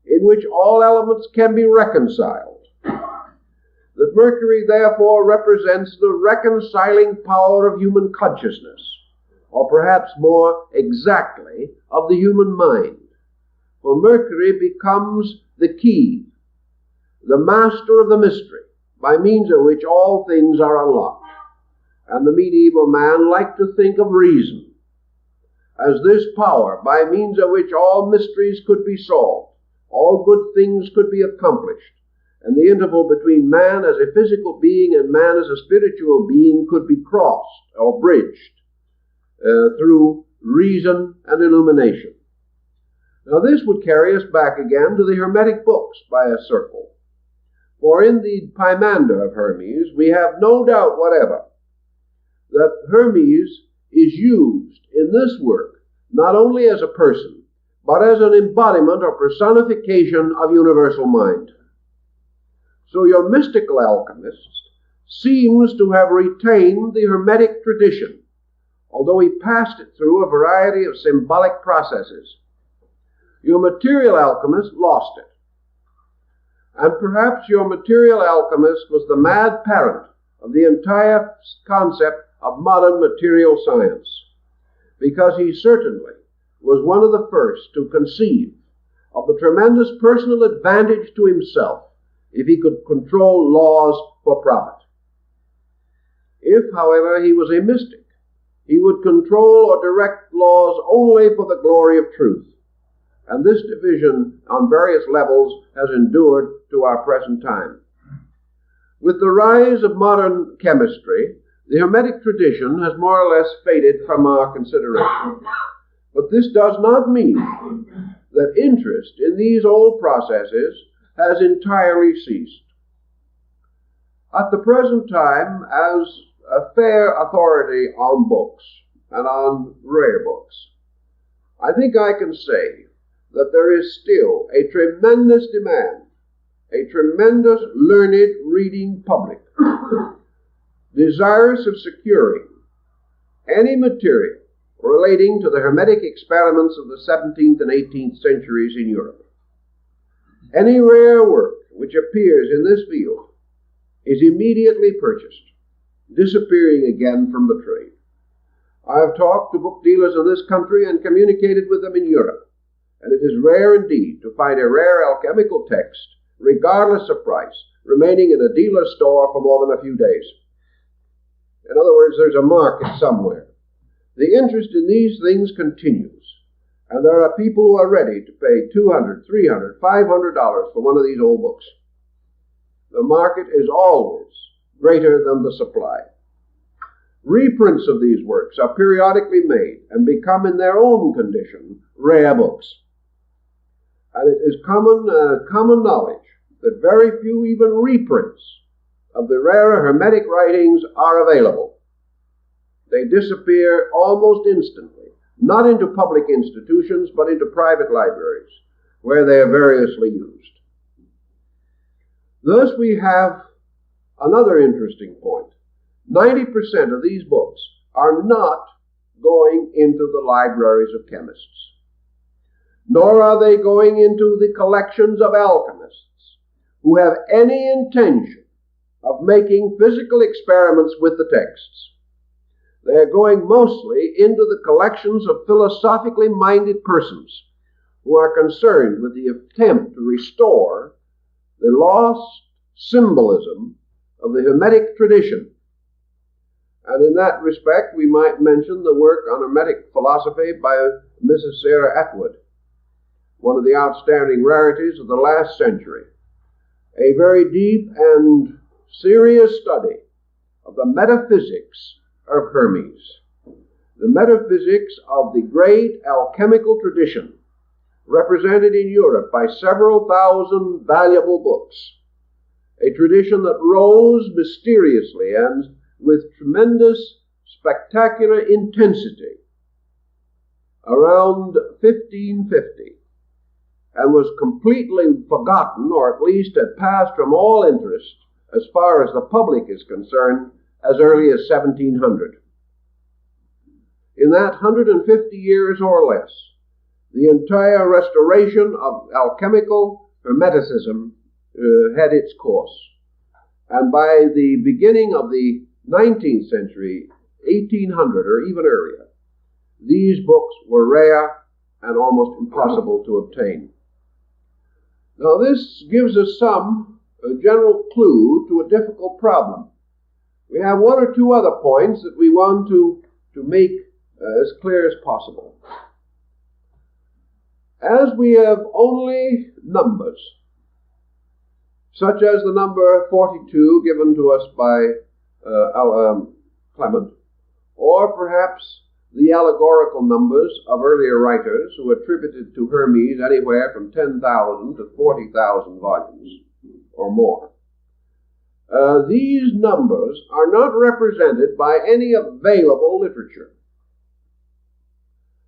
in which all elements can be reconciled, that Mercury therefore represents the reconciling power of human consciousness, or perhaps more exactly, of the human mind. For Mercury becomes the key, the master of the mystery, by means of which all things are unlocked. And the medieval man liked to think of reason as this power by means of which all mysteries could be solved, all good things could be accomplished, and the interval between man as a physical being and man as a spiritual being could be crossed or bridged through reason and illumination. Now this would carry us back again to the Hermetic books by a circle. For in the Pymander of Hermes, we have no doubt whatever that Hermes is used in this work not only as a person, but as an embodiment or personification of universal mind. So your mystical alchemist seems to have retained the Hermetic tradition, although he passed it through a variety of symbolic processes. Your material alchemist lost it. And perhaps your material alchemist was the mad parent of the entire concept of modern material science, because he certainly was one of the first to conceive of the tremendous personal advantage to himself if he could control laws for profit. If, however, he was a mystic, he would control or direct laws only for the glory of truth. And this division on various levels has endured to our present time. With the rise of modern chemistry, the Hermetic tradition has more or less faded from our consideration. But this does not mean that interest in these old processes has entirely ceased. At the present time, as a fair authority on books and on rare books, I think I can say that there is still a tremendous demand, a tremendous learned reading public, desirous of securing any material relating to the Hermetic experiments of the 17th and 18th centuries in Europe. Any rare work which appears in this field is immediately purchased, disappearing again from the trade. I have talked to book dealers in this country and communicated with them in Europe, and it is rare indeed to find a rare alchemical text, regardless of price, remaining in a dealer's store for more than a few days. In other words, there's a market somewhere. The interest in these things continues, and there are people who are ready to pay $200, $300, $500 for one of these old books. The market is always greater than the supply. Reprints of these works are periodically made and become in their own condition rare books. And it is common knowledge that very few even reprints of the rarer Hermetic writings are available. They disappear almost instantly, not into public institutions, but into private libraries, where they are variously used. Thus we have another interesting point. 90% of these books are not going into the libraries of chemists, nor are they going into the collections of alchemists who have any intention of making physical experiments with the texts. They are going mostly into the collections of philosophically minded persons who are concerned with the attempt to restore the lost symbolism of the Hermetic tradition. And in that respect, we might mention the work on Hermetic philosophy by Mrs. Sarah Atwood, one of the outstanding rarities of the last century. A very deep and serious study of the metaphysics of Hermes, the metaphysics of the great alchemical tradition represented in Europe by several thousand valuable books, a tradition that rose mysteriously and with tremendous, spectacular intensity around 1550, and was completely forgotten, or at least had passed from all interest as far as the public is concerned, as early as 1700. In that 150 years or less, the entire restoration of alchemical Hermeticism had its course. And by the beginning of the 19th century, 1800 or even earlier, these books were rare and almost impossible to obtain. Now this gives us some general clue to a difficult problem. We have one or two other points that we want to make as clear as possible. As we have only numbers, such as the number 42 given to us by Clement, or perhaps the allegorical numbers of earlier writers who attributed to Hermes anywhere from 10,000 to 40,000 volumes or more. These numbers are not represented by any available literature.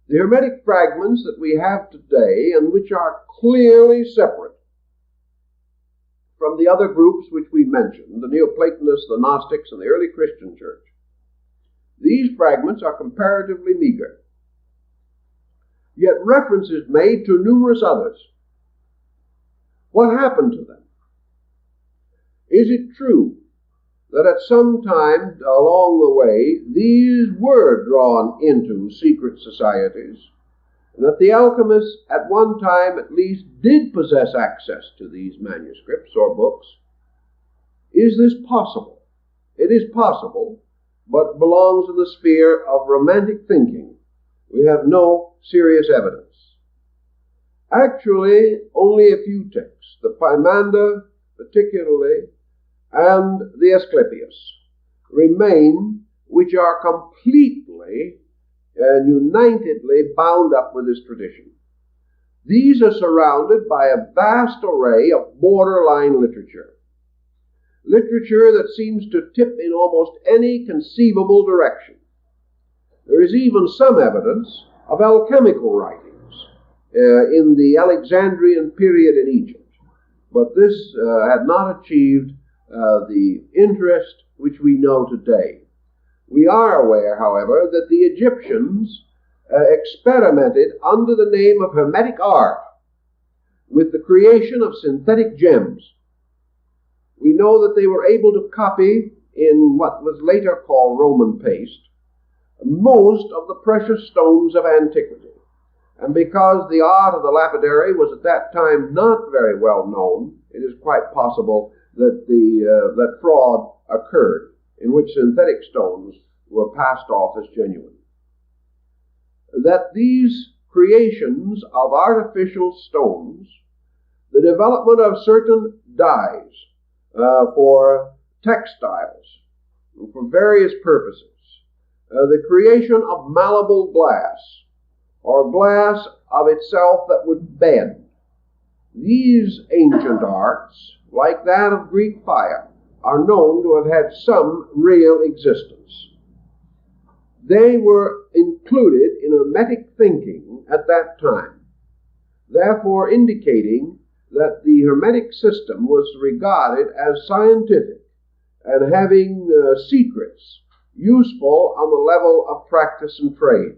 The Hermetic fragments that we have today, and which are clearly separate from the other groups which we mentioned, the Neoplatonists, the Gnostics, and the early Christian church, these fragments are comparatively meager. Yet reference is made to numerous others. What happened to them? Is it true that at some time along the way these were drawn into secret societies, and that the alchemists at one time at least did possess access to these manuscripts or books? Is this possible? It is possible, but belongs in the sphere of romantic thinking. We have no serious evidence. Actually, only a few texts, the Pymander particularly, and the Asclepius, remain, which are completely and unitedly bound up with this tradition. These are surrounded by a vast array of borderline literature that seems to tip in almost any conceivable direction. There is even some evidence of alchemical writings in the Alexandrian period in Egypt, but this had not achieved the interest which we know today. We are aware, however, that the Egyptians experimented under the name of Hermetic art with the creation of synthetic gems. We know that they were able to copy, in what was later called Roman paste, most of the precious stones of antiquity. And because the art of the lapidary was at that time not very well known, it is quite possible that that fraud occurred, in which synthetic stones were passed off as genuine. That these creations of artificial stones, the development of certain dyes for textiles, for various purposes, the creation of malleable glass, or glass of itself that would bend. These ancient arts, like that of Greek fire, are known to have had some real existence. They were included in Hermetic thinking at that time, therefore indicating that the Hermetic system was regarded as scientific and having secrets useful on the level of practice and trade.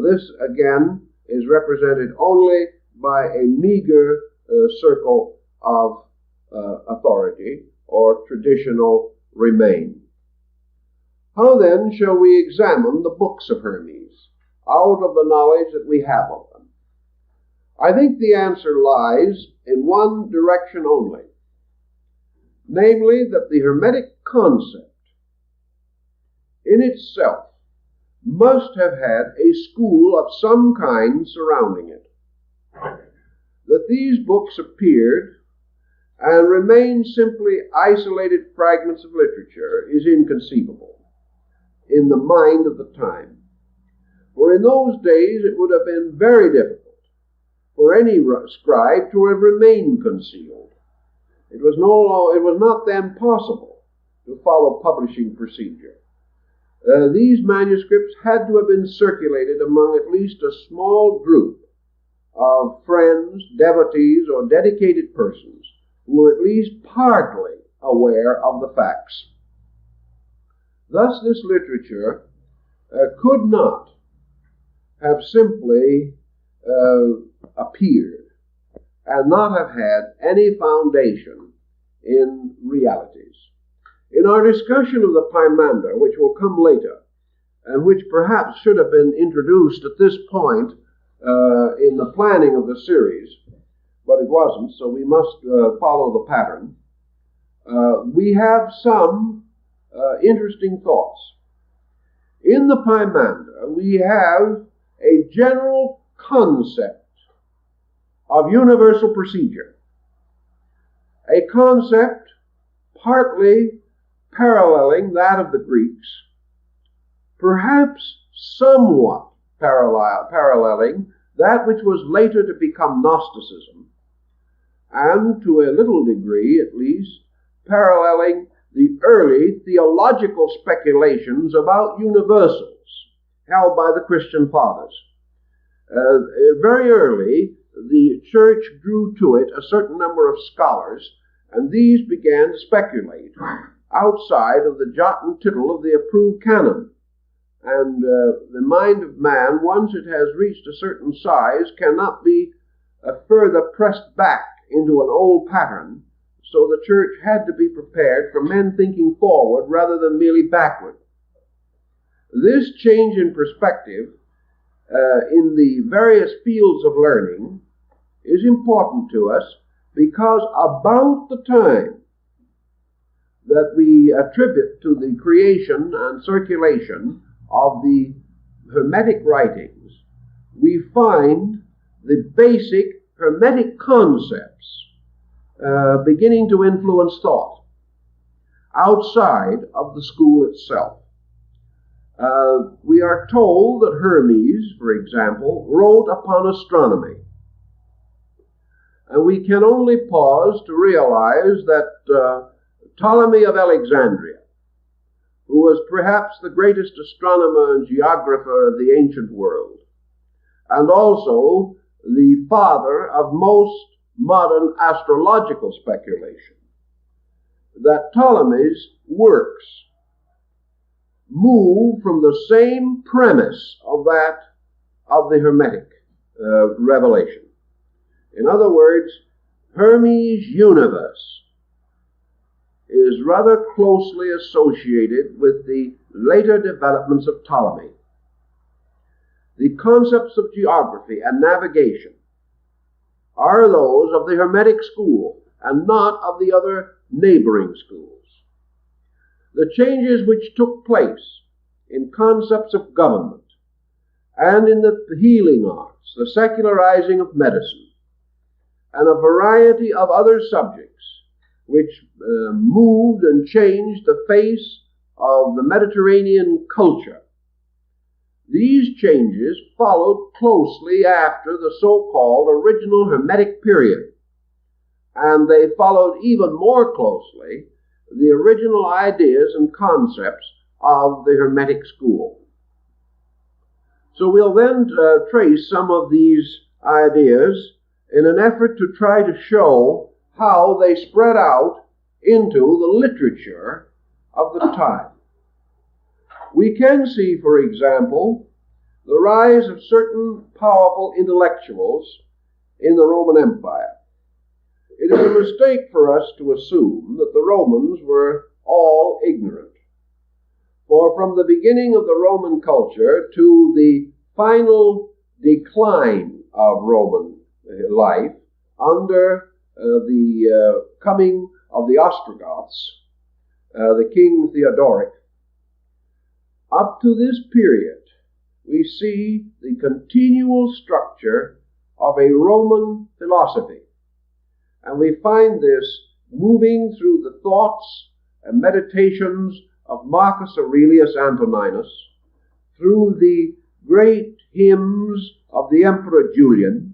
This, again, is represented only by a meager circle of authority or traditional remain. How then shall we examine the books of Hermes out of the knowledge that we have of them? I think the answer lies in one direction only, namely that the Hermetic concept in itself must have had a school of some kind surrounding it. That these books appeared and remained simply isolated fragments of literature is inconceivable in the mind of the time. For in those days it would have been very difficult for any scribe to have remained concealed. It was not then possible to follow publishing procedure. These manuscripts had to have been circulated among at least a small group of friends, devotees, or dedicated persons who were at least partly aware of the facts. Thus, this literature could not have simply appeared and not have had any foundation in realities. In our discussion of the Pymander, which will come later, and which perhaps should have been introduced at this point in the planning of the series, but it wasn't, so we must follow the pattern, we have some interesting thoughts. In the Pymander, we have a general concept of universal procedure, a concept partly paralleling that of the Greeks, perhaps somewhat paralleling that which was later to become Gnosticism, and to a little degree, at least, paralleling the early theological speculations about universals held by the Christian fathers. Very early, the church drew to it a certain number of scholars, and these began to speculate outside of the jot and tittle of the approved canon. And the mind of man, once it has reached a certain size, cannot be further pressed back into an old pattern, so the church had to be prepared for men thinking forward rather than merely backward. This change in perspective in the various fields of learning is important to us because about the time that we attribute to the creation and circulation of the Hermetic writings, we find the basic Hermetic concepts beginning to influence thought outside of the school itself. We are told that Hermes, for example, wrote upon astronomy. And we can only pause to realize that Ptolemy of Alexandria, who was perhaps the greatest astronomer and geographer of the ancient world, and also the father of most modern astrological speculation, that Ptolemy's works move from the same premise of that of the Hermetic revelation. In other words, Hermes' universe is rather closely associated with the later developments of Ptolemy. The concepts of geography and navigation are those of the Hermetic school and not of the other neighboring schools. The changes which took place in concepts of government and in the healing arts, the secularizing of medicine, and a variety of other subjects which moved and changed the face of the Mediterranean culture. These changes followed closely after the so-called original Hermetic period, and they followed even more closely the original ideas and concepts of the Hermetic school. So we'll then trace some of these ideas in an effort to try to show how they spread out into the literature of the time. We can see, for example, the rise of certain powerful intellectuals in the Roman Empire. It is a mistake for us to assume that the Romans were all ignorant. For from the beginning of the Roman culture to the final decline of Roman life under the coming of the Ostrogoths, the king Theodoric, up to this period, we see the continual structure of a Roman philosophy. And we find this moving through the thoughts and meditations of Marcus Aurelius Antoninus, through the great hymns of the Emperor Julian,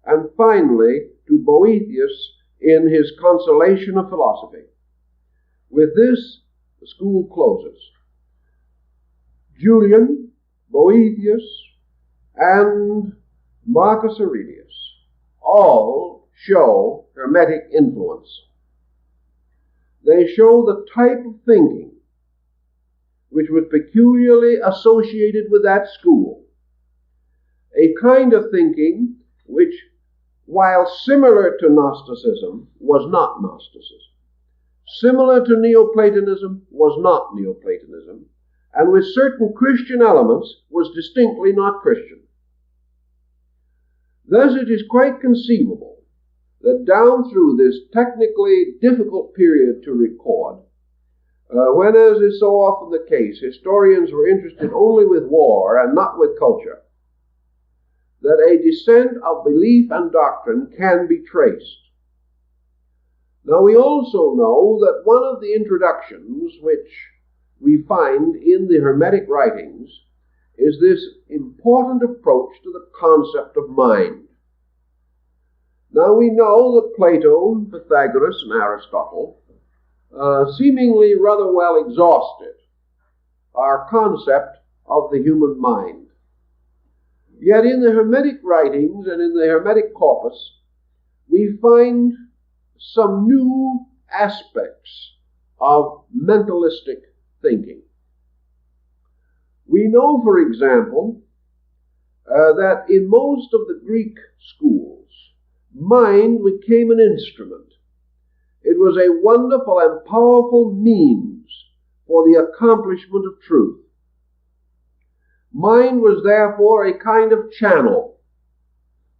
and finally to Boethius in his Consolation of Philosophy. With this, the school closes. Julian, Boethius, and Marcus Aurelius all show Hermetic influence. They show the type of thinking which was peculiarly associated with that school, a kind of thinking which, while similar to Gnosticism, was not Gnosticism, similar to Neoplatonism, was not Neoplatonism, and with certain Christian elements was distinctly not Christian. Thus it is quite conceivable that down through this technically difficult period to record, when, as is so often the case, historians were interested only with war and not with culture, that a descent of belief and doctrine can be traced. Now we also know that one of the introductions which we find in the Hermetic writings is this important approach to the concept of mind. Now we know that Plato, Pythagoras, and Aristotle seemingly rather well exhausted our concept of the human mind. Yet in the Hermetic writings and in the Hermetic corpus, we find some new aspects of mentalistic thinking. We know, for example, that in most of the Greek schools, mind became an instrument. It was a wonderful and powerful means for the accomplishment of truth. Mind was therefore a kind of channel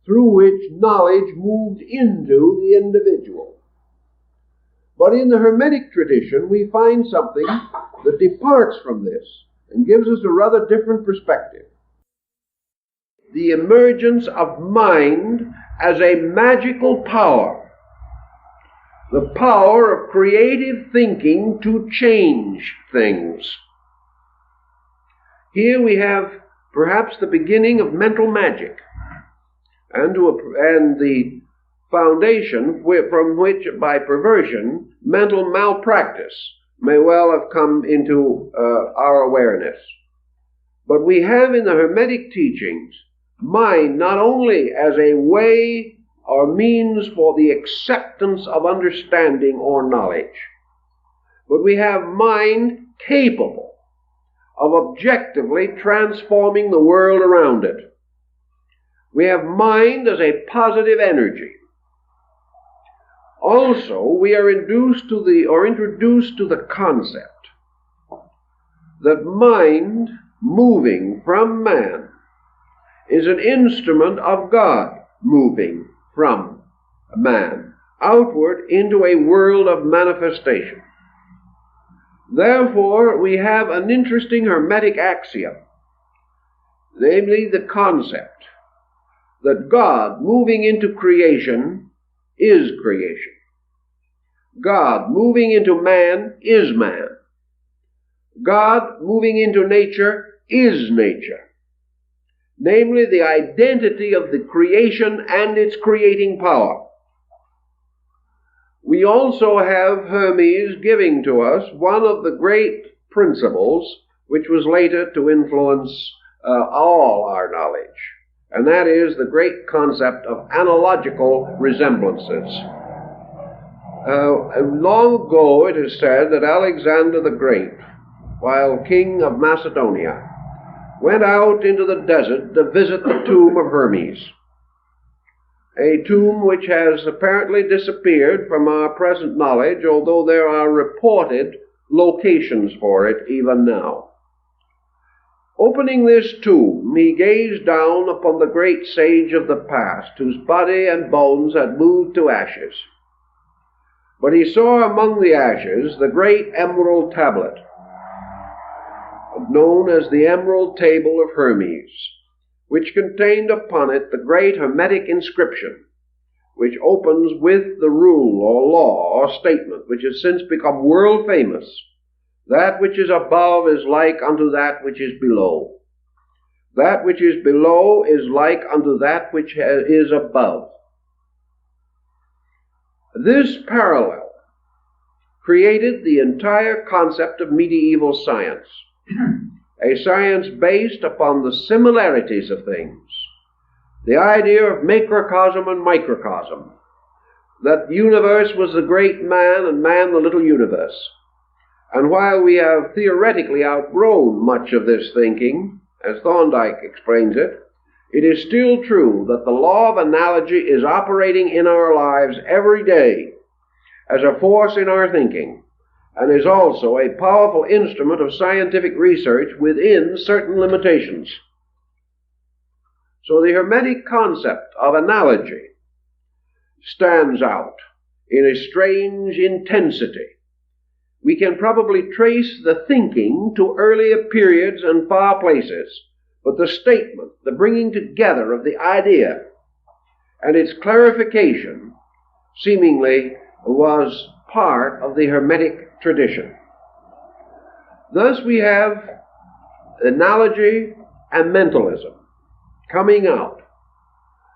through which knowledge moved into the individual. But in the Hermetic tradition, we find something that departs from this and gives us a rather different perspective. The emergence of mind as a magical power, the power of creative thinking to change things. Here we have perhaps the beginning of mental magic, and the foundation from which, by perversion, mental malpractice may well have come into our awareness. But we have in the Hermetic teachings mind not only as a way or means for the acceptance of understanding or knowledge, but we have mind capable of objectively transforming the world around it. We have mind as a positive energy. Also, we are introduced to the concept that mind moving from man is an instrument of God moving from man outward into a world of manifestation. Therefore, we have an interesting Hermetic axiom, namely the concept that God moving into creation is creation. God moving into man is man. God moving into nature is nature. namely the identity of the creation and its creating power. We also have Hermes giving to us one of the great principles which was later to influence all our knowledge, and that is the great concept of analogical resemblances. Long ago it is said that Alexander the Great, while king of Macedonia, went out into the desert to visit the tomb of Hermes, a tomb which has apparently disappeared from our present knowledge, although there are reported locations for it even now. Opening this tomb, he gazed down upon the great sage of the past, whose body and bones had moved to ashes. But he saw among the ashes the great emerald tablet, known as the Emerald Table of Hermes, which contained upon it the great Hermetic inscription, which opens with the rule or law or statement, which has since become world famous: that which is above is like unto that which is below. That which is below is like unto that which is above. This parallel created the entire concept of medieval science, a science based upon the similarities of things, the idea of macrocosm and microcosm, that the universe was the great man and man the little universe. And while we have theoretically outgrown much of this thinking, as Thorndike explains it, it is still true that the law of analogy is operating in our lives every day as a force in our thinking, and is also a powerful instrument of scientific research within certain limitations. So the Hermetic concept of analogy stands out in a strange intensity. We can probably trace the thinking to earlier periods and far places, but the statement, the bringing together of the idea and its clarification seemingly was part of the Hermetic tradition. Thus we have analogy and mentalism coming out.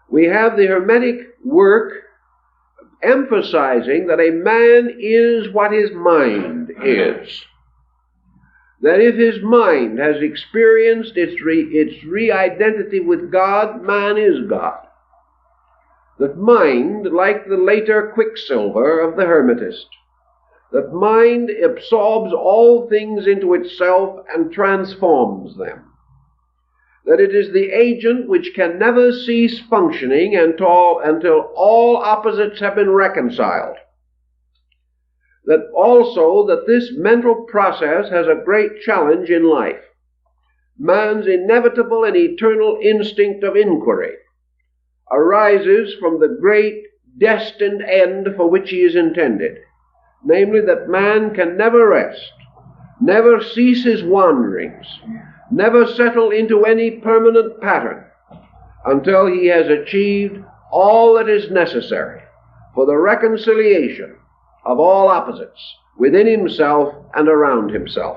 We have the Hermetic work emphasizing that a man is what his mind is. That if his mind has experienced its re-identity with God, man is God. That mind, like the later quicksilver of the Hermetist, that mind absorbs all things into itself and transforms them. That it is the agent which can never cease functioning until all opposites have been reconciled. That also that this mental process has a great challenge in life. Man's inevitable and eternal instinct of inquiry arises from the great destined end for which he is intended, namely that man can never rest, never cease his wanderings, never settle into any permanent pattern until he has achieved all that is necessary for the reconciliation of all opposites within himself and around himself.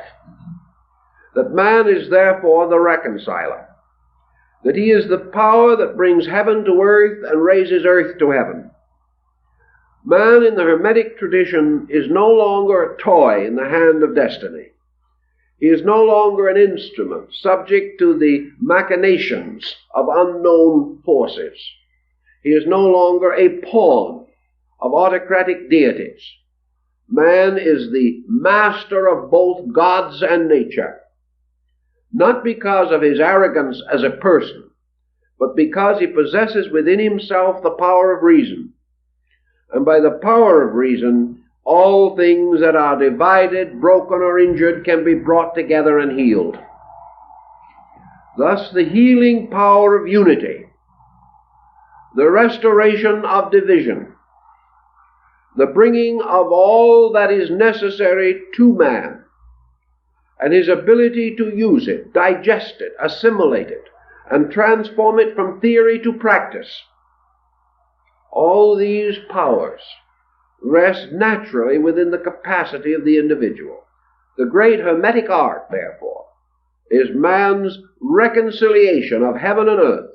That man is therefore the reconciler, that he is the power that brings heaven to earth and raises earth to heaven. Man in the Hermetic tradition is no longer a toy in the hand of destiny. He is no longer an instrument subject to the machinations of unknown forces. He is no longer a pawn of autocratic deities. Man is the master of both gods and nature, not because of his arrogance as a person, but because he possesses within himself the power of reason. And by the power of reason, all things that are divided, broken, or injured can be brought together and healed. Thus the healing power of unity, the restoration of division, the bringing of all that is necessary to man, and his ability to use it, digest it, assimilate it, and transform it from theory to practice. All these powers rest naturally within the capacity of the individual. The great Hermetic art, therefore, is man's reconciliation of heaven and earth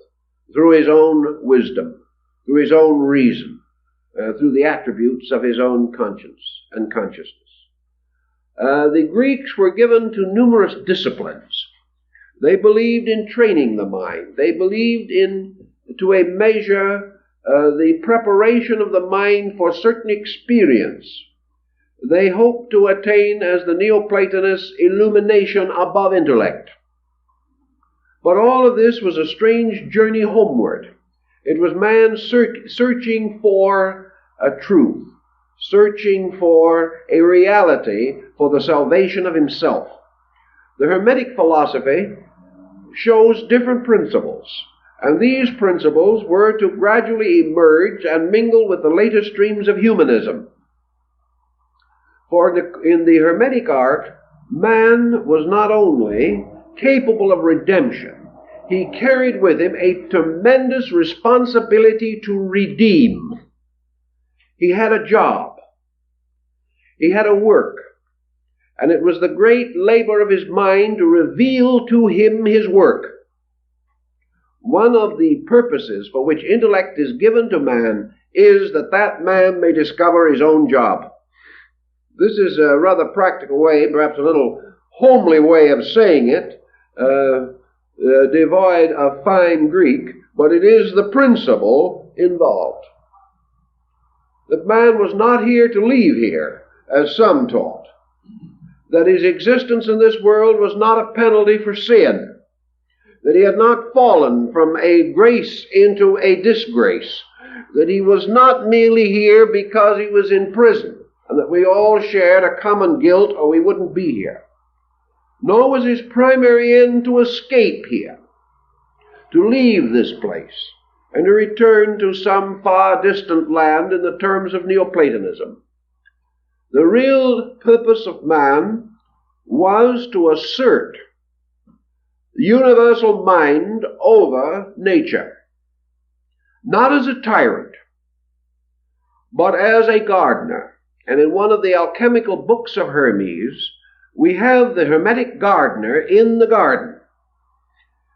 through his own wisdom, through his own reason, through the attributes of his own conscience and consciousness. The Greeks were given to numerous disciplines. They believed in training the mind. They believed in, to a measure, the preparation of the mind for certain experience. They hoped to attain, as the Neoplatonists, illumination above intellect. But all of this was a strange journey homeward. It was man searching for a truth, searching for a reality for the salvation of himself. The Hermetic philosophy shows different principles, and these principles were to gradually emerge and mingle with the later streams of humanism. For in the Hermetic art, man was not only capable of redemption, he carried with him a tremendous responsibility to redeem. He had a job. He had a work. And it was the great labor of his mind to reveal to him his work. One of the purposes for which intellect is given to man is that that man may discover his own job. This is a rather practical way, perhaps a little homely way of saying it, devoid of fine Greek, but it is the principle involved. That man was not here to leave here, as some taught. That his existence in this world was not a penalty for sin. That he had not fallen from a grace into a disgrace. That he was not merely here because he was in prison, and that we all shared a common guilt or we wouldn't be here. Nor was his primary end to escape here, to leave this place, and to return to some far distant land in the terms of Neoplatonism. The real purpose of man was to assert the universal mind over nature, not as a tyrant, but as a gardener. And in one of the alchemical books of Hermes, we have the Hermetic gardener in the garden.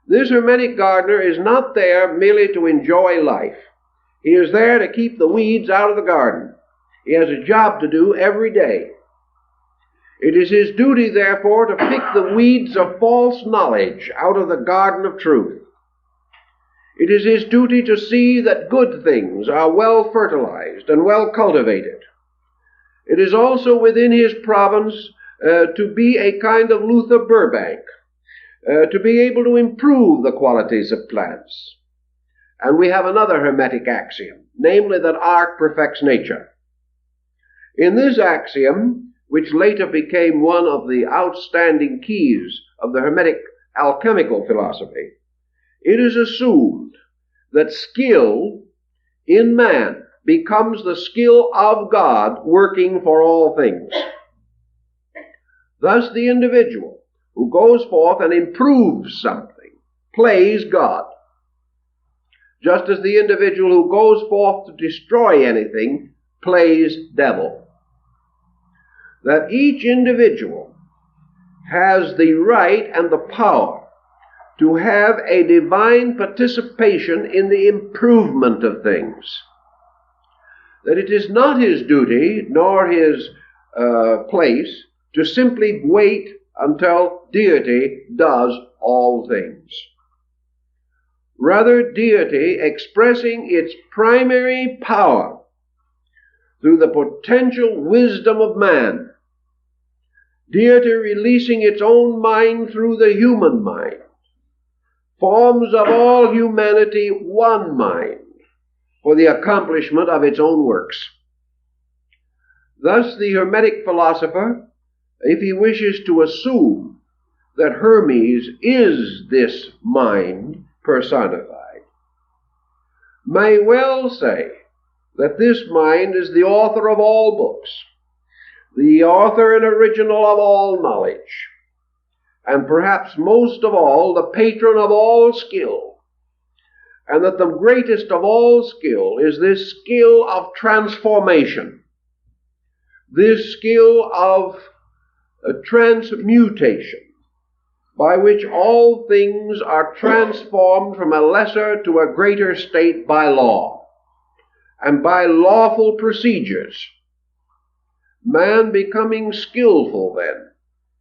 This Hermetic gardener is not there merely to enjoy life. He is there to keep the weeds out of the garden. He has a job to do every day. It is his duty, therefore, to pick the weeds of false knowledge out of the garden of truth. It is his duty to see that good things are well fertilized and well cultivated. It is also within his province to be a kind of Luther Burbank, to be able to improve the qualities of plants. And we have another Hermetic axiom, namely that art perfects nature. In this axiom, which later became one of the outstanding keys of the Hermetic alchemical philosophy, it is assumed that skill in man becomes the skill of God working for all things. Thus the individual who goes forth and improves something plays God, just as the individual who goes forth to destroy anything plays devil. That each individual has the right and the power to have a divine participation in the improvement of things. That it is not his duty nor his place to simply wait until deity does all things. Rather, deity expressing its primary power through the potential wisdom of man, deity releasing its own mind through the human mind, forms of all humanity one mind for the accomplishment of its own works. Thus the Hermetic philosopher, if he wishes to assume that Hermes is this mind personified, may well say that this mind is the author of all books, the author and original of all knowledge, and perhaps most of all, the patron of all skill, and that the greatest of all skill is this skill of transformation, this skill of transmutation, by which all things are transformed from a lesser to a greater state by law, and by lawful procedures. Man becoming skillful then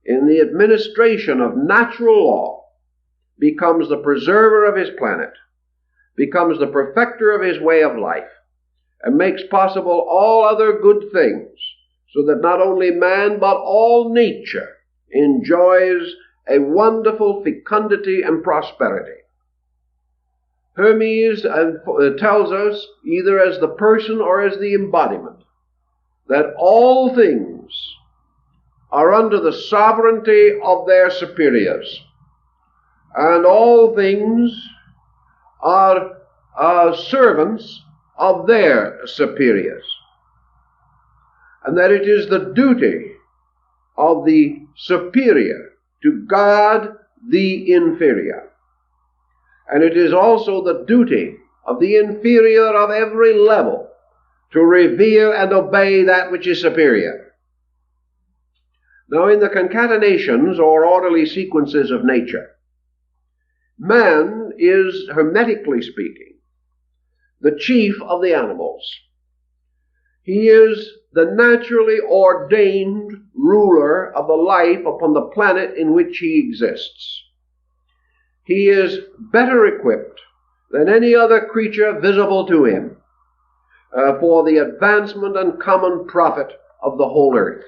in the administration of natural law becomes the preserver of his planet, becomes the perfecter of his way of life, and makes possible all other good things, so that not only man but all nature enjoys a wonderful fecundity and prosperity. Hermes tells us, either as the person or as the embodiment, that all things are under the sovereignty of their superiors, and all things are servants of their superiors, and that it is the duty of the superior to guard the inferior, and it is also the duty of the inferior of every level to revere and obey that which is superior. Now, in the concatenations or orderly sequences of nature, man is, hermetically speaking, the chief of the animals. He is the naturally ordained ruler of the life upon the planet in which he exists. He is better equipped than any other creature visible to him for the advancement and common profit of the whole earth.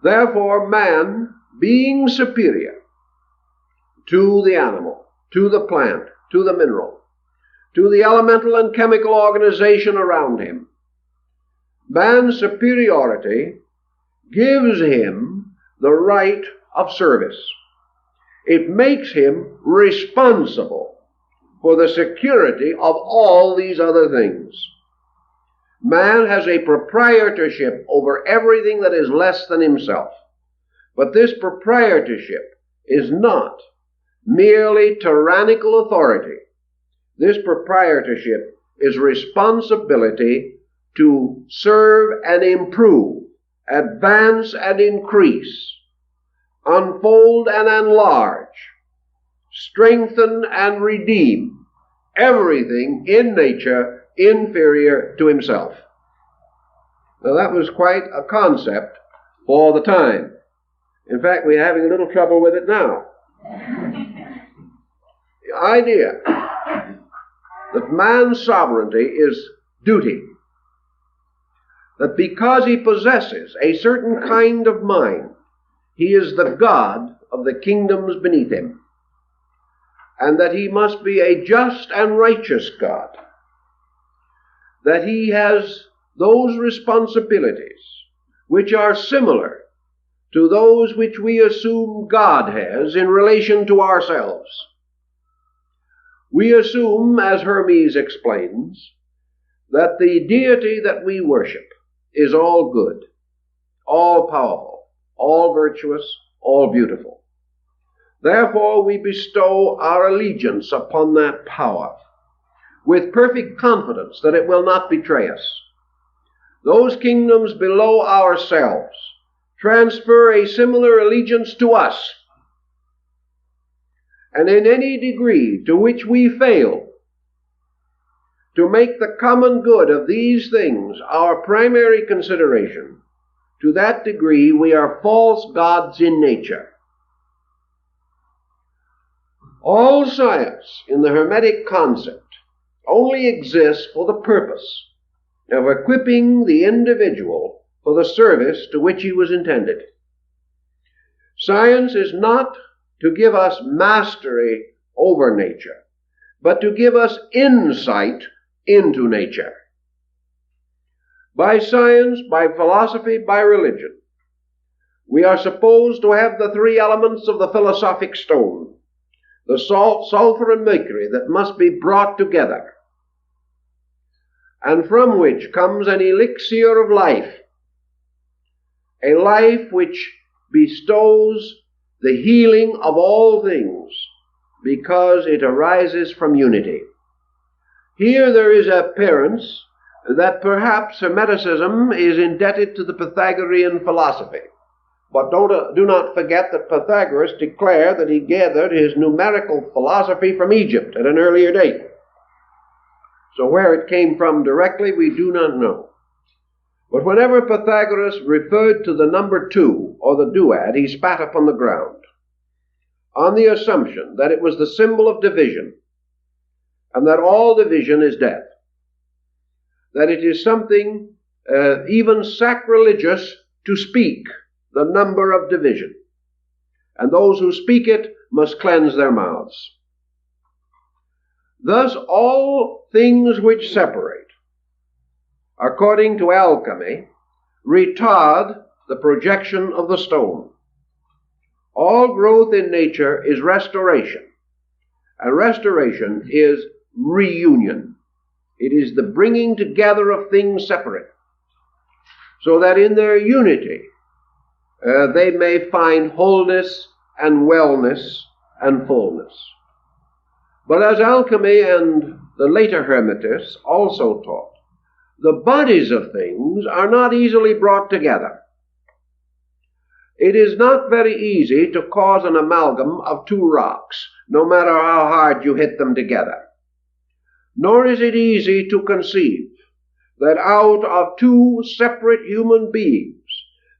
Therefore, man, being superior to the animal, to the plant, to the mineral, to the elemental and chemical organization around him, man's superiority gives him the right of service. It makes him responsible for the security of all these other things. Man has a proprietorship over everything that is less than himself. But this proprietorship is not merely tyrannical authority. This proprietorship is responsibility to serve and improve, advance and increase, unfold and enlarge, strengthen and redeem everything in nature inferior to himself. Now that was quite a concept for the time. In fact, we're having a little trouble with it now. The idea that man's sovereignty is duty, that because he possesses a certain kind of mind, he is the God of the kingdoms beneath him, and that he must be a just and righteous God, that he has those responsibilities which are similar to those which we assume God has in relation to ourselves. We assume, as Hermes explains, that the deity that we worship is all good, all powerful, all virtuous, all beautiful. Therefore, we bestow our allegiance upon that power with perfect confidence that it will not betray us. Those kingdoms below ourselves transfer a similar allegiance to us, and in any degree to which we fail to make the common good of these things our primary consideration, to that degree we are false gods in nature. All science in the Hermetic concept only exists for the purpose of equipping the individual for the service to which he was intended. Science is not to give us mastery over nature, but to give us insight into nature. By science, by philosophy, by religion, we are supposed to have the three elements of the philosophic stone, the salt, sulfur, and mercury, that must be brought together, and from which comes an elixir of life, a life which bestows the healing of all things, because it arises from unity. Here there is appearance that perhaps Hermeticism is indebted to the Pythagorean philosophy, But do not forget that Pythagoras declared that he gathered his numerical philosophy from Egypt at an earlier date. So where it came from directly, we do not know. But whenever Pythagoras referred to the number 2, or the duad, he spat upon the ground, on the assumption that it was the symbol of division, and that all division is death. That it is something even sacrilegious to speak the number of division, and those who speak it must cleanse their mouths. Thus all things which separate, according to alchemy, retard the projection of the stone. All growth in nature is restoration, and restoration is reunion. It is the bringing together of things separate, so that in their unity they may find wholeness and wellness and fullness. But as alchemy and the later Hermetists also taught, the bodies of things are not easily brought together. It is not very easy to cause an amalgam of two rocks, no matter how hard you hit them together. Nor is it easy to conceive that out of two separate human beings,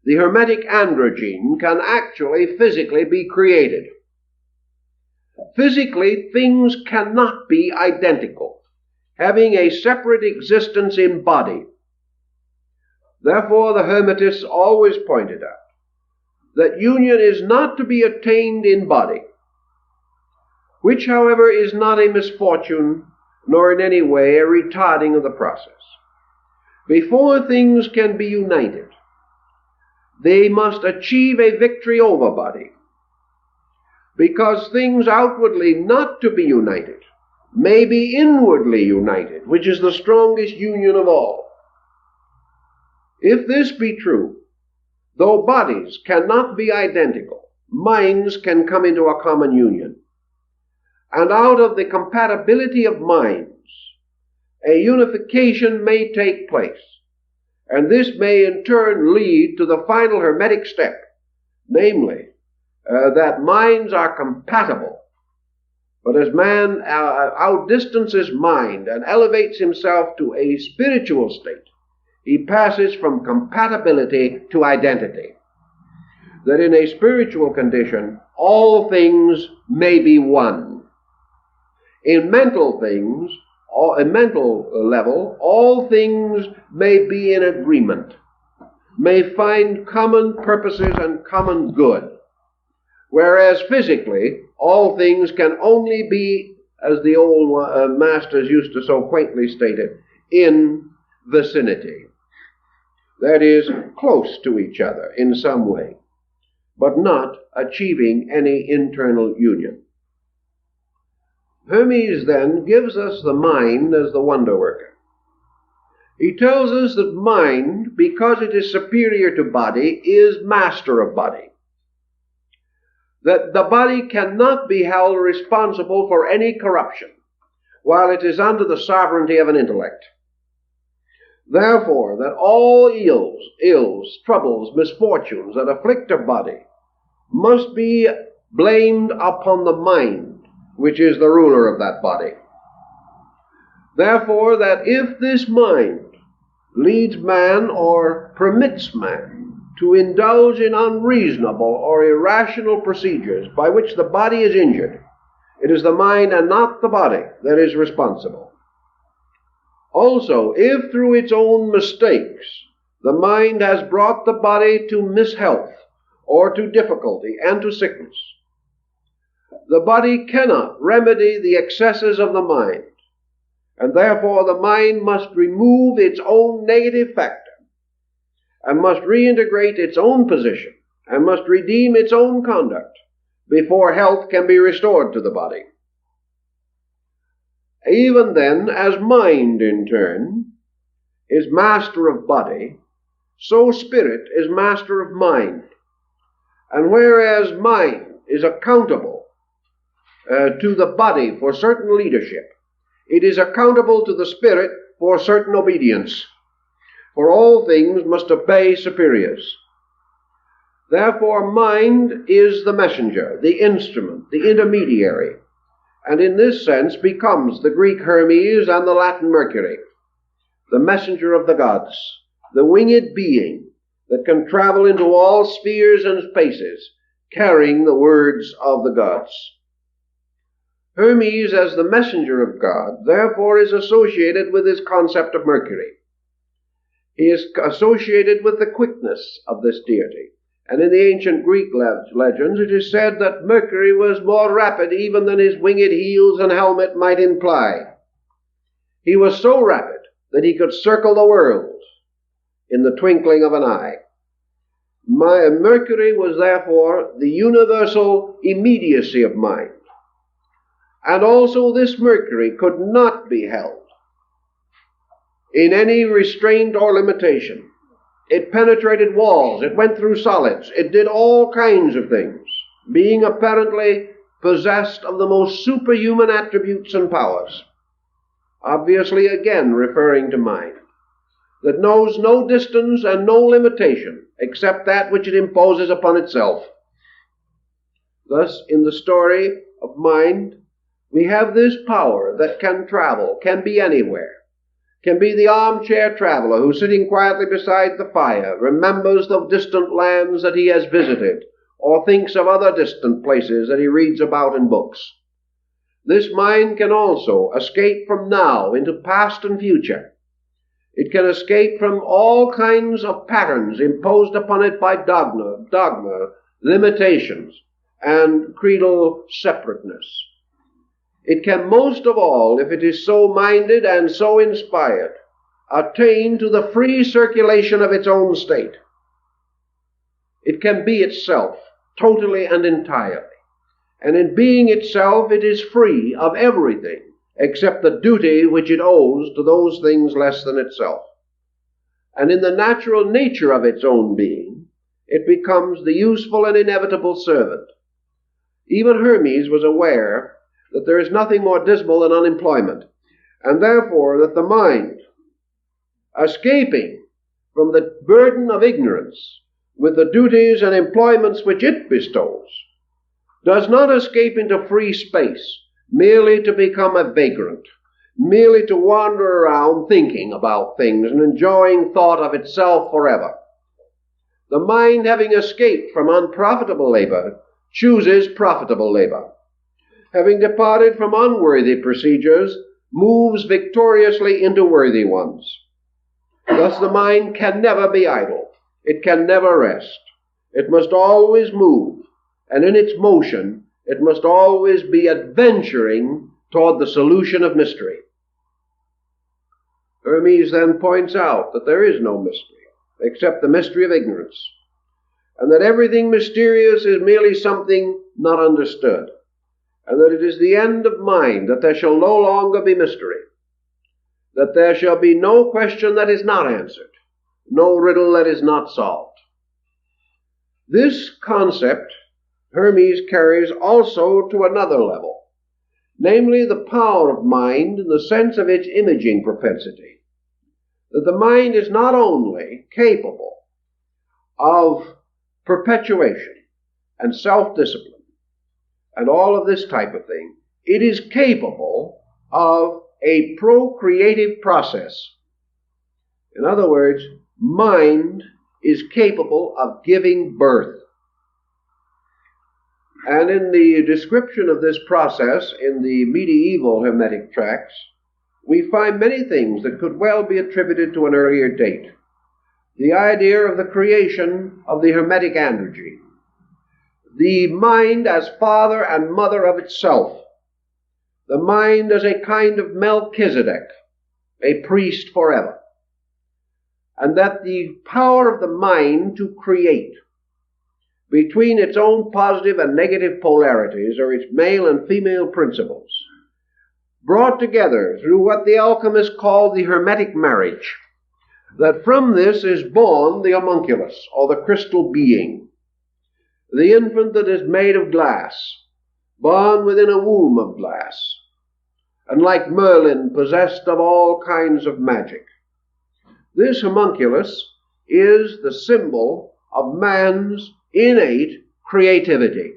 the Hermetic androgyne can actually physically be created. Physically, things cannot be identical, having a separate existence in body. Therefore, the Hermetists always pointed out that union is not to be attained in body, which, however, is not a misfortune nor in any way a retarding of the process. Before things can be united, they must achieve a victory over body, because things outwardly not to be united may be inwardly united, which is the strongest union of all. If this be true, though bodies cannot be identical, minds can come into a common union. And out of the compatibility of minds, a unification may take place. And this may in turn lead to the final Hermetic step, namely, that minds are compatible. But as man outdistances mind and elevates himself to a spiritual state, he passes from compatibility to identity. That in a spiritual condition, all things may be one. In mental things, or a mental level, all things may be in agreement, may find common purposes and common good. Whereas physically, all things can only be, as the old masters used to so quaintly state it, in vicinity. That is, close to each other in some way, but not achieving any internal union. Hermes then gives us the mind as the wonder worker. He tells us that mind, because it is superior to body, is master of body. That the body cannot be held responsible for any corruption while it is under the sovereignty of an intellect. Therefore, that all ills, troubles, misfortunes that afflict a body must be blamed upon the mind, which is the ruler of that body. Therefore, that if this mind leads man or permits man to indulge in unreasonable or irrational procedures by which the body is injured, it is the mind and not the body that is responsible. Also, if through its own mistakes the mind has brought the body to mishealth or to difficulty and to sickness, the body cannot remedy the excesses of the mind, and therefore the mind must remove its own negative factor and must reintegrate its own position and must redeem its own conduct before health can be restored to the body. Even then, as mind in turn is master of body, so spirit is master of mind. And whereas mind is accountable to the body for certain leadership, it is accountable to the spirit for certain obedience. For all things must obey superiors. Therefore, mind is the messenger, the instrument, the intermediary, and in this sense becomes the Greek Hermes and the Latin Mercury, the messenger of the gods, the winged being that can travel into all spheres and spaces, carrying the words of the gods. Hermes, as the messenger of God, therefore is associated with this concept of Mercury. He is associated with the quickness of this deity. And in the ancient Greek legends, it is said that Mercury was more rapid even than his winged heels and helmet might imply. He was so rapid that he could circle the world in the twinkling of an eye. Mercury was therefore the universal immediacy of mind. And also this Mercury could not be held in any restraint or limitation. It penetrated walls, it went through solids, it did all kinds of things, being apparently possessed of the most superhuman attributes and powers. Obviously, again, referring to mind, that knows no distance and no limitation except that which it imposes upon itself. Thus, in the story of mind, we have this power that can travel, can be anywhere, can be the armchair traveler who, sitting quietly beside the fire, remembers the distant lands that he has visited, or thinks of other distant places that he reads about in books. This mind can also escape from now into past and future. It can escape from all kinds of patterns imposed upon it by dogma, limitations, and creedal separateness. It can most of all, if it is so minded and so inspired, attain to the free circulation of its own state. It can be itself, totally and entirely. And in being itself, it is free of everything except the duty which it owes to those things less than itself. And in the natural nature of its own being, it becomes the useful and inevitable servant. Even Hermes was aware that there is nothing more dismal than unemployment, and therefore that the mind, escaping from the burden of ignorance with the duties and employments which it bestows, does not escape into free space merely to become a vagrant, merely to wander around thinking about things and enjoying thought of itself forever. The mind, having escaped from unprofitable labor, chooses profitable labor. Having departed from unworthy procedures, moves victoriously into worthy ones. Thus the mind can never be idle. It can never rest. It must always move, and in its motion, it must always be adventuring toward the solution of mystery. Hermes then points out that there is no mystery except the mystery of ignorance, and that everything mysterious is merely something not understood, and that it is the end of mind that there shall no longer be mystery, that there shall be no question that is not answered, no riddle that is not solved. This concept Hermes carries also to another level, namely the power of mind in the sense of its imaging propensity, that the mind is not only capable of perpetuation and self-discipline and all of this type of thing, it is capable of a procreative process. In other words, mind is capable of giving birth. And in the description of this process in the medieval Hermetic tracts, we find many things that could well be attributed to an earlier date. The idea of the creation of the Hermetic energy, the mind as father and mother of itself, the mind as a kind of Melchizedek, a priest forever, and that the power of the mind to create between its own positive and negative polarities, or its male and female principles, brought together through what the alchemists call the Hermetic marriage, that from this is born the homunculus, or the crystal being, the infant that is made of glass, born within a womb of glass, and like Merlin possessed of all kinds of magic. This homunculus is the symbol of man's innate creativity.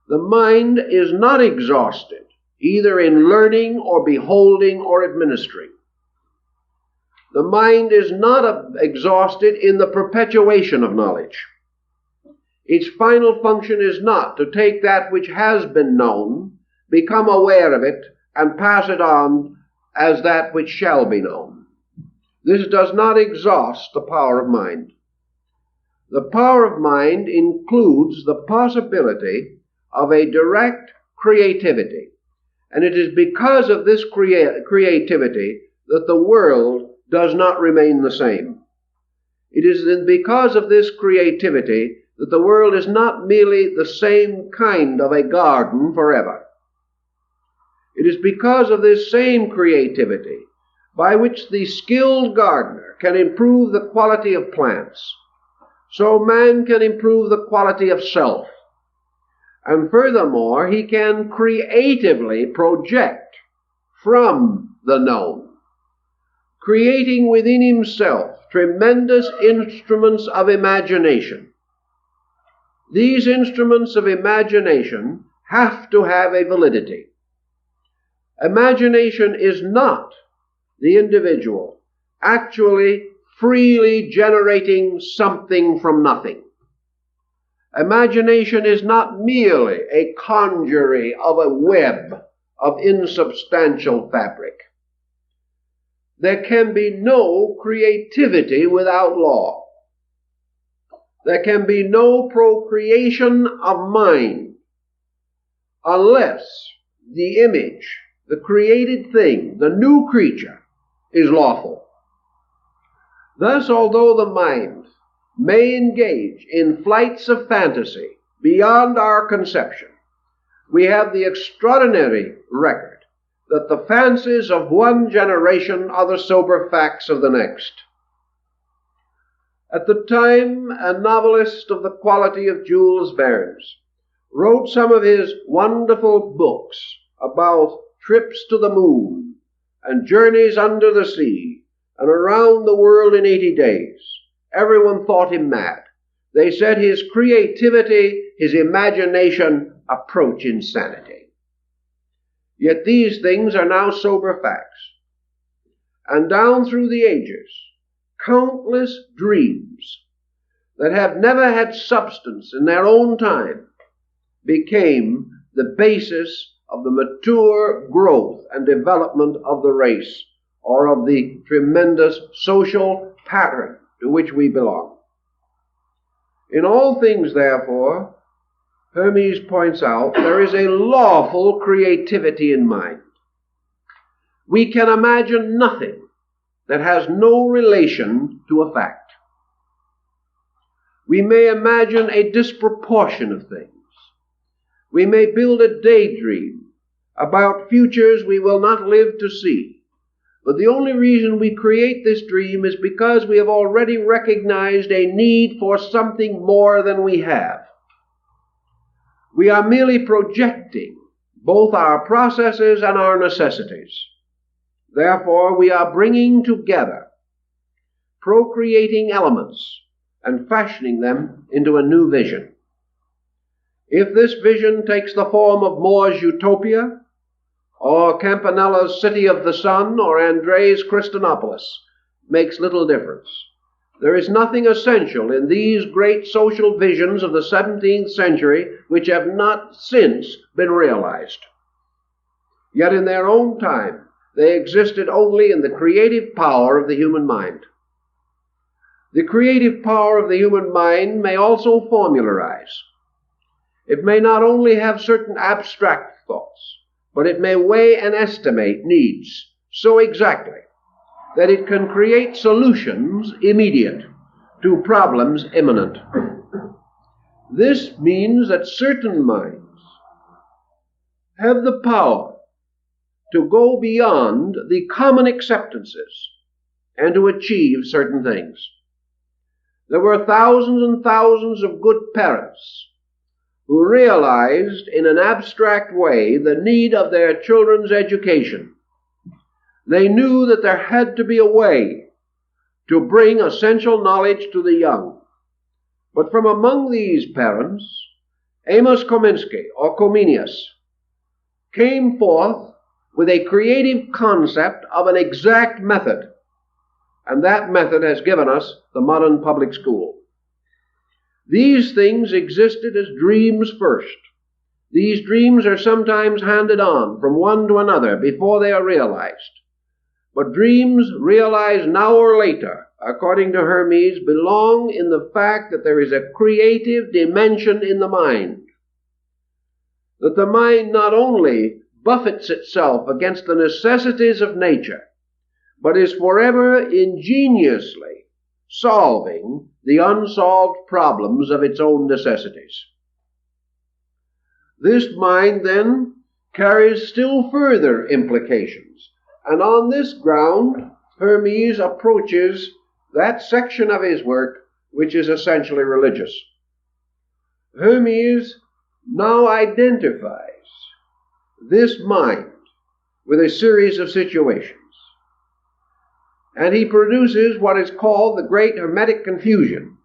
The mind is not exhausted, either in learning or beholding or administering. The mind is not exhausted in the perpetuation of knowledge. Its final function is not to take that which has been known, become aware of it, and pass it on as that which shall be known. This does not exhaust the power of mind. The power of mind includes the possibility of a direct creativity, and it is because of this creativity that the world does not remain the same. It is because of this creativity that the world is not merely the same kind of a garden forever. It is because of this same creativity by which the skilled gardener can improve the quality of plants, so man can improve the quality of self. And furthermore, he can creatively project from the known, creating within himself tremendous instruments of imagination. These instruments of imagination have to have a validity. Imagination is not the individual actually freely generating something from nothing. Imagination is not merely a conjuring of a web of insubstantial fabric. There can be no creativity without law. There can be no procreation of mind unless the image, the created thing, the new creature, is lawful. Thus, although the mind may engage in flights of fantasy beyond our conception, we have the extraordinary record that the fancies of one generation are the sober facts of the next. At the time, a novelist of the quality of Jules Verne wrote some of his wonderful books about trips to the moon and journeys under the sea and around the world in 80 days. Everyone thought him mad. They said his creativity, his imagination approach insanity. Yet these things are now sober facts. And down through the ages, countless dreams that have never had substance in their own time became the basis of the mature growth and development of the race, or of the tremendous social pattern to which we belong. In all things, therefore, Hermes points out, there is a lawful creativity in mind. We can imagine nothing that has no relation to a fact. We may imagine a disproportion of things. We may build a daydream about futures we will not live to see. But the only reason we create this dream is because we have already recognized a need for something more than we have. We are merely projecting both our processes and our necessities. Therefore, we are bringing together procreating elements and fashioning them into a new vision. If this vision takes the form of More's Utopia, or Campanella's City of the Sun, or André's Christinopolis, makes little difference. There is nothing essential in these great social visions of the 17th century which have not since been realized. Yet in their own time, they existed only in the creative power of the human mind. The creative power of the human mind may also formularize. It may not only have certain abstract thoughts, but it may weigh and estimate needs so exactly that it can create solutions immediate to problems imminent. This means that certain minds have the power to go beyond the common acceptances and to achieve certain things. There were thousands and thousands of good parents who realized in an abstract way the need of their children's education. They knew that there had to be a way to bring essential knowledge to the young. But from among these parents, Amos Kominsky, or Comenius, came forth with a creative concept of an exact method, and that method has given us the modern public school. These things existed as dreams first. These dreams are sometimes handed on from one to another before they are realized. But dreams realized now or later, according to Hermes, belong in the fact that there is a creative dimension in the mind. That the mind not only buffets itself against the necessities of nature, but is forever ingeniously solving the unsolved problems of its own necessities. This mind then carries still further implications, and on this ground Hermes approaches that section of his work which is essentially religious. Hermes now identifies this mind with a series of situations, and he produces what is called the great Hermetic confusion,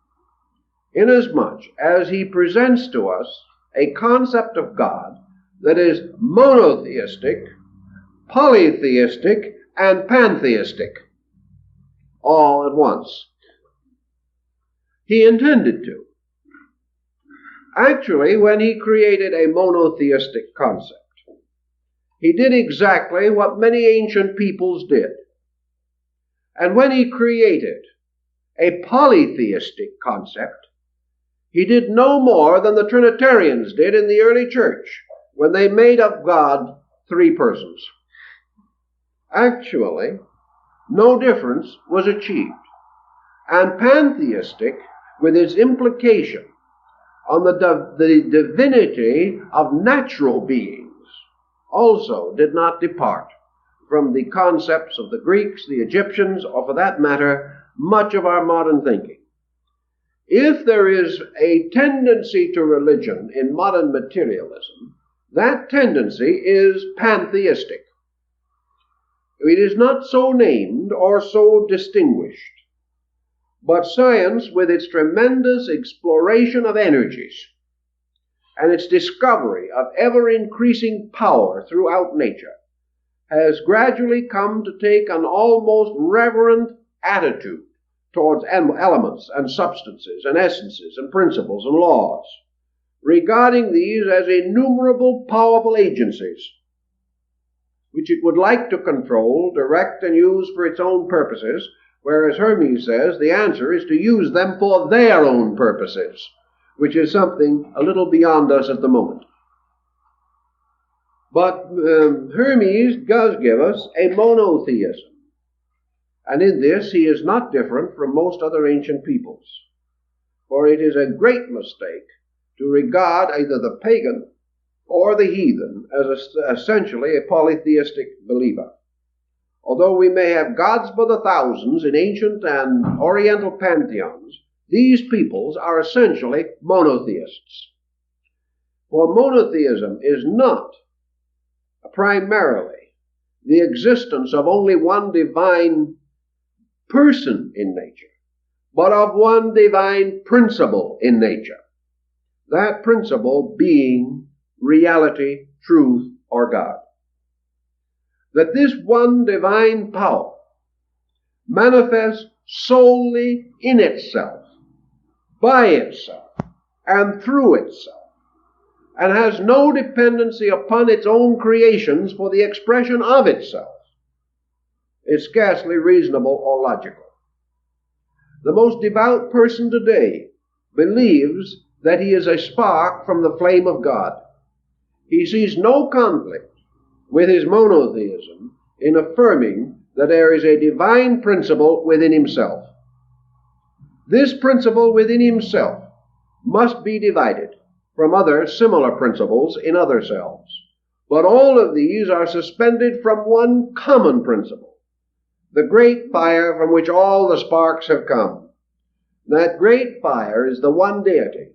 inasmuch as he presents to us a concept of God that is monotheistic, polytheistic, and pantheistic, all at once. He intended to. Actually, when he created a monotheistic concept, he did exactly what many ancient peoples did. And when he created a polytheistic concept, he did no more than the Trinitarians did in the early church when they made of God three persons. Actually, no difference was achieved. And pantheistic, with its implication on the divinity of natural beings, also did not depart from the concepts of the Greeks, the Egyptians, or for that matter, much of our modern thinking. If there is a tendency to religion in modern materialism, that tendency is pantheistic. It is not so named or so distinguished, but science, with its tremendous exploration of energies and its discovery of ever-increasing power throughout nature, has gradually come to take an almost reverent attitude towards elements and substances and essences and principles and laws, regarding these as innumerable powerful agencies which it would like to control, direct, and use for its own purposes, whereas Hermes says the answer is to use them for their own purposes, which is something a little beyond us at the moment. But Hermes does give us a monotheism. And in this he is not different from most other ancient peoples. For it is a great mistake to regard either the pagan or the heathen as essentially a polytheistic believer. Although we may have gods by the thousands in ancient and oriental pantheons, these peoples are essentially monotheists. For monotheism is not primarily the existence of only one divine person in nature, but of one divine principle in nature, that principle being reality, truth, or God. That this one divine power manifests solely in itself, by itself, and through itself, and has no dependency upon its own creations for the expression of itself, is scarcely reasonable or logical. The most devout person today believes that he is a spark from the flame of God. He sees no conflict with his monotheism in affirming that there is a divine principle within himself. This principle within himself must be divided from other similar principles in other selves. But all of these are suspended from one common principle, the great fire from which all the sparks have come. That great fire is the one deity.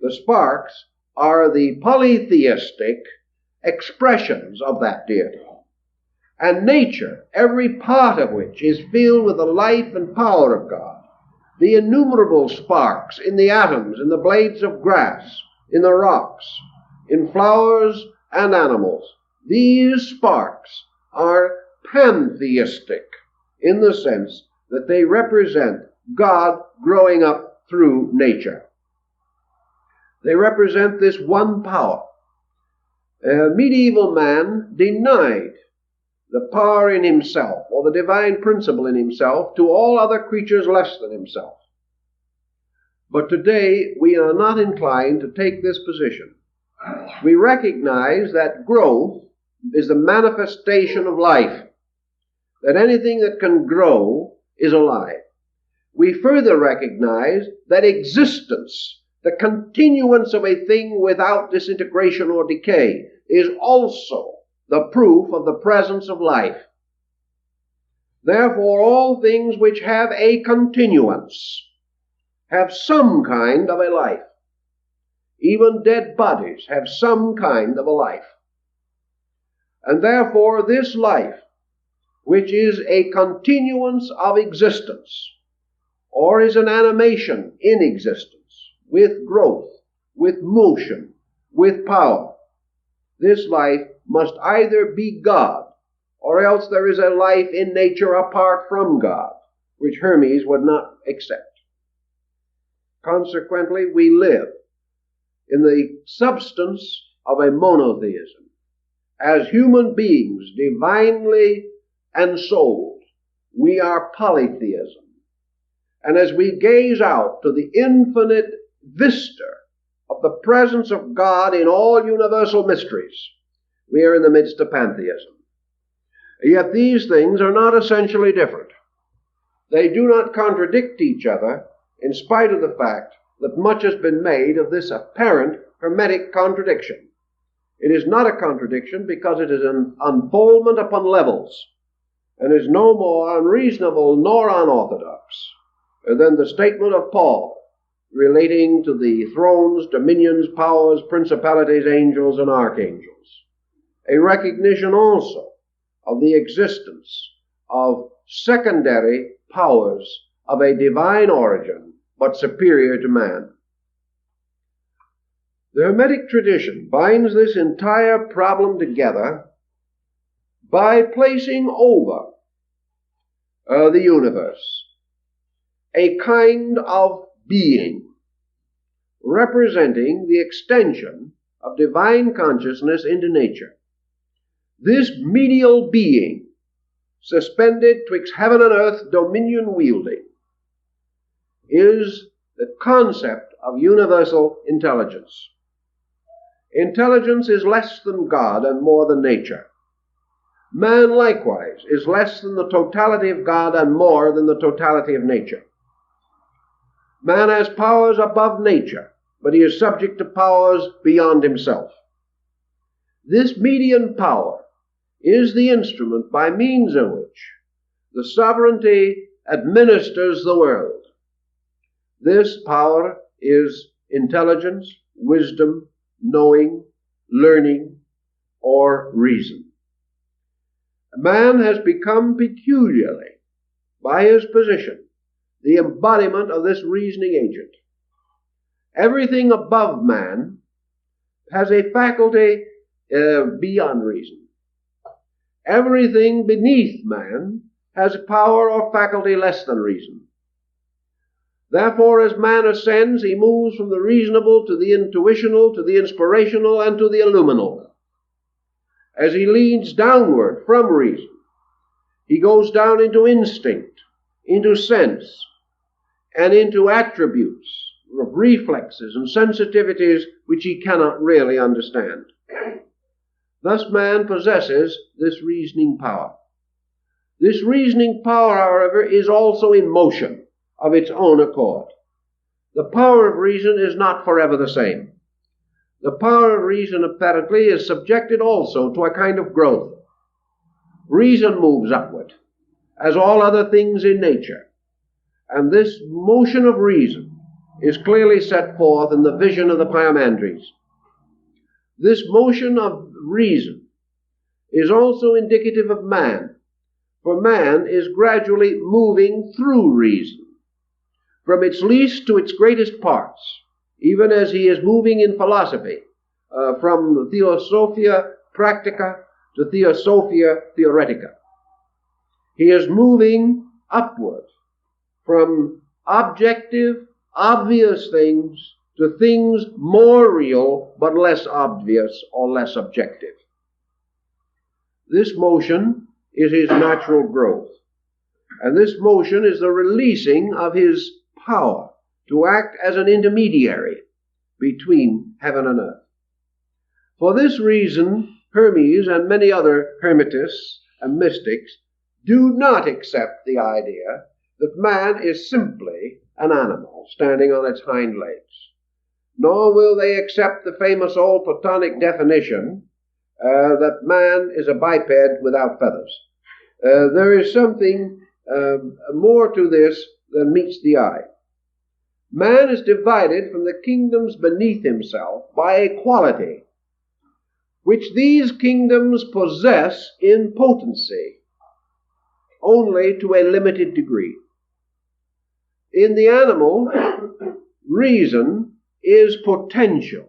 The sparks are the polytheistic expressions of that deity. And nature, every part of which is filled with the life and power of God, the innumerable sparks in the atoms, in the blades of grass, in the rocks, in flowers and animals. These sparks are pantheistic in the sense that they represent God growing up through nature. They represent this one power. Medieval man denied the power in himself, or the divine principle in himself, to all other creatures less than himself. But today we are not inclined to take this position. We recognize that growth is the manifestation of life, that anything that can grow is alive. We further recognize that existence, the continuance of a thing without disintegration or decay, is also the proof of the presence of life. Therefore, all things which have a continuance have some kind of a life. Even dead bodies have some kind of a life. And therefore, this life, which is a continuance of existence, or is an animation in existence, with growth, with motion, with power, this life must either be God, or else there is a life in nature apart from God, which Hermes would not accept. Consequently, we live in the substance of a monotheism. As human beings, divinely ensouled, we are polytheism. And as we gaze out to the infinite vista of the presence of God in all universal mysteries, we are in the midst of pantheism. Yet these things are not essentially different. They do not contradict each other, in spite of the fact that much has been made of this apparent Hermetic contradiction. It is not a contradiction because it is an unfoldment upon levels, and is no more unreasonable nor unorthodox than the statement of Paul relating to the thrones, dominions, powers, principalities, angels, and archangels. A recognition also of the existence of secondary powers of a divine origin, but superior to man. The Hermetic tradition binds this entire problem together by placing over the universe a kind of being representing the extension of divine consciousness into nature. This medial being, suspended twixt heaven and earth, dominion wielding, is the concept of universal intelligence. Intelligence is less than God and more than nature. Man likewise is less than the totality of God and more than the totality of nature. Man has powers above nature, but he is subject to powers beyond himself. This median power is the instrument by means of which the sovereignty administers the world. This power is intelligence, wisdom, knowing, learning, or reason. Man has become peculiarly, by his position, the embodiment of this reasoning agent. Everything above man has a faculty beyond reason. Everything beneath man has a power or faculty less than reason. Therefore, as man ascends, he moves from the reasonable to the intuitional, to the inspirational, and to the illuminal. As he leads downward from reason, he goes down into instinct, into sense, and into attributes of reflexes and sensitivities which he cannot really understand. Thus man possesses this reasoning power. This reasoning power, however, is also in motion of its own accord. The power of reason is not forever the same. The power of reason, apparently, is subjected also to a kind of growth. Reason moves upward, as all other things in nature. And this motion of reason is clearly set forth in the vision of the Pyamandres. This motion of reason is also indicative of man, for man is gradually moving through reason. from its least to its greatest parts, even as he is moving in philosophy, from theosophia practica to theosophia theoretica. He is moving upward from objective, obvious things to things more real but less obvious or less objective. This motion is his natural growth, and this motion is the releasing of his power to act as an intermediary between heaven and earth. For this reason, Hermes and many other Hermetists and mystics do not accept the idea that man is simply an animal standing on its hind legs. Nor will they accept the famous old Platonic definition that man is a biped without feathers. There is something more to this than meets the eye. Man is divided from the kingdoms beneath himself by a quality which these kingdoms possess in potency only to a limited degree. In the animal, reason is potential,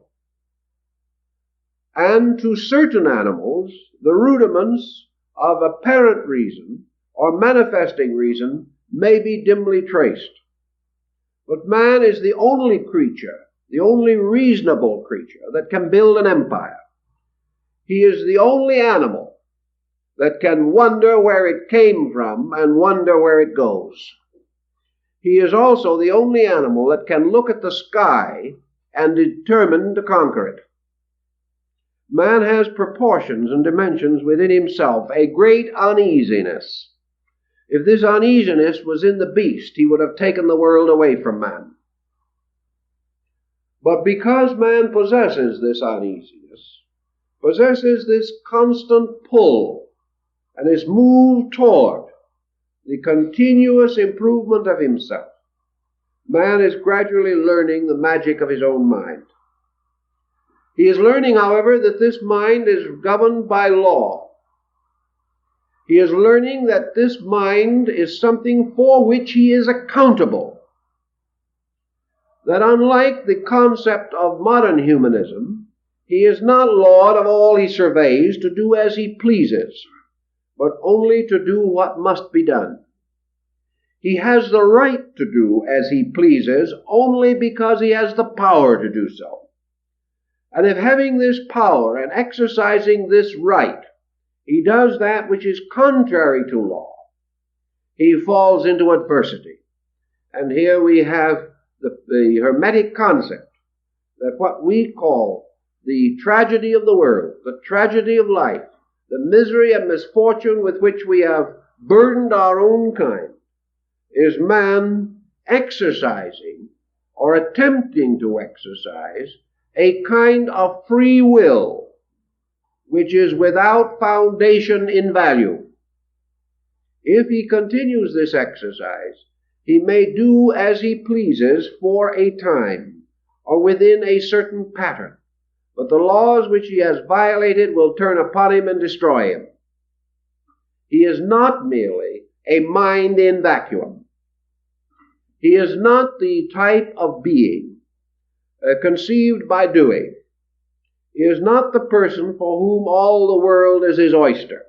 and to certain animals, the rudiments of apparent reason or manifesting reason may be dimly traced. But man is the only creature, the only reasonable creature that can build an empire. He is the only animal that can wonder where it came from and wonder where it goes. He is also the only animal that can look at the sky and determine to conquer it. Man has proportions and dimensions within himself, a great uneasiness. If this uneasiness was in the beast, he would have taken the world away from man. But because man possesses this uneasiness, possesses this constant pull, and is moved toward the continuous improvement of himself, man is gradually learning the magic of his own mind. He is learning, however, that this mind is governed by law. He is learning that this mind is something for which he is accountable. That unlike the concept of modern humanism, he is not lord of all he surveys to do as he pleases, but only to do what must be done. He has the right to do as he pleases only because he has the power to do so. And if having this power and exercising this right, he does that which is contrary to law, he falls into adversity. And here we have the Hermetic concept that what we call the tragedy of the world, the tragedy of life, the misery and misfortune with which we have burdened our own kind, is man exercising or attempting to exercise a kind of free will which is without foundation in value. If he continues this exercise, he may do as he pleases for a time or within a certain pattern, but the laws which he has violated will turn upon him and destroy him. He is not merely a mind in vacuum. He is not the type of being conceived by doing. He is not the person for whom all the world is his oyster.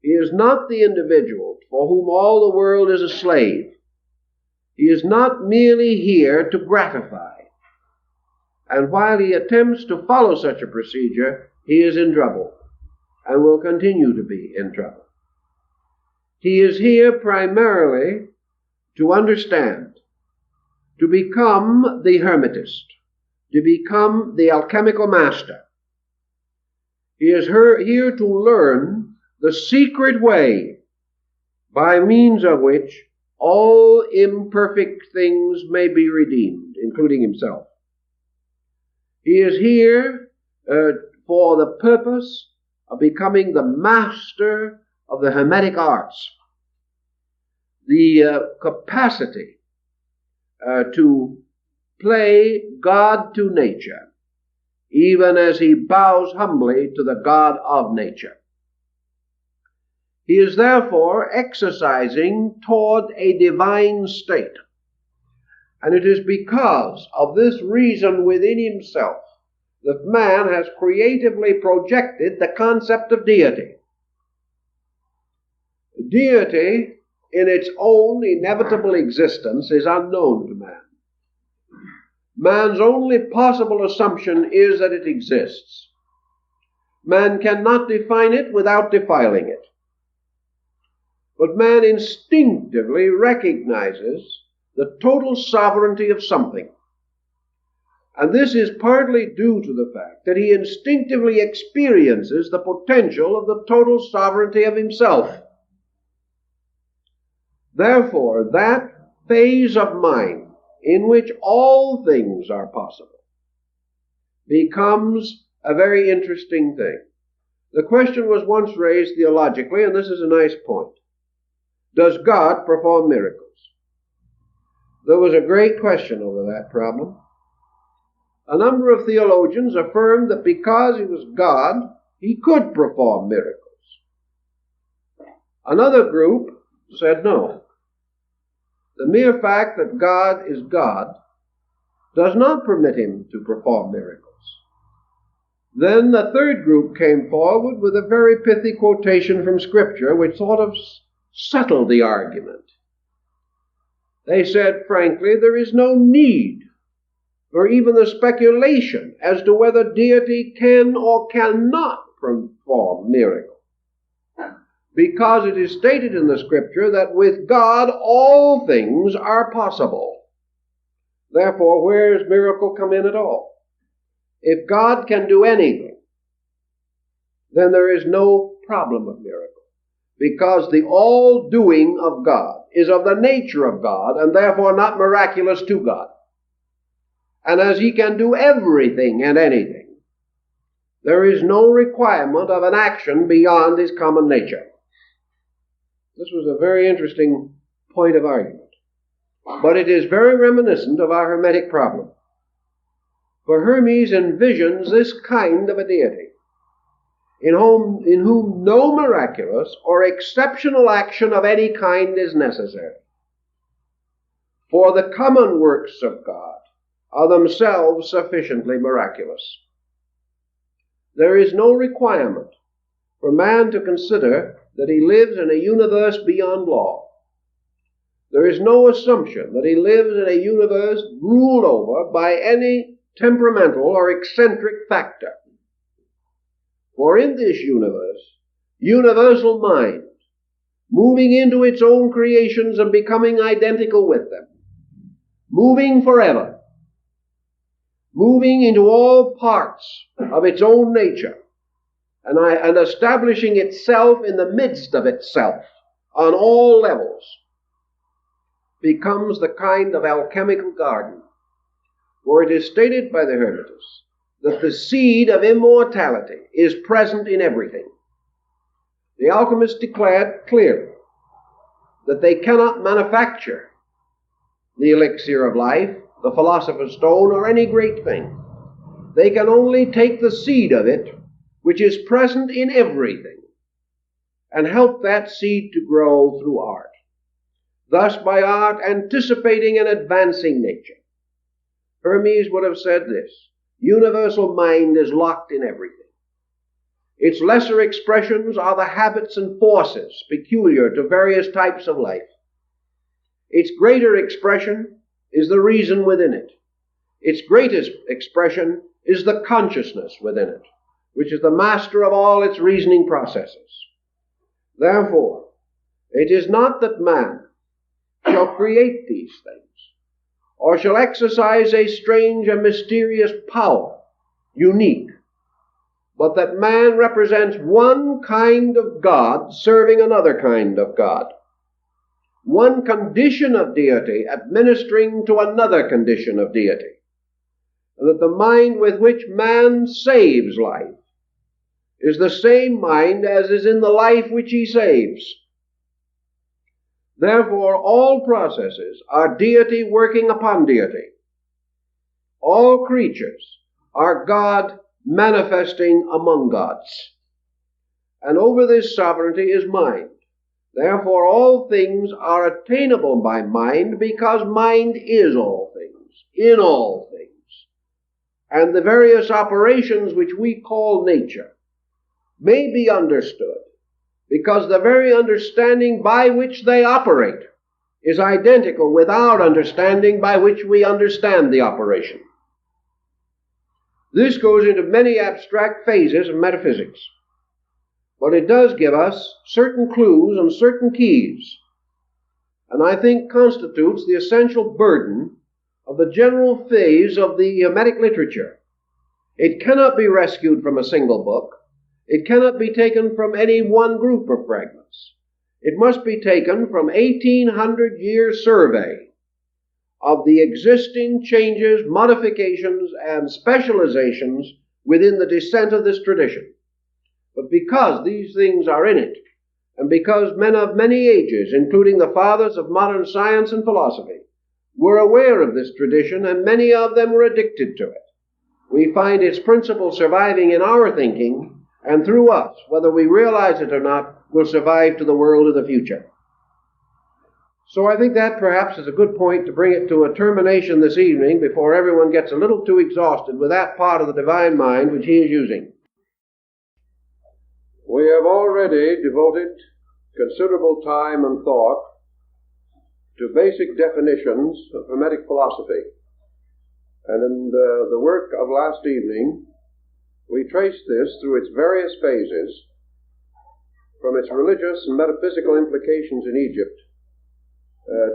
He is not the individual for whom all the world is a slave. He is not merely here to gratify. And while he attempts to follow such a procedure, he is in trouble and will continue to be in trouble. He is here primarily to understand, to become the hermetist, to become the alchemical master. He is here to learn the secret way by means of which all imperfect things may be redeemed, including himself. He is here for the purpose of becoming the master of the Hermetic arts, the capacity to play God to nature, even as he bows humbly to the God of nature. He is therefore exercising toward a divine state, And it is because of this reason within himself that man has creatively projected the concept of deity. Deity, in its own inevitable existence, is unknown to man. Man's only possible assumption is that it exists. Man cannot define it without defiling it. But man instinctively recognizes the total sovereignty of something. And this is partly due to the fact that he instinctively experiences the potential of the total sovereignty of himself. Therefore, that phase of mind in which all things are possible becomes a very interesting thing. The question was once raised theologically, and this is a nice point. Does God perform miracles? There was a great question over that problem. A number of theologians affirmed that because he was God, he could perform miracles. Another group said no. The mere fact that God is God does not permit him to perform miracles. Then the third group came forward with a very pithy quotation from Scripture which sort of settled the argument. They said, frankly, there is no need for even the speculation as to whether deity can or cannot perform miracles, because it is stated in the Scripture that with God all things are possible. Therefore, where does miracle come in at all? If God can do anything, then there is no problem of miracle, because the all-doing of God is of the nature of God and therefore not miraculous to God. And as he can do everything and anything, there is no requirement of an action beyond his common nature. This was a very interesting point of argument. But it is very reminiscent of our Hermetic problem. For Hermes envisions this kind of a deity, in whom no miraculous or exceptional action of any kind is necessary. For the common works of God are themselves sufficiently miraculous. There is no requirement for man to consider that he lives in a universe beyond law. There is no assumption that he lives in a universe ruled over by any temperamental or eccentric factor. For in this universe, universal mind, moving into its own creations and becoming identical with them, moving forever, moving into all parts of its own nature, and establishing itself in the midst of itself on all levels, becomes the kind of alchemical garden. For it is stated by the Hermetists that the seed of immortality is present in everything. The alchemists declared clearly that they cannot manufacture the elixir of life, the philosopher's stone, or any great thing. They can only take the seed of it, which is present in everything, and help that seed to grow through art. Thus, by art anticipating and advancing nature. Hermes would have said this: universal mind is locked in everything. Its lesser expressions are the habits and forces peculiar to various types of life. Its greater expression is the reason within it. Its greatest expression is the consciousness within it, which is the master of all its reasoning processes. Therefore, it is not that man shall create these things, or shall exercise a strange and mysterious power, unique, but that man represents one kind of God serving another kind of God, one condition of deity administering to another condition of deity, and that the mind with which man saves life is the same mind as is in the life which he saves. Therefore, all processes are deity working upon deity. All creatures are God manifesting among gods. And over this sovereignty is mind, Therefore all things are attainable by mind, because mind is all things, in all things. And the various operations which we call nature may be understood, because the very understanding by which they operate is identical with our understanding by which we understand the operation. This goes into many abstract phases of metaphysics, but it does give us certain clues and certain keys, and I think constitutes the essential burden of the general phase of the Hermetic literature. It cannot be rescued from a single book. It cannot be taken from any one group of fragments. It must be taken from 1,800-year survey of the existing changes, modifications, and specializations within the descent of this tradition. But because these things are in it, and because men of many ages, including the fathers of modern science and philosophy, were aware of this tradition, and many of them were addicted to it, we find its principles surviving in our thinking, and through us, whether we realize it or not, will survive to the world of the future. So I think that perhaps is a good point to bring it to a termination this evening before everyone gets a little too exhausted with that part of the divine mind which he is using. We have already devoted considerable time and thought to basic definitions of Hermetic philosophy. And in the work of last evening, we traced this through its various phases, from its religious and metaphysical implications in Egypt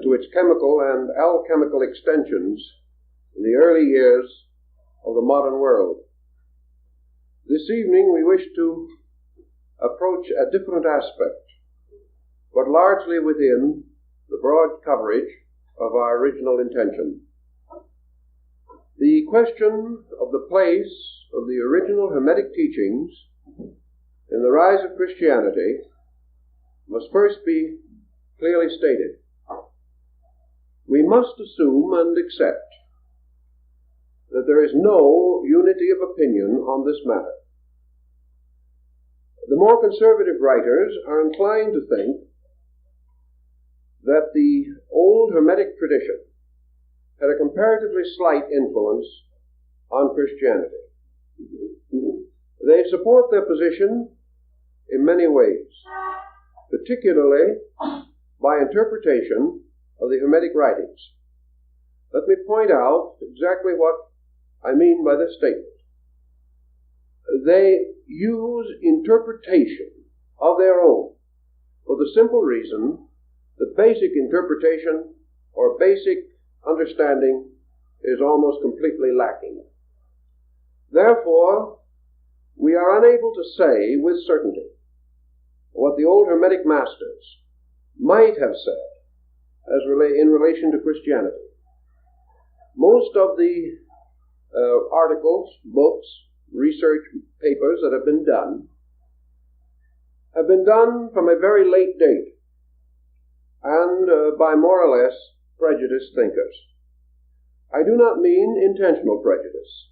to its chemical and alchemical extensions in the early years of the modern world. This evening we wish to approach a different aspect, but largely within the broad coverage of our original intention. The question of the place of the original Hermetic teachings in the rise of Christianity must first be clearly stated. We must assume and accept that there is no unity of opinion on this matter. The more conservative writers are inclined to think that the old Hermetic tradition had a comparatively slight influence on Christianity. They support their position in many ways, particularly by interpretation of the Hermetic writings. Let me point out exactly what I mean by this statement. They use interpretation of their own for the simple reason that basic interpretation or basic understanding is almost completely lacking. Therefore, we are unable to say with certainty what the old Hermetic masters might have said in relation to Christianity. Most of the articles, books, research papers that have been done from a very late date and by more or less prejudiced thinkers. I do not mean intentional prejudice,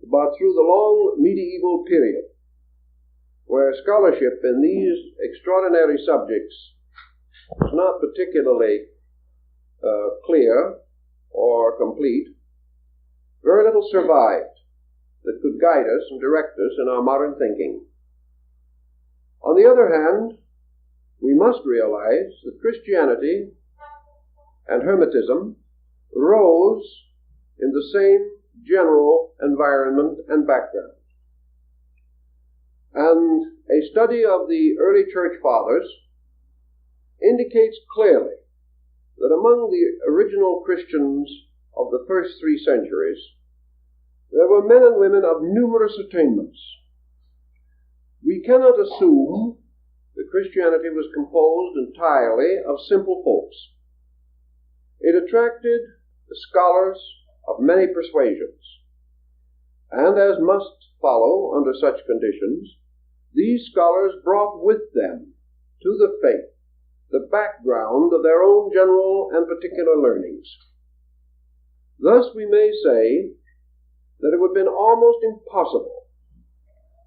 but through the long medieval period where scholarship in these extraordinary subjects was not particularly clear or complete, very little survived that could guide us and direct us in our modern thinking. On the other hand, we must realize that Christianity and Hermetism rose in the same general environment and background. And a study of the early church fathers indicates clearly that among the original Christians of the first 3 centuries, there were men and women of numerous attainments. We cannot assume that Christianity was composed entirely of simple folks. It attracted the scholars of many persuasions, and as must follow under such conditions, these scholars brought with them to the faith the background of their own general and particular learnings. Thus we may say that it would have been almost impossible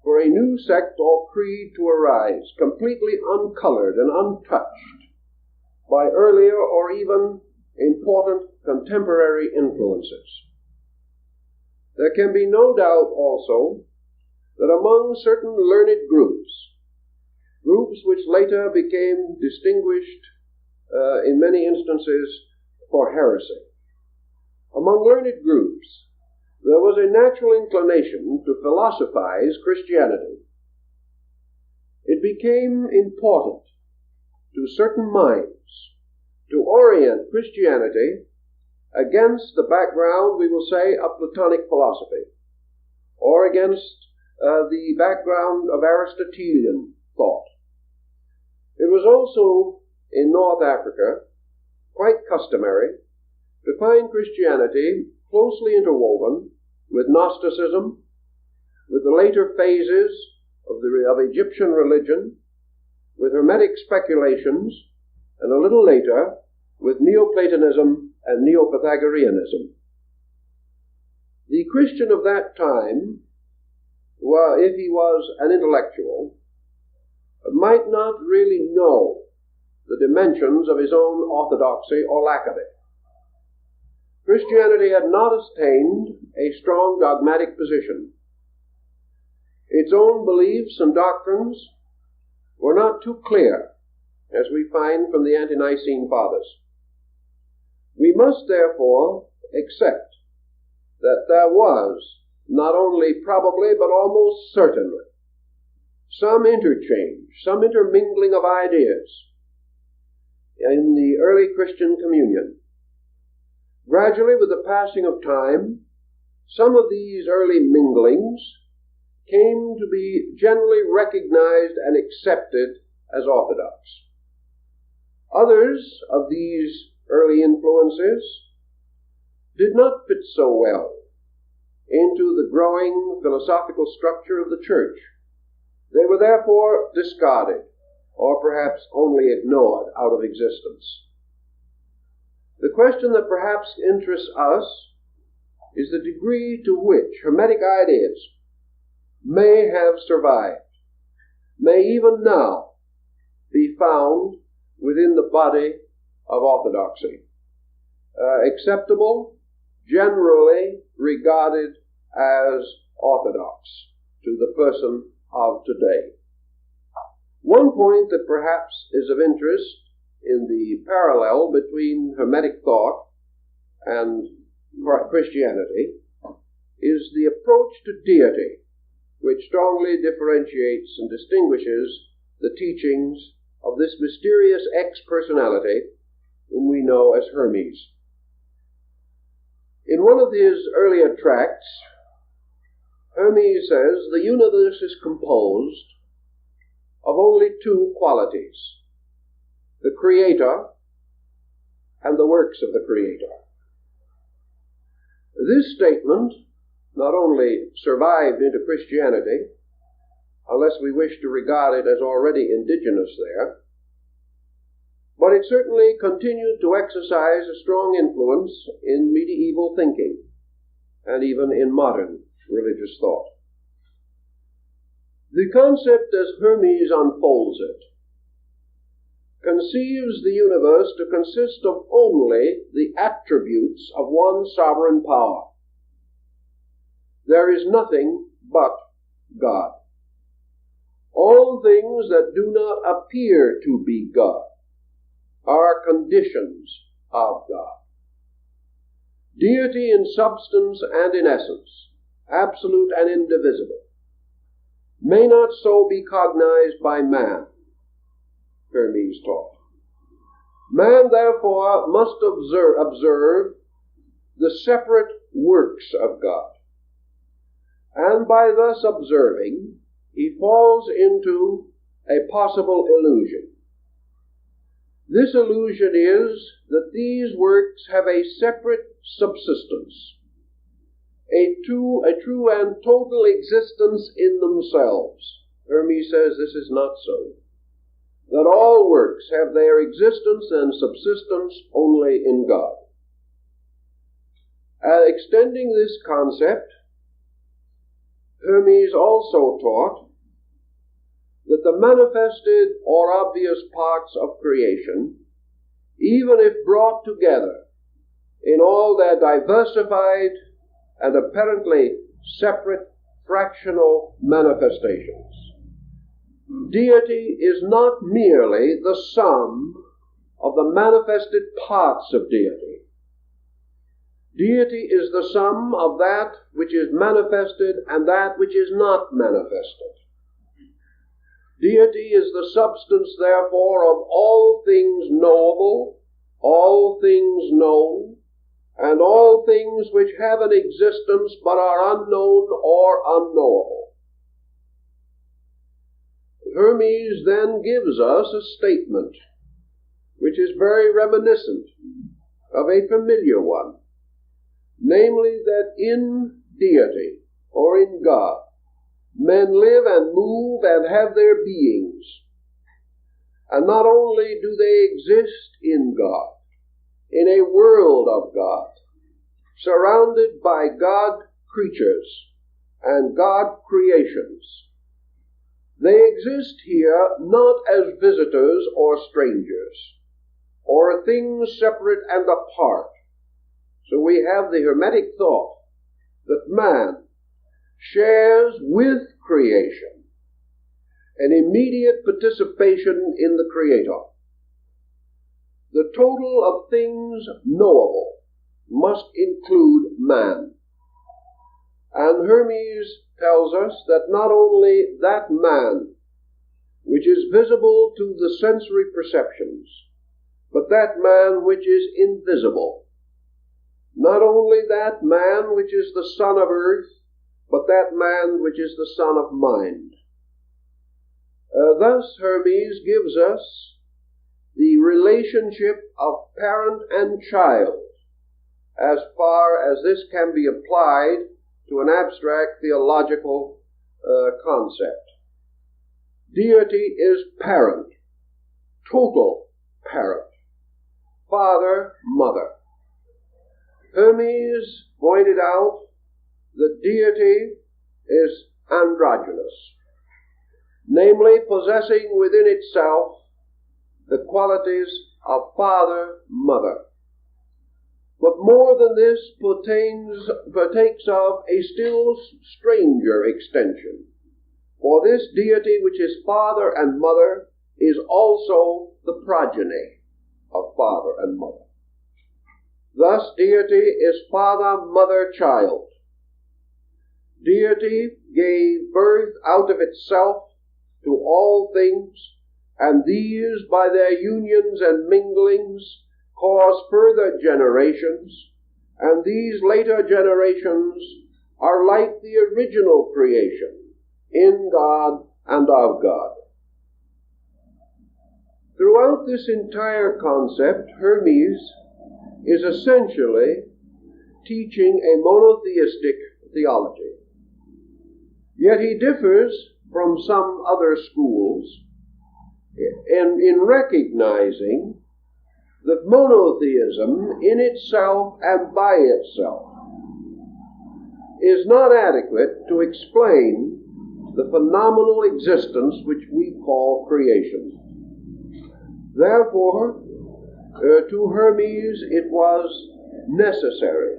for a new sect or creed to arise, completely uncolored and untouched by earlier or even important contemporary influences. There can be no doubt also that among certain learned groups which later became distinguished in many instances for heresy, among learned groups there was a natural inclination to philosophize Christianity. It became important to certain minds to orient Christianity against the background, we will say, of Platonic philosophy, or against the background of Aristotelian thought. It was also in North Africa quite customary to find Christianity closely interwoven with Gnosticism, with the later phases of Egyptian religion, with Hermetic speculations, and a little later with Neoplatonism and Neo-Pythagoreanism. The Christian of that time, well, if he was an intellectual, might not really know the dimensions of his own orthodoxy or lack of it. Christianity had not attained a strong dogmatic position. Its own beliefs and doctrines were not too clear, as we find from the ante-Nicene Fathers. We must therefore accept that there was, not only probably, but almost certainly, some interchange, some intermingling of ideas in the early Christian communion. Gradually, with the passing of time, some of these early minglings came to be generally recognized and accepted as orthodox. Others of these early influences did not fit so well into the growing philosophical structure of the church. They were therefore discarded, or perhaps only ignored out of existence. The question that perhaps interests us is the degree to which Hermetic ideas may have survived, may even now be found within the body of orthodoxy, acceptable, generally regarded as orthodox to the person of today. One point that perhaps is of interest in the parallel between Hermetic thought and Christianity is the approach to deity, which strongly differentiates and distinguishes the teachings of this mysterious ex-personality whom we know as Hermes. In one of his earlier tracts, Hermes says the universe is composed of only two qualities: the Creator and the works of the Creator. This statement not only survived into Christianity, unless we wish to regard it as already indigenous there, but it certainly continued to exercise a strong influence in medieval thinking and even in modern religious thought. The concept as Hermes unfolds it conceives the universe to consist of only the attributes of one sovereign power. There is nothing but God. All things that do not appear to be God are conditions of God. Deity in substance and in essence, absolute and indivisible, may not so be cognized by man, Hermes taught. Man, therefore, must observe the separate works of God, and by thus observing, he falls into a possible illusion. This illusion is that these works have a separate subsistence, a true and total existence in themselves. Hermes says this is not so, that all works have their existence and subsistence only in God. Extending this concept Hermes also taught that the manifested or obvious parts of creation, even if brought together in all their diversified and apparently separate fractional manifestations, deity is not merely the sum of the manifested parts of deity. Deity is the sum of that which is manifested and that which is not manifested. Deity is the substance, therefore, of all things knowable, all things known, and all things which have an existence but are unknown or unknowable. Hermes then gives us a statement which is very reminiscent of a familiar one, namely that in deity, or in God, men live and move and have their beings. And not only do they exist in God, in a world of God, surrounded by God creatures and God creations, they exist here not as visitors or strangers, or things separate and apart. So we have the Hermetic thought that man shares with creation an immediate participation in the Creator. The total of things knowable must include man. And Hermes tells us that not only that man which is visible to the sensory perceptions, but that man which is invisible. Not only that man which is the son of earth, but that man which is the son of mind. Thus Hermes gives us the relationship of parent and child, as far as this can be applied to an abstract theological concept. Deity is parent, total parent, father, mother. Hermes pointed out that deity is androgynous, namely possessing within itself the qualities of father, mother. But more than this, partakes of a still stranger extension. For this deity which is father and mother is also the progeny of father and mother. Thus deity is father, mother, child. Deity gave birth out of itself to all things, and these by their unions and minglings cause further generations, and these later generations are like the original creation, in God and of God. Throughout this entire concept, Hermes is essentially teaching a monotheistic theology. Yet he differs from some other schools in recognizing that monotheism in itself and by itself is not adequate to explain the phenomenal existence which we call creation. Therefore, to Hermes it was necessary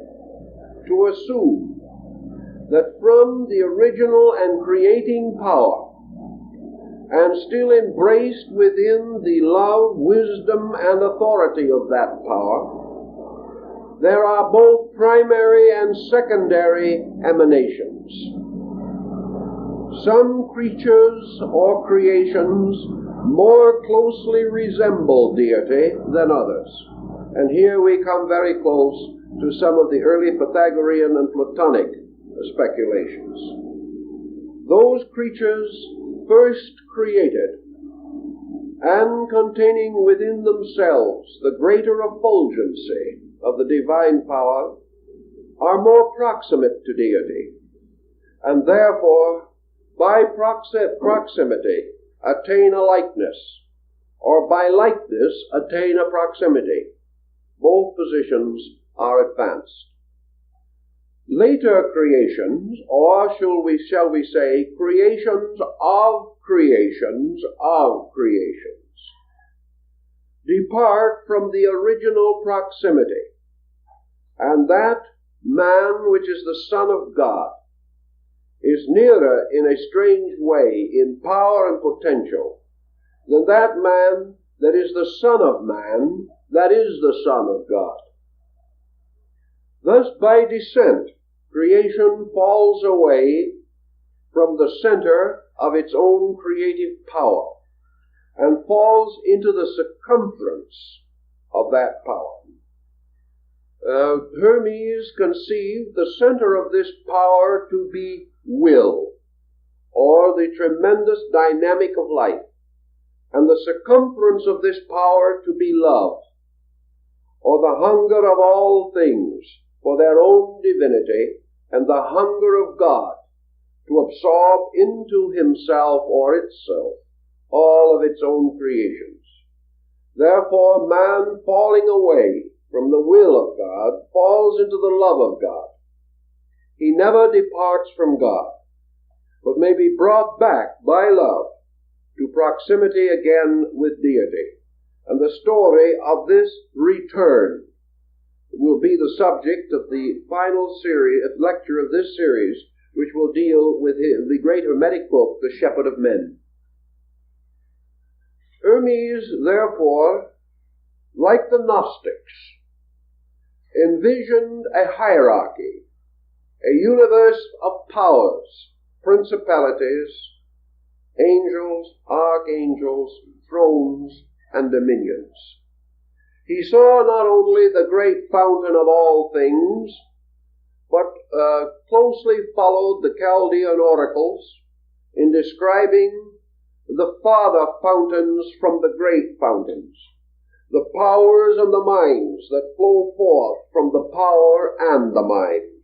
to assume that from the original and creating power, and still embraced within the love, wisdom, and authority of that power, there are both primary and secondary emanations. Some creatures or creations more closely resemble deity than others. And here we come very close to some of the early Pythagorean and Platonic speculations. Those creatures first created and containing within themselves the greater effulgency of the divine power are more proximate to deity, and therefore by proximity attain a likeness, or by likeness attain a proximity. Both positions are advanced. later creations, or shall we say creations of creations of creations, depart from the original proximity, and that man which is the Son of God is nearer in a strange way in power and potential than that man that is the Son of Man, that is the Son of God. Thus, by descent, creation falls away from the center of its own creative power and falls into the circumference of that power. Hermes conceived the center of this power to be will, or the tremendous dynamic of life, and the circumference of this power to be love, or the hunger of all things for their own divinity, and the hunger of God to absorb into himself or itself all of its own creations. Therefore, man falling away from the will of God falls into the love of God. He never departs from God, but may be brought back by love to proximity again with deity. And the story of this return will be the subject of the final lecture of this series, which will deal with the great Hermetic book, The Shepherd of Men. Hermes, therefore, like the Gnostics, envisioned a hierarchy, a universe of powers, principalities, angels, archangels, thrones, and dominions. He saw not only the great fountain of all things, but closely followed the Chaldean oracles in describing the farther fountains from the great fountains, the powers and the minds that flow forth from the power and the mind.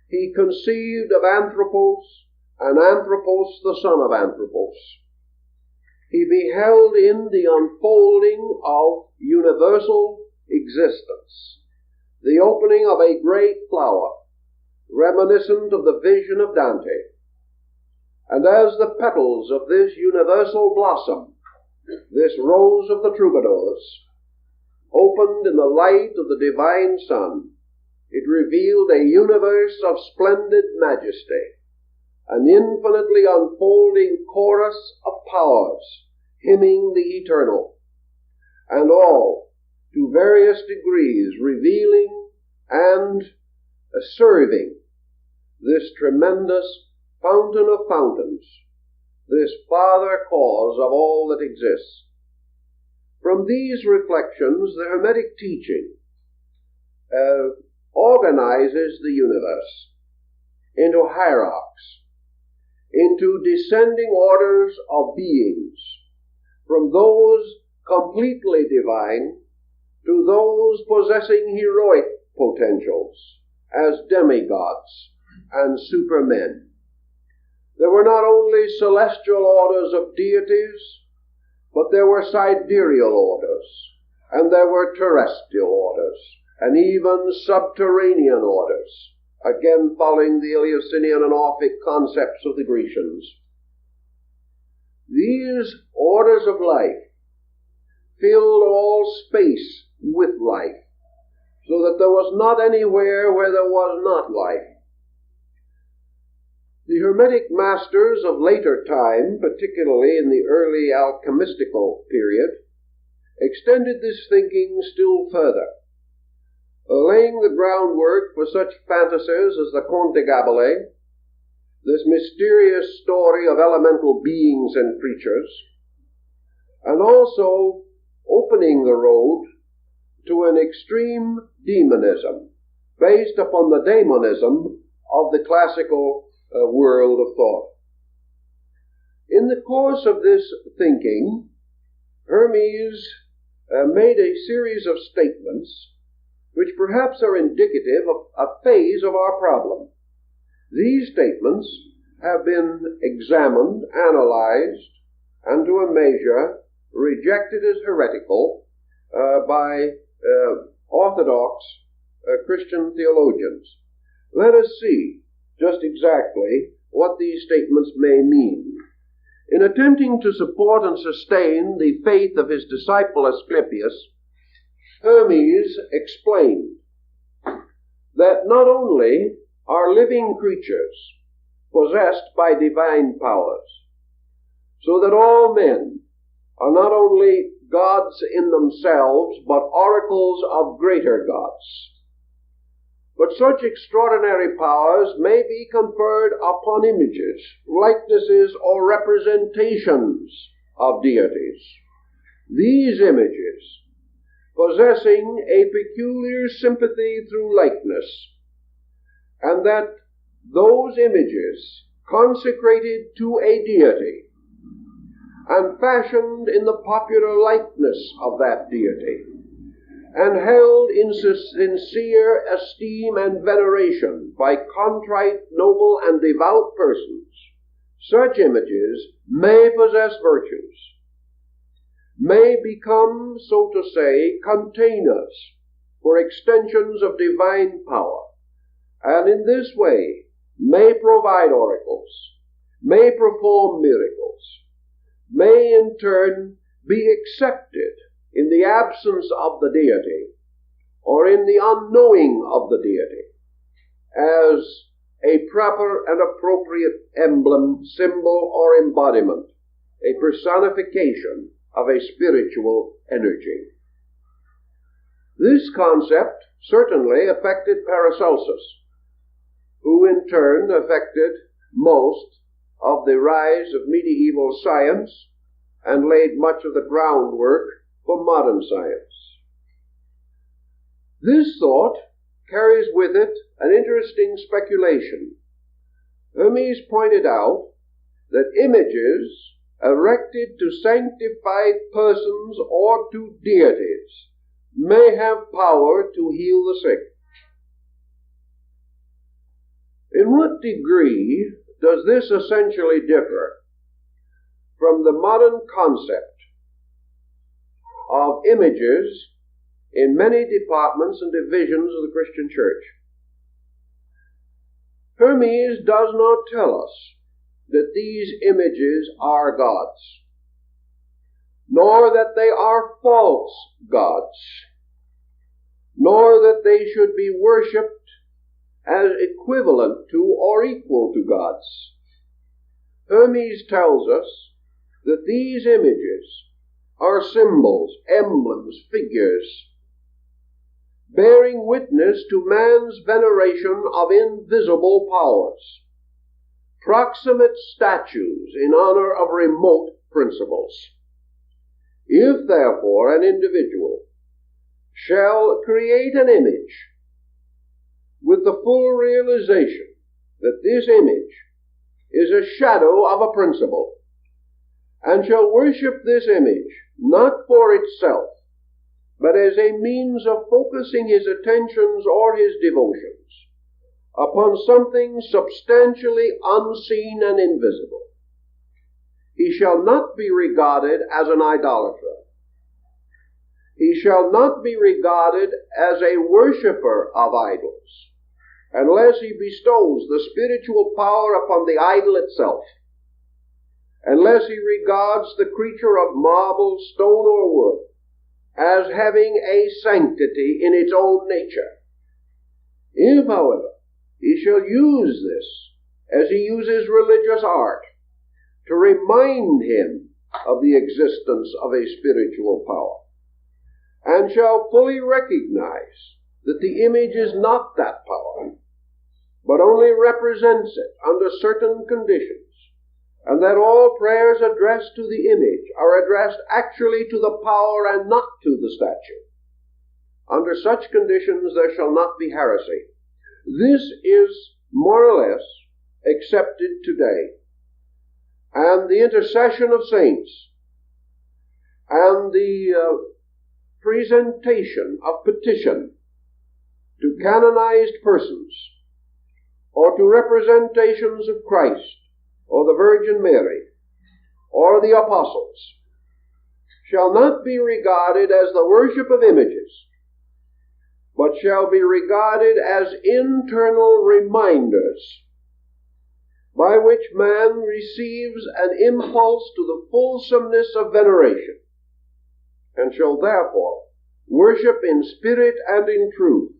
He conceived of Anthropos, and Anthropos the son of Anthropos. He beheld in the unfolding of universal existence the opening of a great flower, reminiscent of the vision of Dante. And as the petals of this universal blossom, this rose of the troubadours, opened in the light of the divine sun, it revealed a universe of splendid majesty, an infinitely unfolding chorus of powers hymning the eternal, and all, to various degrees, revealing and serving this tremendous fountain of fountains, this father cause of all that exists. From these reflections, the Hermetic teaching organizes the universe into hierarchs, into descending orders of beings, from those completely divine to those possessing heroic potentials as demigods and supermen. There were not only celestial orders of deities, but there were sidereal orders, and there were terrestrial orders, and even subterranean orders, again following the Eleusinian and Orphic concepts of the Grecians. These orders of life filled all space with life, so that there was not anywhere where there was not life. The Hermetic masters of later time, particularly in the early alchemistical period, extended this thinking still further, laying the groundwork for such fantasies as the Conte Gabele, this mysterious story of elemental beings and creatures, and also opening the road to an extreme demonism based upon the daemonism of the classical world of thought. In the course of this thinking, Hermes made a series of statements which perhaps are indicative of a phase of our problem. These statements have been examined, analyzed, and to a measure rejected as heretical by orthodox Christian theologians. Let us see just exactly what these statements may mean. In attempting to support and sustain the faith of his disciple Asclepius, Hermes explained that not only are living creatures possessed by divine powers, so that all men are not only gods in themselves, but oracles of greater gods. But such extraordinary powers may be conferred upon images, likenesses, or representations of deities. These images, possessing a peculiar sympathy through likeness, and that those images, consecrated to a deity, and fashioned in the popular likeness of that deity, and held in sincere esteem and veneration by contrite, noble, and devout persons, such images may possess virtues, may become, so to say, containers for extensions of divine power, and in this way may provide oracles, may perform miracles, may in turn be accepted in the absence of the deity, or in the unknowing of the deity, as a proper and appropriate emblem, symbol, or embodiment, a personification of a spiritual energy. This concept certainly affected Paracelsus, who in turn affected most of the rise of medieval science and laid much of the groundwork for modern science. This thought carries with it an interesting speculation. Hermes pointed out that images erected to sanctified persons or to deities may have power to heal the sick. In what degree does this essentially differ from the modern concept of images in many departments and divisions of the Christian church? Hermes does not tell us that these images are gods, nor that they are false gods, nor that they should be worshipped as equivalent to or equal to gods. Hermes tells us that these images are symbols, emblems, figures, bearing witness to man's veneration of invisible powers, proximate statues in honor of remote principles. If, therefore, an individual shall create an image with the full realization that this image is a shadow of a principle, and shall worship this image not for itself, but as a means of focusing his attentions or his devotions upon something substantially unseen and invisible, he shall not be regarded as an idolater. He shall not be regarded as a worshipper of idols, unless he bestows the spiritual power upon the idol itself, unless he regards the creature of marble, stone, or wood as having a sanctity in its own nature. If, however, he shall use this as he uses religious art to remind him of the existence of a spiritual power, and shall fully recognize that the image is not that power, but only represents it under certain conditions, and that all prayers addressed to the image are addressed actually to the power and not to the statue, under such conditions there shall not be heresy. This is more or less accepted today, and the intercession of saints and the presentation of petition to canonized persons or to representations of Christ or the Virgin Mary or the apostles shall not be regarded as the worship of images, but but shall be regarded as internal reminders by which man receives an impulse to the fulsomeness of veneration, and shall therefore worship in spirit and in truth,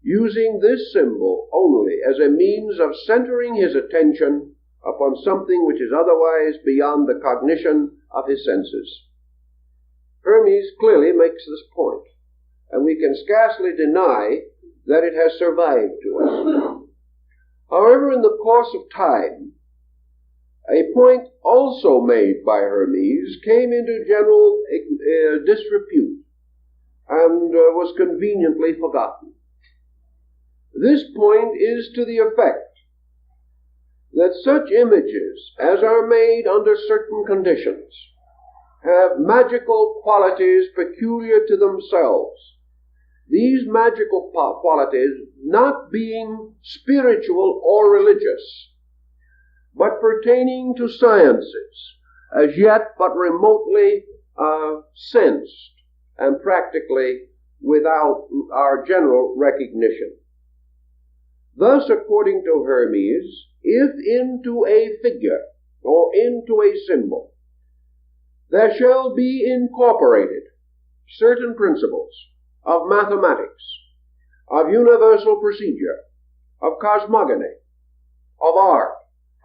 using this symbol only as a means of centering his attention upon something which is otherwise beyond the cognition of his senses. Hermes clearly makes this point, and we can scarcely deny that it has survived to us. However, in the course of time, a point also made by Hermes came into general disrepute and was conveniently forgotten. This point is to the effect that such images as are made under certain conditions have magical qualities peculiar to themselves, these magical qualities not being spiritual or religious, but pertaining to sciences, as yet but remotely sensed and practically without our general recognition. Thus, according to Hermes, if into a figure or into a symbol there shall be incorporated certain principles of mathematics, of universal procedure, of cosmogony, of art,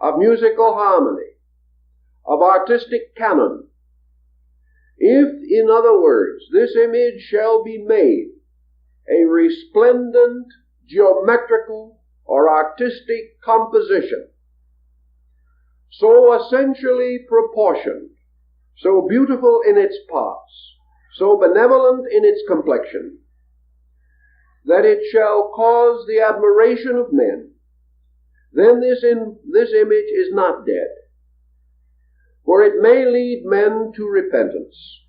of musical harmony, of artistic canon, if, in other words, this image shall be made a resplendent, geometrical, or artistic composition, so essentially proportioned, so beautiful in its parts, so benevolent in its complexion, that it shall cause the admiration of men, then this image is not dead, for it may lead men to repentance.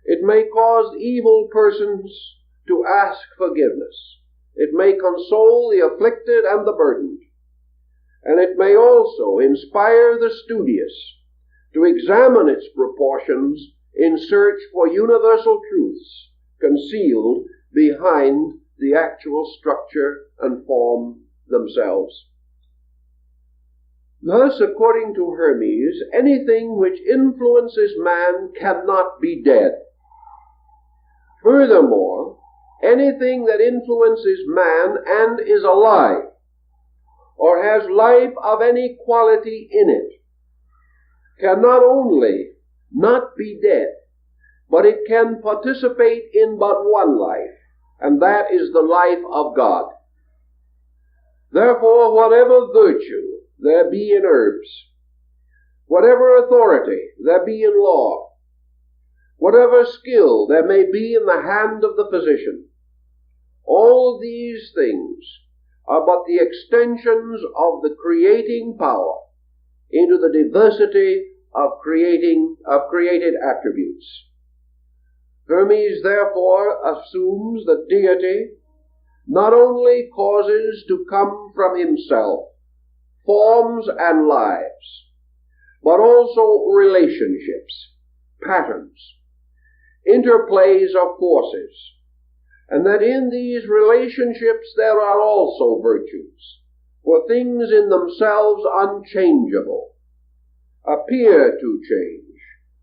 It may cause evil persons to ask forgiveness. It may console the afflicted and the burdened, and it may also inspire the studious to examine its proportions in search for universal truths concealed behind the actual structure and form themselves. Thus, according to Hermes, anything which influences man cannot be dead. Furthermore, anything that influences man and is alive, or has life of any quality in it, can not only not be dead, but it can participate in but one life, and that is the life of God. Therefore, whatever virtue there be in herbs, whatever authority there be in law, whatever skill there may be in the hand of the physician, all these things are but the extensions of the creating power into the diversity of created attributes. Hermes therefore assumes that deity not only causes to come from himself forms and lives, but also relationships, patterns, interplays of forces, and that in these relationships there are also virtues, for things in themselves unchangeable appear to change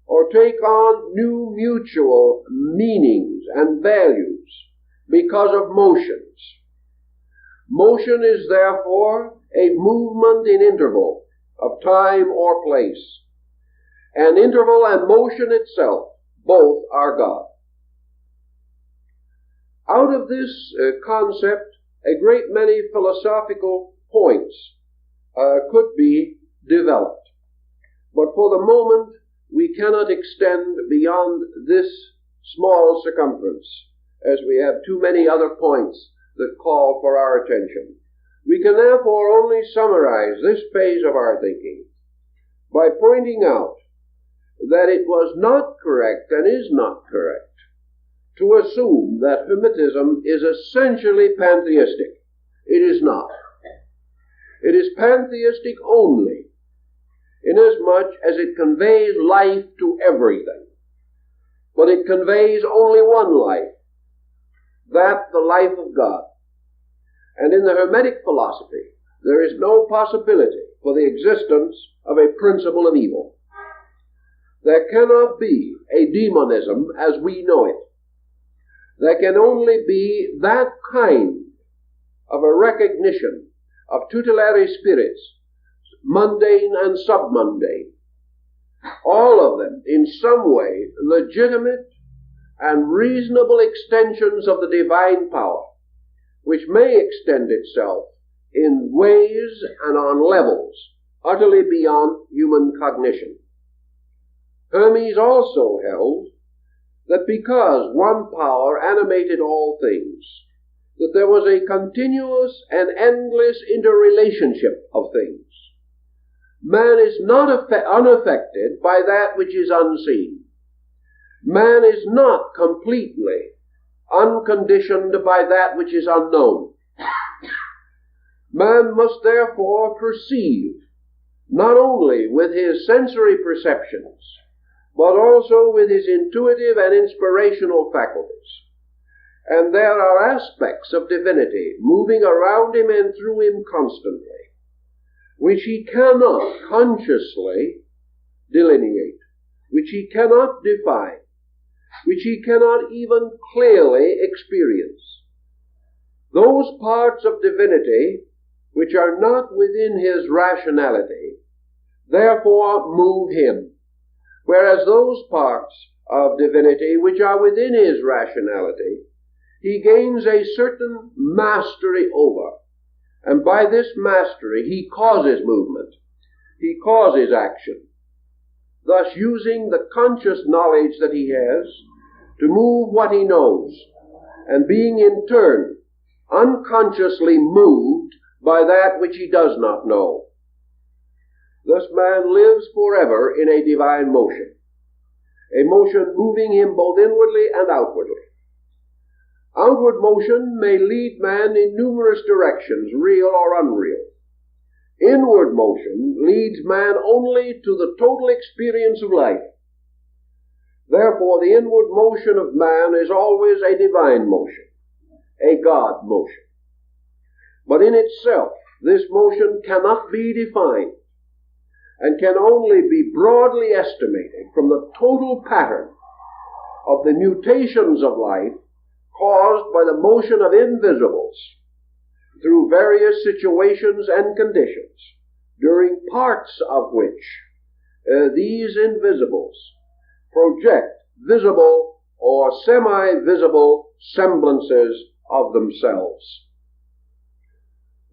or take on new mutual meanings and values because of motions. Motion is therefore a movement in interval of time or place, and interval and motion itself both are God. Out of this concept, a great many philosophical points could be developed. But for the moment, we cannot extend beyond this small circumference, as we have too many other points that call for our attention. We can therefore only summarize this phase of our thinking by pointing out that it was not correct and is not correct to assume that Hermetism is essentially pantheistic. It is not. It is pantheistic only inasmuch as it conveys life to everything. But it conveys only one life, that the life of God. And in the Hermetic philosophy, there is no possibility for the existence of a principle of evil. There cannot be a demonism as we know it. There can only be that kind of a recognition of tutelary spirits, mundane and submundane, all of them in some way legitimate and reasonable extensions of the divine power, which may extend itself in ways and on levels utterly beyond human cognition. Hermes also held that because one power animated all things, that there was a continuous and endless interrelationship of things. Man is not unaffected by that which is unseen. Man is not completely unconditioned by that which is unknown. Man must therefore perceive, not only with his sensory perceptions, but also with his intuitive and inspirational faculties. And there are aspects of divinity moving around him and through him constantly, which he cannot consciously delineate, which he cannot define, which he cannot even clearly experience. Those parts of divinity which are not within his rationality, therefore move him, whereas those parts of divinity which are within his rationality, he gains a certain mastery over, and by this mastery he causes movement, he causes action, thus using the conscious knowledge that he has to move what he knows, and being in turn unconsciously moved by that which he does not know. Thus man lives forever in a divine motion, a motion moving him both inwardly and outwardly. Outward motion may lead man in numerous directions, real or unreal. Inward motion leads man only to the total experience of life. Therefore, the inward motion of man is always a divine motion, a God motion. But in itself, this motion cannot be defined and can only be broadly estimated from the total pattern of the mutations of life caused by the motion of invisibles through various situations and conditions, during parts of which these invisibles project visible or semi-visible semblances of themselves.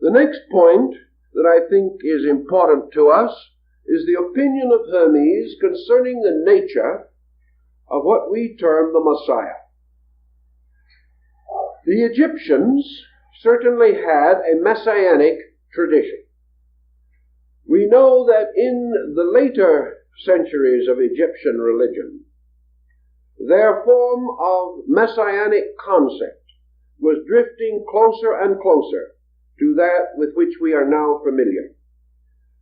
The next point that I think is important to us is the opinion of Hermes concerning the nature of what we term the Messiah. The Egyptians certainly had a messianic tradition. We know that in the later centuries of Egyptian religion, their form of messianic concept was drifting closer and closer to that with which we are now familiar.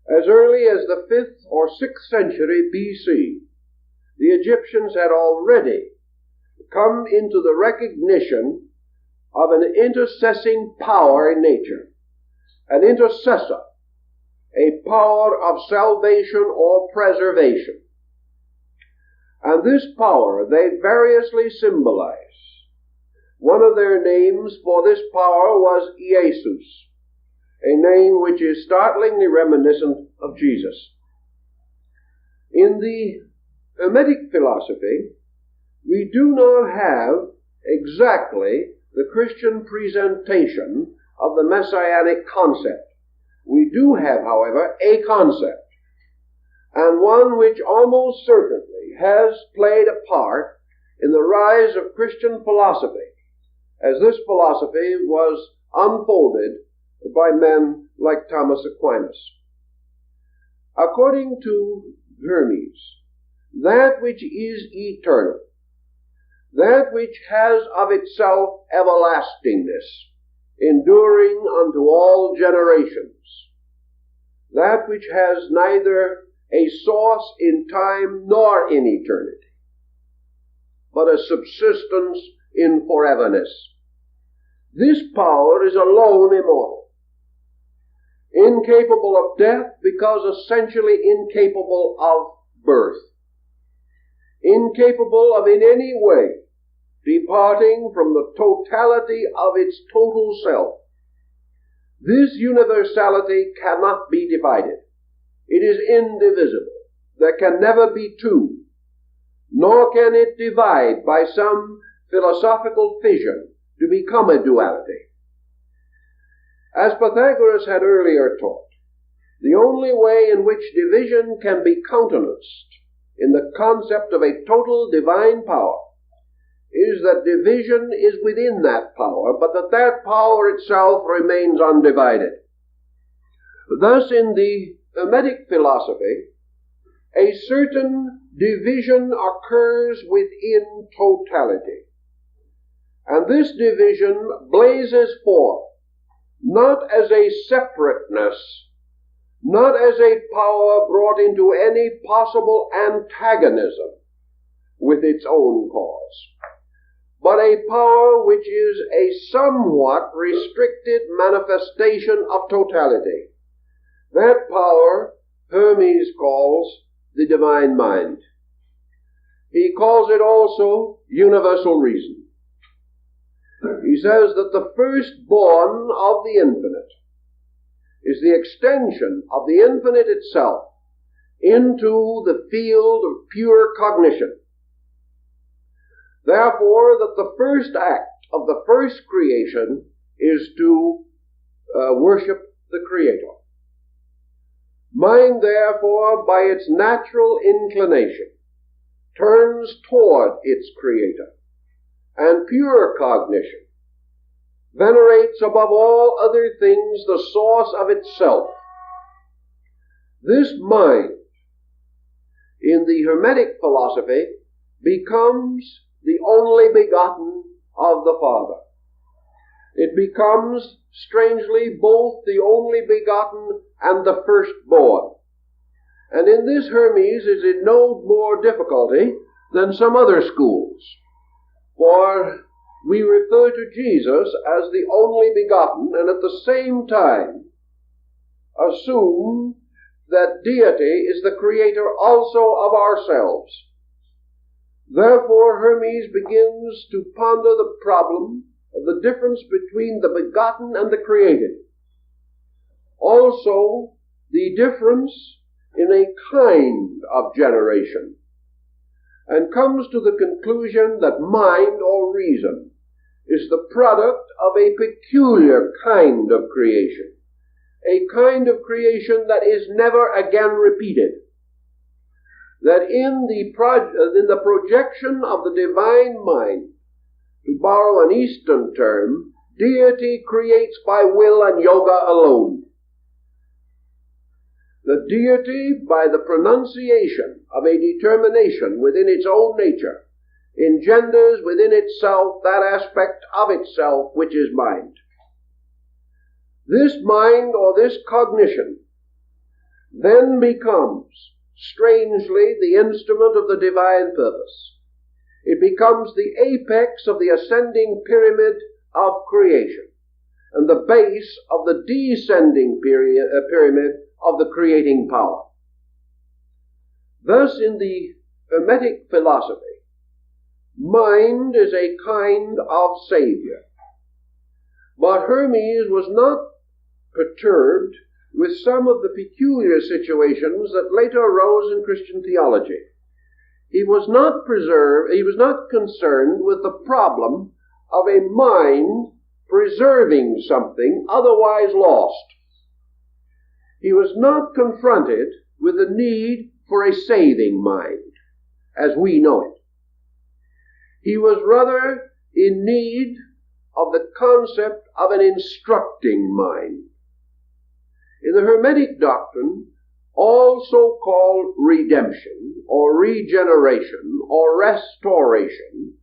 As early as the 5th or 6th century BC, the Egyptians had already come into the recognition of an intercessing power in nature, an intercessor, a power of salvation or preservation. And this power they variously symbolize. One of their names for this power was Iesus, a name which is startlingly reminiscent of Jesus. In the Hermetic philosophy, we do not have exactly the Christian presentation of the messianic concept. We do have, however, a concept, and one which almost certainly has played a part in the rise of Christian philosophy, as this philosophy was unfolded by men like Thomas Aquinas. According to Hermes, that which is eternal, that which has of itself everlastingness, enduring unto all generations, that which has neither a source in time nor in eternity, but a subsistence in foreverness, This power is alone immortal, incapable of death because essentially incapable of birth, incapable of in any way departing from the totality of its total self. This universality cannot be divided. It is indivisible. There can never be two, nor can it divide by some philosophical fission to become a duality. As Pythagoras had earlier taught, the only way in which division can be countenanced in the concept of a total divine power is that division is within that power, but that power itself remains undivided. Thus, in the Hermetic philosophy, a certain division occurs within totality. And this division blazes forth not as a separateness, not as a power brought into any possible antagonism with its own cause, but a power which is a somewhat restricted manifestation of totality. That power Hermes calls the divine mind. He calls it also universal reason. He says that the firstborn of the infinite is the extension of the infinite itself into the field of pure cognition. Therefore, that the first act of the first creation is to worship the Creator. Mind, therefore, by its natural inclination, turns toward its Creator, and pure cognition venerates above all other things the source of itself. This mind, in the Hermetic philosophy, becomes the only begotten of the Father. It becomes, strangely, both the only begotten and the firstborn. And in this Hermes is in no more difficulty than some other schools. For we refer to Jesus as the only begotten, and at the same time assume that deity is the creator also of ourselves. Therefore, Hermes begins to ponder the problem of the difference between the begotten and the created. Also, the difference in a kind of generation, and comes to the conclusion that mind or reason is the product of a peculiar kind of creation, a kind of creation that is never again repeated. That in the projection of the divine mind, to borrow an Eastern term, deity creates by will and yoga alone. The deity, by the pronunciation of a determination within its own nature, engenders within itself that aspect of itself which is mind. This mind, or this cognition, then becomes, strangely, the instrument of the divine purpose. It becomes the apex of the ascending pyramid of creation, and the base of the descending pyramid of the creating power. Thus, in the Hermetic philosophy, mind is a kind of savior. But Hermes was not perturbed with some of the peculiar situations that later arose in Christian theology. He was not concerned with the problem of a mind preserving something otherwise lost. He was not confronted with the need for a saving mind, as we know it. He was rather in need of the concept of an instructing mind. In the Hermetic doctrine, all so-called redemption, or regeneration, or restoration,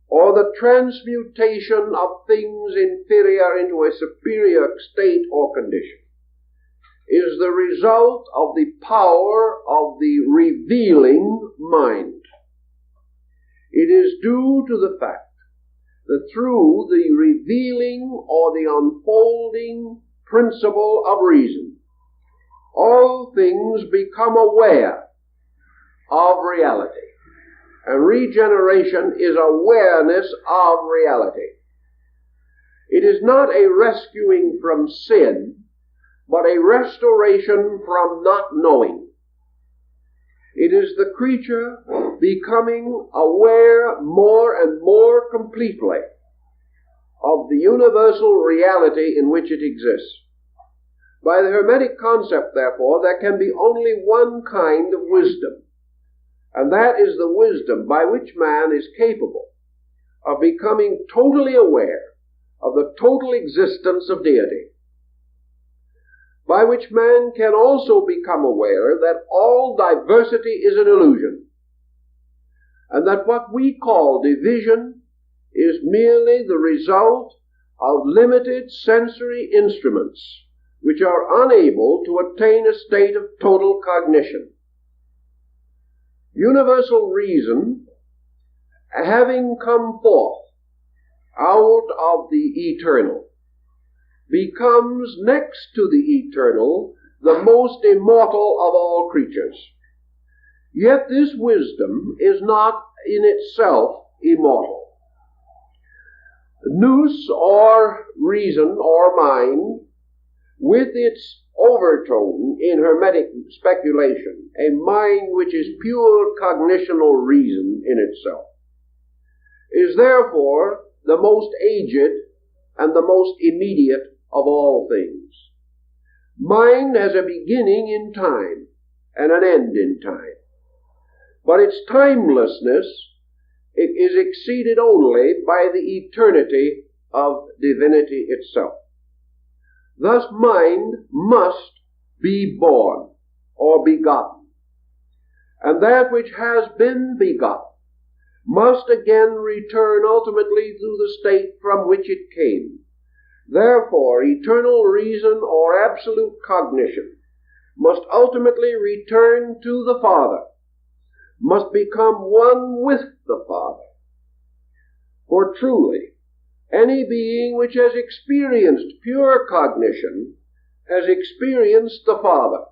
or the transmutation of things inferior into a superior state or condition, is the result of the power of the revealing mind. It is due to the fact that through the revealing or the unfolding principle of reason, all things become aware of reality. And regeneration is awareness of reality. It is not a rescuing from sin, but a restoration from not knowing. It is the creature becoming aware more and more completely of the universal reality in which it exists. By the Hermetic concept, therefore, there can be only one kind of wisdom, and that is the wisdom by which man is capable of becoming totally aware of the total existence of deity, by which man can also become aware that all diversity is an illusion, and that what we call division is merely the result of limited sensory instruments which are unable to attain a state of total cognition. Universal reason, having come forth out of the eternal, becomes next to the eternal the most immortal of all creatures. Yet this wisdom is not in itself immortal. Nous, or reason, or mind, with its overtone in Hermetic speculation, a mind which is pure cognitional reason in itself, is therefore the most aged and the most immediate of all things. Mind has a beginning in time and an end in time, but its timelessness is exceeded only by the eternity of divinity itself. Thus mind must be born or begotten, and that which has been begotten must again return ultimately to the state from which it came. Therefore, eternal reason or absolute cognition must ultimately return to the Father, must become one with the Father. For truly, any being which has experienced pure cognition has experienced the Father,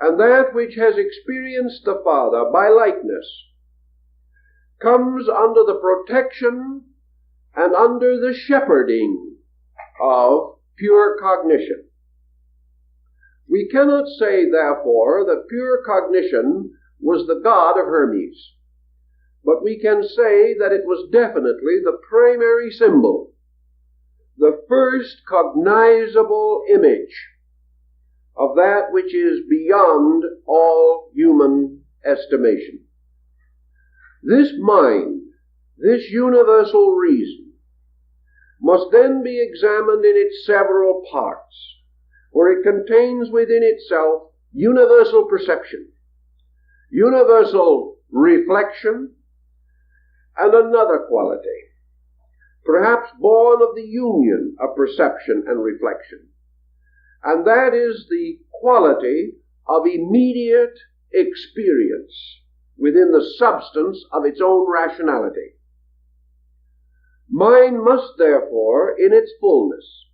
and that which has experienced the Father by likeness comes under the protection and under the shepherding of pure cognition. We cannot say, therefore, that pure cognition was the god of Hermes, but we can say that it was definitely the primary symbol, the first cognizable image of that which is beyond all human estimation. This mind, this universal reason, must then be examined in its several parts, for it contains within itself universal perception, universal reflection, and another quality, perhaps born of the union of perception and reflection, and that is the quality of immediate experience within the substance of its own rationality. Mind must therefore, in its fullness,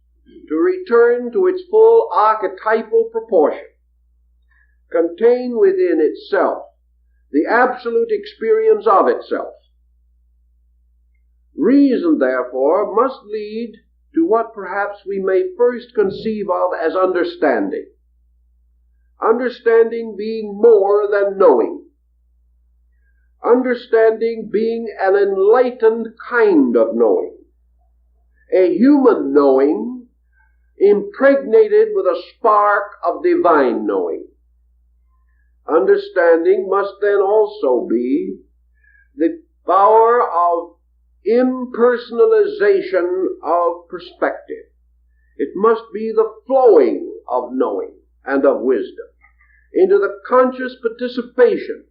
to return to its full archetypal proportion, contain within itself the absolute experience of itself. Reason, therefore, must lead to what perhaps we may first conceive of as understanding. Understanding being more than knowing. Understanding being an enlightened kind of knowing. A human knowing impregnated with a spark of divine knowing. Understanding must then also be the power of impersonalization of perspective. It must be the flowing of knowing and of wisdom into the conscious participation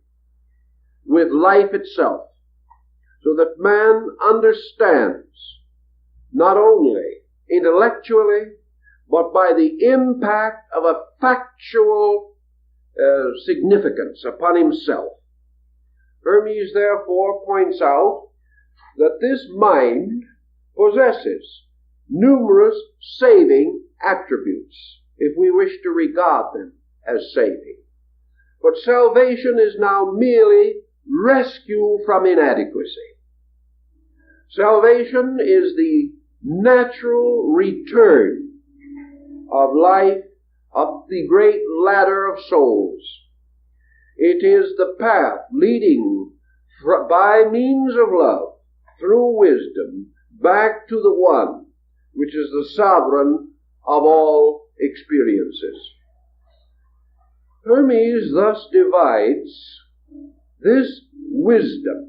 with life itself, so that man understands not only intellectually, but by the impact of a factual significance upon himself. Hermes therefore points out that this mind possesses numerous saving attributes, if we wish to regard them as saving. But salvation is now merely rescue from inadequacy. Salvation is the natural return of life up the great ladder of souls. It is the path leading by means of love, through wisdom, back to the one which is the sovereign of all experiences. Hermes thus divides this wisdom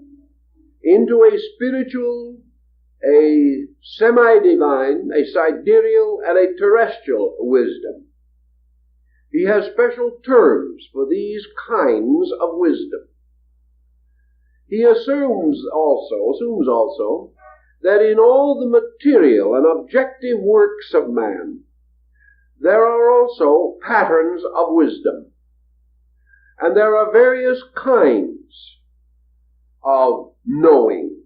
into a spiritual, a semi-divine, a sidereal, and a terrestrial wisdom. He has special terms for these kinds of wisdom. He assumes also that in all the material and objective works of man, there are also patterns of wisdom. And there are various kinds of knowing,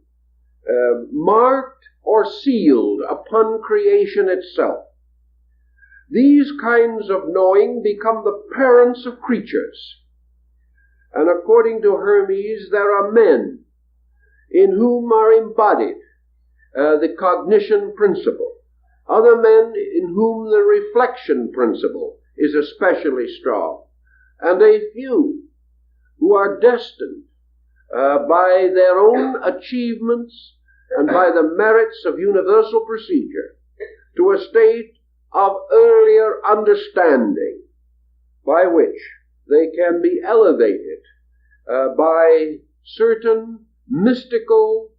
marked or sealed upon creation itself. These kinds of knowing become the parents of creatures. And according to Hermes, there are men in whom are embodied the cognition principle, other men in whom the reflection principle is especially strong, and a few who are destined by their own achievements and by the merits of universal procedure to a state of earlier understanding by which they can be elevated by certain mystical,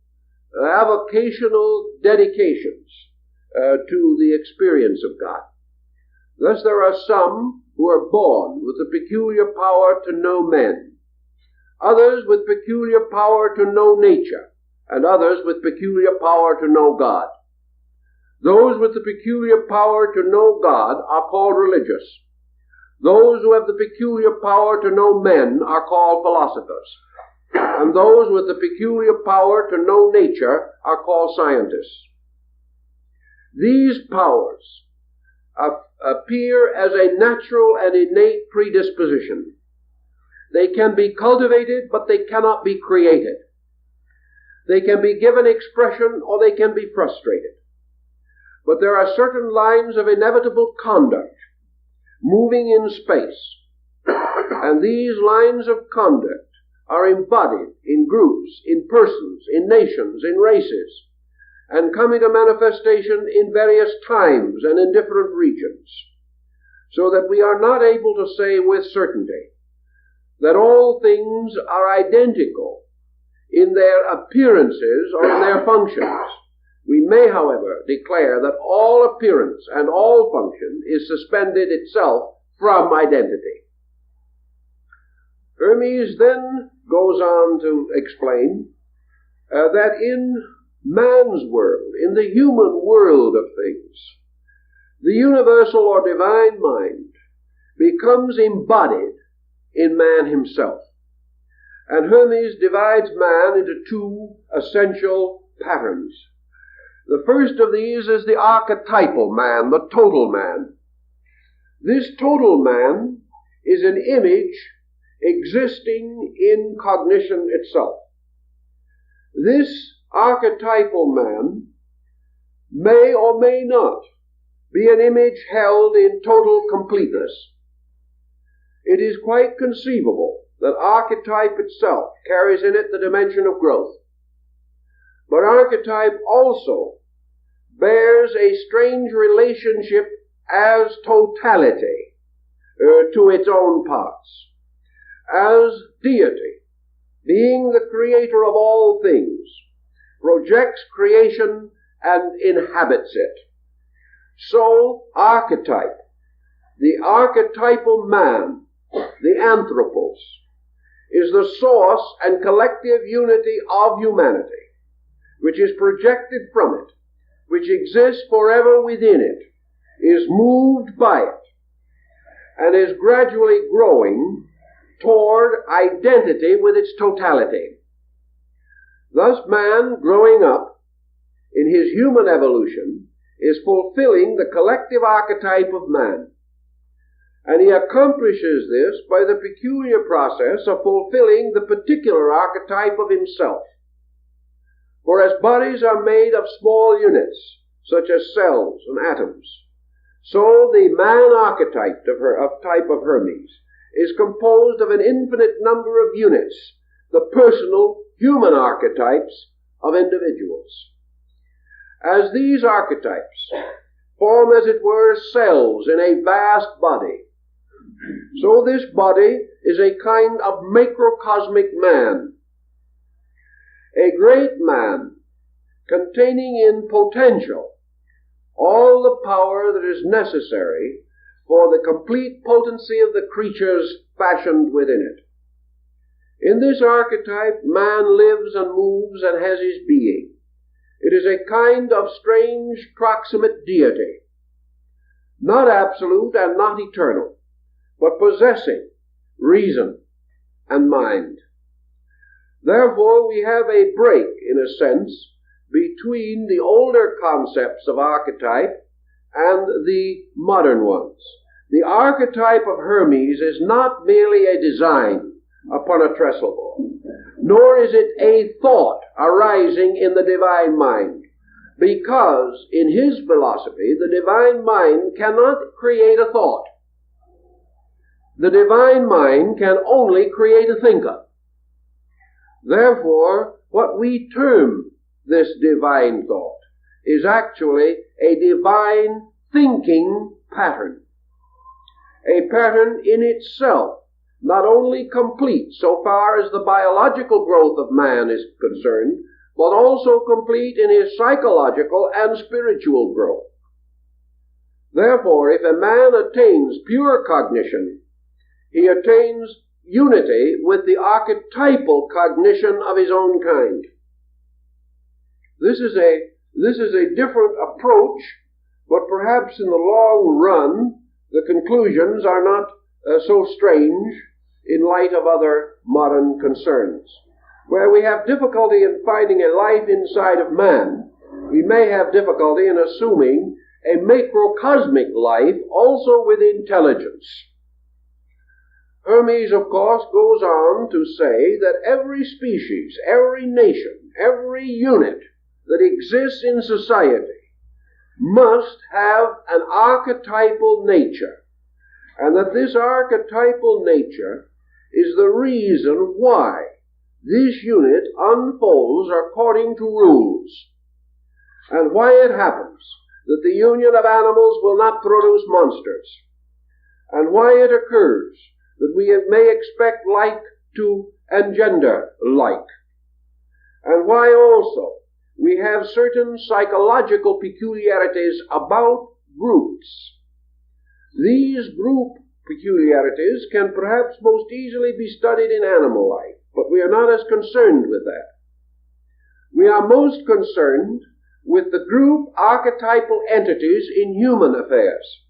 avocational dedications to the experience of God. Thus there are some who are born with a peculiar power to know men, others with peculiar power to know nature, and others with peculiar power to know God. Those with the peculiar power to know God are called religious. Those who have the peculiar power to know men are called philosophers. And those with the peculiar power to know nature are called scientists. These powers appear as a natural and innate predisposition. They can be cultivated, but they cannot be created. They can be given expression, or they can be frustrated. But there are certain lines of inevitable conduct moving in space, and these lines of conduct are embodied in groups, in persons, in nations, in races, and coming to manifestation in various times and in different regions, so that we are not able to say with certainty that all things are identical in their appearances or in their functions. We may, however, declare that all appearance and all function is suspended itself from identity. Hermes then goes on to explain that in man's world, in the human world of things, the universal or divine mind becomes embodied in man himself. And Hermes divides man into two essential patterns. The first of these is the archetypal man, the total man. This total man is an image existing in cognition itself. This archetypal man may or may not be an image held in total completeness. It is quite conceivable that archetype itself carries in it the dimension of growth. But archetype also bears a strange relationship as totality to its own parts. As deity, being the creator of all things, projects creation and inhabits it. So archetype, the archetypal man, the anthropos, is the source and collective unity of humanity, which is projected from it, which exists forever within it, is moved by it, and is gradually growing toward identity with its totality. Thus man, growing up in his human evolution, is fulfilling the collective archetype of man. And he accomplishes this by the peculiar process of fulfilling the particular archetype of himself. For as bodies are made of small units, such as cells and atoms, so the man archetype of Hermes is composed of an infinite number of units, the personal human archetypes of individuals. As these archetypes form, as it were, cells in a vast body, so this body is a kind of macrocosmic man, a great man containing in potential all the power that is necessary for the complete potency of the creatures fashioned within it. In this archetype, man lives and moves and has his being. It is a kind of strange proximate deity, not absolute and not eternal, but possessing reason and mind. Therefore, we have a break, in a sense, between the older concepts of archetype and the modern ones. The archetype of Hermes is not merely a design upon a trestle board, nor is it a thought arising in the divine mind, because in his philosophy the divine mind cannot create a thought. The divine mind can only create a thinker. Therefore, what we term this divine thought is actually a divine thinking pattern. A pattern in itself, not only complete so far as the biological growth of man is concerned, but also complete in his psychological and spiritual growth. Therefore, if a man attains pure cognition, he attains unity with the archetypal cognition of his own kind. This is a different approach, but perhaps in the long run the conclusions are not so strange in light of other modern concerns. Where we have difficulty in finding a life inside of man, we may have difficulty in assuming a macrocosmic life also with intelligence. Hermes, of course, goes on to say that every species, every nation, every unit that exists in society must have an archetypal nature, and that this archetypal nature is the reason why this unit unfolds according to rules, and why it happens that the union of animals will not produce monsters, and why it occurs that we may expect like to engender like, and why also we have certain psychological peculiarities about groups. These group peculiarities can perhaps most easily be studied in animal life, but we are not as concerned with that. We are most concerned with the group archetypal entities in human affairs.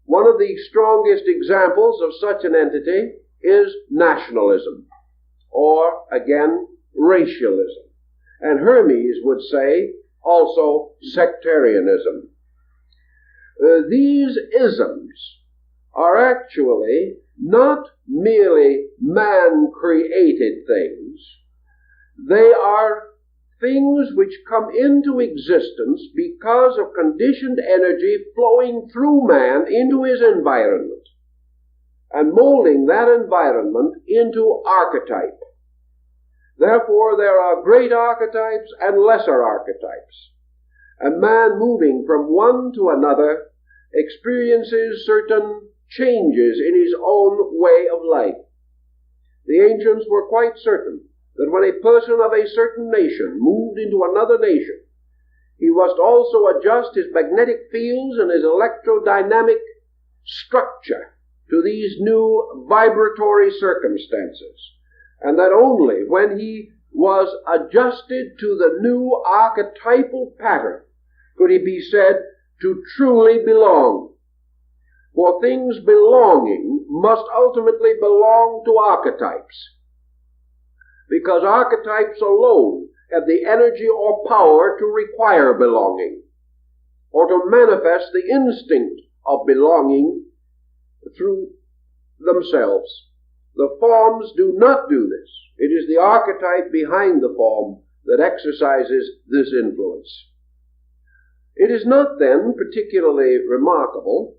One of the strongest examples of such an entity is nationalism, or, again, racialism. And Hermes would say also sectarianism. These isms are actually not merely man-created things. They are things which come into existence because of conditioned energy flowing through man into his environment and molding that environment into archetype. Therefore, there are great archetypes and lesser archetypes. A man moving from one to another experiences certain changes in his own way of life. The ancients were quite certain that when a person of a certain nation moved into another nation, he must also adjust his magnetic fields and his electrodynamic structure to these new vibratory circumstances, and that only when he was adjusted to the new archetypal pattern could he be said to truly belong. For things belonging must ultimately belong to archetypes, because archetypes alone have the energy or power to require belonging, or to manifest the instinct of belonging through themselves. The forms do not do this. It is the archetype behind the form that exercises this influence. It is not then particularly remarkable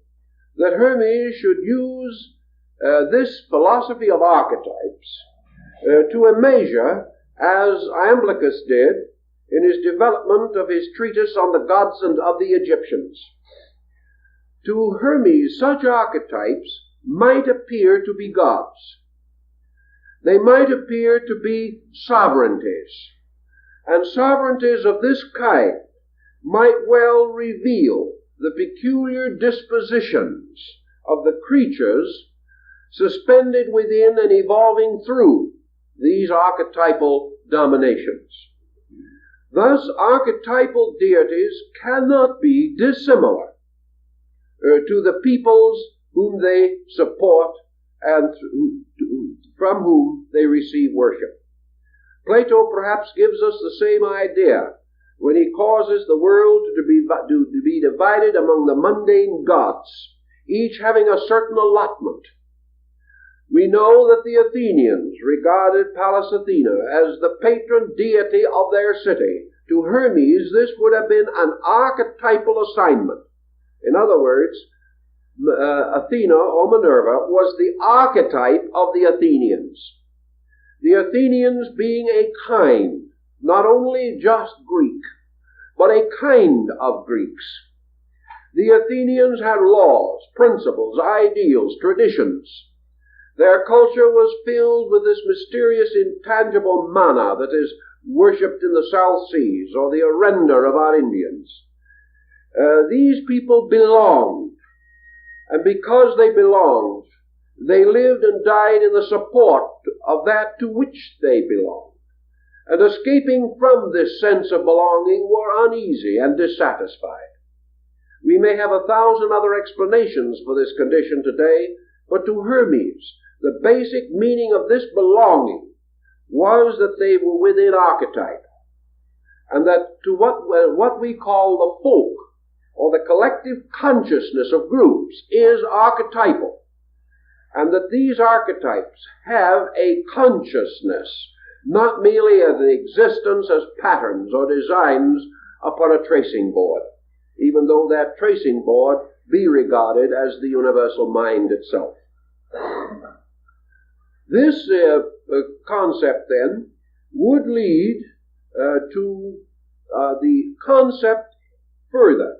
that Hermes should use this philosophy of archetypes to a measure as Iamblichus did in his development of his treatise on the gods and of the Egyptians. To Hermes, such archetypes might appear to be gods. They might appear to be sovereignties, and sovereignties of this kind might well reveal the peculiar dispositions of the creatures suspended within and evolving through these archetypal dominations. Thus, archetypal deities cannot be dissimilar to the peoples whom they support and from whom they receive worship. Plato perhaps gives us the same idea when he causes the world to be divided among the mundane gods, each having a certain allotment. We know that the Athenians regarded Pallas Athena as the patron deity of their city. To Hermes, this would have been an archetypal assignment. In other words, Athena or Minerva was the archetype of the Athenians. The Athenians being a kind, not only just Greek, but a kind of Greeks. The Athenians had laws, principles, ideals, traditions. Their culture was filled with this mysterious, intangible manna that is worshipped in the South Seas, or the arenda of our Indians. These people belonged, and because they belonged, they lived and died in the support of that to which they belonged. And escaping from this sense of belonging were uneasy and dissatisfied. We may have 1,000 other explanations for this condition today, but to Hermes, the basic meaning of this belonging was that they were within archetype, and that to what we call the folk, or the collective consciousness of groups, is archetypal, and that these archetypes have a consciousness, not merely as an existence as patterns or designs upon a tracing board, even though that tracing board be regarded as the universal mind itself. This concept, then, would lead to the concept further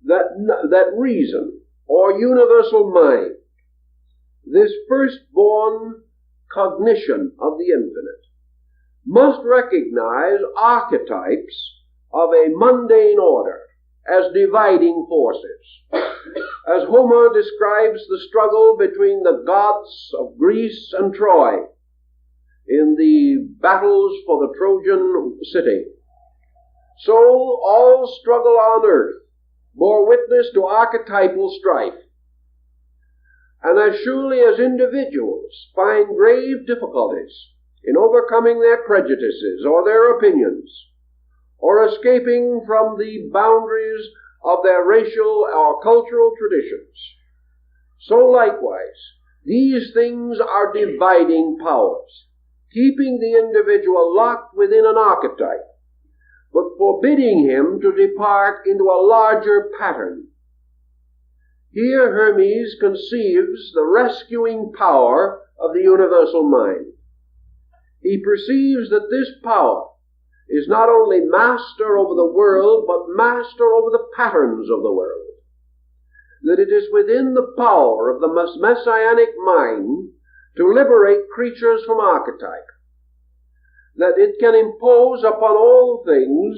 that reason, or universal mind, this firstborn cognition of the infinite, must recognize archetypes of a mundane order as dividing forces. As Homer describes the struggle between the gods of Greece and Troy in the battles for the Trojan city, so all struggle on earth bore witness to archetypal strife. And as surely as individuals find grave difficulties in overcoming their prejudices or their opinions, or escaping from the boundaries of their racial or cultural traditions, so likewise these things are dividing powers, keeping the individual locked within an archetype, but forbidding him to depart into a larger pattern. Here Hermes conceives the rescuing power of the universal mind. He perceives that this power is not only master over the world, but master over the patterns of the world. That it is within the power of the messianic mind to liberate creatures from archetype. That it can impose upon all things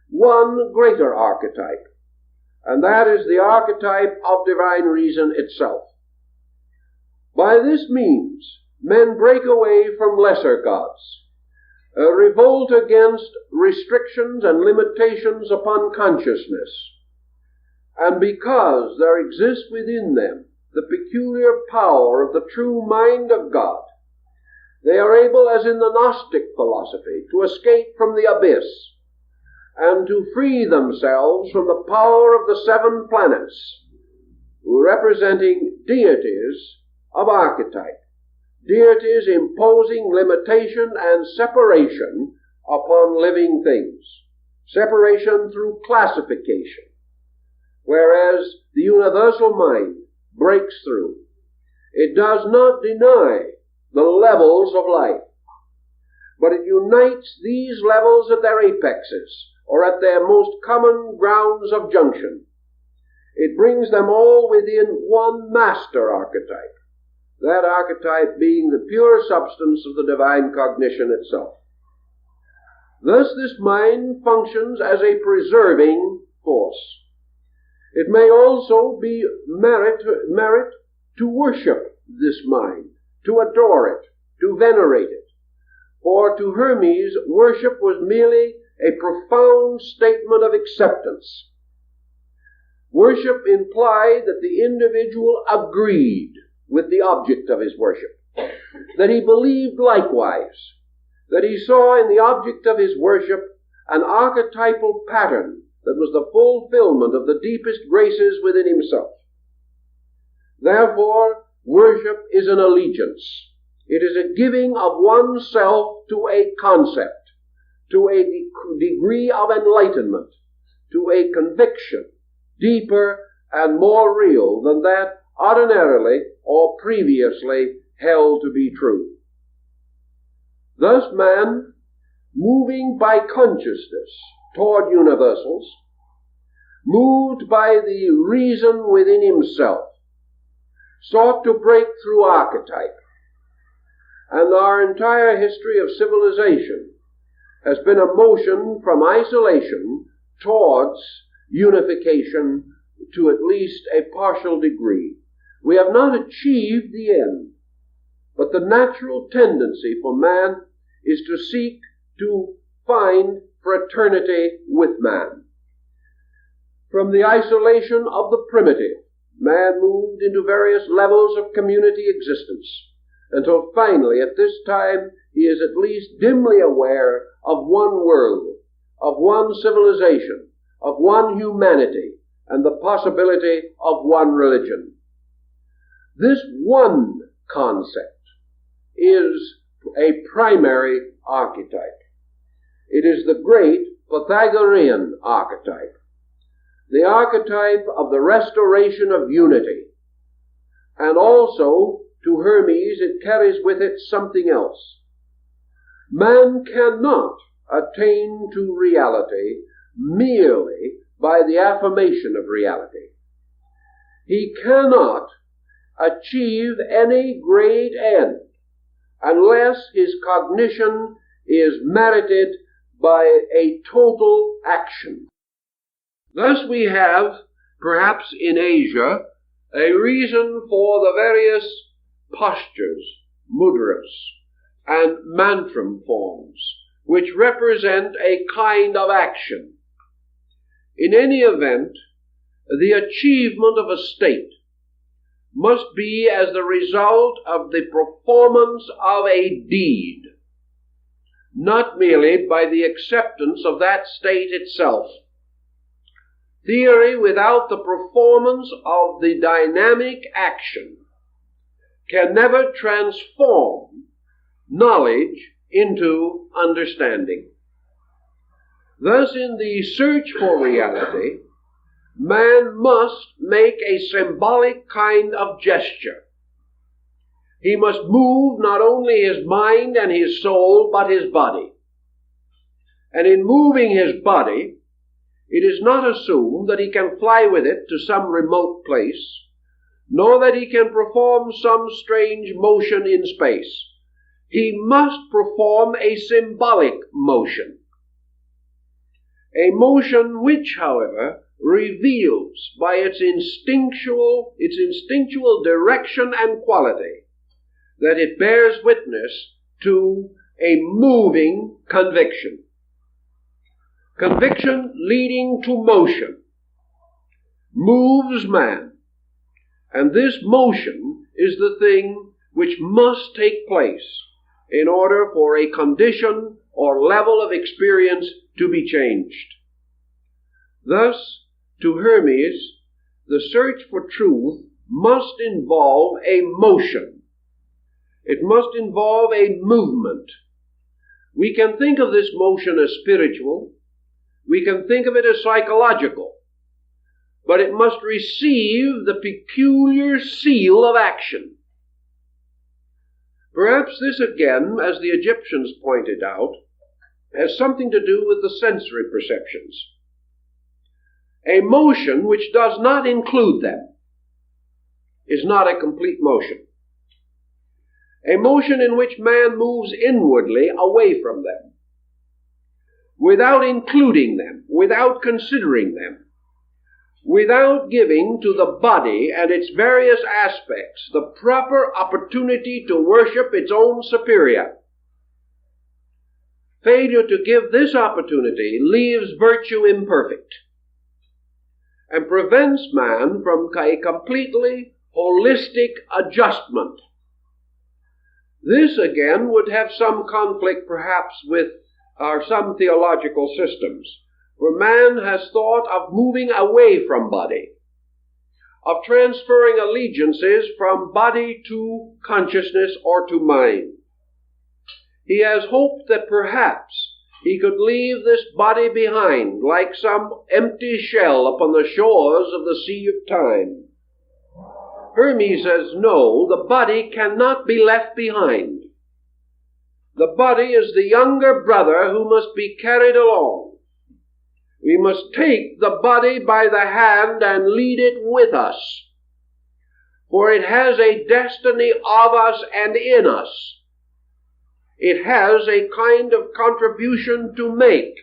one greater archetype, and that is the archetype of divine reason itself. By this means, men break away from lesser gods, revolt against restrictions and limitations upon consciousness, and because there exists within them the peculiar power of the true mind of God, They are able, as in the Gnostic philosophy, to escape from the abyss and to free themselves from the power of the 7 planets, representing deities of archetype, deities imposing limitation and separation upon living things, separation through classification, whereas the universal mind breaks through. It does not deny the levels of life, but it unites these levels at their apexes, or at their most common grounds of junction. It brings them all within one master archetype, that archetype being the pure substance of the divine cognition itself. Thus this mind functions as a preserving force. It may also be merit to worship this mind, to adore it, to venerate it. For to Hermes, worship was merely a profound statement of acceptance. Worship implied that the individual agreed with the object of his worship, that he believed likewise, that he saw in the object of his worship an archetypal pattern that was the fulfillment of the deepest graces within himself. Therefore, worship is an allegiance. It is a giving of oneself to a concept, to a degree of enlightenment, to a conviction deeper and more real than that ordinarily or previously held to be true. Thus man, moving by consciousness toward universals, moved by the reason within himself, sought to break through archetype. And our entire history of civilization has been a motion from isolation towards unification to at least a partial degree. We have not achieved the end, but the natural tendency for man is to seek to find fraternity with man. From the isolation of the primitive, man moved into various levels of community existence, until finally, at this time, he is at least dimly aware of one world, of one civilization, of one humanity, and the possibility of one religion. This one concept is a primary archetype. It is the great Pythagorean archetype, the archetype of the restoration of unity. And also, to Hermes, it carries with it something else. Man cannot attain to reality merely by the affirmation of reality. He cannot achieve any great end unless his cognition is merited by a total action. Thus we have, perhaps in Asia, a reason for the various postures, mudras, and mantram forms, which represent a kind of action. In any event, the achievement of a state must be as the result of the performance of a deed, not merely by the acceptance of that state itself. Theory without the performance of the dynamic action can never transform knowledge into understanding. Thus, in the search for reality, man must make a symbolic kind of gesture. He must move not only his mind and his soul, but his body. And in moving his body, it is not assumed that he can fly with it to some remote place, nor that he can perform some strange motion in space. He must perform a symbolic motion. A motion which, however, reveals by its instinctual direction and quality that it bears witness to a moving conviction. Conviction leading to motion moves man, and this motion is the thing which must take place in order for a condition or level of experience to be changed. Thus, to Hermes, the search for truth must involve a motion. It must involve a movement. We can think of this motion as spiritual. We can think of it as psychological. But it must receive the peculiar seal of action. Perhaps this again, as the Egyptians pointed out, has something to do with the sensory perceptions. A motion which does not include them is not a complete motion. A motion in which man moves inwardly away from them, without including them, without considering them, without giving to the body and its various aspects the proper opportunity to worship its own superior. Failure to give this opportunity leaves virtue imperfect and prevents man from a completely holistic adjustment. This again would have some conflict perhaps with some theological systems, where man has thought of moving away from body, of transferring allegiances from body to consciousness or to mind. He has hoped that perhaps he could leave this body behind like some empty shell upon the shores of the sea of time. Hermes says, no, the body cannot be left behind. The body is the younger brother who must be carried along. We must take the body by the hand and lead it with us, for it has a destiny of us and in us. It has a kind of contribution to make.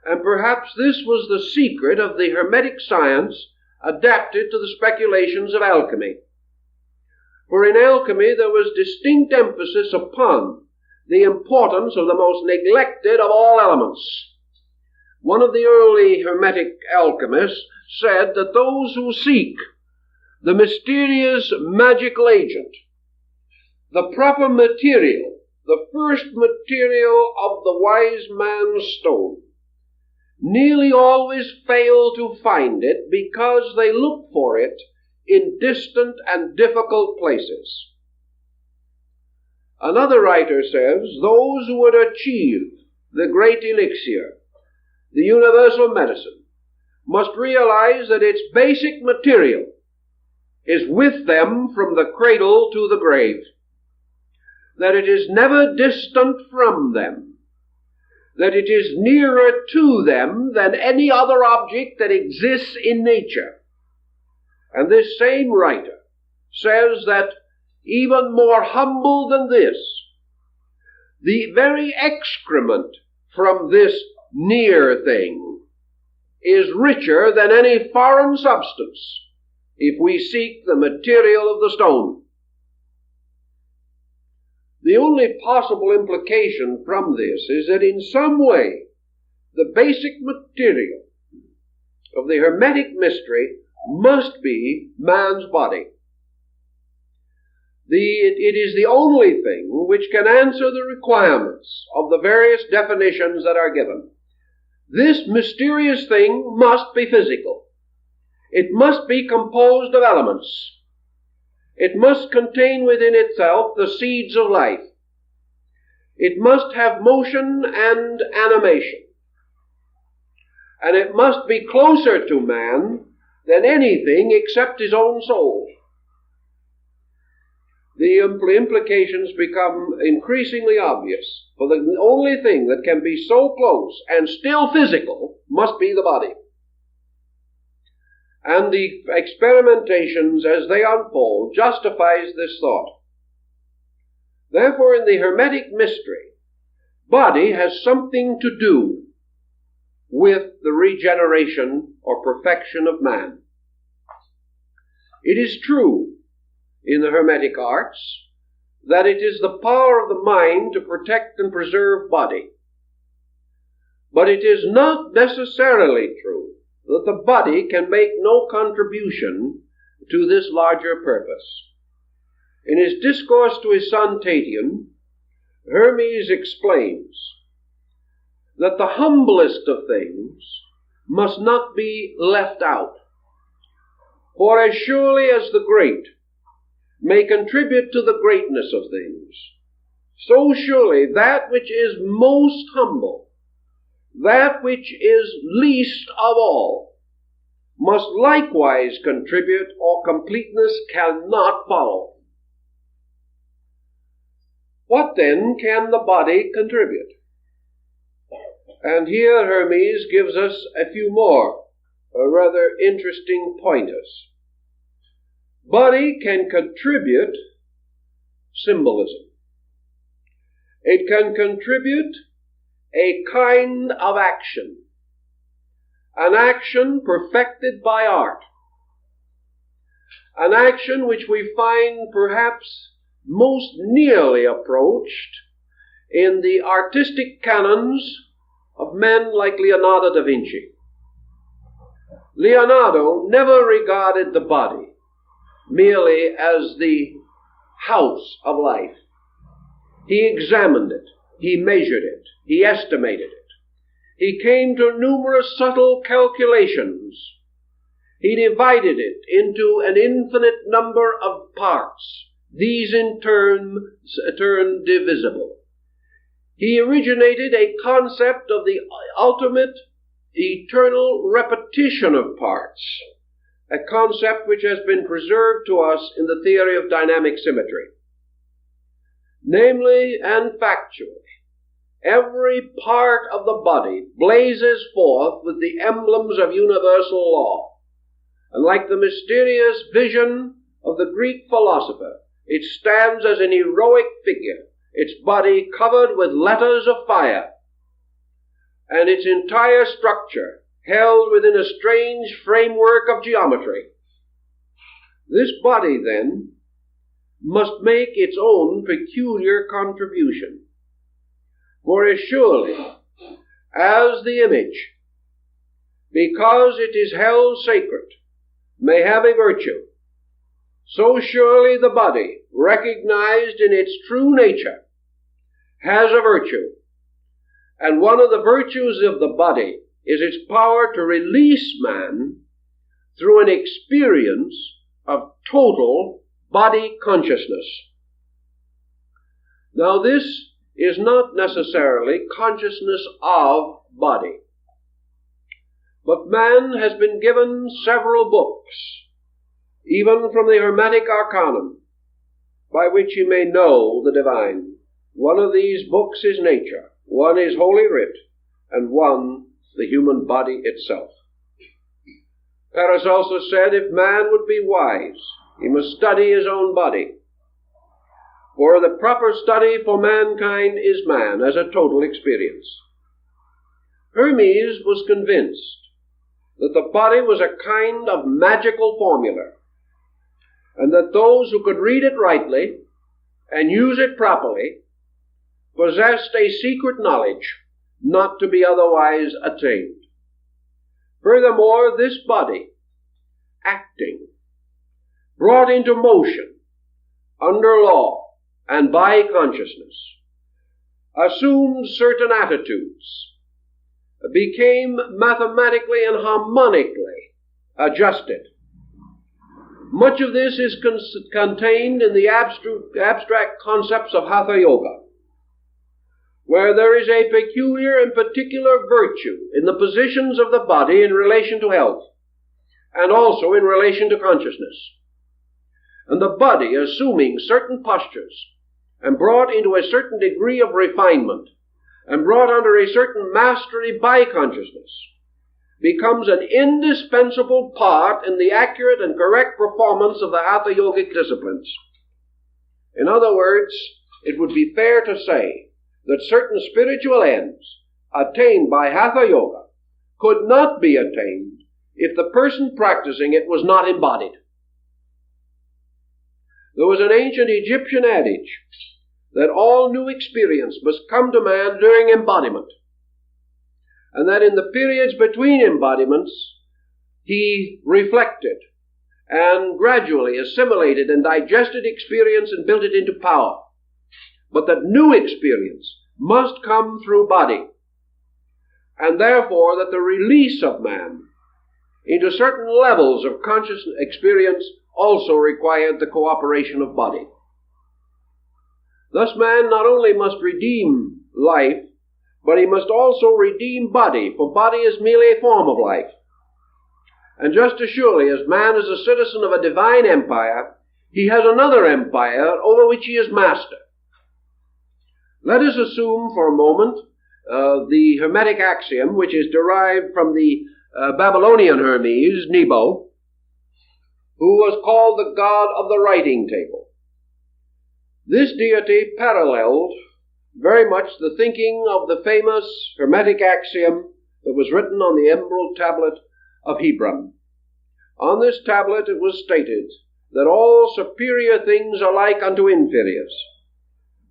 And perhaps this was the secret of the Hermetic science adapted to the speculations of alchemy. For in alchemy there was distinct emphasis upon the importance of the most neglected of all elements. One of the early Hermetic alchemists said that those who seek the mysterious magical agent, the proper material, the first material of the wise man's stone, nearly always fail to find it because they look for it in distant and difficult places. Another writer says, those who would achieve the great elixir, the universal medicine, must realize that its basic material is with them from the cradle to the grave, that it is never distant from them, that it is nearer to them than any other object that exists in nature. And this same writer says that even more humble than this, the very excrement from this near thing is richer than any foreign substance if we seek the material of the stone. The only possible implication from this is that in some way the basic material of the Hermetic mystery must be man's body. It is the only thing which can answer the requirements of the various definitions that are given. This mysterious thing must be physical. It must be composed of elements. It must contain within itself the seeds of life. It must have motion and animation. And it must be closer to man than anything except his own soul. The implications become increasingly obvious, for the only thing that can be so close and still physical must be the body. And the experimentations as they unfold justifies this thought. Therefore, in the Hermetic mystery, body has something to do with the regeneration or perfection of man. It is true in the Hermetic arts that it is the power of the mind to protect and preserve body. But it is not necessarily true that the body can make no contribution to this larger purpose. In his discourse to his son Tatian, Hermes explains that the humblest of things must not be left out. For as surely as the great may contribute to the greatness of things, so surely that which is most humble, that which is least of all, must likewise contribute, or completeness cannot follow. What then can the body contribute? And here Hermes gives us a few more rather interesting pointers. Body can contribute symbolism. It can contribute a kind of action, an action perfected by art, an action which we find perhaps most nearly approached in the artistic canons of men like Leonardo da Vinci. Leonardo never regarded the body merely as the house of life. He examined it, he measured it, he estimated it. He came to numerous subtle calculations. He divided it into an infinite number of parts, these in turn divisible. He originated a concept of the ultimate, eternal repetition of parts, a concept which has been preserved to us in the theory of dynamic symmetry. Namely and factually, every part of the body blazes forth with the emblems of universal law, and like the mysterious vision of the Greek philosopher, it stands as an heroic figure, its body covered with letters of fire, and its entire structure held within a strange framework of geometry. This body, then, must make its own peculiar contribution. For as surely as the image, because it is held sacred, may have a virtue, so surely the body, recognized in its true nature, has a virtue. And one of the virtues of the body is its power to release man through an experience of total body consciousness. Now, this is not necessarily consciousness of body, but man has been given several books, even from the Hermetic Arcanum, by which he may know the divine. One of these books is nature, one is Holy Writ, and one the human body itself. Paracelsus said, if man would be wise, he must study his own body. For the proper study for mankind is man as a total experience. Hermes was convinced that the body was a kind of magical formula, and that those who could read it rightly and use it properly possessed a secret knowledge not to be otherwise attained. Furthermore, this body, acting, brought into motion, under law, and by consciousness, assumed certain attitudes, became mathematically and harmonically adjusted. Much of this is contained in the abstract concepts of Hatha Yoga, where there is a peculiar and particular virtue in the positions of the body in relation to health, and also in relation to consciousness. And the body, assuming certain postures, and brought into a certain degree of refinement, and brought under a certain mastery by consciousness, becomes an indispensable part in the accurate and correct performance of the Hatha Yogic disciplines. In other words, it would be fair to say that certain spiritual ends attained by Hatha Yoga could not be attained if the person practicing it was not embodied. There was an ancient Egyptian adage that all new experience must come to man during embodiment, and that in the periods between embodiments he reflected and gradually assimilated and digested experience and built it into power. But that new experience must come through body, and therefore that the release of man into certain levels of conscious experience also required the cooperation of body. Thus man not only must redeem life, but he must also redeem body, for body is merely a form of life. And just as surely as man is a citizen of a divine empire, he has another empire over which he is master. Let us assume for a moment the Hermetic axiom, which is derived from the Babylonian Hermes, Nebo, who was called the god of the writing table. This deity paralleled very much the thinking of the famous Hermetic axiom that was written on the emerald tablet of Hebron. On this tablet it was stated that all superior things are like unto inferiors,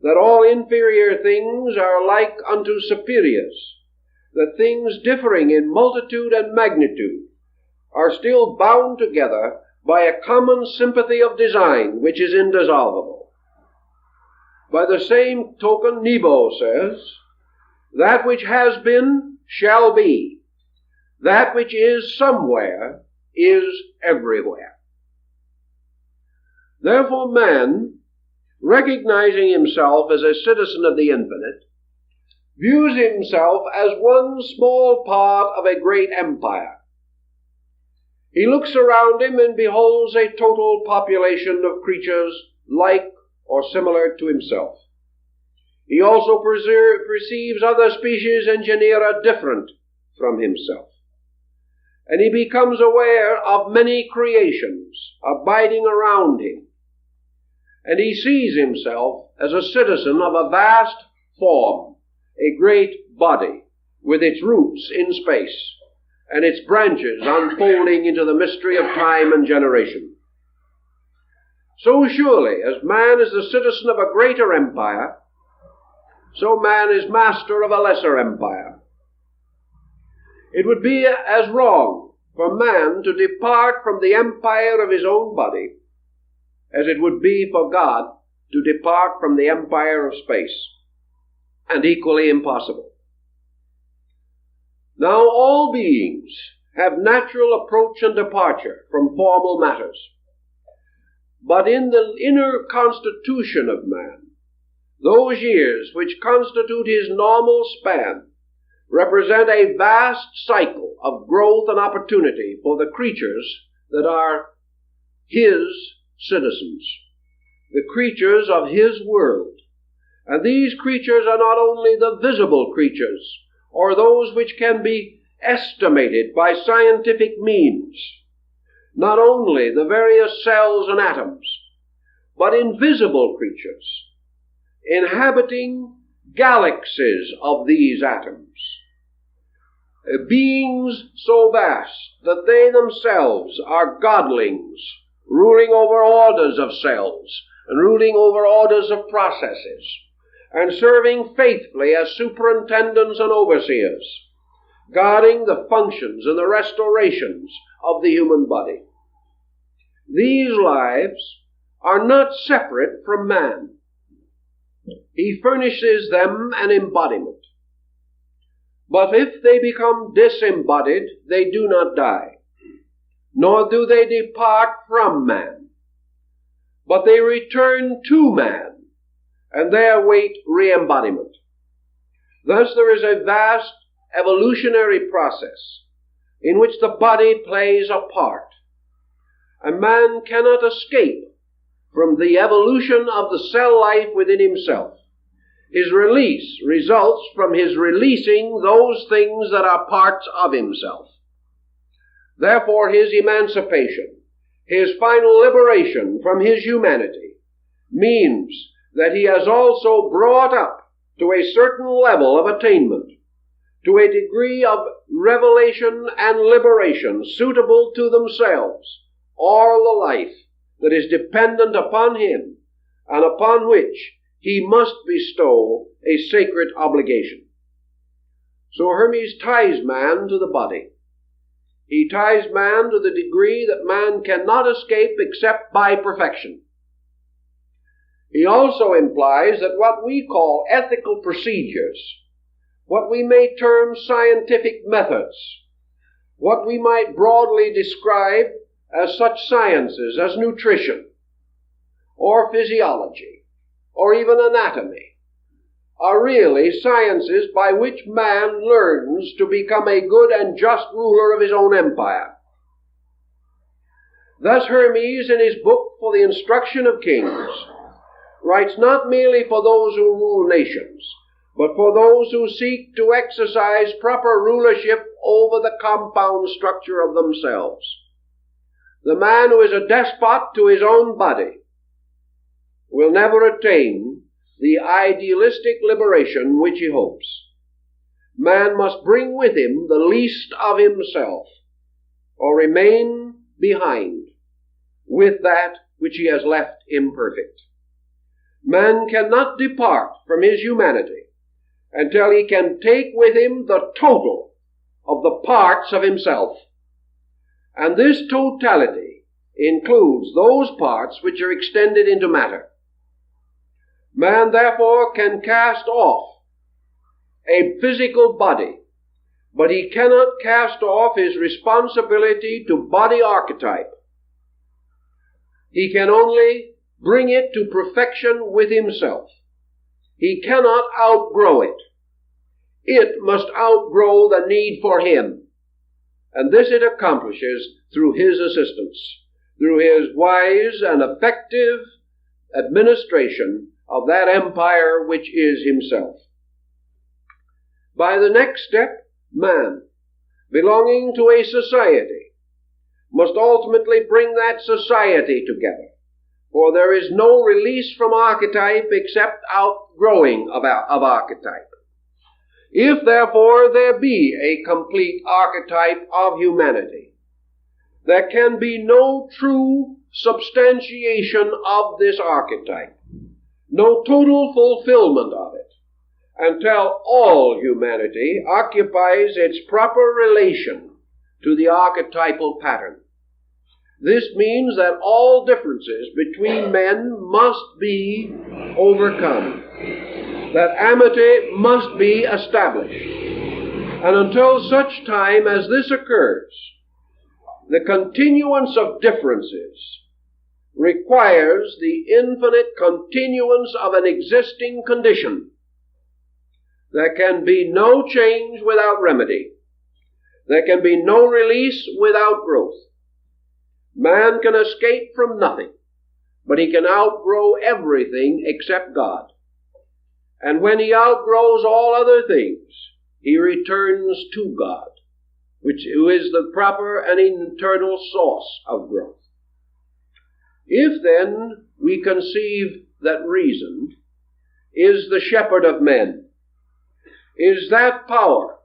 that all inferior things are like unto superiors, that things differing in multitude and magnitude are still bound together by a common sympathy of design which is indissoluble. By the same token, Nebo says, that which has been shall be, that which is somewhere is everywhere. Therefore man, recognizing himself as a citizen of the infinite, views himself as one small part of a great empire. He looks around him and beholds a total population of creatures like or similar to himself. He also perceives other species and genera different from himself. And he becomes aware of many creations abiding around him. And he sees himself as a citizen of a vast form, a great body, with its roots in space, and its branches unfolding into the mystery of time and generation. So surely as man is the citizen of a greater empire, so man is master of a lesser empire. It would be as wrong for man to depart from the empire of his own body as it would be for God to depart from the empire of space, and equally impossible. Now all beings have natural approach and departure from formal matters, but in the inner constitution of man, those years which constitute his normal span represent a vast cycle of growth and opportunity for the creatures that are his citizens, the creatures of his world. And these creatures are not only the visible creatures, or those which can be estimated by scientific means, not only the various cells and atoms, but invisible creatures, inhabiting galaxies of these atoms, beings so vast that they themselves are godlings, ruling over orders of cells and ruling over orders of processes, and serving faithfully as superintendents and overseers, guarding the functions and the restorations of the human body. These lives are not separate from man. He furnishes them an embodiment. But if they become disembodied, they do not die, nor do they depart from man, but they return to man, and there await re-embodiment. Thus there is a vast evolutionary process in which the body plays a part, and man cannot escape from the evolution of the cell life within himself. His release results from his releasing those things that are parts of himself. Therefore his emancipation, his final liberation from his humanity, means that he has also brought up to a certain level of attainment, to a degree of revelation and liberation suitable to themselves, all the life that is dependent upon him and upon which he must bestow a sacred obligation. So Hermes ties man to the body. He ties man to the degree that man cannot escape except by perfection. He also implies that what we call ethical procedures, what we may term scientific methods, what we might broadly describe as such sciences as nutrition, or physiology, or even anatomy, are really sciences by which man learns to become a good and just ruler of his own empire. Thus Hermes, in his book For the Instruction of Kings, writes not merely for those who rule nations, but for those who seek to exercise proper rulership over the compound structure of themselves. The man who is a despot to his own body will never attain the idealistic liberation which he hopes. Man must bring with him the least of himself, or remain behind with that which he has left imperfect. Man cannot depart from his humanity until he can take with him the total of the parts of himself. And this totality includes those parts which are extended into matter. Man, therefore, can cast off a physical body, but he cannot cast off his responsibility to body archetype. He can only bring it to perfection with himself. He cannot outgrow it. It must outgrow the need for him. And this it accomplishes through his assistance, through his wise and effective administration of that empire which is himself. By the next step, man, belonging to a society, must ultimately bring that society together, for there is no release from archetype except outgrowing of archetype. If, therefore, there be a complete archetype of humanity, there can be no true substantiation of this archetype, no total fulfillment of it, until all humanity occupies its proper relation to the archetypal pattern. This means that all differences between men must be overcome, that amity must be established, and until such time as this occurs, the continuance of differences requires the infinite continuance of an existing condition. There can be no change without remedy. There can be no release without growth. Man can escape from nothing, but he can outgrow everything except God. And when he outgrows all other things, he returns to God, who is the proper and eternal source of growth. If then we conceive that reason is the shepherd of men, is that power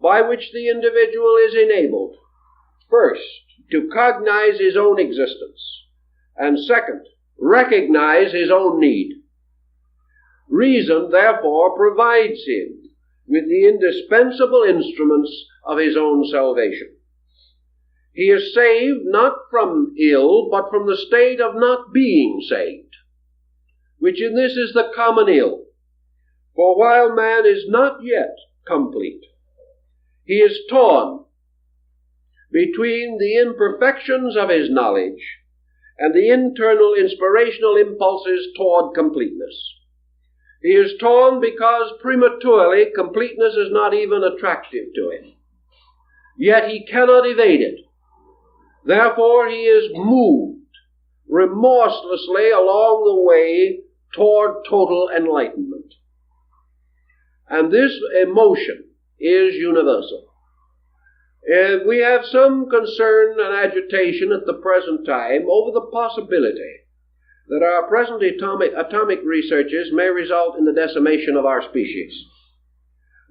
by which the individual is enabled, first, to cognize his own existence, and second, recognize his own need. Reason, therefore, provides him with the indispensable instruments of his own salvation. He is saved not from ill, but from the state of not being saved, which in this is the common ill. For while man is not yet complete, he is torn between the imperfections of his knowledge and the internal inspirational impulses toward completeness. He is torn because prematurely completeness is not even attractive to him. Yet he cannot evade it. Therefore he is moved remorselessly along the way toward total enlightenment. And this emotion is universal. We have some concern and agitation at the present time over the possibility that our present atomic researches may result in the decimation of our species.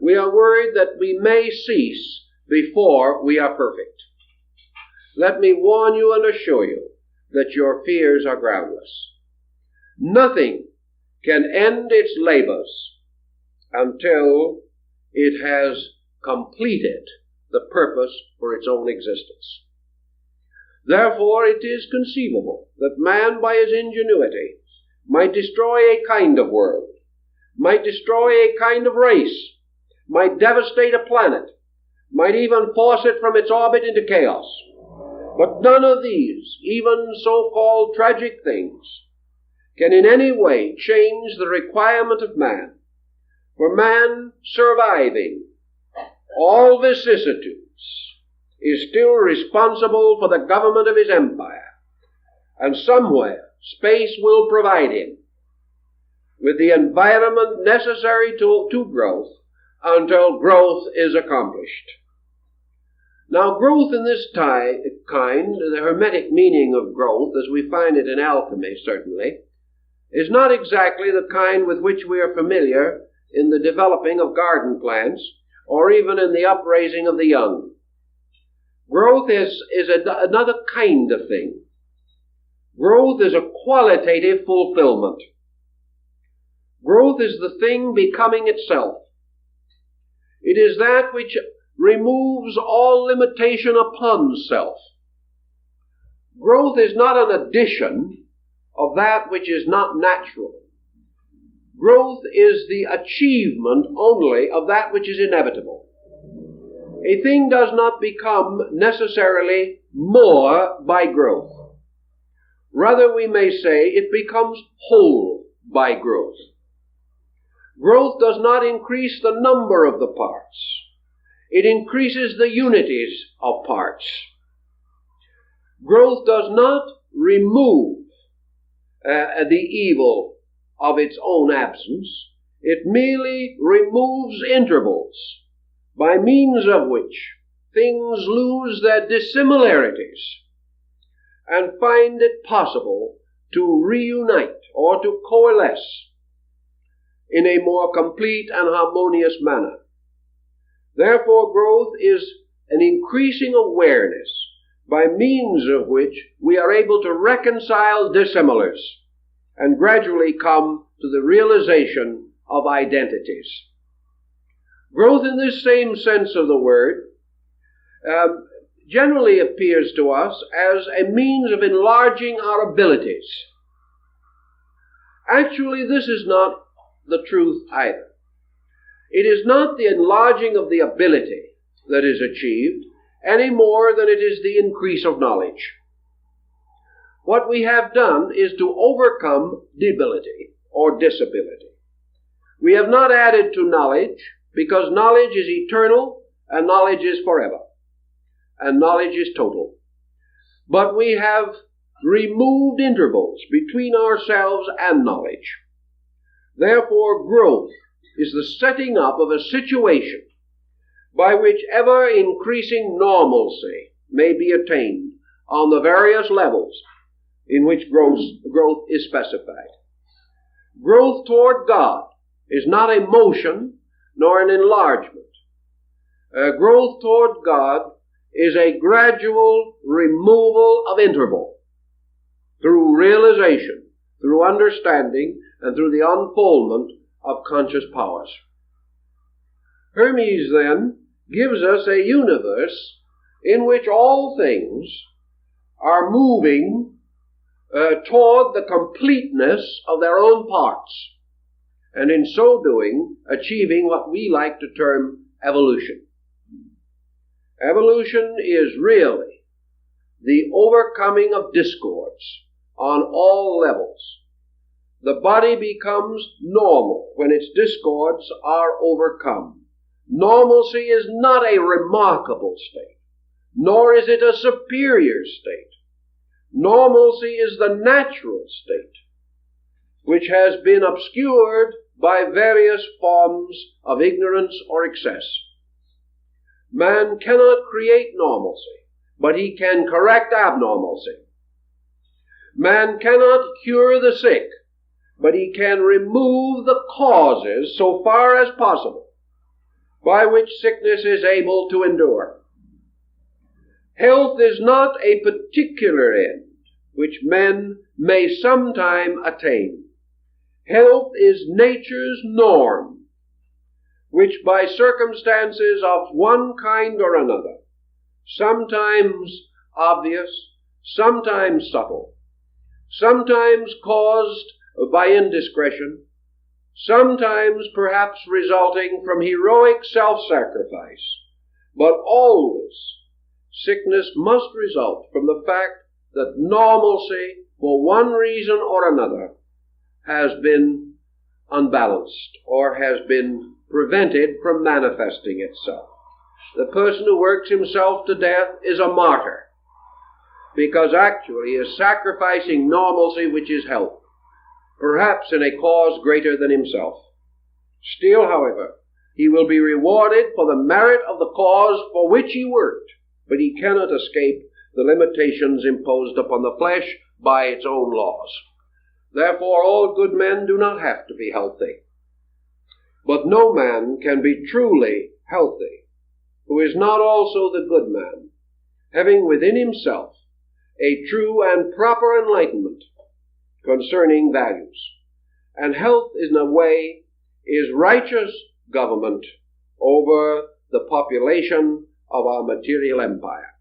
We are worried that we may cease before we are perfect. Let me warn you and assure you that your fears are groundless. Nothing can end its labors until it has completed the purpose for its own existence. Therefore, it is conceivable that man, by his ingenuity, might destroy a kind of world, might destroy a kind of race, might devastate a planet, might even force it from its orbit into chaos. But none of these, even so-called tragic things, can in any way change the requirement of man. For man, surviving all vicissitudes, is still responsible for the government of his empire, and somewhere space will provide him with the environment necessary to growth until growth is accomplished. Now, growth in this kind, the Hermetic meaning of growth, as we find it in alchemy certainly, is not exactly the kind with which we are familiar in the developing of garden plants, or even in the upraising of the young. Growth is another kind of thing. Growth is a qualitative fulfillment. Growth is the thing becoming itself. It is that which removes all limitation upon self. Growth is not an addition of that which is not natural. Growth is the achievement only of that which is inevitable. A thing does not become necessarily more by growth. Rather, we may say it becomes whole by growth. Growth does not increase the number of the parts. It increases the unities of parts. Growth does not remove the evil of its own absence. It merely removes intervals by means of which things lose their dissimilarities and find it possible to reunite or to coalesce in a more complete and harmonious manner. Therefore, growth is an increasing awareness by means of which we are able to reconcile dissimilars and gradually come to the realization of identities. Growth in this same sense of the word generally appears to us as a means of enlarging our abilities. Actually, this is not the truth either. It is not the enlarging of the ability that is achieved any more than it is the increase of knowledge. What we have done is to overcome debility or disability. We have not added to knowledge, because knowledge is eternal and knowledge is forever, and knowledge is total. But we have removed intervals between ourselves and knowledge. Therefore, growth is the setting up of a situation by which ever-increasing normalcy may be attained on the various levels in which growth is specified. Growth toward God is not a motion nor an enlargement. Growth toward God is a gradual removal of interval through realization, through understanding, and through the unfoldment of conscious powers. Hermes, then, gives us a universe in which all things are moving toward the completeness of their own parts, and in so doing, achieving what we like to term evolution. Evolution is really the overcoming of discords on all levels. The body becomes normal when its discords are overcome. Normalcy is not a remarkable state, nor is it a superior state. Normalcy is the natural state, which has been obscured by various forms of ignorance or excess. Man cannot create normalcy, but he can correct abnormalcy. Man cannot cure the sick, but he can remove the causes so far as possible by which sickness is able to endure. Health is not a particular end which men may sometime attain. Health is nature's norm, which by circumstances of one kind or another, sometimes obvious, sometimes subtle, sometimes caused by indiscretion, sometimes perhaps resulting from heroic self-sacrifice, but always sickness must result from the fact that normalcy, for one reason or another, has been unbalanced or has been prevented from manifesting itself. The person who works himself to death is a martyr, because actually he is sacrificing normalcy, which is health, perhaps in a cause greater than himself. Still, however, he will be rewarded for the merit of the cause for which he worked, but he cannot escape the limitations imposed upon the flesh by its own laws. Therefore, all good men do not have to be healthy. But no man can be truly healthy who is not also the good man, having within himself a true and proper enlightenment concerning values. And health, in a way, is righteous government over the population of our material empire.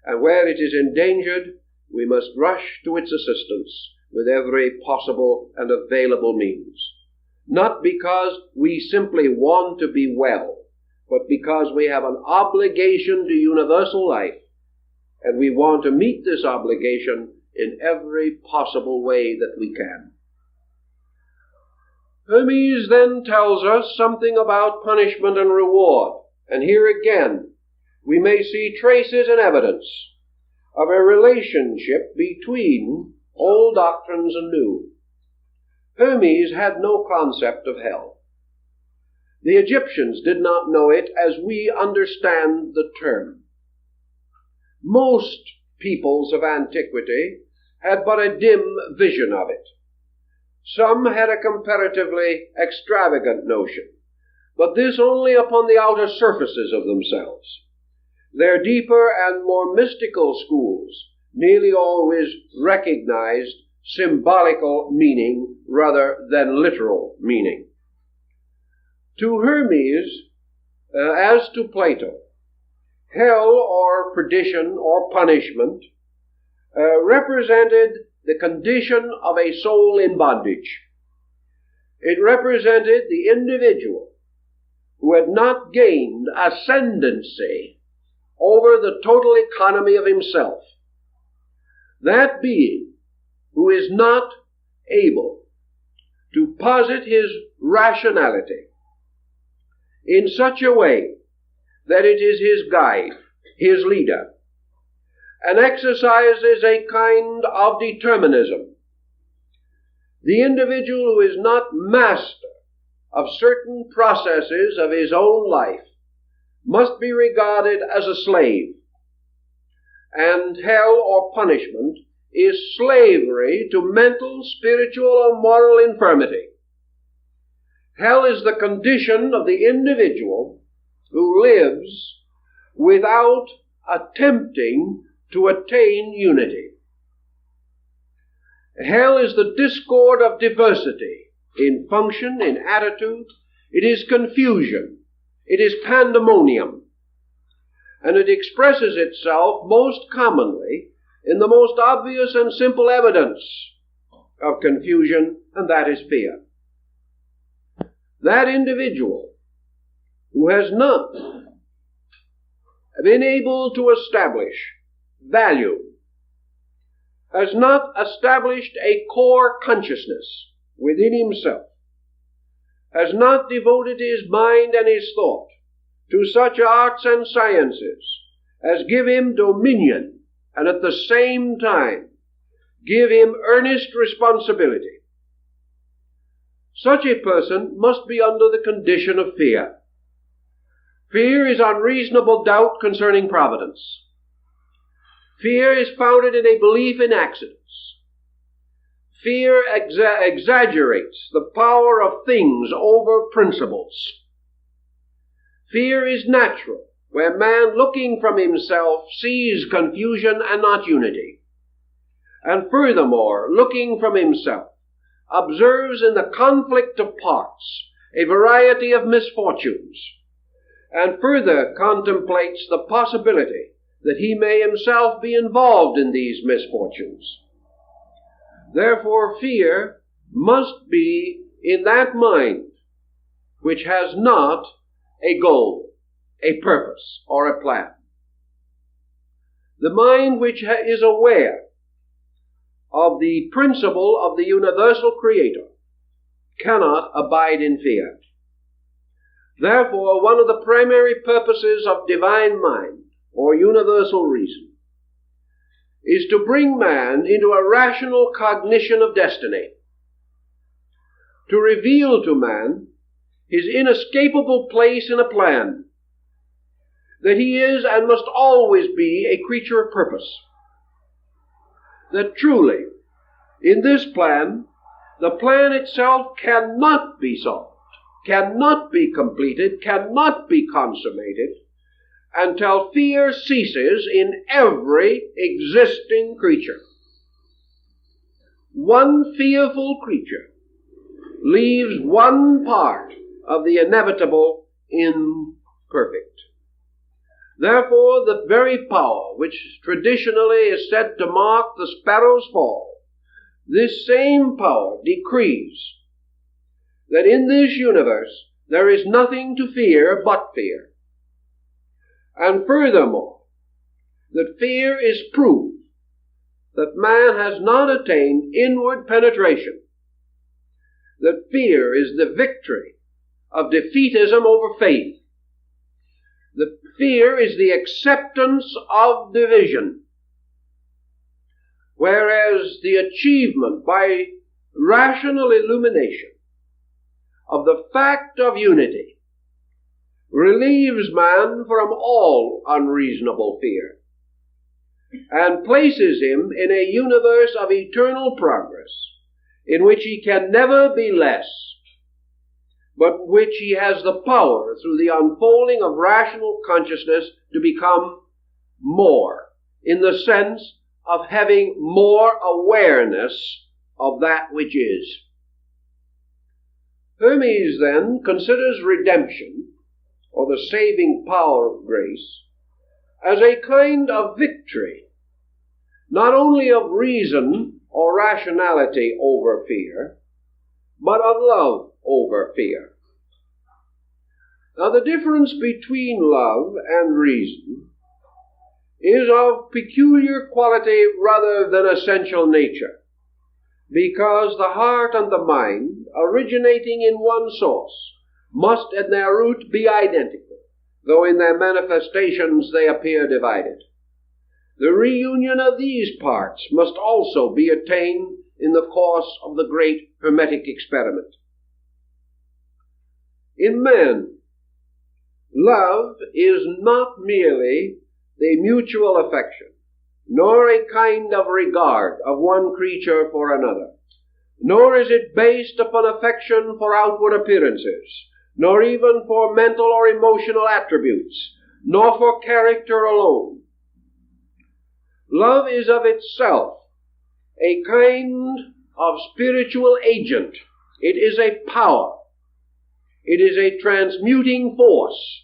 And where it is endangered, we must rush to its assistance with every possible and available means. Not because we simply want to be well, but because we have an obligation to universal life, and we want to meet this obligation in every possible way that we can. Hermes then tells us something about punishment and reward, and here again we may see traces and evidence of a relationship between old doctrines and new. Hermes had no concept of hell. The Egyptians did not know it as we understand the term. Most peoples of antiquity had but a dim vision of it. Some had a comparatively extravagant notion, but this only upon the outer surfaces of themselves. Their deeper and more mystical schools nearly always recognized symbolical meaning rather than literal meaning. To Hermes, as to Plato, hell or perdition or punishment represented the condition of a soul in bondage. It represented the individual who had not gained ascendancy over the total economy of himself. That being who is not able to posit his rationality in such a way that it is his guide, his leader, and exercises a kind of determinism. The individual who is not master of certain processes of his own life must be regarded as a slave, and hell or punishment is slavery to mental, spiritual, or moral infirmity. Hell is the condition of the individual who lives without attempting to attain unity. Hell is the discord of diversity in function, in attitude. It is confusion. It is pandemonium. And it expresses itself most commonly in the most obvious and simple evidence of confusion, and that is fear. That individual who has not been able to establish value, has not established a core consciousness within himself, has not devoted his mind and his thought to such arts and sciences as give him dominion and at the same time give him earnest responsibility. Such a person must be under the condition of fear. Fear is unreasonable doubt concerning providence. Fear is founded in a belief in accidents. Fear exaggerates the power of things over principles. Fear is natural, where man looking from himself sees confusion and not unity. And furthermore, looking from himself, observes in the conflict of parts a variety of misfortunes, and further contemplates the possibility that he may himself be involved in these misfortunes. Therefore, fear must be in that mind which has not a goal, a purpose, or a plan. The mind which is aware of the principle of the universal Creator cannot abide in fear. Therefore, one of the primary purposes of divine mind, or universal reason, is to bring man into a rational cognition of destiny, to reveal to man his inescapable place in a plan, that he is and must always be a creature of purpose, that truly, in this plan, the plan itself cannot be solved, cannot be completed, cannot be consummated, until fear ceases in every existing creature. One fearful creature leaves one part of the inevitable imperfect. Therefore, the very power which traditionally is said to mark the sparrow's fall, this same power decrees that in this universe there is nothing to fear but fear. And furthermore, that fear is proof that man has not attained inward penetration, that fear is the victory of defeatism over faith, that fear is the acceptance of division, whereas the achievement by rational illumination of the fact of unity relieves man from all unreasonable fear and places him in a universe of eternal progress in which he can never be less, but which he has the power through the unfolding of rational consciousness to become more, in the sense of having more awareness of that which is. Hermes then considers redemption, or the saving power of grace, as a kind of victory, not only of reason or rationality over fear, but of love over fear. Now, the difference between love and reason is of peculiar quality rather than essential nature, because the heart and the mind, originating in one source, must in their root be identical, though in their manifestations they appear divided. The reunion of these parts must also be attained in the course of the great Hermetic experiment. In man, love is not merely the mutual affection, nor a kind of regard of one creature for another, nor is it based upon affection for outward appearances, nor even for mental or emotional attributes, nor for character alone. Love is of itself a kind of spiritual agent. It is a power. It is a transmuting force.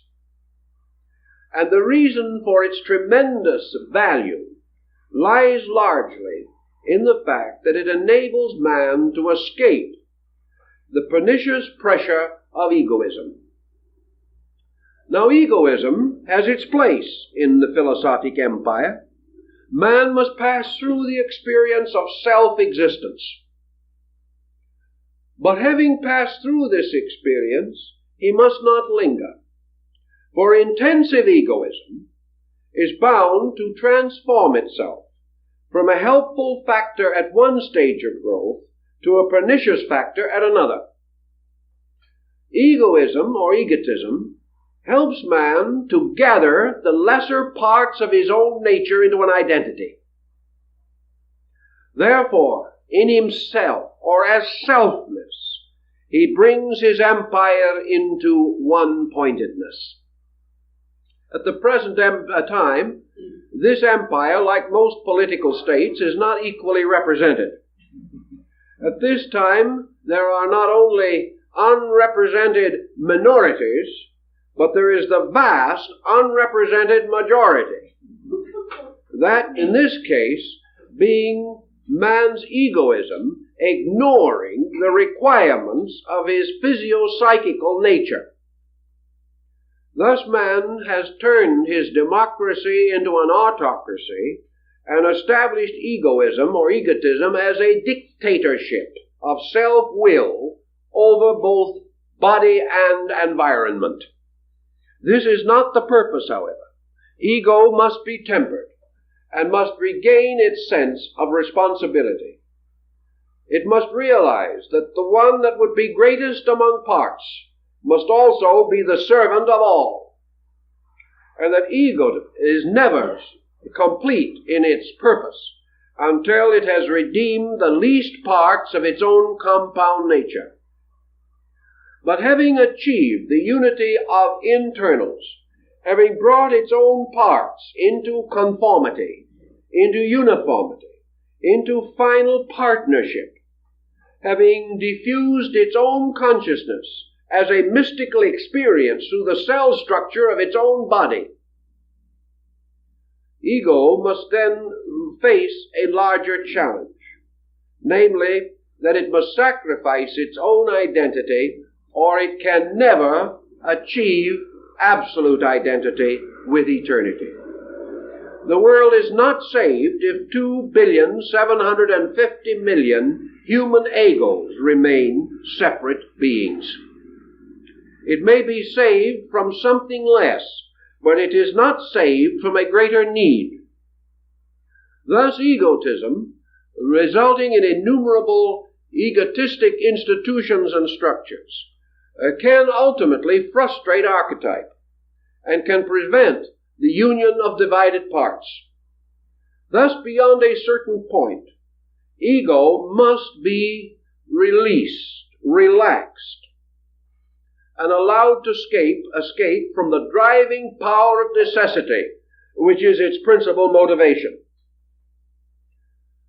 And the reason for its tremendous value lies largely in the fact that it enables man to escape the pernicious pressure of egoism. Now, egoism has its place in the philosophic empire. Man must pass through the experience of self-existence. But having passed through this experience, he must not linger, for intensive egoism is bound to transform itself from a helpful factor at one stage of growth to a pernicious factor at another. Egoism or egotism helps man to gather the lesser parts of his own nature into an identity. Therefore, in himself, or as selfness, he brings his empire into one-pointedness. At the present time, this empire, like most political states, is not equally represented. At this time, there are not only unrepresented minorities, but there is the vast unrepresented majority. That, in this case, being man's egoism, ignoring the requirements of his physio-psychical nature. Thus man has turned his democracy into an autocracy and established egoism or egotism as a dictatorship of self-will over both body and environment. This is not the purpose, however. Ego must be tempered and must regain its sense of responsibility. It must realize that the one that would be greatest among parts must also be the servant of all, and that ego is never complete in its purpose until it has redeemed the least parts of its own compound nature. But having achieved the unity of internals, having brought its own parts into conformity, into uniformity, into final partnership, having diffused its own consciousness as a mystical experience through the cell structure of its own body, ego must then face a larger challenge, namely that it must sacrifice its own identity, or it can never achieve absolute identity with eternity. The world is not saved if 2,750,000,000 human egos remain separate beings. It may be saved from something less, but it is not saved from a greater need. Thus egotism, resulting in innumerable egotistic institutions and structures, can ultimately frustrate archetype and can prevent the union of divided parts. Thus, beyond a certain point, ego must be released, relaxed, and allowed to escape from the driving power of necessity, which is its principal motivation.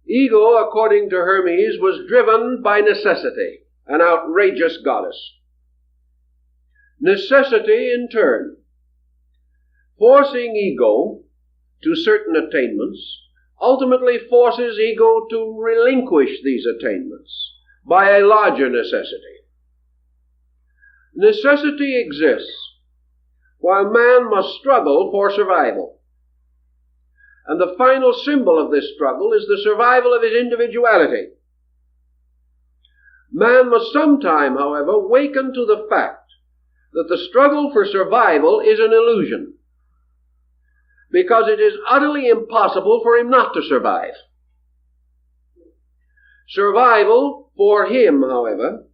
Ego, according to Hermes, was driven by necessity, an outrageous goddess. Necessity, in turn, forcing ego to certain attainments, ultimately forces ego to relinquish these attainments by a larger necessity. Necessity exists while man must struggle for survival. And the final symbol of this struggle is the survival of his individuality. Man must sometime, however, waken to the fact that the struggle for survival is an illusion, because it is utterly impossible for him not to survive. Survival, for him, however,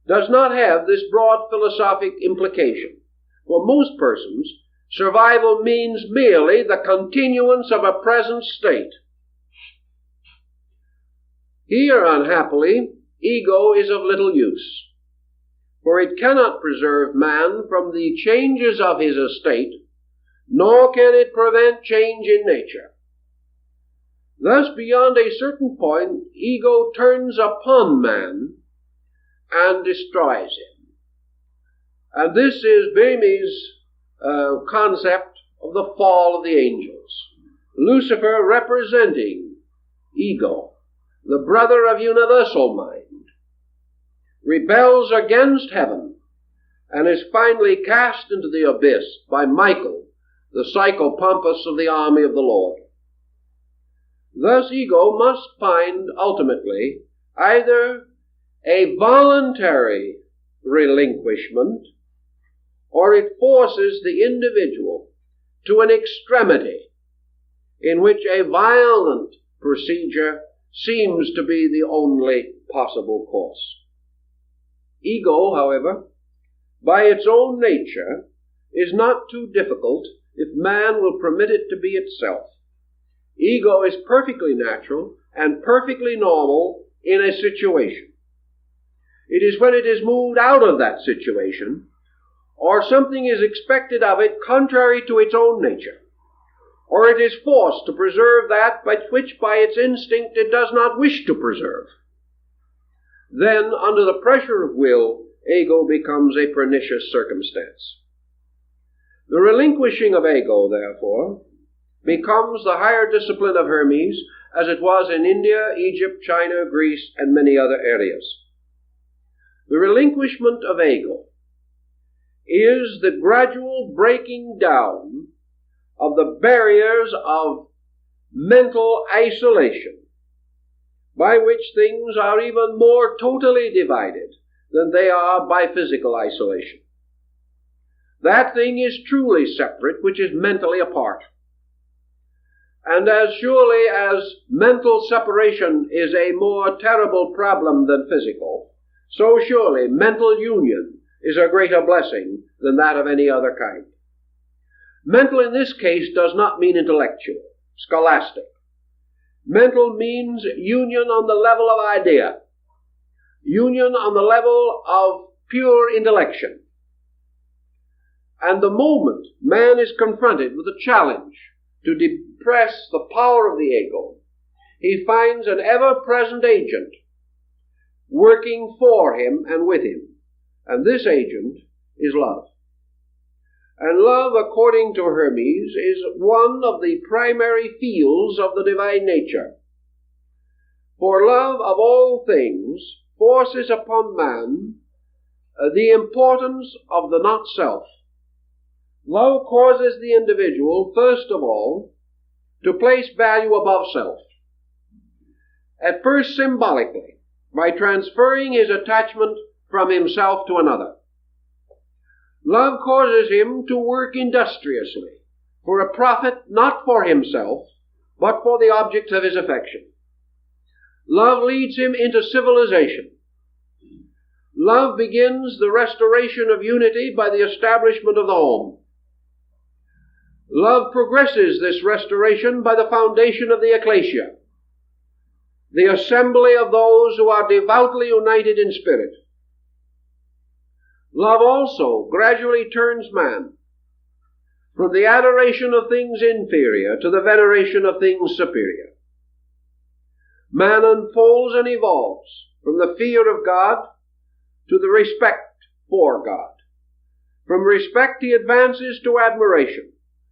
does not have this broad philosophic implication. For most persons, survival means merely the continuance of a present state. Here, unhappily, ego is of little use, for it cannot preserve man from the changes of his estate, nor can it prevent change in nature. Thus, beyond a certain point, ego turns upon man and destroys him. And this is Hermes' concept of the fall of the angels. Lucifer, representing ego, the brother of universal mind, rebels against heaven and is finally cast into the abyss by Michael, the psychopompus of the army of the Lord. Thus ego must find ultimately either a voluntary relinquishment, or it forces the individual to an extremity in which a violent procedure seems to be the only possible course. Ego, however, by its own nature, is not too difficult if man will permit it to be itself. Ego is perfectly natural and perfectly normal in a situation. It is when it is moved out of that situation, or something is expected of it contrary to its own nature, or it is forced to preserve that which by its instinct it does not wish to preserve, then, under the pressure of will, ego becomes a pernicious circumstance. The relinquishing of ego, therefore, becomes the higher discipline of Hermes, as it was in India, Egypt, China, Greece, and many other areas. The relinquishment of ego is the gradual breaking down of the barriers of mental isolation, by which things are even more totally divided than they are by physical isolation. That thing is truly separate which is mentally apart. And as surely as mental separation is a more terrible problem than physical, so surely mental union is a greater blessing than that of any other kind. Mental in this case does not mean intellectual, scholastic. Mental means union on the level of idea, union on the level of pure intellection. And the moment man is confronted with a challenge to depress the power of the ego, he finds an ever-present agent working for him and with him. And this agent is love. And love, according to Hermes, is one of the primary fields of the divine nature. For love of all things forces upon man the importance of the not-self. Love causes the individual, first of all, to place value above self. At first symbolically, by transferring his attachment from himself to another. Love causes him to work industriously for a profit not for himself, but for the objects of his affection. Love leads him into civilization. Love begins the restoration of unity by the establishment of the home. Love progresses this restoration by the foundation of the ecclesia, the assembly of those who are devoutly united in spirit. Love also gradually turns man from the adoration of things inferior to the veneration of things superior. Man unfolds and evolves from the fear of God to the respect for God. From respect he advances to admiration,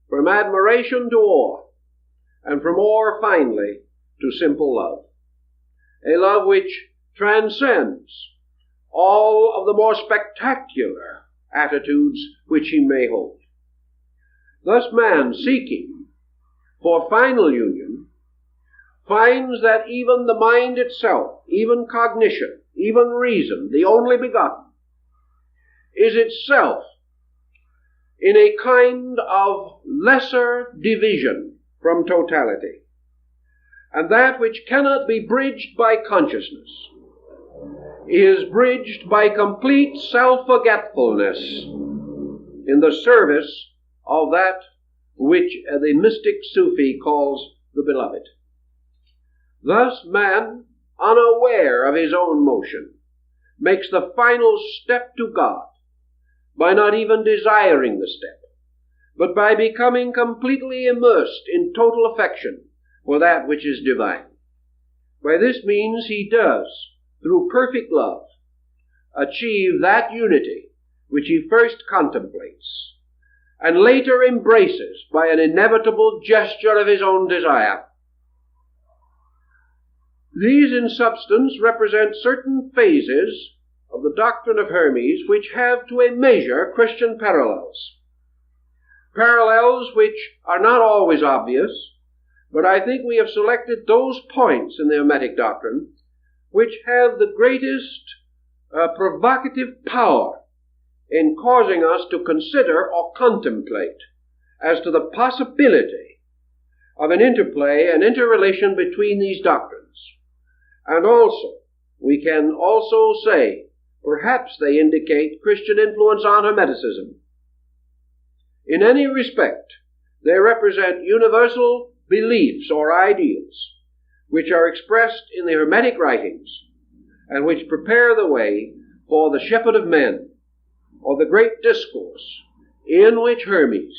from admiration to awe, and from awe finally to simple love. A love which transcends all of the more spectacular attitudes which he may hold. Thus man, seeking for final union, finds that even the mind itself, even cognition, even reason, the only begotten, is itself in a kind of lesser division from totality. And that which cannot be bridged by consciousness is bridged by complete self-forgetfulness in the service of that which the mystic Sufi calls the beloved. Thus man, unaware of his own motion, makes the final step to God by not even desiring the step, but by becoming completely immersed in total affection for that which is divine. By this means he does, through perfect love, achieve that unity which he first contemplates and later embraces by an inevitable gesture of his own desire. These in substance represent certain phases of the doctrine of Hermes which have to a measure Christian parallels. Parallels which are not always obvious, but I think we have selected those points in the Hermetic doctrine which have the greatest provocative power in causing us to consider or contemplate as to the possibility of an interplay and interrelation between these doctrines. And also, we can also say, perhaps they indicate Christian influence on Hermeticism. In any respect, they represent universal beliefs or ideals which are expressed in the Hermetic writings and which prepare the way for the shepherd of men, or the great discourse in which Hermes,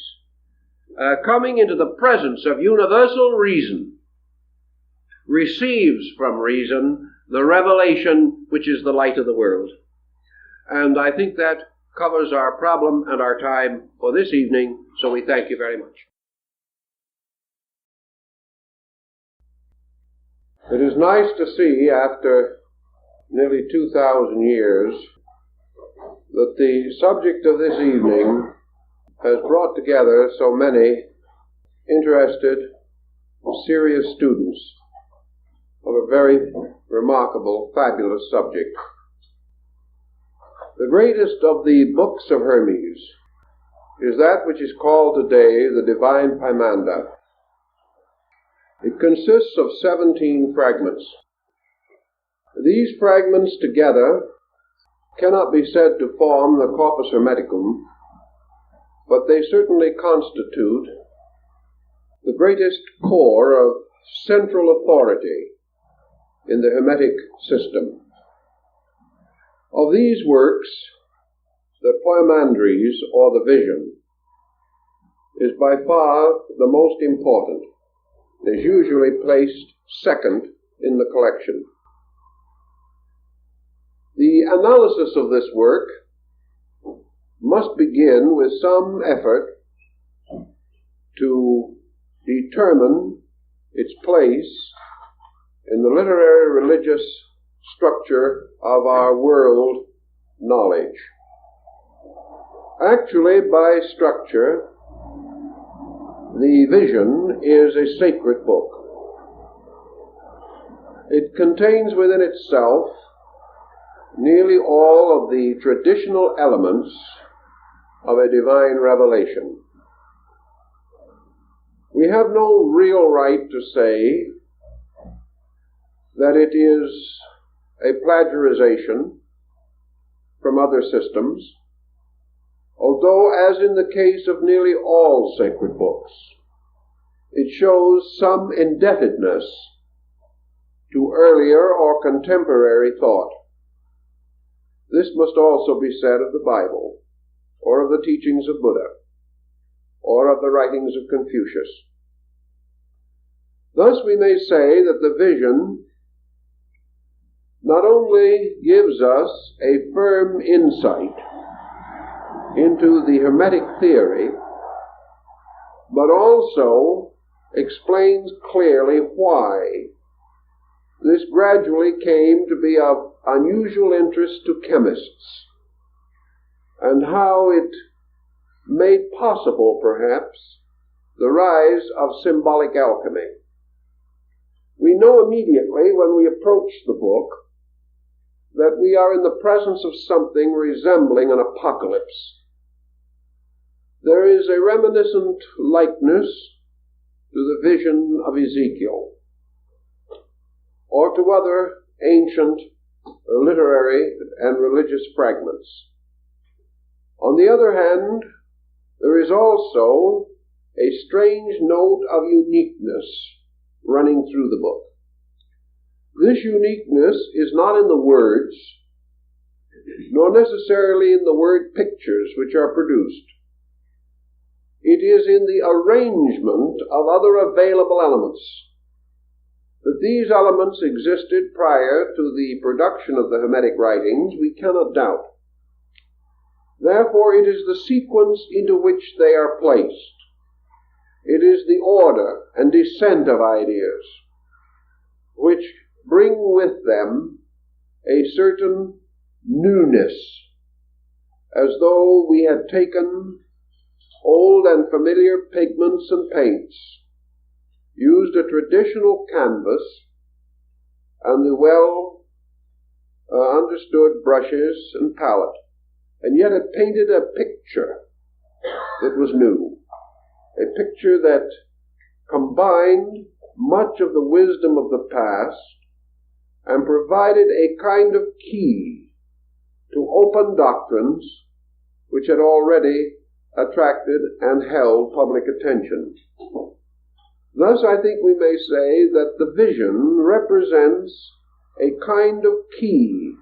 coming into the presence of universal reason, receives from reason the revelation which is the light of the world. And I think that covers our problem and our time for this evening, so we thank you very much. It is nice to see, after nearly 2,000 years, that the subject of this evening has brought together so many interested, serious students of a very remarkable, fabulous subject. The greatest of the books of Hermes is that which is called today the Divine Poimanda. It consists of 17 fragments. These fragments together cannot be said to form the corpus hermeticum, but they certainly constitute the greatest core of central authority in the Hermetic system. Of these works, the Poimandres, or the Vision, is by far the most important. It is usually placed second in the collection. The analysis of this work must begin with some effort to determine its place in the literary religious structure of our world knowledge. Actually, by structure, the Vision is a sacred book. It contains within itself nearly all of the traditional elements of a divine revelation. We have no real right to say that it is a plagiarization from other systems, although, as in the case of nearly all sacred books, it shows some indebtedness to earlier or contemporary thought. This must also be said of the Bible, or of the teachings of Buddha, or of the writings of Confucius. Thus we may say that the Vision not only gives us a firm insight into the Hermetic theory, but also explains clearly why this gradually came to be of unusual interest to chemists, and how it made possible, perhaps, the rise of symbolic alchemy. We know immediately when we approach the book that we are in the presence of something resembling an apocalypse. There is a reminiscent likeness to the vision of Ezekiel, or to other ancient literary and religious fragments. On the other hand, there is also a strange note of uniqueness running through the book. This uniqueness is not in the words, nor necessarily in the word pictures which are produced. It is in the arrangement of other available elements. That these elements existed prior to the production of the Hermetic writings, we cannot doubt. Therefore, it is the sequence into which they are placed. It is the order and descent of ideas which bring with them a certain newness, as though we had taken old and familiar pigments and paints, used a traditional canvas and the well understood brushes and palette, and yet had painted a picture that was new, a picture that combined much of the wisdom of the past and provided a kind of key to open doctrines which had already attracted and held public attention. Thus, I think we may say that the Vision represents a kind of key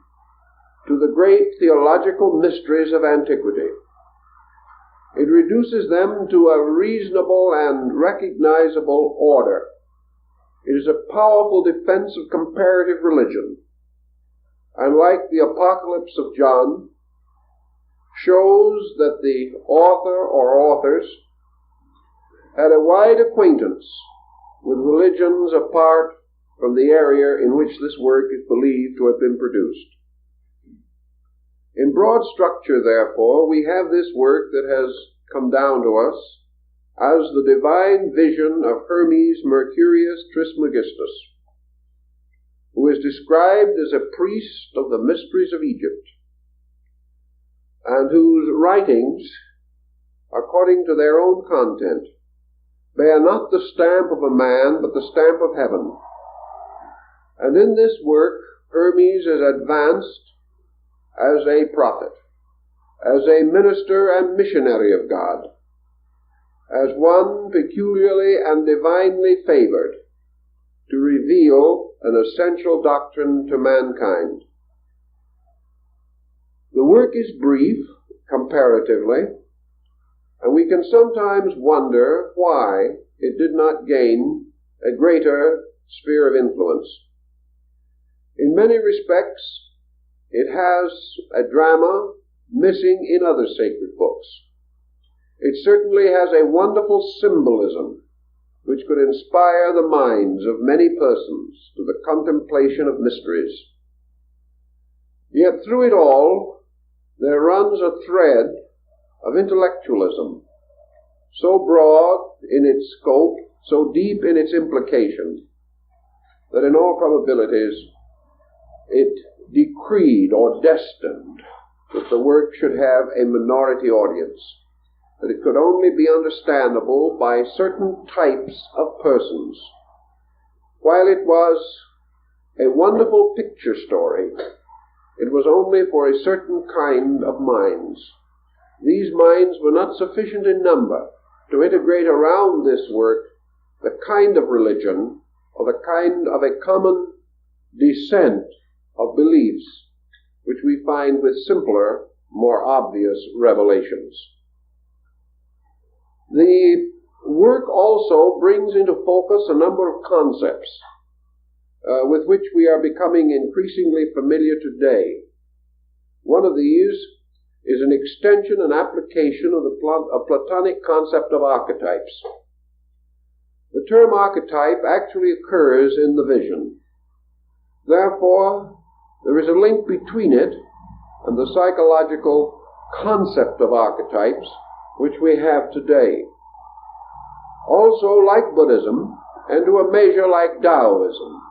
to the great theological mysteries of antiquity. It reduces them to a reasonable and recognizable order. It is a powerful defense of comparative religion. And like the Apocalypse of John, shows that the author or authors had a wide acquaintance with religions apart from the area in which this work is believed to have been produced. In broad structure, therefore, we have this work that has come down to us as the divine vision of Hermes Trismegistus, who is described as a priest of the mysteries of Egypt, and whose writings, according to their own content, bear not the stamp of a man, but the stamp of heaven. And in this work, Hermes is advanced as a prophet, as a minister and missionary of God, as one peculiarly and divinely favored to reveal an essential doctrine to mankind. The work is brief, comparatively, and we can sometimes wonder why it did not gain a greater sphere of influence. In many respects, it has a drama missing in other sacred books. It certainly has a wonderful symbolism which could inspire the minds of many persons to the contemplation of mysteries. Yet through it all, there runs a thread of intellectualism, so broad in its scope, so deep in its implication, that in all probabilities it decreed or destined that the work should have a minority audience, that it could only be understandable by certain types of persons. While it was a wonderful picture story, it was only for a certain kind of minds. These minds were not sufficient in number to integrate around this work the kind of religion or the kind of a common descent of beliefs which we find with simpler, more obvious revelations. The work also brings into focus a number of concepts with which we are becoming increasingly familiar today. One of these is an extension and application of the Platonic concept of archetypes. The term archetype actually occurs in the vision. Therefore, there is a link between it and the psychological concept of archetypes which we have today. Also, like Buddhism, and to a measure like Taoism,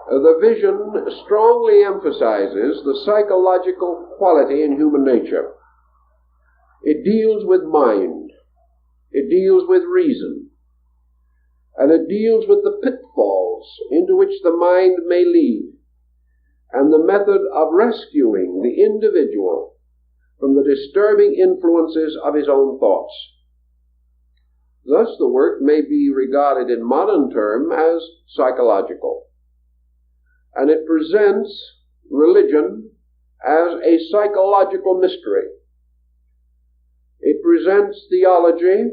the vision strongly emphasizes the psychological quality in human nature. It deals with mind, it deals with reason, and it deals with the pitfalls into which the mind may lead, and the method of rescuing the individual from the disturbing influences of his own thoughts. Thus, the work may be regarded in modern terms as psychological, and it presents religion as a psychological mystery. It presents theology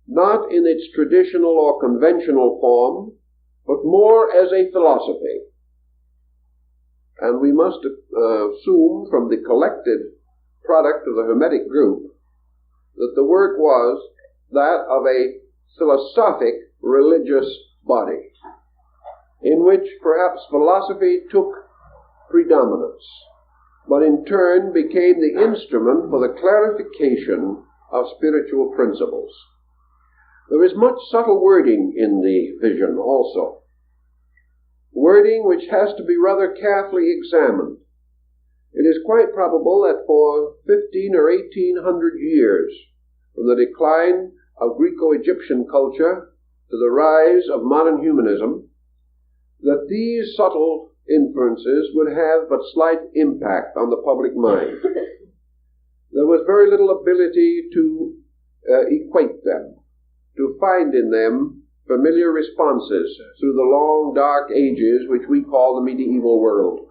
not in its traditional or conventional form, but more as a philosophy. And we must assume from the collected product of the Hermetic group that the work was that of a philosophic religious body, in which perhaps philosophy took predominance, but in turn became the instrument for the clarification of spiritual principles. There is much subtle wording in the vision also, wording which has to be rather carefully examined. It is quite probable that for 15 or 1800 years, from the decline of Greco-Egyptian culture to the rise of modern humanism, that these subtle inferences would have but slight impact on the public mind. There was very little ability to equate them, to find in them familiar responses through the long dark ages which we call the medieval world.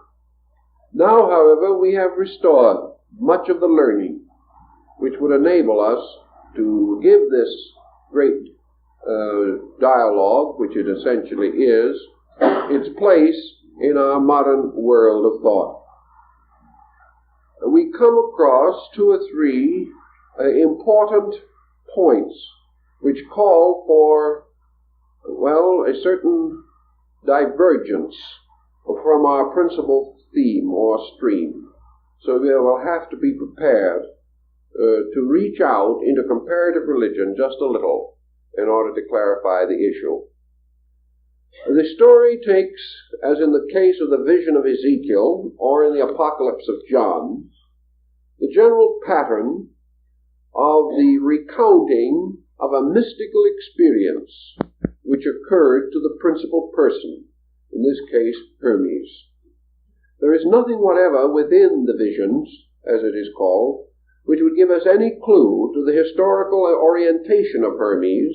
Now, however, we have restored much of the learning which would enable us to give this great dialogue, which it essentially is, its place in our modern world of thought. we come across 2 or 3 important points which call for, well, a certain divergence from our principal theme or stream. So we will have to be prepared to reach out into comparative religion just a little in order to clarify the issue. The story takes, as in the case of the vision of Ezekiel or in the Apocalypse of John, the general pattern of the recounting of a mystical experience which occurred to the principal person, in this case Hermes. There is nothing whatever within the visions, as it is called, which would give us any clue to the historical orientation of Hermes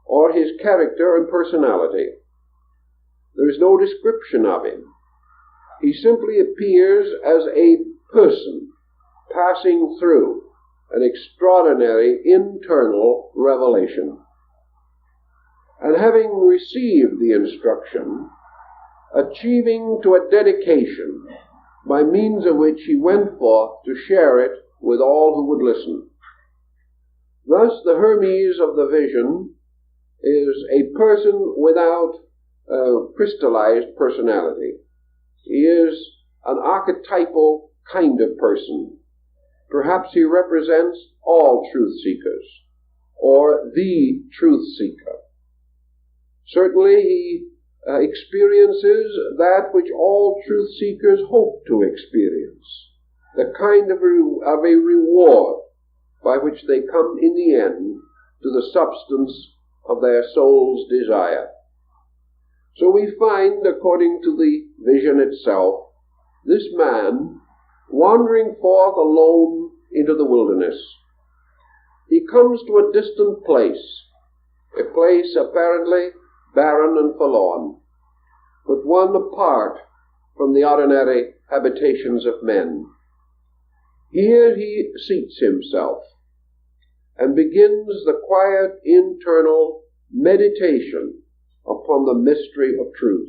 or his character and personality. There is no description of him. He simply appears as a person passing through an extraordinary internal revelation. And having received the instruction, achieving to a dedication by means of which he went forth to share it with all who would listen. Thus the Hermes of the vision is a person without crystallized personality. He is an archetypal kind of person. Perhaps he represents all truth seekers, or the truth seeker. Certainly he experiences that which all truth seekers hope to experience, the kind of a reward by which they come in the end to the substance of their soul's desire. So we find, according to the vision itself, this man wandering forth alone into the wilderness. He comes to a distant place, a place apparently barren and forlorn, but one apart from the ordinary habitations of men. Here he seats himself and begins the quiet internal meditation upon the mystery of truth.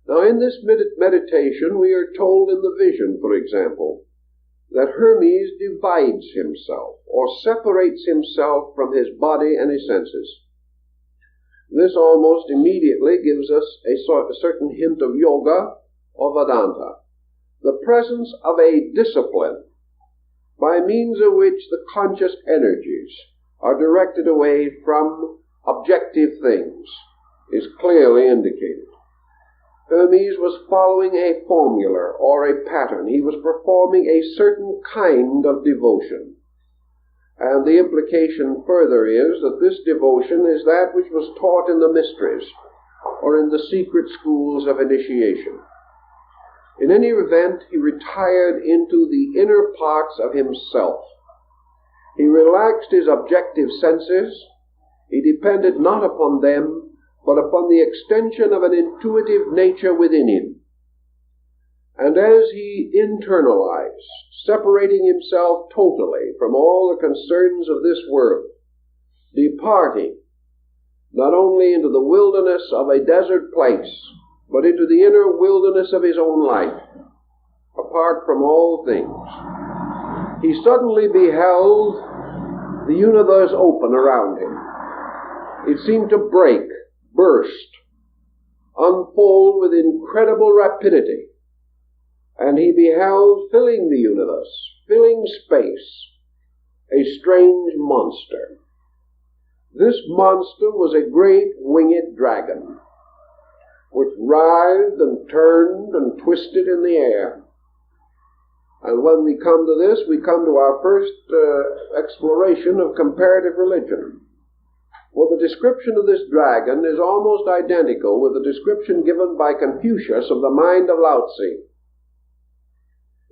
Now in this meditation we are told in the vision, for example, that Hermes divides himself or separates himself from his body and his senses. This almost immediately gives us a certain hint of yoga or Vedanta, the presence of a discipline by means of which the conscious energies are directed away from objective things is clearly indicated. Hermes was following a formula or a pattern. He was performing a certain kind of devotion. And the implication further is that this devotion is that which was taught in the mysteries or in the secret schools of initiation. In any event, he retired into the inner parts of himself. He relaxed his objective senses. He depended not upon them, but upon the extension of an intuitive nature within him. And as he internalized, separating himself totally from all the concerns of this world, departing not only into the wilderness of a desert place, but into the inner wilderness of his own life, apart from all things, he suddenly beheld the universe open around him. It seemed to break, burst, unfold with incredible rapidity, and he beheld filling the universe, filling space, a strange monster. This monster was a great winged dragon, which writhed and turned and twisted in the air. And when we come to this, we come to our first exploration of comparative religion. Well, the description of this dragon is almost identical with the description given by Confucius of the mind of Lao Tzu.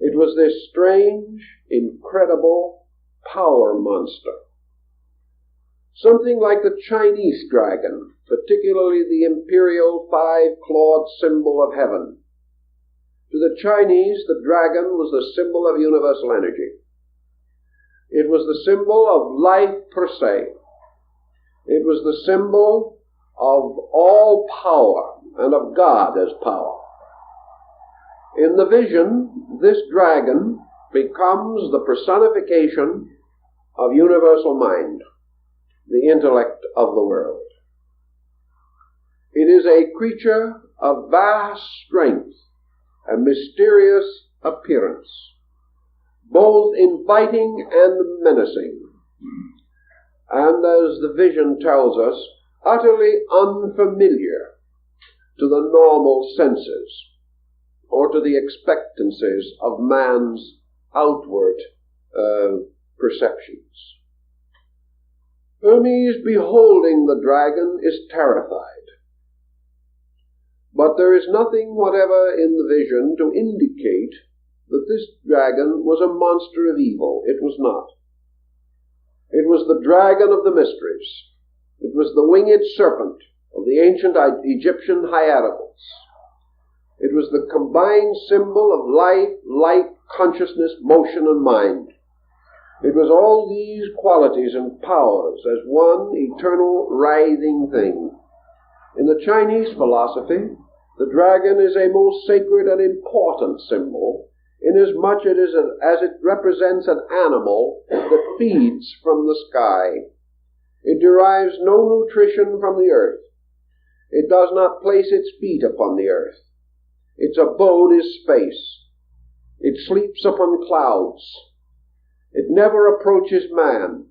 It was this strange, incredible power monster. Something like the Chinese dragon, particularly the imperial 5-clawed symbol of heaven. To the Chinese, the dragon was the symbol of universal energy. It was the symbol of life per se. It was the symbol of all power and of God as power. In the vision, this dragon becomes the personification of universal mind, the intellect of the world. It is a creature of vast strength and mysterious appearance, both inviting and menacing, and, as the vision tells us, utterly unfamiliar to the normal senses or to the expectancies of man's outward perceptions. Hermes, beholding the dragon, is terrified. But there is nothing whatever in the vision to indicate that this dragon was a monster of evil. It was not. It was the dragon of the mysteries. It was the winged serpent of the ancient Egyptian hieroglyphs. It was the combined symbol of life, light, consciousness, motion, and mind. It was all these qualities and powers as one eternal writhing thing. In the Chinese philosophy, the dragon is a most sacred and important symbol, inasmuch as it represents an animal that feeds from the sky. It derives no nutrition from the earth. It does not place its feet upon the earth. Its abode is space. It sleeps upon clouds. It never approaches man,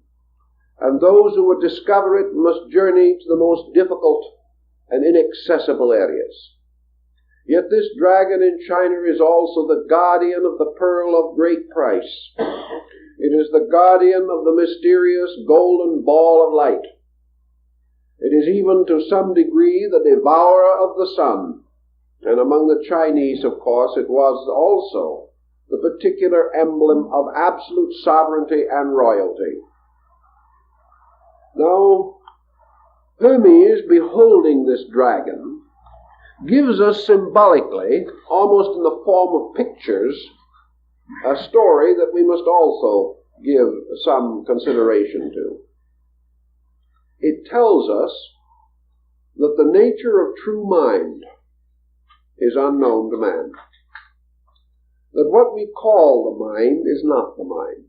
and those who would discover it must journey to the most difficult and inaccessible areas. Yet this dragon in China is also the guardian of the pearl of great price. It is the guardian of the mysterious golden ball of light. It is even to some degree the devourer of the sun, and among the Chinese, of course, it was also the particular emblem of absolute sovereignty and royalty. Now, Hermes, beholding this dragon, gives us symbolically, almost in the form of pictures, a story that we must also give some consideration to. It tells us that the nature of true mind is unknown to man. That what we call the mind is not the mind.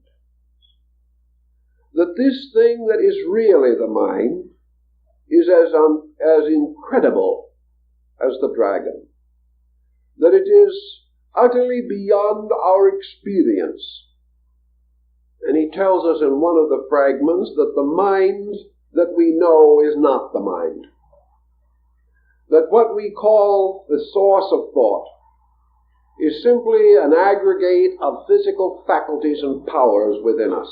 That this thing that is really the mind is as incredible as the dragon. That it is utterly beyond our experience. And he tells us in one of the fragments that the mind that we know is not the mind. That what we call the source of thought is simply an aggregate of physical faculties and powers within us.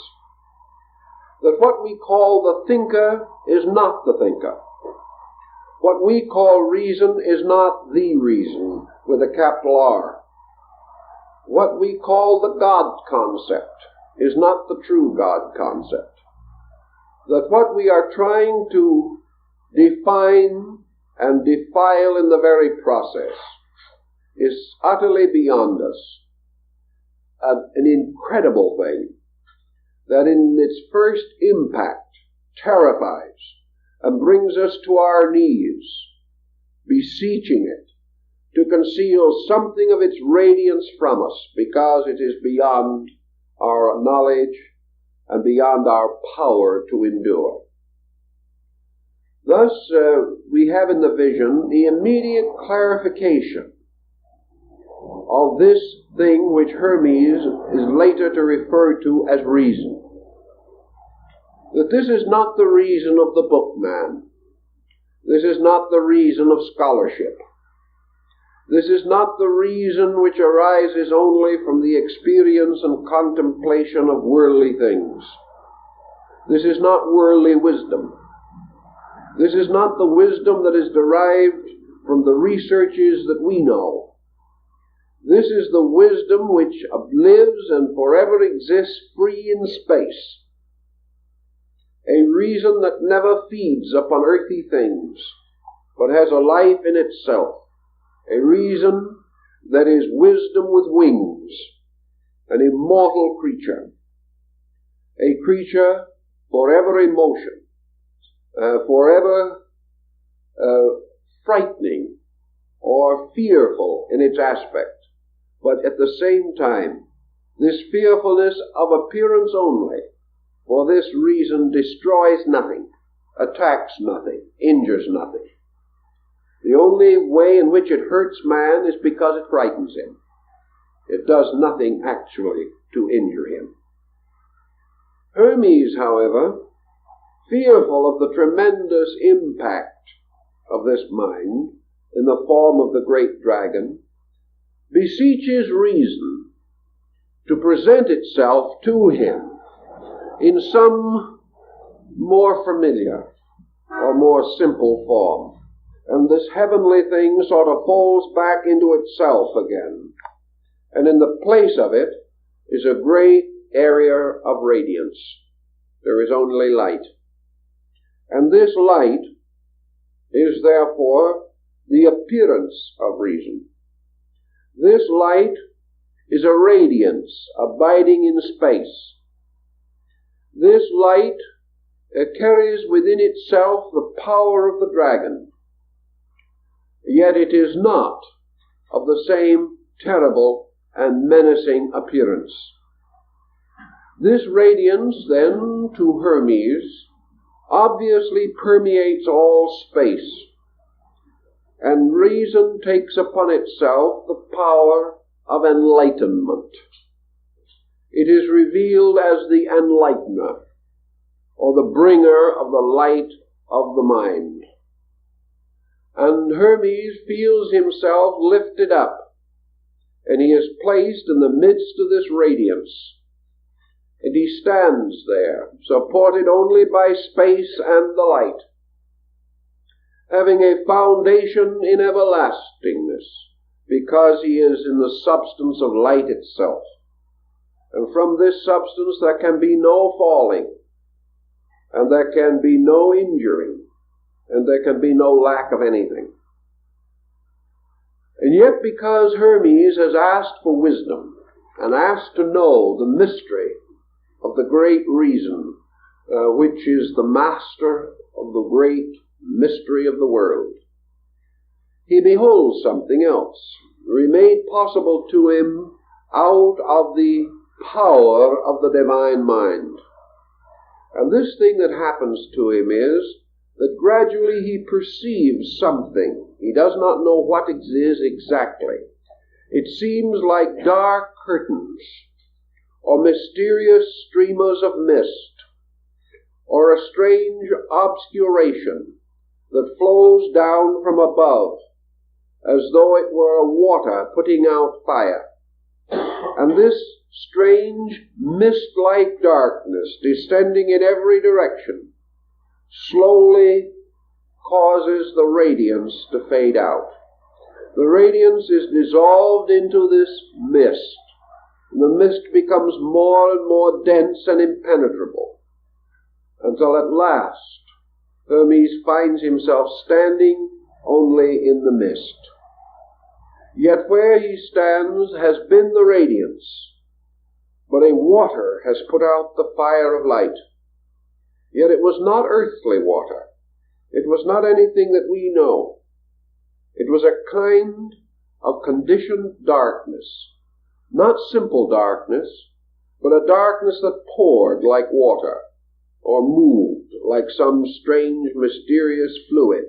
That what we call the thinker is not the thinker. What we call reason is not the reason, with a capital R. What we call the God concept is not the true God concept. That what we are trying to define and defile in the very process is utterly beyond us. An incredible thing that in its first impact terrifies and brings us to our knees, beseeching it to conceal something of its radiance from us, because it is beyond our knowledge and beyond our power to endure. Thus, we have in the vision the immediate clarification of this thing which Hermes is later to refer to as reason. That this is not the reason of the bookman. This is not the reason of scholarship. This is not the reason which arises only from the experience and contemplation of worldly things. This is not worldly wisdom. This is not the wisdom that is derived from the researches that we know. This is the wisdom which lives and forever exists free in space. A reason that never feeds upon earthly things, but has a life in itself. A reason that is wisdom with wings, an immortal creature. A creature forever in motion, forever frightening or fearful in its aspect, but at the same time, this fearfulness of appearance only, for this reason destroys nothing, attacks nothing, injures nothing. The only way in which it hurts man is because it frightens him. It does nothing actually to injure him. Hermes, however, fearful of the tremendous impact of this mind in the form of the great dragon, beseeches reason to present itself to him in some more familiar or more simple form. And this heavenly thing sort of falls back into itself again. And in the place of it is a great area of radiance. There is only light. And this light is therefore the appearance of reason. This light is a radiance abiding in space. This light carries within itself the power of the dragon. Yet it is not of the same terrible and menacing appearance. This radiance, then, to Hermes, obviously permeates all space, and reason takes upon itself the power of enlightenment. It is revealed as the enlightener, or the bringer of the light of the mind. And Hermes feels himself lifted up, and he is placed in the midst of this radiance. And he stands there, supported only by space and the light, having a foundation in everlastingness, because he is in the substance of light itself. And from this substance there can be no falling, and there can be no injuring, and there can be no lack of anything. And yet, because Hermes has asked for wisdom, and asked to know the mystery of the great reason, which is the master of the great mystery of the world, he beholds something else, made possible to him out of the power of the divine mind. And this thing that happens to him is that gradually he perceives something. He does not know what it is exactly. It seems like dark curtains, or mysterious streamers of mist, or a strange obscuration that flows down from above, as though it were water putting out fire. And this strange mist-like darkness, descending in every direction, slowly causes the radiance to fade out. The radiance is dissolved into this mist. And the mist becomes more and more dense and impenetrable, until at last Hermes finds himself standing only in the mist. Yet where he stands has been the radiance, but a water has put out the fire of light. Yet it was not earthly water. It was not anything that we know. It was a kind of conditioned darkness, not simple darkness, but a darkness that poured like water, or moved like some strange, mysterious fluid.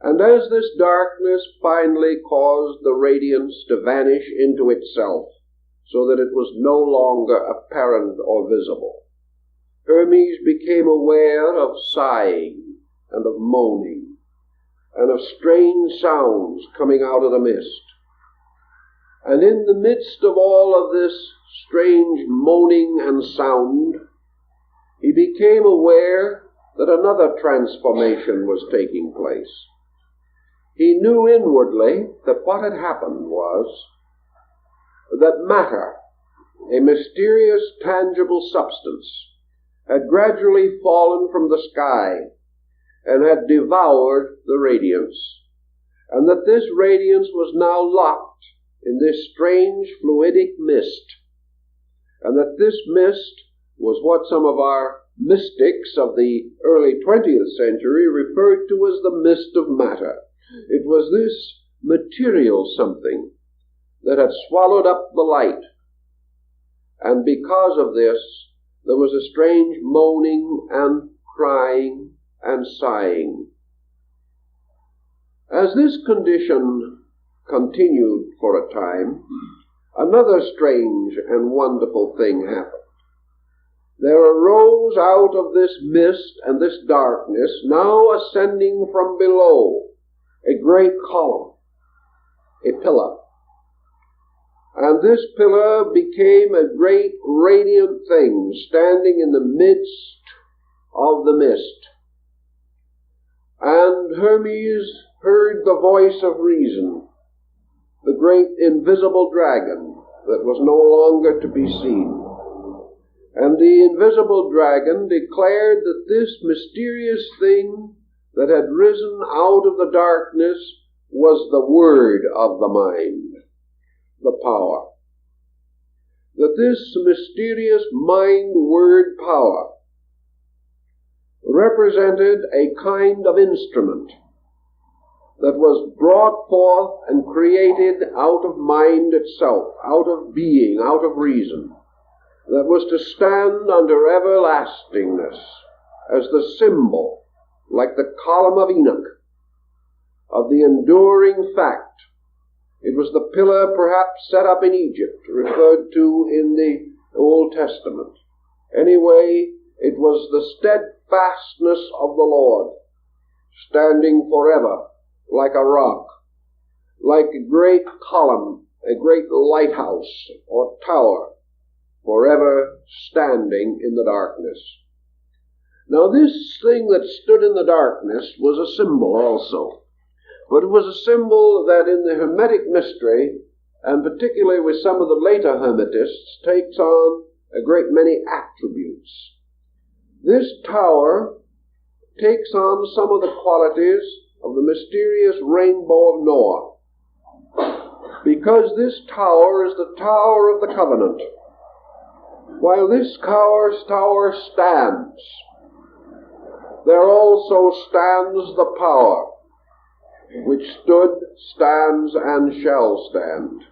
And as this darkness finally caused the radiance to vanish into itself, so that it was no longer apparent or visible, Hermes became aware of sighing and of moaning, and of strange sounds coming out of the mist. And in the midst of all of this strange moaning and sound, he became aware that another transformation was taking place. He knew inwardly that what had happened was that matter, a mysterious, tangible substance, had gradually fallen from the sky and had devoured the radiance, and that this radiance was now locked in this strange fluidic mist, and that this mist was what some of our mystics of the early 20th century referred to as the mist of matter. It was this material something that had swallowed up the light, and because of this there was a strange moaning and crying and sighing. As this condition continued for a time, another strange and wonderful thing happened. There arose out of this mist and this darkness, now ascending from below, a great column, a pillar. And this pillar became a great radiant thing, standing in the midst of the mist. And Hermes heard the voice of reason, the great invisible dragon that was no longer to be seen. And the invisible dragon declared that this mysterious thing that had risen out of the darkness was the word of the mind, the power. That this mysterious mind-word power represented a kind of instrument that was brought forth and created out of mind itself, out of being, out of reason, that was to stand under everlastingness as the symbol, like the column of Enoch, of the enduring fact. It was the pillar perhaps set up in Egypt, referred to in the Old Testament. Anyway, it was the steadfastness of the Lord, standing forever like a rock, like a great column, a great lighthouse or tower, forever standing in the darkness. Now this thing that stood in the darkness was a symbol also. But it was a symbol that in the Hermetic mystery, and particularly with some of the later Hermetists, takes on a great many attributes. This tower takes on some of the qualities of the mysterious rainbow of Noah, because this tower is the tower of the covenant. While this tower stands, there also stands the power, which stood, stands, and shall stand.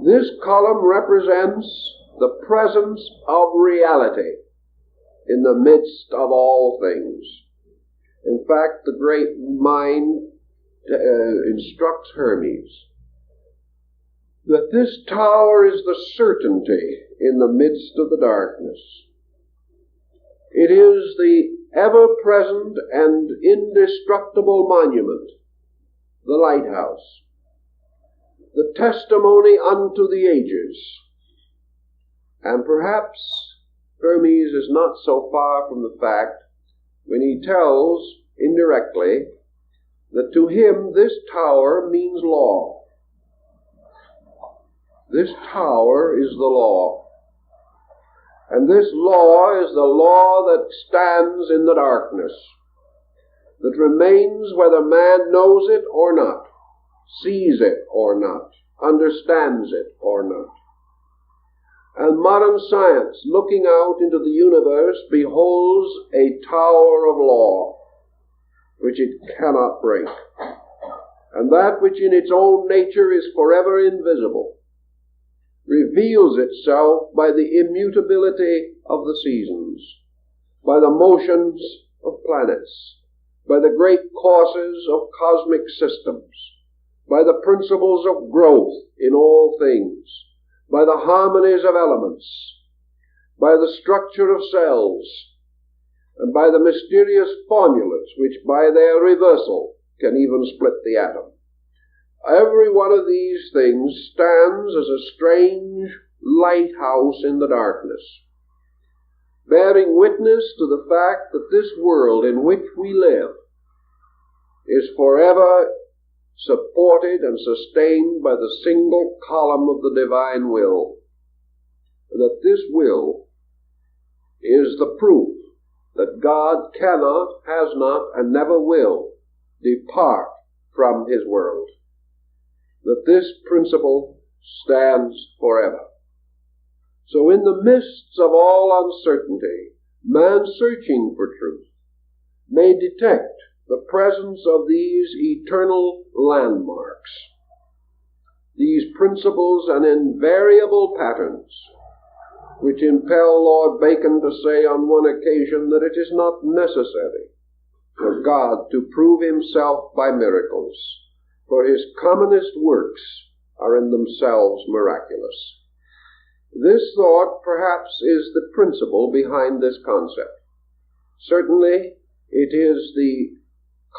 This column represents the presence of reality in the midst of all things. In fact, the great mind instructs Hermes that this tower is the certainty in the midst of the darkness. It is the ever-present and indestructible monument, the lighthouse, the testimony unto the ages. And perhaps Hermes is not so far from the fact when he tells indirectly that to him this tower means law. This tower is the law. And this law is the law that stands in the darkness, that remains whether man knows it or not, sees it or not, understands it or not. And modern science, looking out into the universe, beholds a tower of law, which it cannot break. And that which in its own nature is forever invisible, reveals itself by the immutability of the seasons, by the motions of planets, by the great courses of cosmic systems, by the principles of growth in all things, by the harmonies of elements, by the structure of cells, and by the mysterious formulas which by their reversal can even split the atom. Every one of these things stands as a strange lighthouse in the darkness, bearing witness to the fact that this world in which we live is forever supported and sustained by the single column of the divine will, and that this will is the proof that God cannot, has not, and never will depart from his world. That this principle stands forever. So in the midst of all uncertainty, man searching for truth may detect the presence of these eternal landmarks. these principles and invariable patterns, which impel Lord Bacon to say on one occasion that it is not necessary for God to prove himself by miracles, for his commonest works are in themselves miraculous. This thought, perhaps, is the principle behind this concept. Certainly, it is the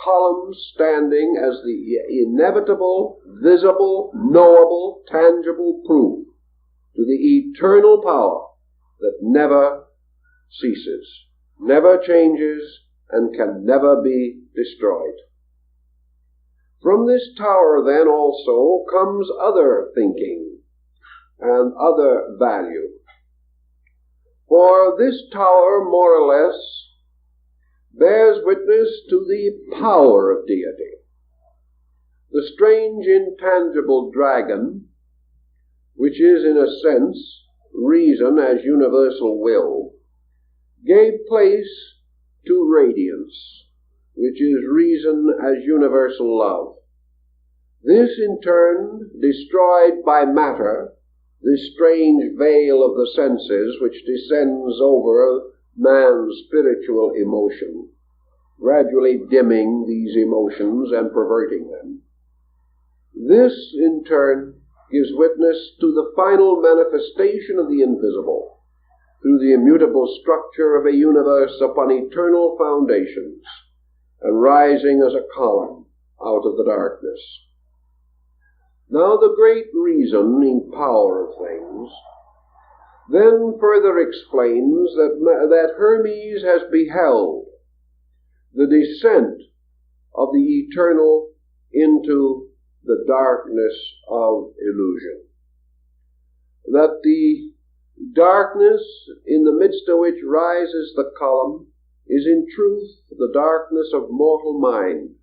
column standing as the inevitable, visible, knowable, tangible proof to the eternal power that never ceases, never changes, and can never be destroyed. From this tower, then, also comes other thinking and other value. For this tower, more or less, bears witness to the power of deity. The strange, intangible dragon, which is, in a sense, reason as universal will, gave place to radiance, which is reason as universal love. This, in turn, destroyed by matter the strange veil of the senses which descends over man's spiritual emotion, gradually dimming these emotions and perverting them. This, in turn, gives witness to the final manifestation of the invisible through the immutable structure of a universe upon eternal foundations and rising as a column out of the darkness. Now the great reasoning power of things then further explains that Hermes has beheld the descent of the eternal into the darkness of illusion. That the darkness in the midst of which rises the column is in truth the darkness of mortal mind,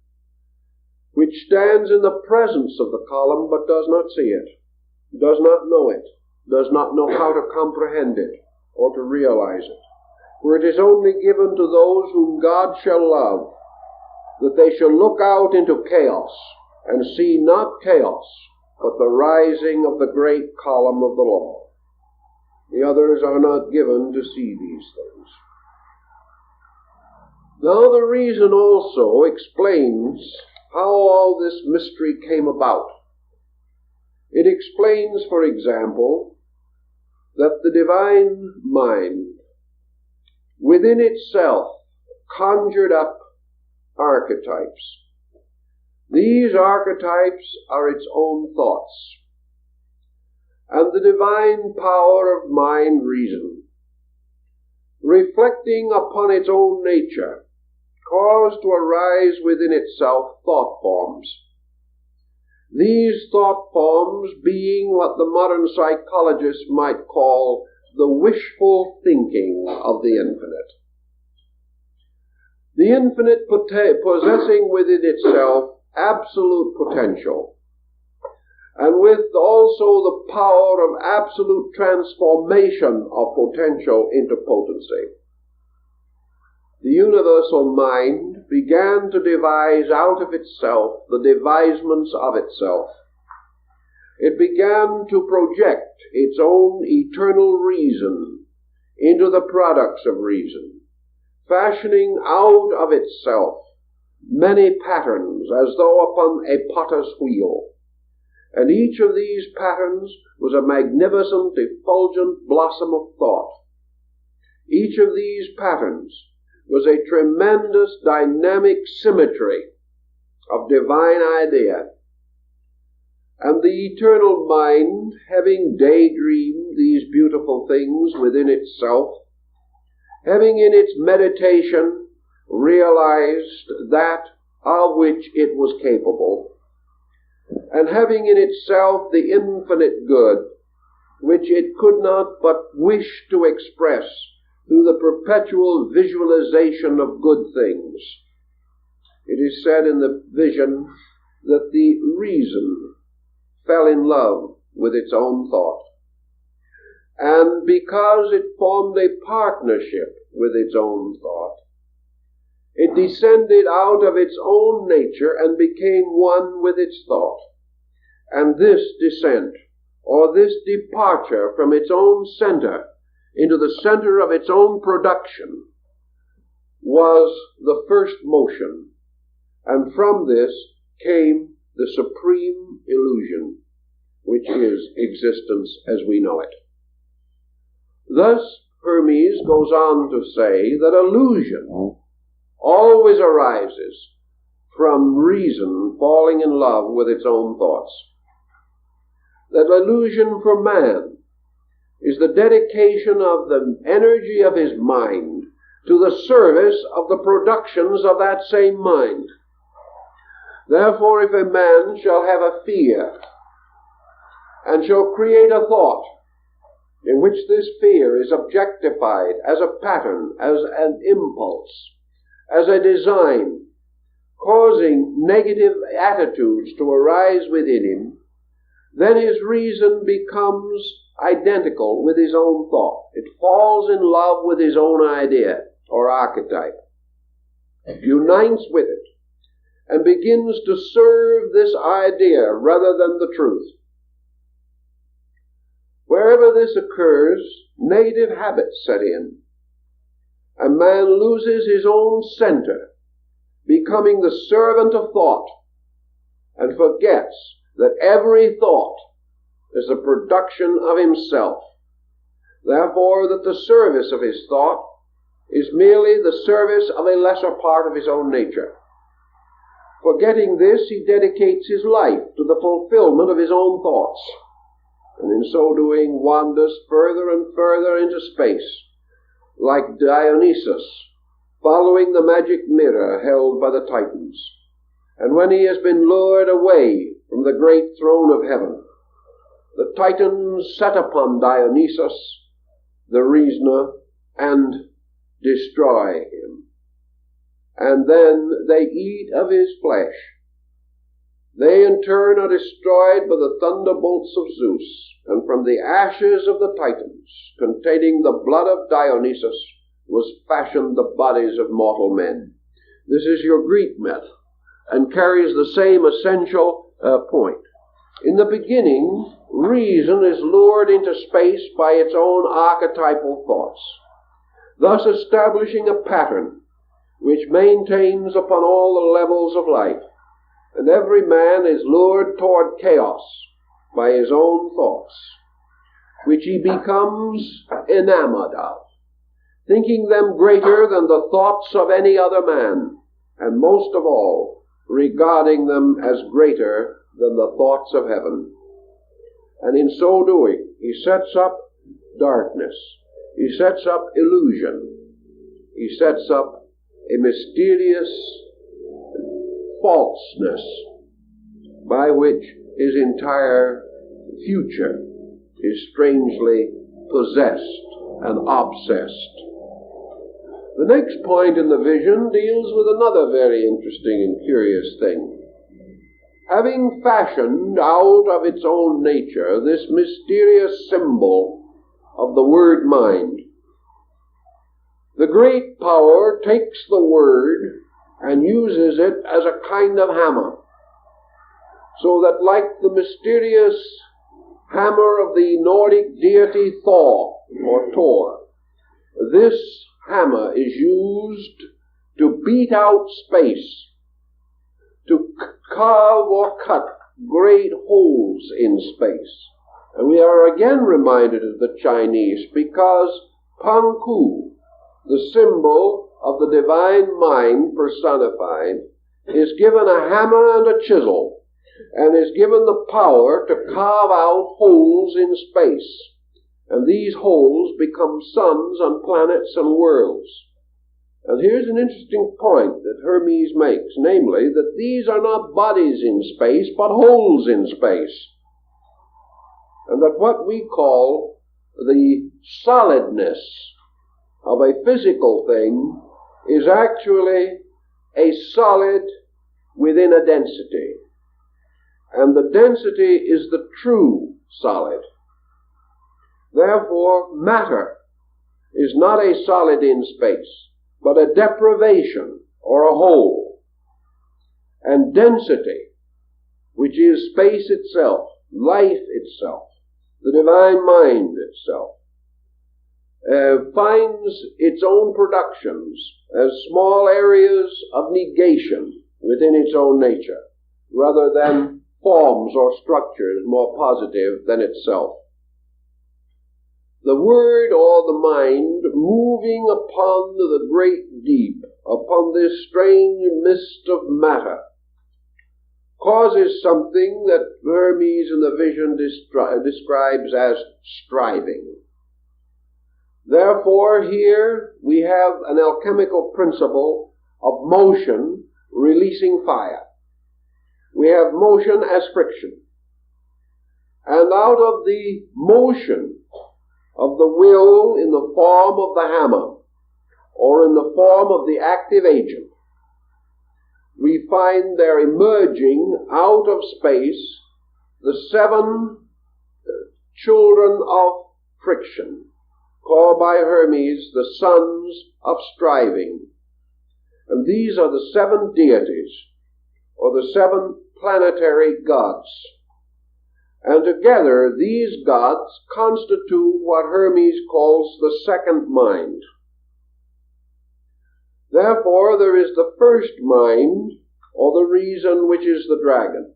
which stands in the presence of the column but does not see it, does not know it, does not know how to comprehend it or to realize it. For it is only given to those whom God shall love that they shall look out into chaos and see not chaos, but the rising of the great column of the law. The others are not given to see these things. Now the reason also explains how all this mystery came about. It explains, for example, that the divine mind within itself conjured up archetypes. These archetypes are its own thoughts, and the divine power of mind reason, reflecting upon its own nature, caused to arise within itself thought forms. These thought forms being what the modern psychologist might call the wishful thinking of the infinite. The infinite possessing within itself absolute potential, and with also the power of absolute transformation of potential into potency. The universal mind began to devise out of itself the devisements of itself. It began to project its own eternal reason into the products of reason, fashioning out of itself many patterns as though upon a potter's wheel. And each of these patterns was a magnificent, effulgent blossom of thought. Each of these patterns was a tremendous dynamic symmetry of divine idea. And the eternal mind, having daydreamed these beautiful things within itself, having in its meditation realized that of which it was capable, and having in itself the infinite good, which it could not but wish to express through the perpetual visualization of good things. It is said in the vision that the reason fell in love with its own thought. And because it formed a partnership with its own thought, it descended out of its own nature and became one with its thought. And this descent, or this departure from its own center into the center of its own production, was the first motion, and from this came the supreme illusion, which is existence as we know it. Thus, Hermes goes on to say that illusion always arises from reason falling in love with its own thoughts. That illusion for man is the dedication of the energy of his mind to the service of the productions of that same mind. Therefore, if a man shall have a fear, and shall create a thought, in which this fear is objectified as a pattern, as an impulse, as a design, causing negative attitudes to arise within him, then his reason becomes identical with his own thought. It falls in love with his own idea or archetype, unites with it, and begins to serve this idea rather than the truth. Wherever this occurs, negative habits set in. A man loses his own center, becoming the servant of thought, and forgets that every thought is a production of himself. Therefore, that the service of his thought is merely the service of a lesser part of his own nature. Forgetting this, he dedicates his life to the fulfillment of his own thoughts, and in so doing wanders further and further into space, like Dionysus, following the magic mirror held by the Titans. And when he has been lured away from the great throne of heaven, the Titans set upon Dionysus, the reasoner, and destroy him. And then they eat of his flesh. They in turn are destroyed by the thunderbolts of Zeus, and from the ashes of the Titans, containing the blood of Dionysus, was fashioned the bodies of mortal men. This is your Greek myth, and carries the same essential point. In the beginning, reason is lured into space by its own archetypal thoughts, thus establishing a pattern which maintains upon all the levels of life, and every man is lured toward chaos by his own thoughts, which he becomes enamored of, thinking them greater than the thoughts of any other man, and most of all, regarding them as greater than the thoughts of heaven. And in so doing, he sets up darkness, he sets up illusion, he sets up a mysterious falseness by which his entire future is strangely possessed and obsessed. The next point in the vision deals with another very interesting and curious thing. Having fashioned out of its own nature this mysterious symbol of the word mind, the great power takes the word and uses it as a kind of hammer, so that like the mysterious hammer of the Nordic deity Thor, or Thor, this hammer is used to beat out space, to carve or cut great holes in space. And we are again reminded of the Chinese, because Pangku, the symbol of the divine mind personified, is given a hammer and a chisel, and is given the power to carve out holes in space. And these holes become suns and planets and worlds. And here's an interesting point that Hermes makes, namely that these are not bodies in space, but holes in space. And that what we call the solidness of a physical thing is actually a solid within a density. And the density is the true solid. Therefore, matter is not a solid in space, but a deprivation or a hole. And density, which is space itself, life itself, the divine mind itself, finds its own productions as small areas of negation within its own nature, rather than forms or structures more positive than itself. The word or the mind moving upon the great deep, upon this strange mist of matter, causes something that Hermes in the vision describes as striving. Therefore, here we have an alchemical principle of motion releasing fire. We have motion as friction. And out of the motion of the will in the form of the hammer, or in the form of the active agent, we find there emerging out of space the 7 children of friction, called by Hermes the sons of striving. And these are the 7 deities, or the 7 planetary gods. And together these gods constitute what Hermes calls the second mind. Therefore there is the first mind, or the reason, which is the dragon.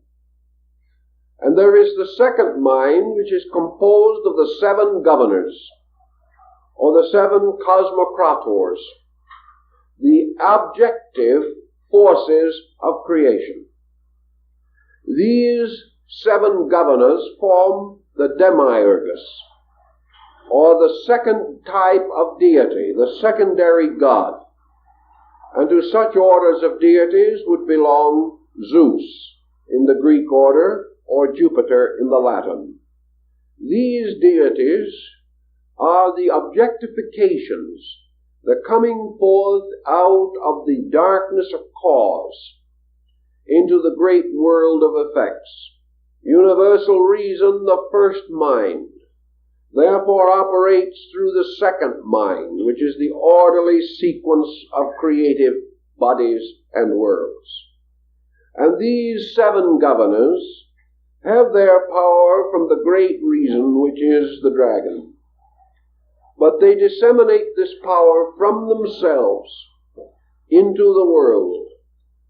And there is the second mind, which is composed of the 7 governors, or the 7 cosmocrators, the objective forces of creation. These 7 governors form the demiurgus, or the second type of deity, the secondary god. And to such orders of deities would belong Zeus in the Greek order, or Jupiter in the Latin. These deities are the objectifications, the coming forth out of the darkness of cause into the great world of effects. Universal reason, the first mind, therefore operates through the second mind, which is the orderly sequence of creative bodies and worlds. And these 7 governors have their power from the great reason, which is the dragon. But they disseminate this power from themselves into the world,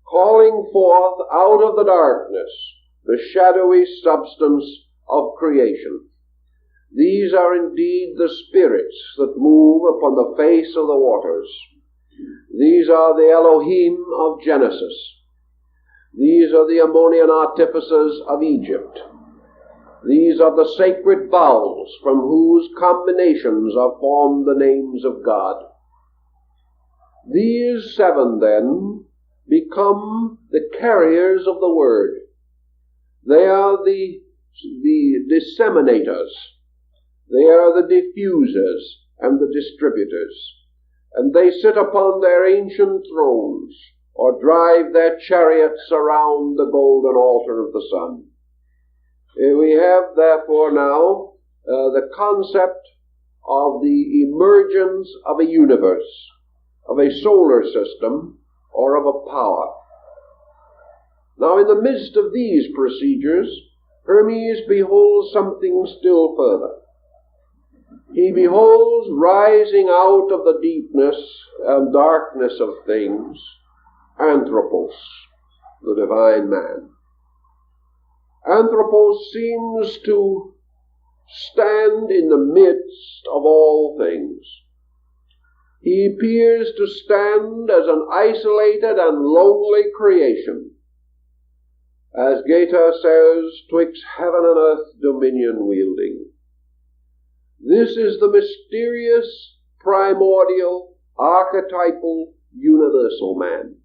calling forth out of the darkness the shadowy substance of creation. These are indeed the spirits that move upon the face of the waters. These are the Elohim of Genesis. These are the Ammonian artificers of Egypt. These are the sacred vowels from whose combinations are formed the names of God. These 7 then become the carriers of the word. They are the disseminators. They are the diffusers and the distributors. And they sit upon their ancient thrones, or drive their chariots around the golden altar of the sun. We have therefore now the concept of the emergence of a universe, of a solar system, or of a power. Now in the midst of these procedures, Hermes beholds something still further. He beholds rising out of the deepness and darkness of things, Anthropos, the divine man. Anthropos seems to stand in the midst of all things. He appears to stand as an isolated and lonely creation. As Goethe says, twixt heaven and earth dominion wielding. This is the mysterious, primordial, archetypal, universal man.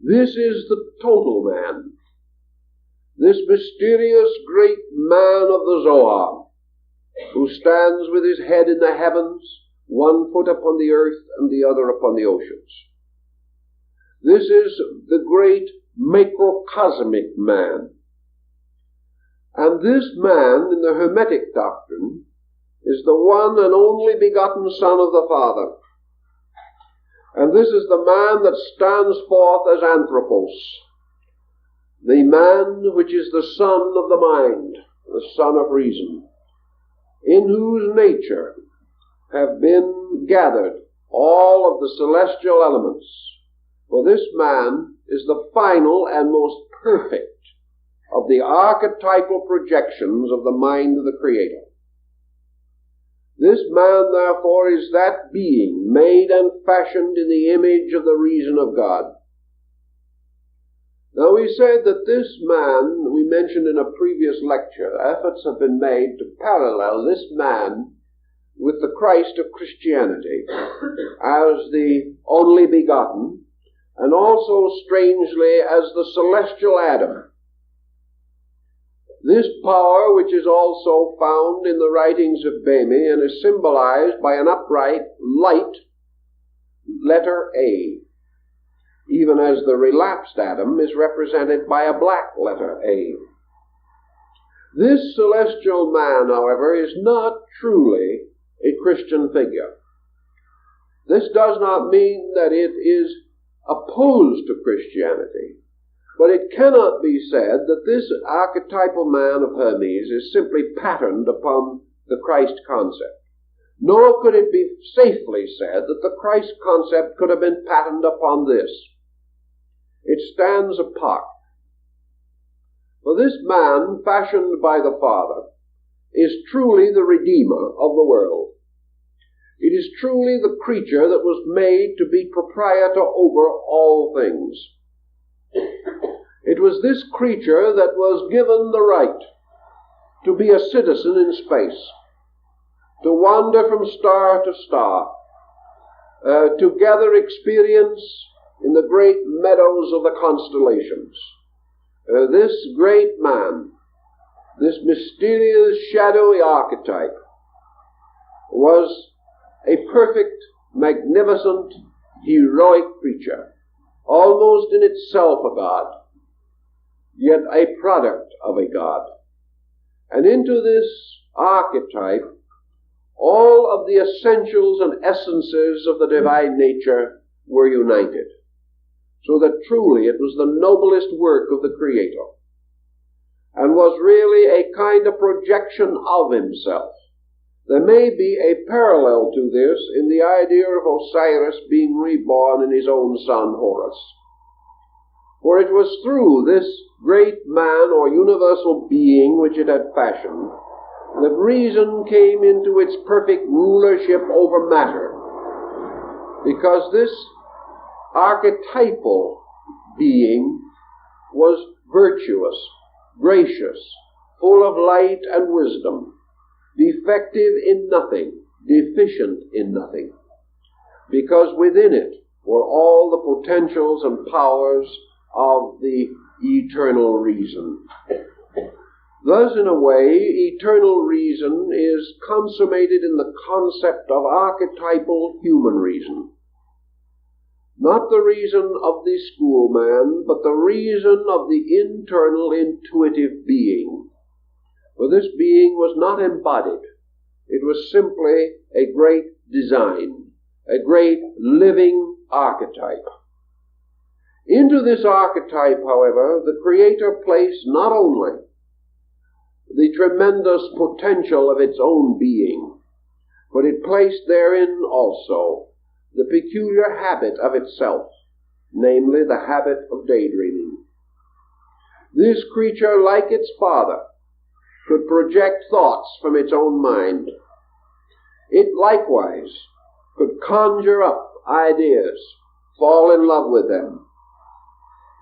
This is the total man. This mysterious great man of the Zohar, who stands with his head in the heavens, one foot upon the earth and the other upon the oceans. This is the great macrocosmic man. And this man, in the Hermetic doctrine, is the one and only begotten Son of the Father. And this is the man that stands forth as Anthropos, the man which is the son of the mind, the son of reason, in whose nature have been gathered all of the celestial elements. For this man is the final and most perfect of the archetypal projections of the mind of the Creator. This man, therefore, is that being made and fashioned in the image of the reason of God. Now we said that this man, we mentioned in a previous lecture, efforts have been made to parallel this man with the Christ of Christianity as the only begotten, and also, strangely, as the celestial Adam. This power, which is also found in the writings of Bemi and is symbolized by an upright, light letter A, even as the relapsed Adam is represented by a black letter A. This celestial man, however, is not truly a Christian figure. This does not mean that it is opposed to Christianity, but it cannot be said that this archetypal man of Hermes is simply patterned upon the Christ concept. Nor could it be safely said that the Christ concept could have been patterned upon this. It stands apart. For this man, fashioned by the Father, is truly the Redeemer of the world. It is truly the creature that was made to be proprietor over all things. It was this creature that was given the right to be a citizen in space, to wander from star to star, to gather experience in the great meadows of the constellations. This great man, this mysterious, shadowy archetype, was a perfect, magnificent, heroic creature, almost in itself a god, yet a product of a god. And into this archetype, all of the essentials and essences of the divine nature were united, so that truly it was the noblest work of the Creator, and was really a kind of projection of himself. There may be a parallel to this in the idea of Osiris being reborn in his own son Horus. For it was through this great man or universal being which it had fashioned that reason came into its perfect rulership over matter, because this archetypal being was virtuous, gracious, full of light and wisdom, defective in nothing, deficient in nothing, because within it were all the potentials and powers of the eternal reason. Thus, in a way, eternal reason is consummated in the concept of archetypal human reason. Not the reason of the schoolman, but the reason of the internal intuitive being. For this being was not embodied. It was simply a great design, a great living archetype. Into this archetype, however, the Creator placed not only the tremendous potential of its own being, but it placed therein also the peculiar habit of itself, namely the habit of daydreaming. This creature, like its father, could project thoughts from its own mind. It likewise could conjure up ideas, fall in love with them,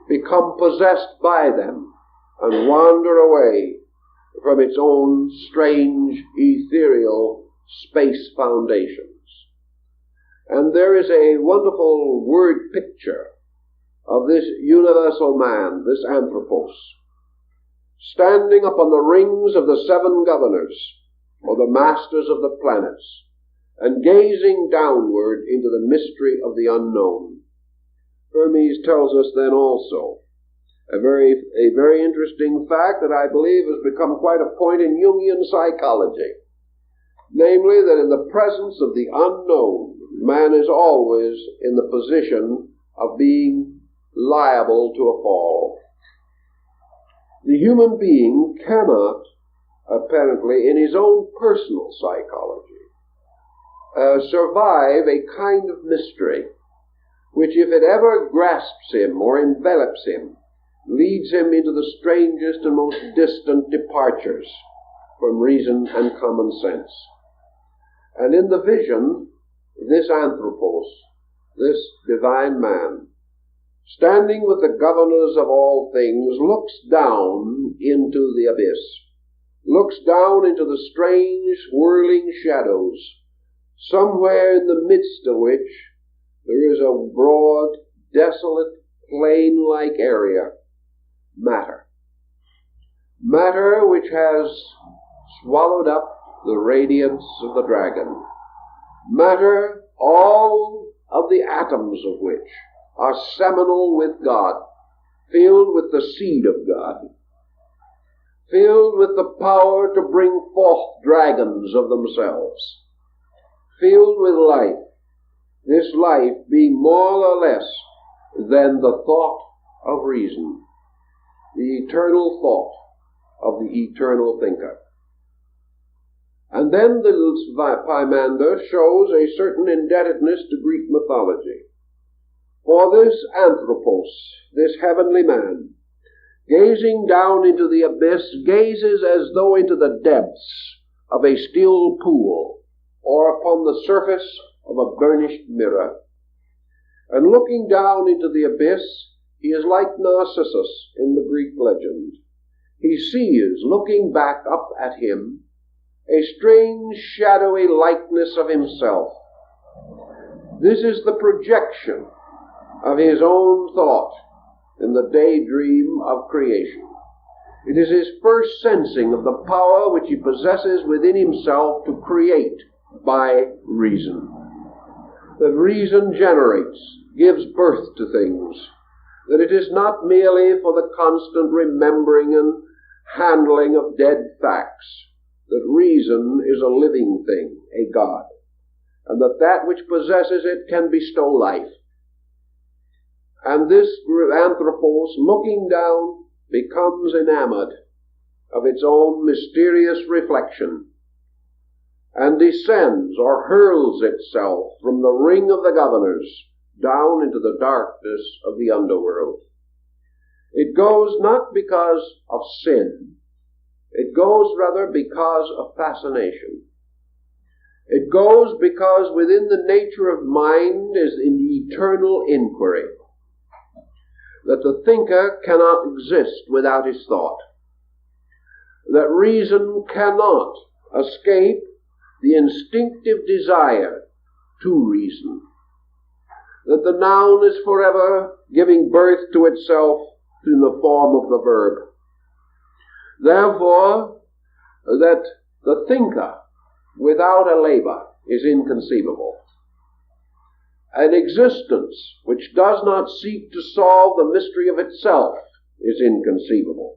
become possessed by them, and wander away from its own strange, ethereal space foundations. And there is a wonderful word picture of this universal man, this anthropos, standing upon the rings of the seven governors, or the masters of the planets, and gazing downward into the mystery of the unknown. Hermes tells us then also a very interesting fact that I believe has become quite a point in Jungian psychology, namely that in the presence of the unknown, man is always in the position of being liable to a fall. The human being cannot, apparently, in his own personal psychology, survive a kind of mystery which, if it ever grasps him or envelops him, leads him into the strangest and most distant departures from reason and common sense. And in the vision, this anthropos, this divine man, standing with the governors of all things, looks down into the abyss, looks down into the strange whirling shadows, somewhere in the midst of which there is a broad, desolate, plain-like area, matter. Matter which has swallowed up the radiance of the dragon. Matter, all of the atoms of which are seminal with God, filled with the seed of God, filled with the power to bring forth dragons of themselves, filled with life, this life being more or less than the thought of reason, the eternal thought of the eternal thinker. And then the Pymander shows a certain indebtedness to Greek mythology. For this anthropos, this heavenly man, gazing down into the abyss, gazes as though into the depths of a still pool, or upon the surface of a burnished mirror. And looking down into the abyss, he is like Narcissus in the Greek legend. He sees, looking back up at him, a strange shadowy likeness of himself. This is the projection of his own thought in the daydream of creation. It is his first sensing of the power which he possesses within himself to create by reason. That reason generates, gives birth to things, that it is not merely for the constant remembering and handling of dead facts, that reason is a living thing, a God, and that which possesses it can bestow life. And this anthropos, looking down, becomes enamored of its own mysterious reflection, and descends or hurls itself from the ring of the governors down into the darkness of the underworld. It goes not because of sin, it goes rather because of fascination. It goes because within the nature of mind is an eternal inquiry, that the thinker cannot exist without his thought, that reason cannot escape the instinctive desire to reason, that the noun is forever giving birth to itself in the form of the verb. Therefore, that the thinker without a labor is inconceivable. An existence which does not seek to solve the mystery of itself is inconceivable.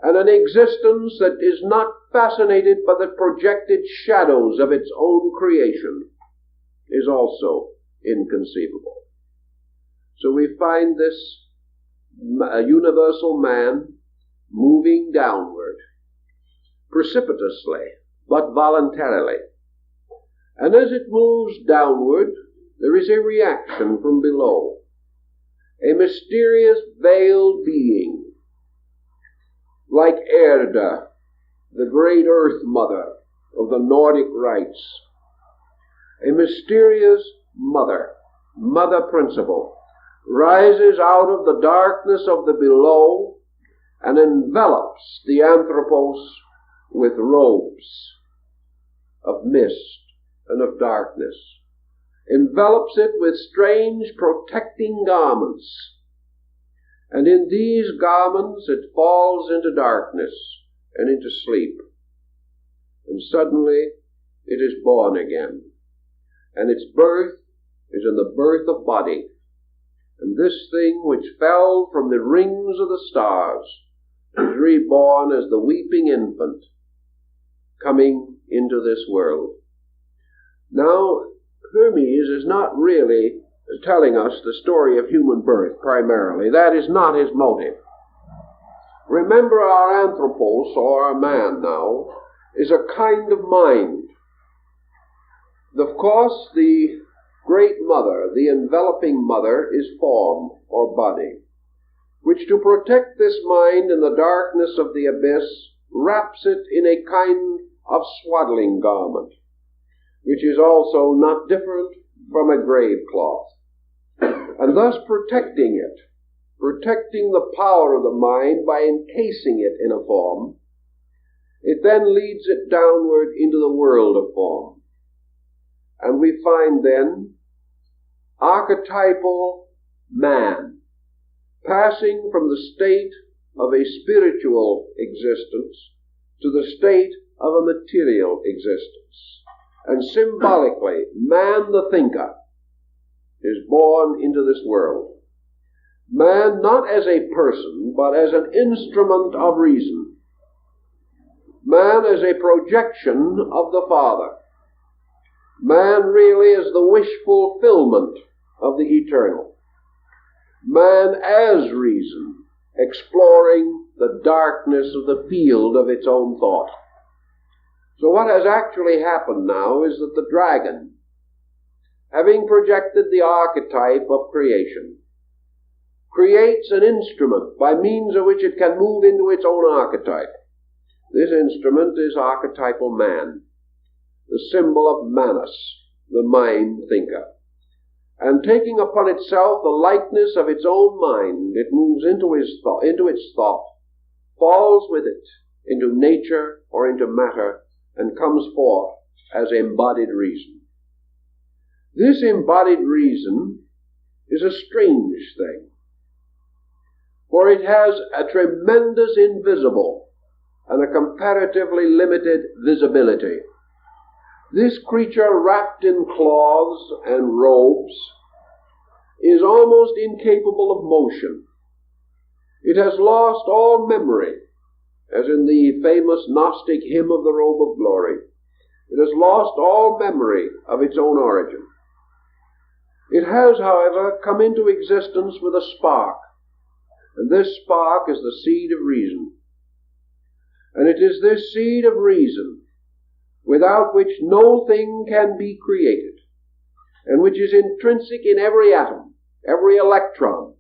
And an existence that is not fascinated by the projected shadows of its own creation is also inconceivable. So we find this universal man moving downward, precipitously, but voluntarily. And as it moves downward, there is a reaction from below. A mysterious veiled being, like Erda, the great earth mother of the Nordic rites. A mysterious mother principle, rises out of the darkness of the below and envelops the anthropos with robes of mist and of darkness, envelops it with strange protecting garments, and in these garments it falls into darkness and into sleep, and suddenly it is born again, and its birth is in the birth of body, and this thing which fell from the rings of the stars is reborn as the weeping infant coming into this world. Now, Hermes is not really telling us the story of human birth primarily. That is not his motive. Remember, our anthropos, or our man now, is a kind of mind. Of course, the great mother, the enveloping mother, is form, or body, which to protect this mind in the darkness of the abyss wraps it in a kind of swaddling garment, which is also not different from a grave cloth, and thus protecting it, protecting the power of the mind by encasing it in a form. It then leads it downward into the world of form. And we find then archetypal man, passing from the state of a spiritual existence to the state of a material existence. And symbolically, man the thinker is born into this world. Man not as a person, but as an instrument of reason. Man as a projection of the Father. Man really is the wish fulfillment of the eternal. Man as reason, exploring the darkness of the field of its own thought. So what has actually happened now is that the dragon, having projected the archetype of creation, creates an instrument by means of which it can move into its own archetype. This instrument is archetypal man, the symbol of Manus, the mind thinker. And taking upon itself the likeness of its own mind, it moves into its thought, falls with it into nature or into matter, and comes forth as embodied reason. This embodied reason is a strange thing, for it has a tremendous invisible and a comparatively limited visibility. This creature, wrapped in cloths and robes, is almost incapable of motion. It has lost all memory, as in the famous Gnostic hymn of the Robe of Glory. It has lost all memory of its own origin. It has, however, come into existence with a spark, and this spark is the seed of reason. And it is this seed of reason without which no thing can be created, and which is intrinsic in every atom, every electron,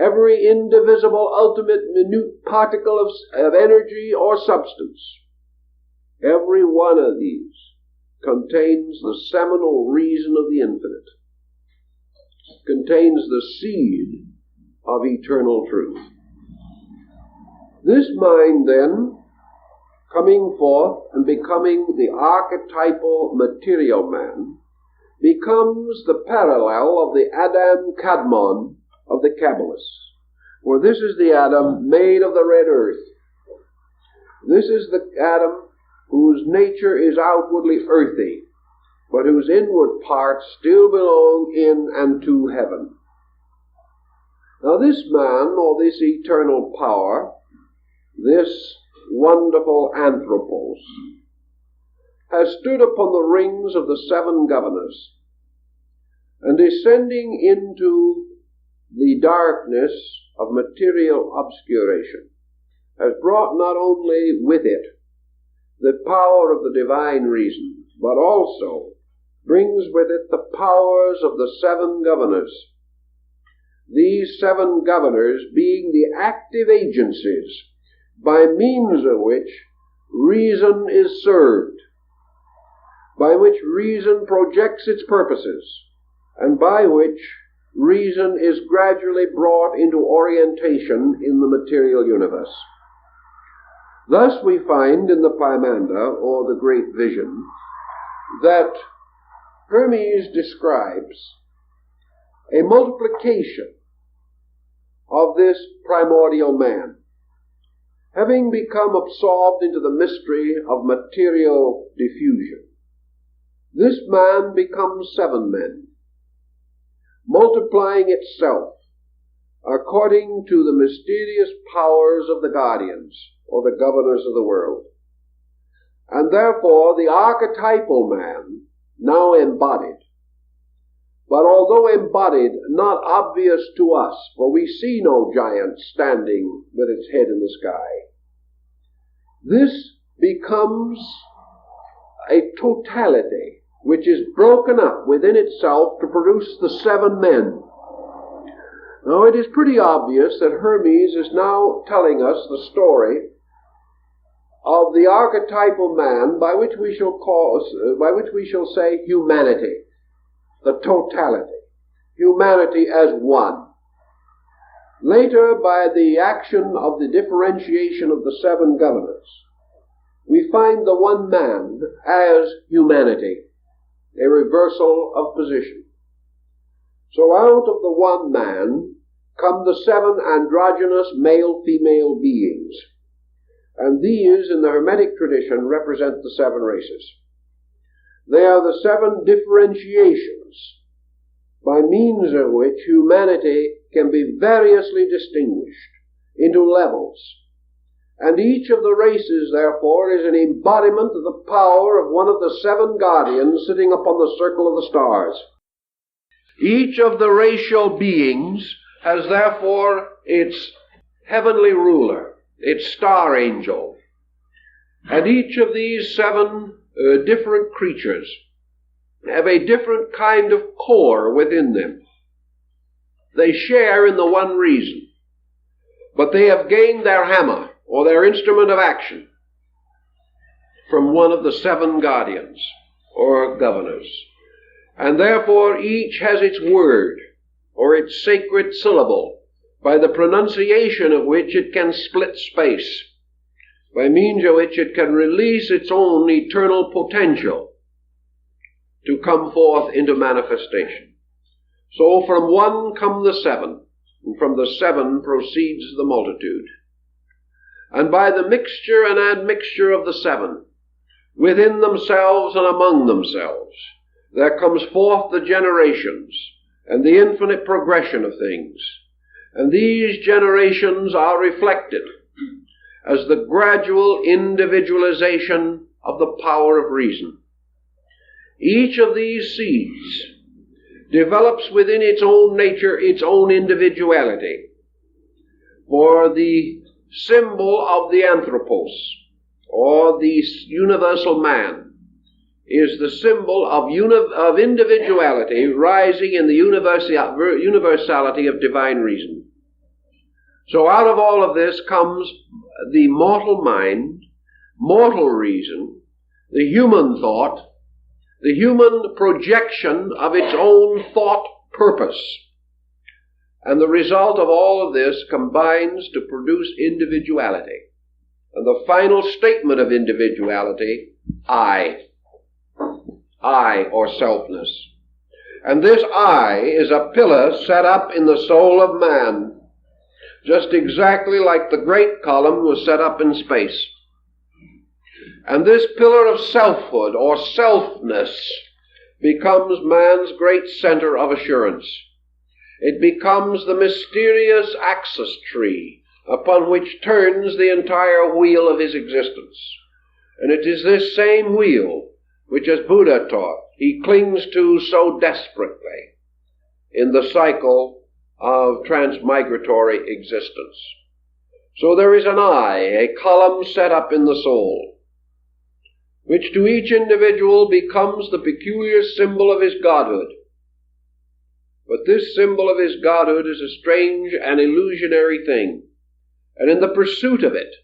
every indivisible, ultimate, minute particle of energy or substance. Every one of these contains the seminal reason of the infinite, contains the seed of eternal truth. This mind, then, coming forth and becoming the archetypal material man, becomes the parallel of the Adam Kadmon of the Kabbalists, for this is the Adam made of the red earth. This is the Adam whose nature is outwardly earthy, but whose inward parts still belong in and to heaven. Now this man, or this eternal power, this wonderful anthropos, has stood upon the rings of the seven governors, and descending into the darkness of material obscuration, has brought not only with it the power of the divine reason, but also brings with it the powers of the seven governors. These seven governors being the active agencies by means of which reason is served, by which reason projects its purposes, and by which reason is gradually brought into orientation in the material universe. Thus we find in the Pyamanda, or the Great Vision, that Hermes describes a multiplication of this primordial man, having become absorbed into the mystery of material diffusion. This man becomes seven men, multiplying itself according to the mysterious powers of the guardians, or the governors of the world. And therefore the archetypal man, now embodied, but although embodied, not obvious to us, for we see no giant standing with its head in the sky. This becomes a totality which is broken up within itself to produce the seven men. Now it is pretty obvious that Hermes is now telling us the story of the archetypal man by which we shall say humanity, the totality, humanity as one. Later, by the action of the differentiation of the seven governors, we find the one man as humanity, a reversal of position. So out of the one man come the seven androgynous male-female beings. And these, in the Hermetic tradition, represent the seven races. They are the seven differentiations by means of which humanity can be variously distinguished into levels. And each of the races, therefore, is an embodiment of the power of one of the seven guardians sitting upon the circle of the stars. Each of the racial beings has, therefore, its heavenly ruler, its star angel. And each of these seven different creatures have a different kind of core within them. They share in the one reason, but they have gained their hammer, or their instrument of action, from one of the seven guardians, or governors. And therefore each has its word, or its sacred syllable, by the pronunciation of which it can split space, by means of which it can release its own eternal potential to come forth into manifestation. So from one come the seven, and from the seven proceeds the multitude. And by the mixture and admixture of the seven, within themselves and among themselves, there comes forth the generations and the infinite progression of things. And these generations are reflected as the gradual individualization of the power of reason. Each of these seeds develops within its own nature its own individuality. For the symbol of the anthropos, or the universal man, is the symbol of individuality rising in the universality of divine reason. So out of all of this comes the mortal mind, mortal reason, the human thought, the human projection of its own thought purpose. And the result of all of this combines to produce individuality. And the final statement of individuality, I, or selfness. And this I is a pillar set up in the soul of man, just exactly like the great column was set up in space. And this pillar of selfhood, or selfness, becomes man's great center of assurance. It becomes the mysterious axis tree upon which turns the entire wheel of his existence. And it is this same wheel which, as Buddha taught, he clings to so desperately in the cycle of transmigratory existence. So there is an I, a column set up in the soul, which to each individual becomes the peculiar symbol of his godhood. But this symbol of his godhood is a strange and illusionary thing, and in the pursuit of it,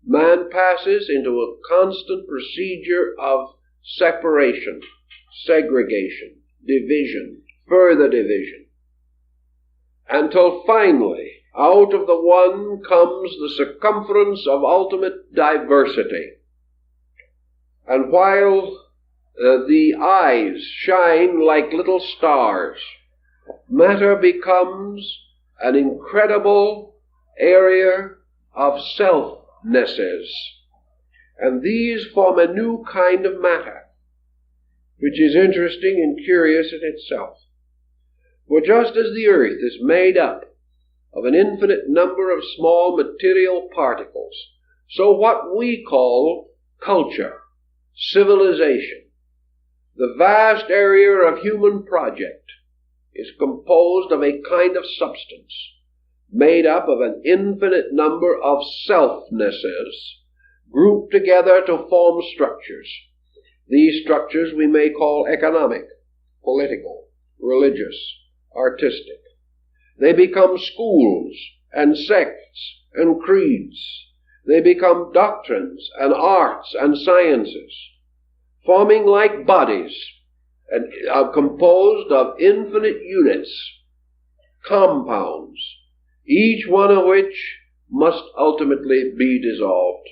man passes into a constant procedure of separation, segregation, division, further division, until finally, out of the one comes the circumference of ultimate diversity. And while the eyes shine like little stars, matter becomes an incredible area of selfnesses. And these form a new kind of matter, which is interesting and curious in itself. For just as the earth is made up of an infinite number of small material particles, so what we call culture, civilization, the vast area of human project, is composed of a kind of substance made up of an infinite number of selfnesses grouped together to form structures. These structures we may call economic, political, religious, artistic. They become schools and sects and creeds. They become doctrines and arts and sciences, forming like bodies and are composed of infinite units, compounds, each one of which must ultimately be dissolved.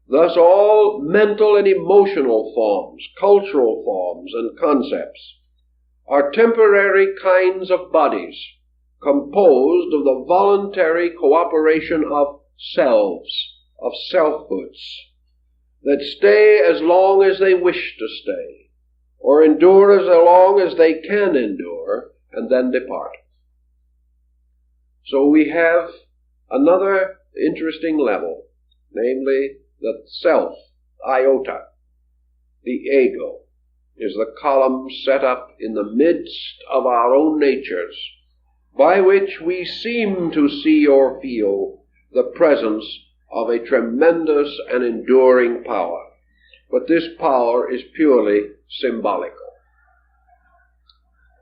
Thus all mental and emotional forms, cultural forms and concepts are temporary kinds of bodies composed of the voluntary cooperation of selves, of selfhoods, that stay as long as they wish to stay, or endure as long as they can endure, and then depart. So we have another interesting level, namely the self, iota, the ego, is the column set up in the midst of our own natures, by which we seem to see or feel the presence of a tremendous and enduring power. But this power is purely symbolical.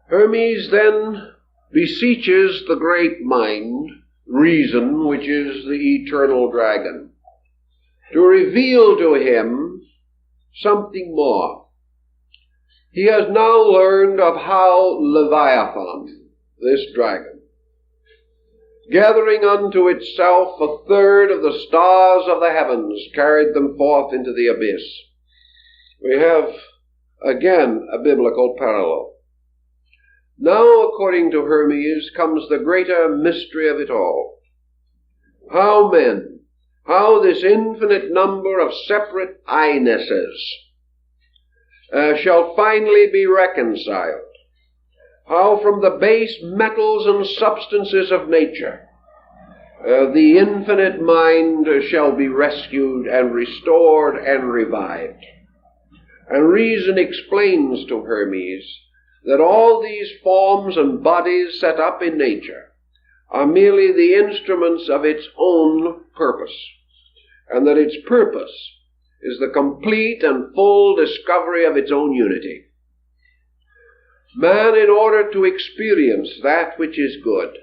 Hermes then beseeches the great mind, reason, which is the eternal dragon, to reveal to him something more. He has now learned of how Leviathan, this dragon, gathering unto itself a third of the stars of the heavens, carried them forth into the abyss. We have again a biblical parallel. Now, according to Hermes, comes the greater mystery of it all. How this infinite number of separate I-nesses shall finally be reconciled. How from the base metals and substances of nature the infinite mind shall be rescued and restored and revived. And reason explains to Hermes that all these forms and bodies set up in nature are merely the instruments of its own purpose, and that its purpose is the complete and full discovery of its own unity. Man, in order to experience that which is good,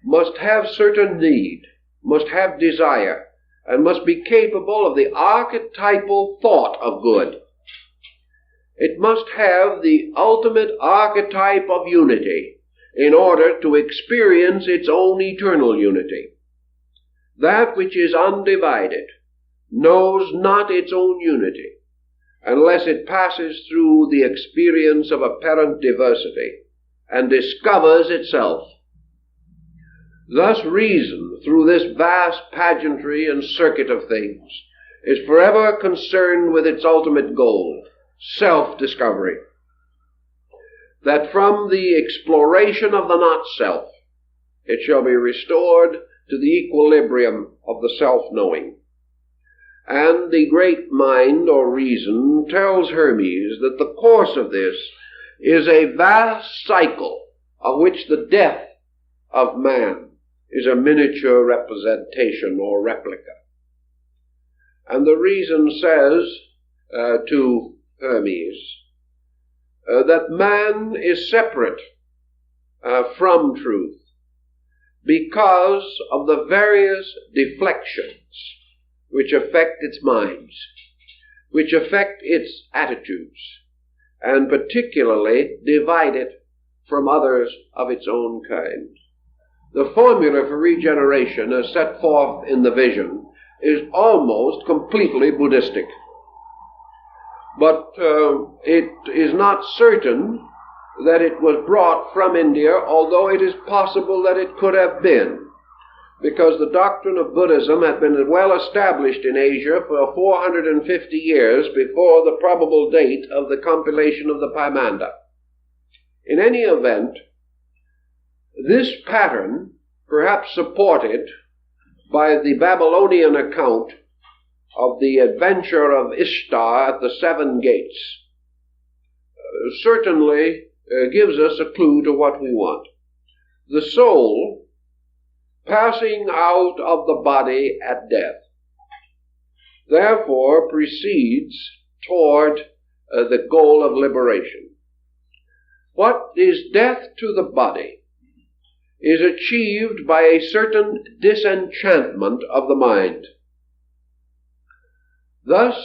must have certain need, must have desire, and must be capable of the archetypal thought of good. It must have the ultimate archetype of unity in order to experience its own eternal unity. That which is undivided knows not its own unity unless it passes through the experience of apparent diversity and discovers itself. Thus reason, through this vast pageantry and circuit of things, is forever concerned with its ultimate goal, self-discovery. That from the exploration of the not-self, it shall be restored to the equilibrium of the self-knowing. And the great mind or reason tells Hermes that the course of this is a vast cycle of which the death of man is a miniature representation or replica. And the reason says to Hermes that man is separate from truth because of the various deflections which affect its minds, which affect its attitudes, and particularly divide it from others of its own kind. The formula for regeneration as set forth in the vision is almost completely Buddhistic. But it is not certain that it was brought from India, although it is possible that it could have been, because the doctrine of Buddhism had been well established in Asia for 450 years before the probable date of the compilation of the Paimanda. In any event, this pattern, perhaps supported by the Babylonian account of the adventure of Ishtar at the seven gates, certainly gives us a clue to what we want. The soul passing out of the body at death, therefore proceeds toward the goal of liberation. What is death to the body is achieved by a certain disenchantment of the mind. Thus,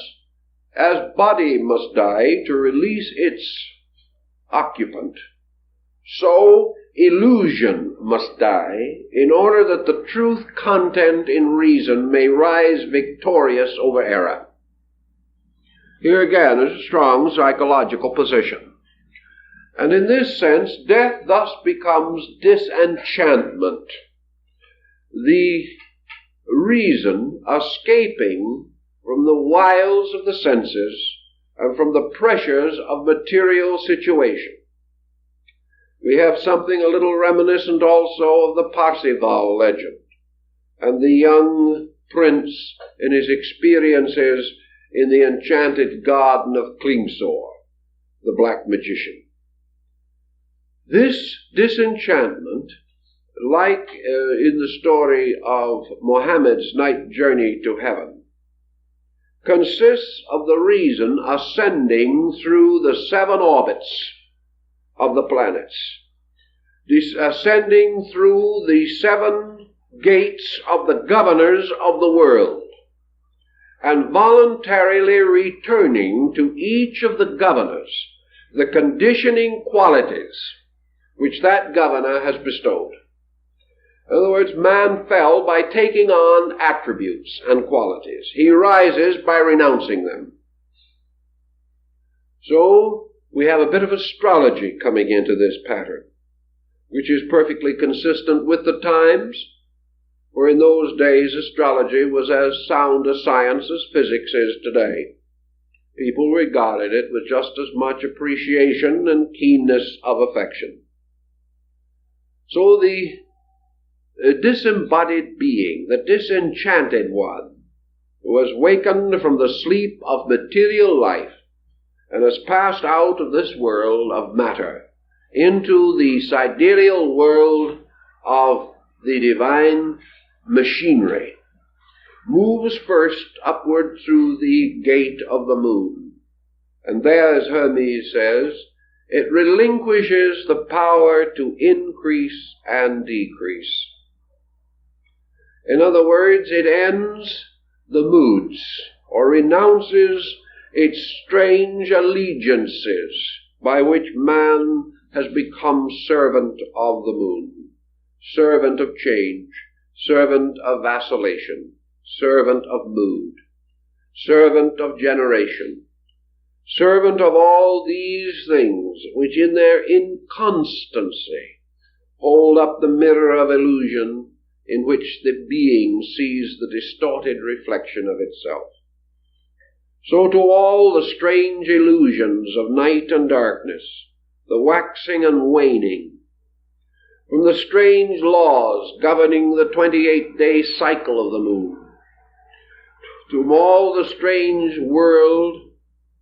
as body must die to release its occupant, so illusion must die in order that the truth content in reason may rise victorious over error. Here again is a strong psychological position. And in this sense, death thus becomes disenchantment, the reason escaping from the wiles of the senses and from the pressures of material situation. We have something a little reminiscent also of the Parzival legend and the young prince in his experiences in the enchanted garden of Klingsor, the black magician. This disenchantment, like in the story of Mohammed's night journey to heaven, consists of the reason ascending through the 7 orbits of the planets, ascending through the 7 gates of the governors of the world, and voluntarily returning to each of the governors the conditioning qualities which that governor has bestowed. In other words, man fell by taking on attributes and qualities. He rises by renouncing them. So we have a bit of astrology coming into this pattern, which is perfectly consistent with the times, for in those days astrology was as sound a science as physics is today. People regarded it with just as much appreciation and keenness of affection. So the disembodied being, the disenchanted one, who has wakened from the sleep of material life and has passed out of this world of matter into the sidereal world of the divine machinery, moves first upward through the gate of the moon. And there, as Hermes says, it relinquishes the power to increase and decrease. In other words, it ends the moods, or renounces its strange allegiances by which man has become servant of the moon, servant of change, servant of vacillation, servant of mood, servant of generation, servant of all these things which in their inconstancy hold up the mirror of illusion in which the being sees the distorted reflection of itself. So to all the strange illusions of night and darkness, the waxing and waning, from the strange laws governing the 28-day cycle of the moon, to all the strange world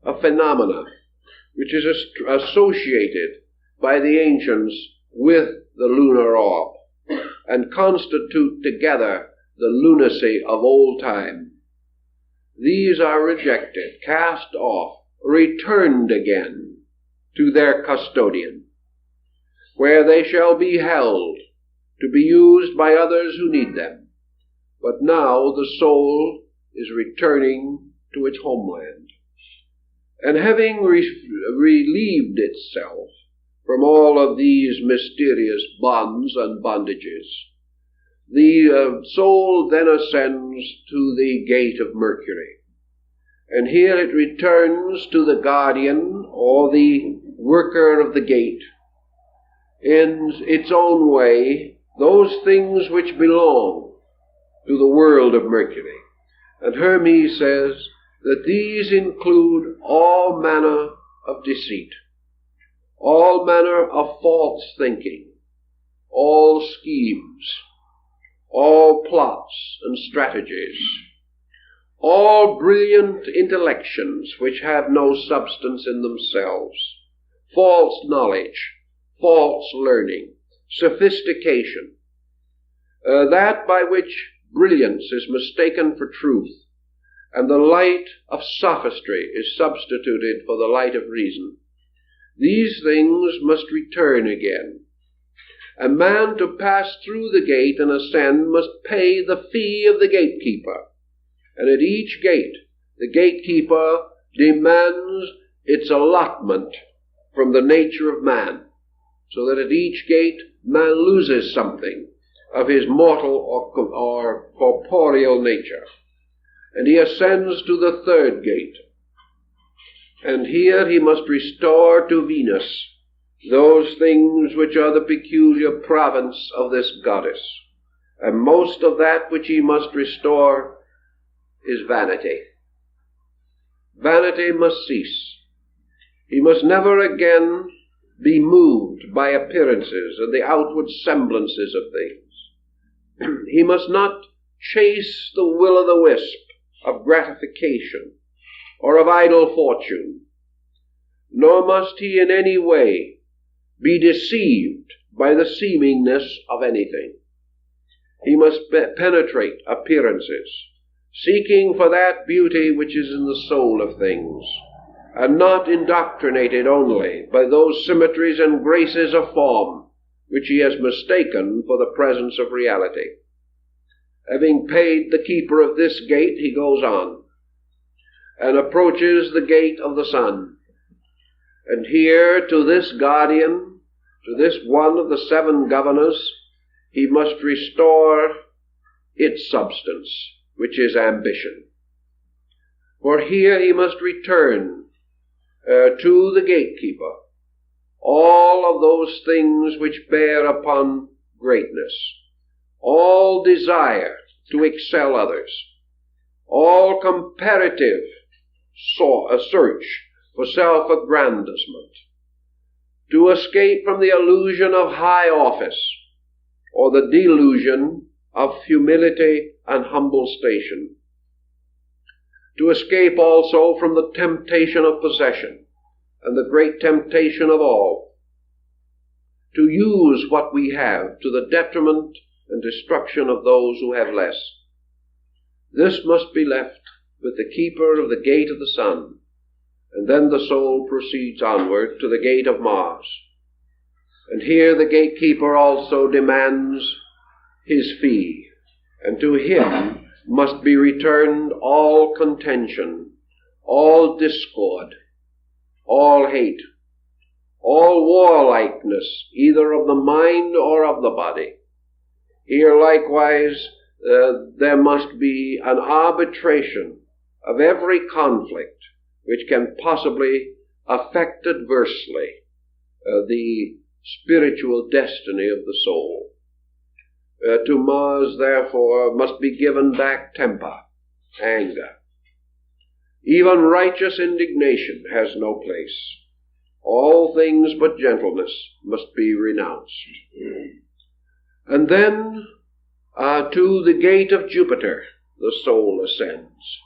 of phenomena which is associated by the ancients with the lunar orb, and constitute together the lunacy of old time. These are rejected, cast off, returned again to their custodian, where they shall be held to be used by others who need them. But now the soul is returning to its homeland, and having relieved itself from all of these mysterious bonds and bondages, the soul then ascends to the gate of Mercury. And here it returns to the guardian, or the worker of the gate, in its own way, those things which belong to the world of Mercury. And Hermes says that these include all manner of deceit, all manner of false thinking, all schemes, all plots and strategies, all brilliant intellections which have no substance in themselves, false knowledge, false learning, sophistication, that by which brilliance is mistaken for truth, and the light of sophistry is substituted for the light of reason. These things must return again. A man, to pass through the gate and ascend, must pay the fee of the gatekeeper. And at each gate, the gatekeeper demands its allotment from the nature of man, so that at each gate man loses something of his mortal or corporeal nature. And he ascends to the third gate. And here he must restore to Venus those things which are the peculiar province of this goddess. And most of that which he must restore is vanity. Vanity must cease. He must never again be moved by appearances and the outward semblances of things. He must not chase the will-o'-the-wisp of gratification or of idle fortune, nor must he in any way be deceived by the seemingness of anything. He must penetrate appearances, seeking for that beauty which is in the soul of things, and not indoctrinated only by those symmetries and graces of form which he has mistaken for the presence of reality. Having paid the keeper of this gate, he goes on and approaches the gate of the sun. And here, to this guardian, to this one of the seven governors, he must restore its substance, which is ambition. For here he must return to the gatekeeper all of those things which bear upon greatness, all desire to excel others, all comparative search for self-aggrandizement, to escape from the illusion of high office or the delusion of humility and humble station, to escape also from the temptation of possession and the great temptation of all, to use what we have to the detriment and destruction of those who have less. This must be left with the keeper of the gate of the sun, and then the soul proceeds onward to the gate of Mars. And here the gatekeeper also demands his fee, and to him must be returned all contention, all discord, all hate, all warlikeness, either of the mind or of the body. Here likewise there must be an arbitration of every conflict which can possibly affect adversely the spiritual destiny of the soul. To Mars, therefore, must be given back temper, anger. Even righteous indignation has no place. All things but gentleness must be renounced. And then to the gate of Jupiter the soul ascends.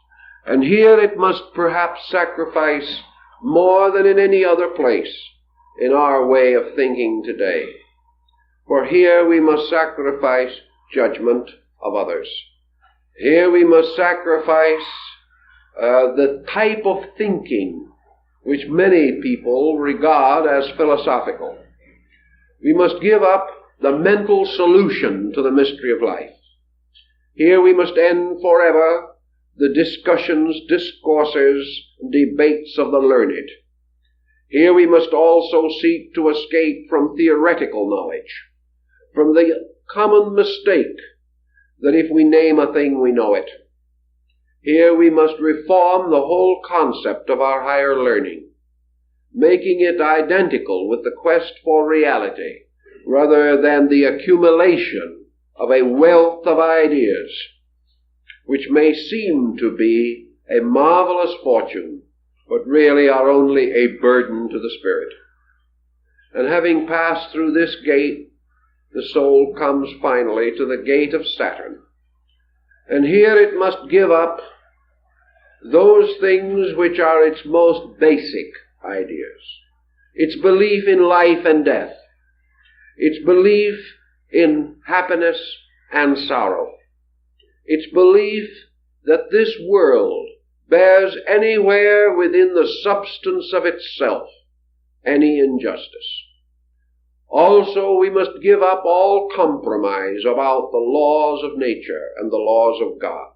And here it must perhaps sacrifice more than in any other place in our way of thinking today. For here we must sacrifice judgment of others. Here we must sacrifice the type of thinking which many people regard as philosophical. We must give up the mental solution to the mystery of life. Here we must end forever the discussions, discourses, debates of the learned. Here we must also seek to escape from theoretical knowledge, from the common mistake that if we name a thing, we know it. Here we must reform the whole concept of our higher learning, making it identical with the quest for reality, rather than the accumulation of a wealth of ideas, which may seem to be a marvelous fortune, but really are only a burden to the spirit. And having passed through this gate, the soul comes finally to the gate of Saturn. And here it must give up those things which are its most basic ideas, its belief in life and death, its belief in happiness and sorrow, its belief that this world bears anywhere within the substance of itself any injustice. Also, we must give up all compromise about the laws of nature and the laws of God.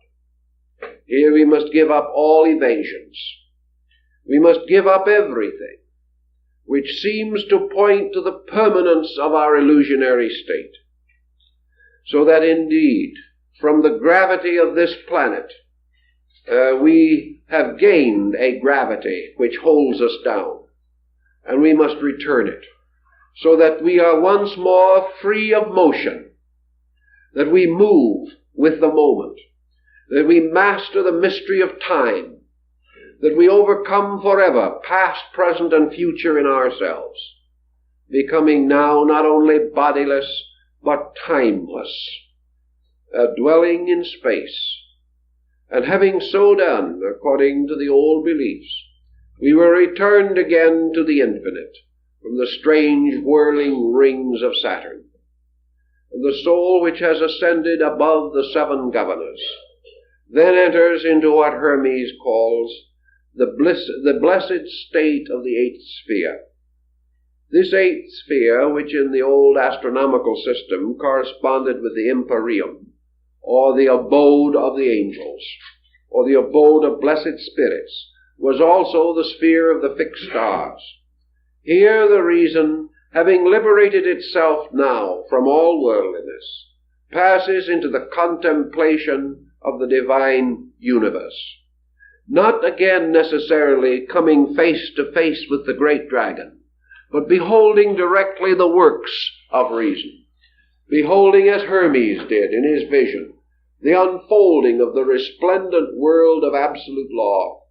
Here we must give up all evasions. We must give up everything which seems to point to the permanence of our illusionary state, so that indeed, from the gravity of this planet, we have gained a gravity which holds us down, and we must return it, so that we are once more free of motion, that we move with the moment, that we master the mystery of time, that we overcome forever past, present, and future in ourselves, becoming now not only bodiless but timeless, dwelling in space. And having so done, according to the old beliefs, we were returned again to the infinite, from the strange whirling rings of Saturn. And the soul which has ascended above the seven governors then enters into what Hermes calls the blessed state of the eighth sphere. This eighth sphere, which in the old astronomical system corresponded with the empyrean, or the abode of the angels, or the abode of blessed spirits, was also the sphere of the fixed stars. Here the reason, having liberated itself now from all worldliness, passes into the contemplation of the divine universe, not again necessarily coming face to face with the great dragon, but beholding directly the works of reason, beholding as Hermes did in his vision the unfolding of the resplendent world of absolute law,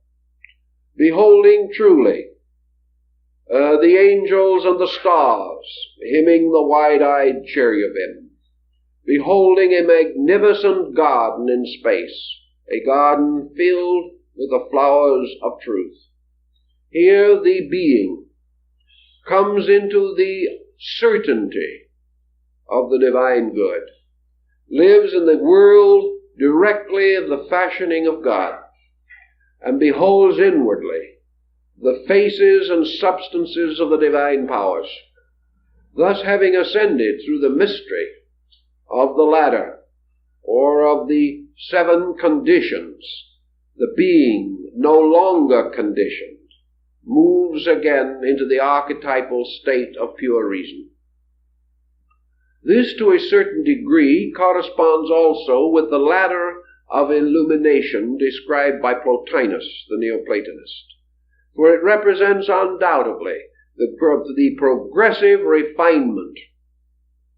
beholding truly the angels and the stars hymning the wide-eyed cherubim, beholding a magnificent garden in space, a garden filled with the flowers of truth. Here the being comes into the certainty of the divine good, lives in the world directly of the fashioning of God, and beholds inwardly the faces and substances of the divine powers, thus having ascended through the mystery of the ladder, or of the seven conditions. The being, no longer conditioned, moves again into the archetypal state of pure reason. This, to a certain degree, corresponds also with the ladder of illumination described by Plotinus, the Neoplatonist, for it represents undoubtedly the progressive refinement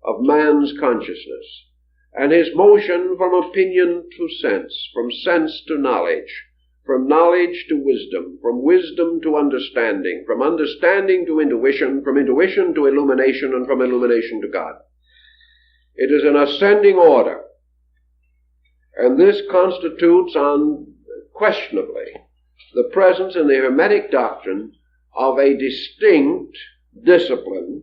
of man's consciousness, and his motion from opinion to sense, from sense to knowledge, from knowledge to wisdom, from wisdom to understanding, from understanding to intuition, from intuition to illumination, and from illumination to God. It is an ascending order, and this constitutes unquestionably the presence in the Hermetic doctrine of a distinct discipline,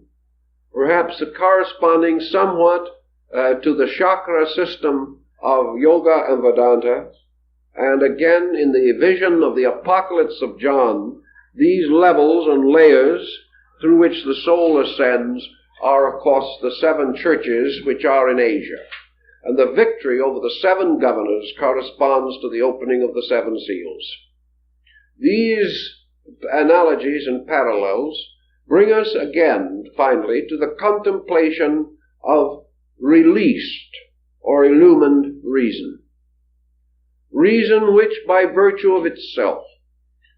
perhaps corresponding somewhat to the chakra system of Yoga and Vedanta, and again in the vision of the Apocalypse of John, these levels and layers through which the soul ascends are, of course, the seven churches which are in Asia, and the victory over the seven governors corresponds to the opening of the seven seals. These analogies and parallels bring us again, finally, to the contemplation of released or illumined reason. Reason which, by virtue of itself,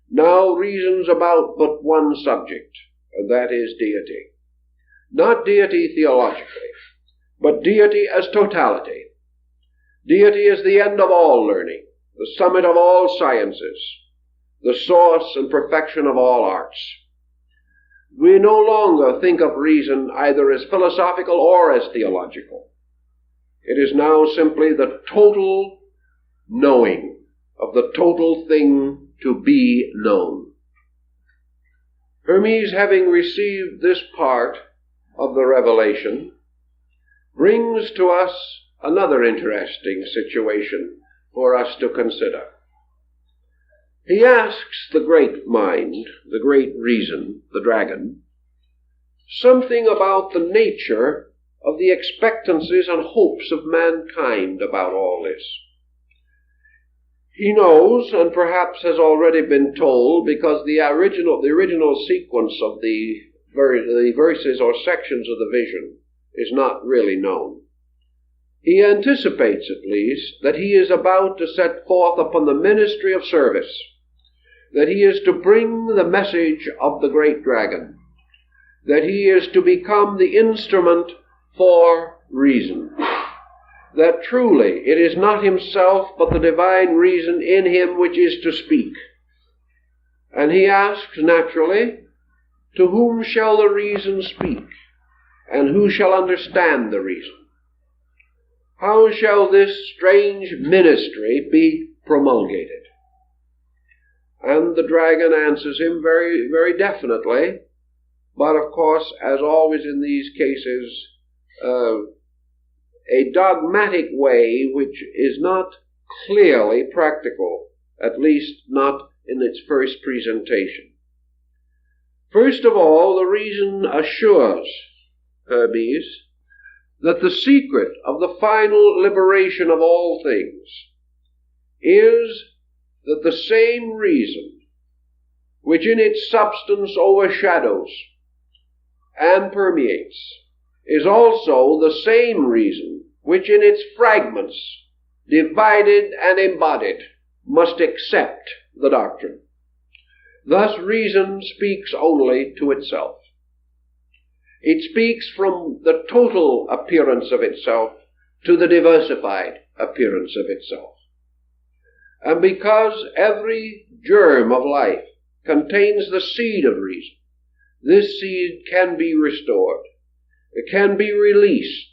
now reasons about but one subject, and that is deity. Not deity theologically, but deity as totality. Deity as the end of all learning, the summit of all sciences, the source and perfection of all arts. We no longer think of reason either as philosophical or as theological. It is now simply the total knowing of the total thing to be known. Hermes, having received this part of the revelation brings to us another interesting situation for us to consider. He asks the great mind, the great reason, the dragon, something about the nature of the expectancies and hopes of mankind about all this. He knows, and perhaps has already been told, because the original sequence of the verses or sections of the vision is not really known. He anticipates, at least, that he is about to set forth upon the ministry of service, that he is to bring the message of the great dragon, that he is to become the instrument for reason, that truly it is not himself but the divine reason in him which is to speak. And he asks, naturally, to whom shall the reason speak, and who shall understand the reason? How shall this strange ministry be promulgated? And the dragon answers him very, very definitely, but of course, as always in these cases, a dogmatic way which is not clearly practical, at least not in its first presentation. First of all, the reason assures Hermes that the secret of the final liberation of all things is that the same reason which in its substance overshadows and permeates is also the same reason which in its fragments, divided and embodied, must accept the doctrine. Thus reason speaks only to itself. It speaks from the total appearance of itself to the diversified appearance of itself. And because every germ of life contains the seed of reason, this seed can be restored, it can be released,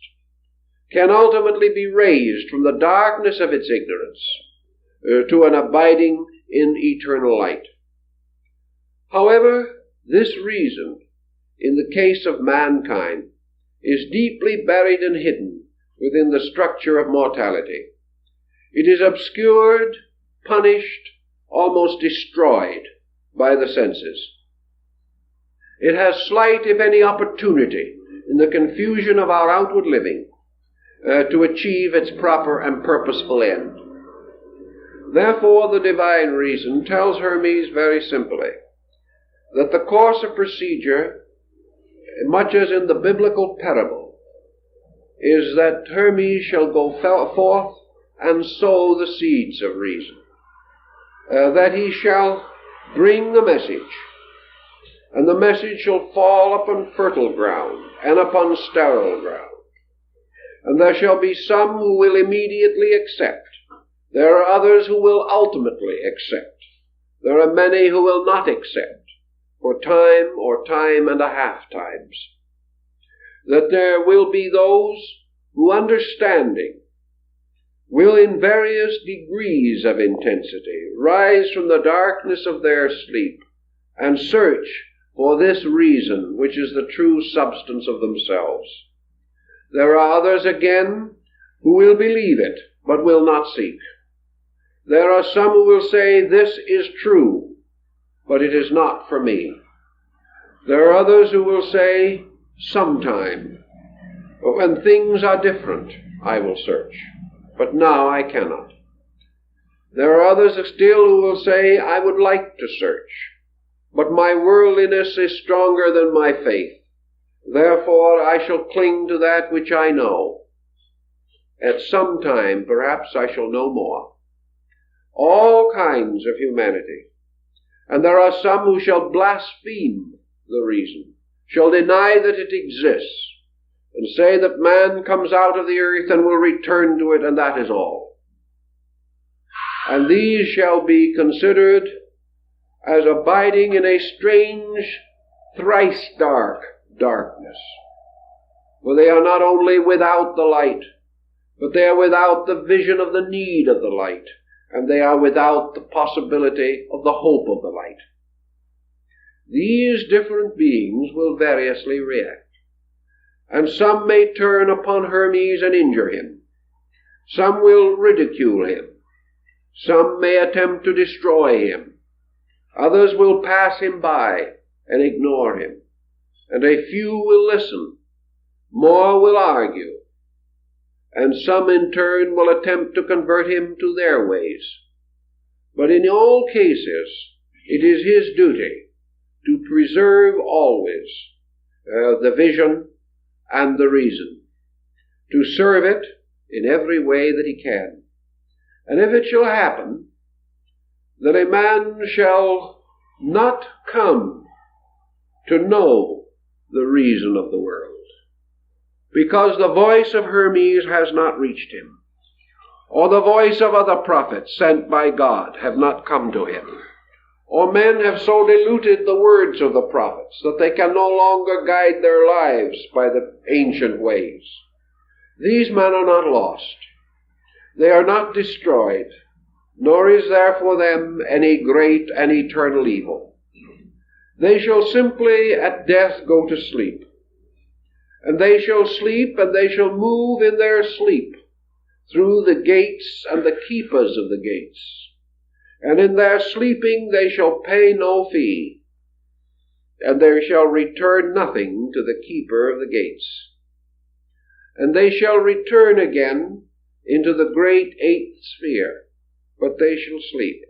can ultimately be raised from the darkness of its ignorance to an abiding in eternal light. However, this reason, in the case of mankind, is deeply buried and hidden within the structure of mortality. It is obscured, punished, almost destroyed by the senses. It has slight, if any, opportunity in the confusion of our outward living to achieve its proper and purposeful end. Therefore, the divine reason tells Hermes very simply that the course of procedure, much as in the biblical parable, is that Hermes shall go forth and sow the seeds of reason, that he shall bring the message, and the message shall fall upon fertile ground and upon sterile ground. And there shall be some who will immediately accept. There are others who will ultimately accept. There are many who will not accept, for time or time and a half times. That there will be those who, understanding, will in various degrees of intensity rise from the darkness of their sleep and search for this reason which is the true substance of themselves. There are others again who will believe it but will not seek. There are some who will say, this is true, but it is not for me. There are others who will say, sometime, but when things are different, I will search, but now I cannot. There are others still who will say, I would like to search, but my worldliness is stronger than my faith. Therefore I shall cling to that which I know. At some time, perhaps, I shall know more. All kinds of humanity. And there are some who shall blaspheme the reason, shall deny that it exists, and say that man comes out of the earth and will return to it, and that is all. And these shall be considered as abiding in a strange, thrice dark darkness. For they are not only without the light, but they are without the vision of the need of the light, and they are without the possibility of the hope of the light. These different beings will variously react. and some may turn upon Hermes and injure him. Some will ridicule him. Some may attempt to destroy him. Others will pass him by and ignore him. And a few will listen. More will argue. And some in turn will attempt to convert him to their ways. But in all cases, it is his duty to preserve always the vision and the reason, to serve it in every way that he can. And if it shall happen that a man shall not come to know the reason of the world, because the voice of Hermes has not reached him, or the voice of other prophets sent by God have not come to him, or men have so diluted the words of the prophets that they can no longer guide their lives by the ancient ways, these men are not lost. They are not destroyed, nor is there for them any great and eternal evil. They shall simply at death go to sleep. And they shall sleep, and they shall move in their sleep through the gates and the keepers of the gates. And in their sleeping they shall pay no fee, and they shall return nothing to the keeper of the gates. And they shall return again into the great eighth sphere, but they shall sleep.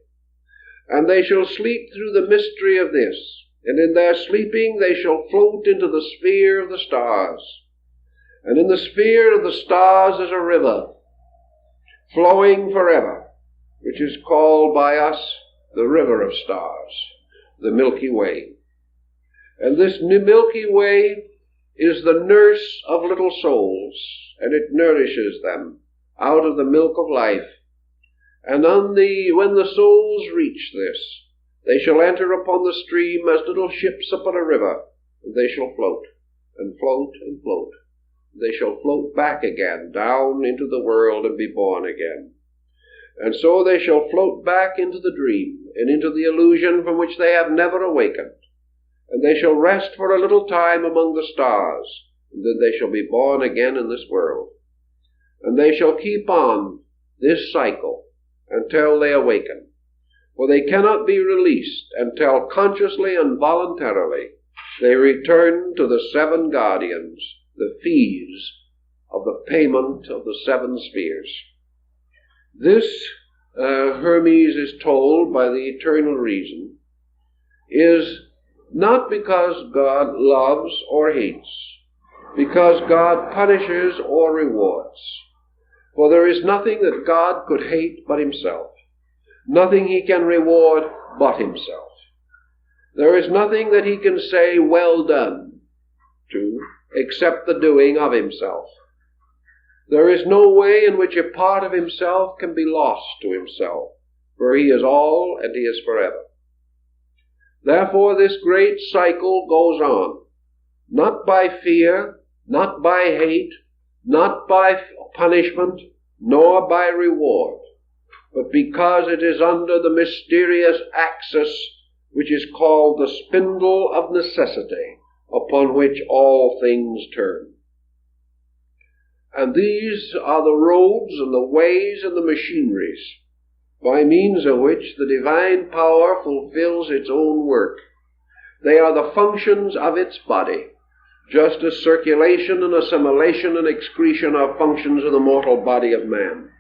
And they shall sleep through the mystery of this, and in their sleeping they shall float into the sphere of the stars. And in the sphere of the stars is a river, flowing forever, which is called by us the river of stars, the Milky Way. And this Milky Way is the nurse of little souls, and it nourishes them out of the milk of life. And when the souls reach this, they shall enter upon the stream as little ships upon a river, and they shall float, and float, and float. They shall float back again, down into the world, and be born again. And so they shall float back into the dream, and into the illusion from which they have never awakened. And they shall rest for a little time among the stars, and then they shall be born again in this world. And they shall keep on this cycle until they awaken. For they cannot be released until consciously and voluntarily they return to the seven guardians, the fees of the payment of the seven spheres. This, Hermes is told by the eternal reason, is not because God loves or hates, because God punishes or rewards. For there is nothing that God could hate but himself, nothing he can reward but himself. There is nothing that he can say, well done, to, except the doing of himself. There is no way in which a part of himself can be lost to himself, for he is all and he is forever. Therefore this great cycle goes on, not by fear, not by hate, not by punishment, nor by reward, but because it is under the mysterious axis which is called the spindle of necessity, upon which all things turn. And these are the roads and the ways and the machineries by means of which the divine power fulfills its own work. They are the functions of its body, just as circulation and assimilation and excretion are functions of the mortal body of man.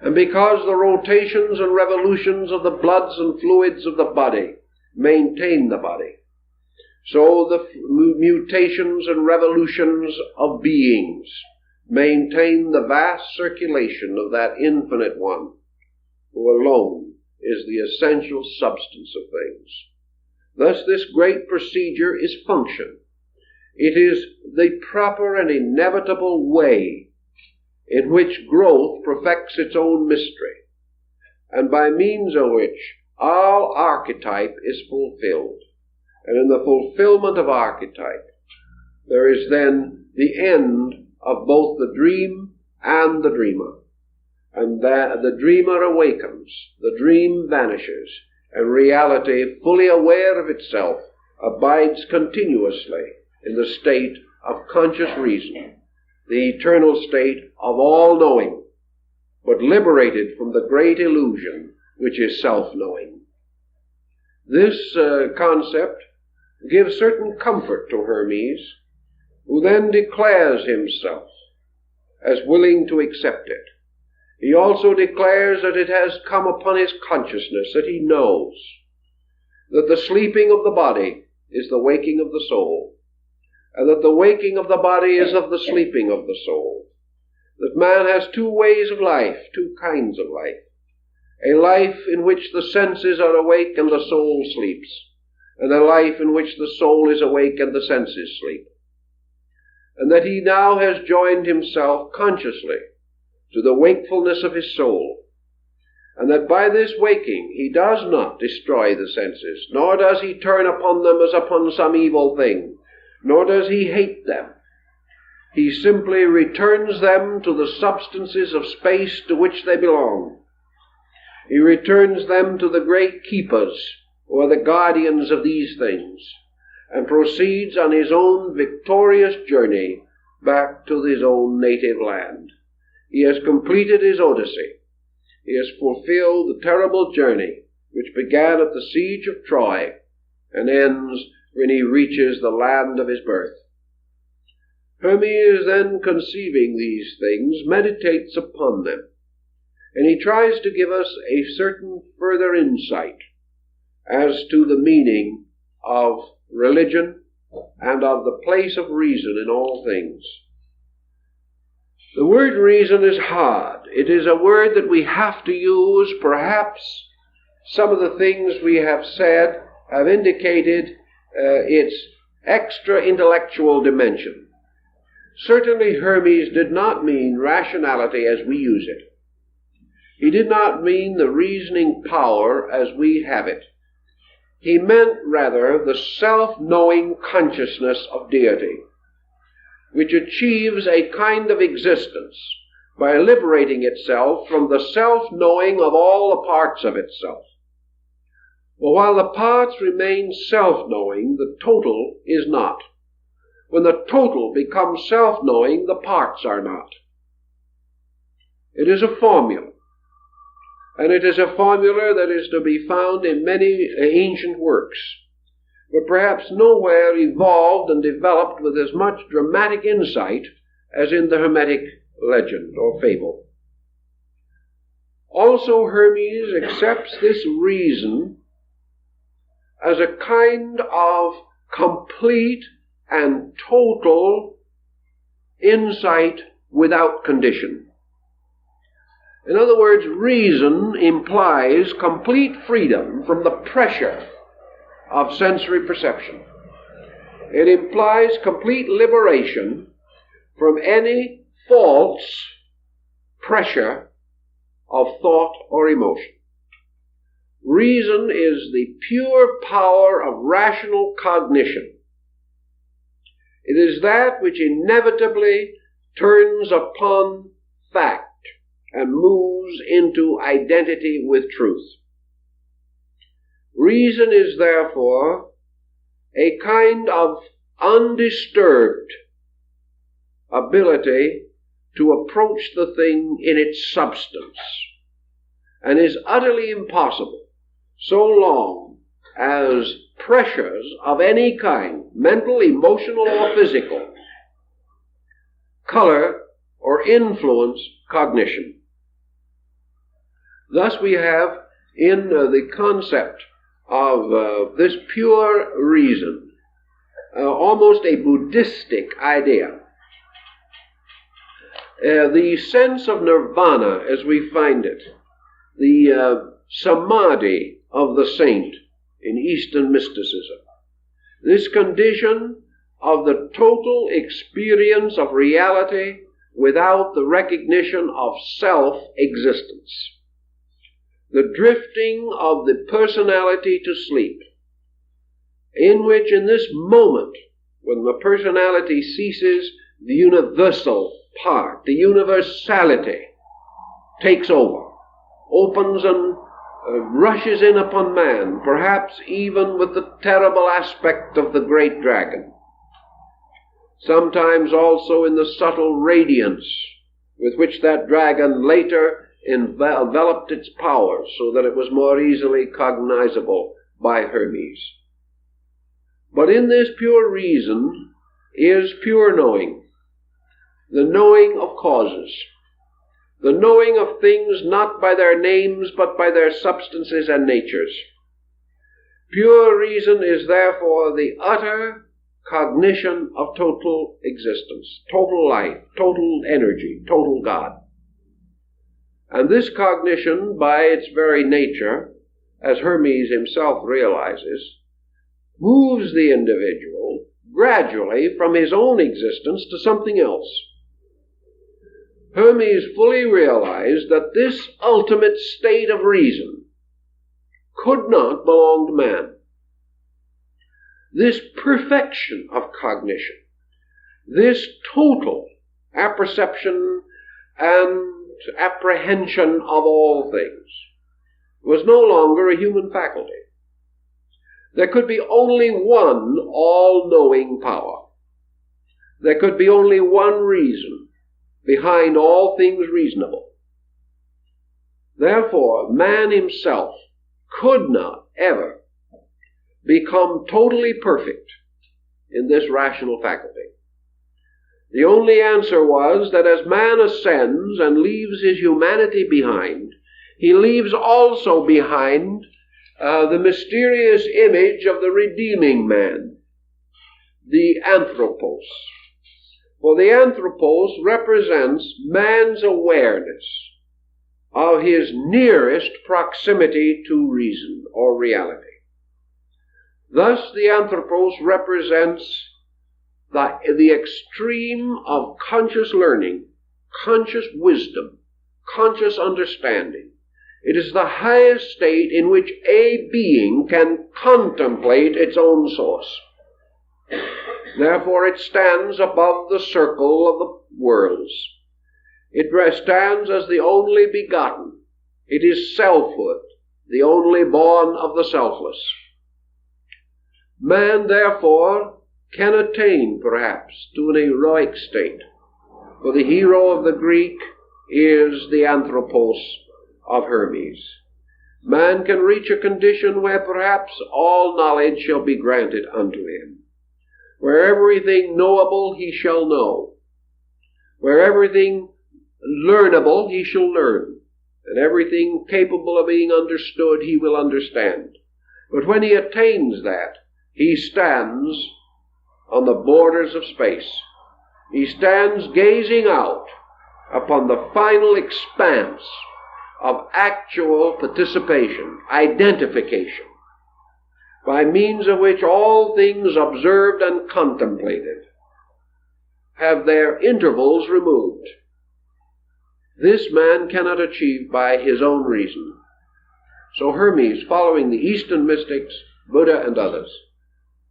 And because the rotations and revolutions of the bloods and fluids of the body maintain the body, so the mutations and revolutions of beings maintain the vast circulation of that infinite one, who alone is the essential substance of things. Thus this great procedure is function. It is the proper and inevitable way in which growth perfects its own mystery, and by means of which all archetype is fulfilled. And in the fulfillment of archetype, there is then the end of both the dream and the dreamer. And that the dreamer awakens, the dream vanishes, and reality, fully aware of itself, abides continuously in the state of conscious reason, the eternal state of all knowing, but liberated from the great illusion which is self-knowing. This concept gives certain comfort to Hermes, who then declares himself as willing to accept it. He also declares that it has come upon his consciousness, that he knows that the sleeping of the body is the waking of the soul, and that the waking of the body is of the sleeping of the soul. That man has two ways of life, two kinds of life. A life in which the senses are awake and the soul sleeps, and a life in which the soul is awake and the senses sleep. And that he now has joined himself consciously to the wakefulness of his soul, and that by this waking he does not destroy the senses, nor does he turn upon them as upon some evil thing, nor does he hate them. He simply returns them to the substances of space to which they belong. He returns them to the great keepers, who are the guardians of these things, and proceeds on his own victorious journey back to his own native land. He has completed his odyssey. He has fulfilled the terrible journey which began at the siege of Troy and ends when he reaches the land of his birth. Hermes, then, conceiving these things, meditates upon them, and he tries to give us a certain further insight as to the meaning of religion and of the place of reason in all things. The word reason is hard. It is a word that we have to use. Perhaps some of the things we have said have indicated its extra-intellectual dimension. Certainly Hermes did not mean rationality as we use it. He did not mean the reasoning power as we have it. He meant rather the self-knowing consciousness of deity, which achieves a kind of existence by liberating itself from the self-knowing of all the parts of itself. But while the parts remain self-knowing, the total is not. When the total becomes self-knowing, the parts are not. It is a formula, and it is a formula that is to be found in many ancient works, but perhaps nowhere evolved and developed with as much dramatic insight as in the Hermetic legend or fable. Also, Hermes accepts this reason as a kind of complete and total insight without condition. In other words, reason implies complete freedom from the pressure of sensory perception. It implies complete liberation from any false pressure of thought or emotion. Reason is the pure power of rational cognition. It is that which inevitably turns upon fact and moves into identity with truth. Reason is therefore a kind of undisturbed ability to approach the thing in its substance, and is utterly impossible so long as pressures of any kind, mental, emotional, or physical, color or influence cognition. Thus we have in the concept of this pure reason almost a Buddhistic idea. The sense of nirvana as we find it, the samadhi of the saint in Eastern mysticism, this condition of the total experience of reality without the recognition of self-existence, the drifting of the personality to sleep, in which in this moment, when the personality ceases, the universal part, the universality takes over, opens and rushes in upon man, perhaps even with the terrible aspect of the great dragon. sometimes also in the subtle radiance with which that dragon later enveloped its power so that it was more easily cognizable by Hermes. But in this pure reason is pure knowing, the knowing of causes, the knowing of things not by their names but by their substances and natures. Pure reason is therefore the utter cognition of total existence, total life, total energy, total God. And this cognition, by its very nature, as Hermes himself realizes, moves the individual gradually from his own existence to something else. Hermes fully realized that this ultimate state of reason could not belong to man. This perfection of cognition, this total apperception and apprehension of all things, was no longer a human faculty. There could be only one all-knowing power. There could be only one reason behind all things reasonable. Therefore, man himself could not ever become totally perfect in this rational faculty. The only answer was that as man ascends and leaves his humanity behind, he leaves also behind the mysterious image of the redeeming man, the anthropos. For the anthropos represents man's awareness of his nearest proximity to reason or reality. Thus the anthropos represents the extreme of conscious learning, conscious wisdom, conscious understanding. It is the highest state in which a being can contemplate its own source. Therefore it stands above the circle of the worlds. It stands as the only begotten. It is selfhood, the only born of the selfless. Man, therefore, can attain, perhaps, to an heroic state, for the hero of the Greek is the anthropos of Hermes. Man can reach a condition where perhaps all knowledge shall be granted unto him, where everything knowable he shall know, where everything learnable he shall learn, and everything capable of being understood he will understand. But when he attains that, he stands on the borders of space. He stands gazing out upon the final expanse of actual participation, identification, by means of which all things observed and contemplated have their intervals removed. This man cannot achieve by his own reason. So Hermes, following the Eastern mystics, Buddha and others,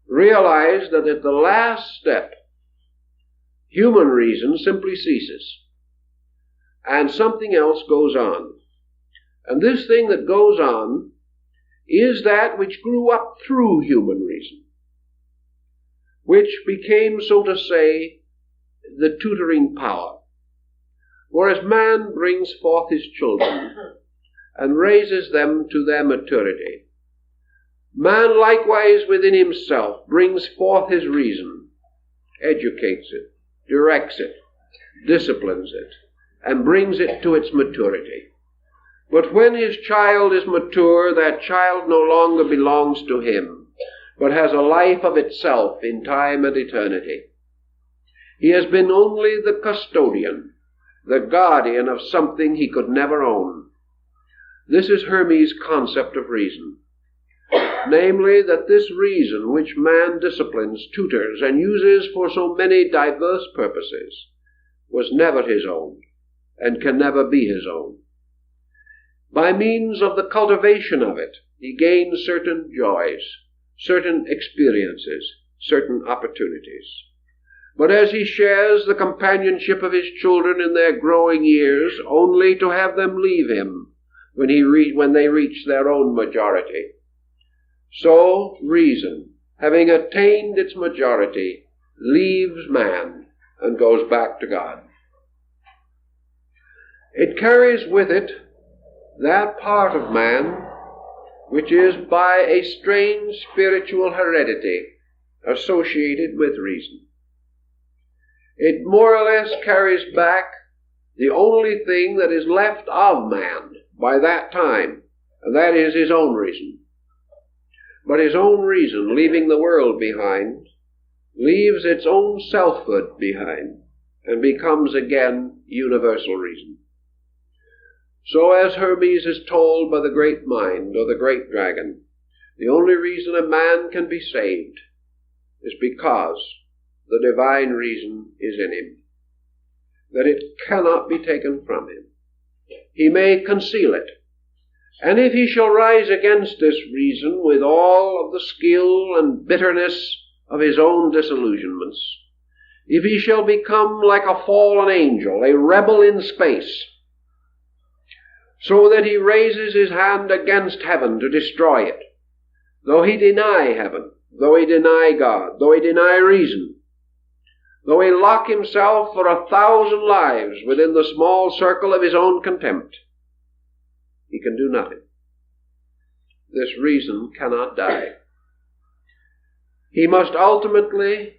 realized that at the last step, human reason simply ceases, and something else goes on. And this thing that goes on is that which grew up through human reason, which became, so to say, the tutoring power. Whereas man brings forth his children and raises them to their maturity, man likewise within himself brings forth his reason, educates it, directs it, disciplines it, and brings it to its maturity. But when his child is mature, that child no longer belongs to him, but has a life of itself in time and eternity. He has been only the custodian, the guardian of something he could never own. This is Hermes' concept of reason. Namely, that this reason which man disciplines, tutors, and uses for so many diverse purposes was never his own, and can never be his own. By means of the cultivation of it, he gains certain joys, certain experiences, certain opportunities. But as he shares the companionship of his children in their growing years, only to have them leave him when they reach their own majority, so reason, having attained its majority, leaves man and goes back to God. It carries with it that part of man which is by a strange spiritual heredity associated with reason. It more or less carries back the only thing that is left of man by that time, and that is his own reason. But his own reason, leaving the world behind, leaves its own selfhood behind, and becomes again universal reason. So as Hermes is told by the great mind, or the great dragon, the only reason a man can be saved is because the divine reason is in him, that it cannot be taken from him. He may conceal it, and if he shall rise against this reason with all of the skill and bitterness of his own disillusionments, if he shall become like a fallen angel, a rebel in space, so that he raises his hand against heaven to destroy it, though he deny heaven, though he deny God, though he deny reason, though he lock himself for 1,000 lives within the small circle of his own contempt, he can do nothing. This reason cannot die. He must ultimately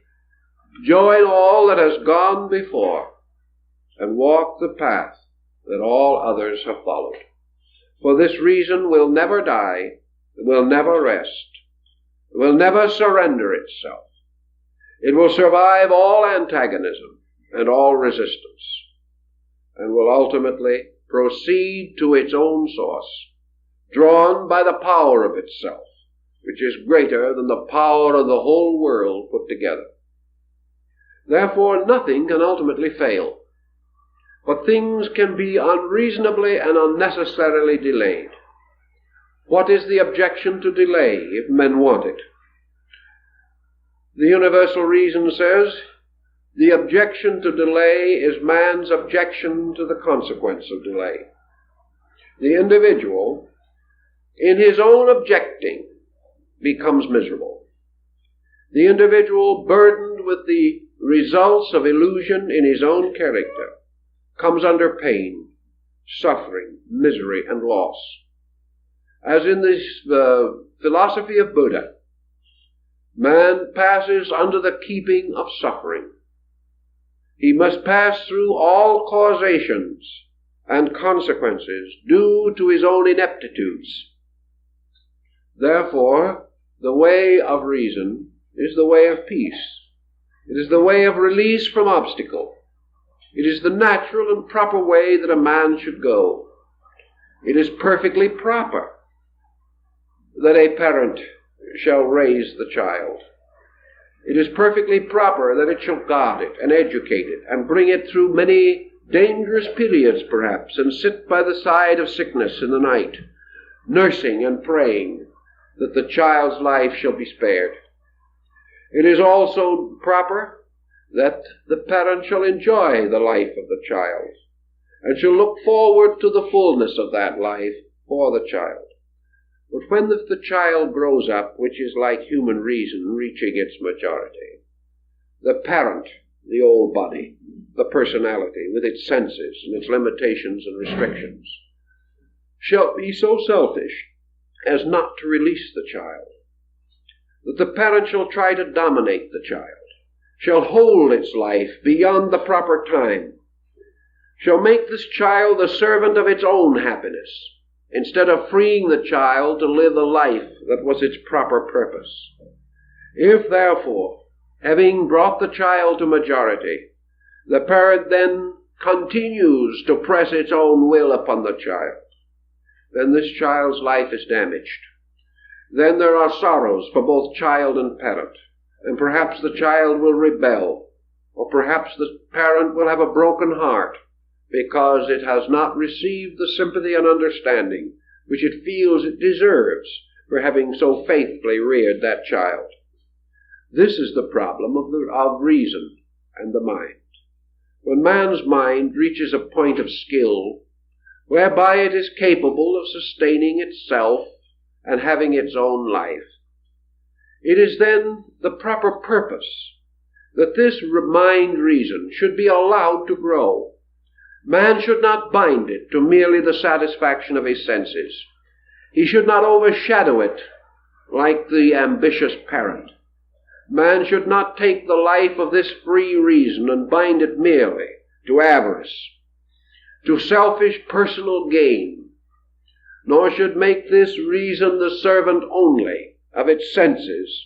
join all that has gone before and walk the path that all others have followed. For this reason will never die, will never rest, will never surrender itself. It will survive all antagonism and all resistance, and will ultimately proceed to its own source, drawn by the power of itself, which is greater than the power of the whole world put together. Therefore, nothing can ultimately fail, but things can be unreasonably and unnecessarily delayed. What is the objection to delay if men want it? The universal reason says, the objection to delay is man's objection to the consequence of delay. The individual, in his own objecting, becomes miserable. The individual, burdened with the results of illusion in his own character, comes under pain, suffering, misery, and loss. As in the philosophy of Buddha, man passes under the keeping of suffering. He must pass through all causations and consequences due to his own ineptitudes. Therefore, the way of reason is the way of peace. It is the way of release from obstacle. It is the natural and proper way that a man should go. It is perfectly proper that a parent shall raise the child. It is perfectly proper that it shall guard it and educate it and bring it through many dangerous periods perhaps, and sit by the side of sickness in the night, nursing and praying that the child's life shall be spared. It is also proper that the parent shall enjoy the life of the child and shall look forward to the fullness of that life for the child. But when the child grows up, which is like human reason reaching its majority, the parent, the old body, the personality with its senses and its limitations and restrictions, shall be so selfish as not to release the child, that the parent shall try to dominate the child, shall hold its life beyond the proper time, shall make this child the servant of its own happiness, instead of freeing the child to live the life that was its proper purpose. If, therefore, having brought the child to majority, the parent then continues to press its own will upon the child, then this child's life is damaged. Then there are sorrows for both child and parent, and perhaps the child will rebel, or perhaps the parent will have a broken heart, because it has not received the sympathy and understanding which it feels it deserves for having so faithfully reared that child. This is the problem of reason and the mind. When man's mind reaches a point of skill whereby it is capable of sustaining itself and having its own life, it is then the proper purpose that this mind reason should be allowed to grow. Man should not bind it to merely the satisfaction of his senses. He should not overshadow it like the ambitious parent. Man should not take the life of this free reason and bind it merely to avarice, to selfish personal gain, nor should make this reason the servant only of its senses,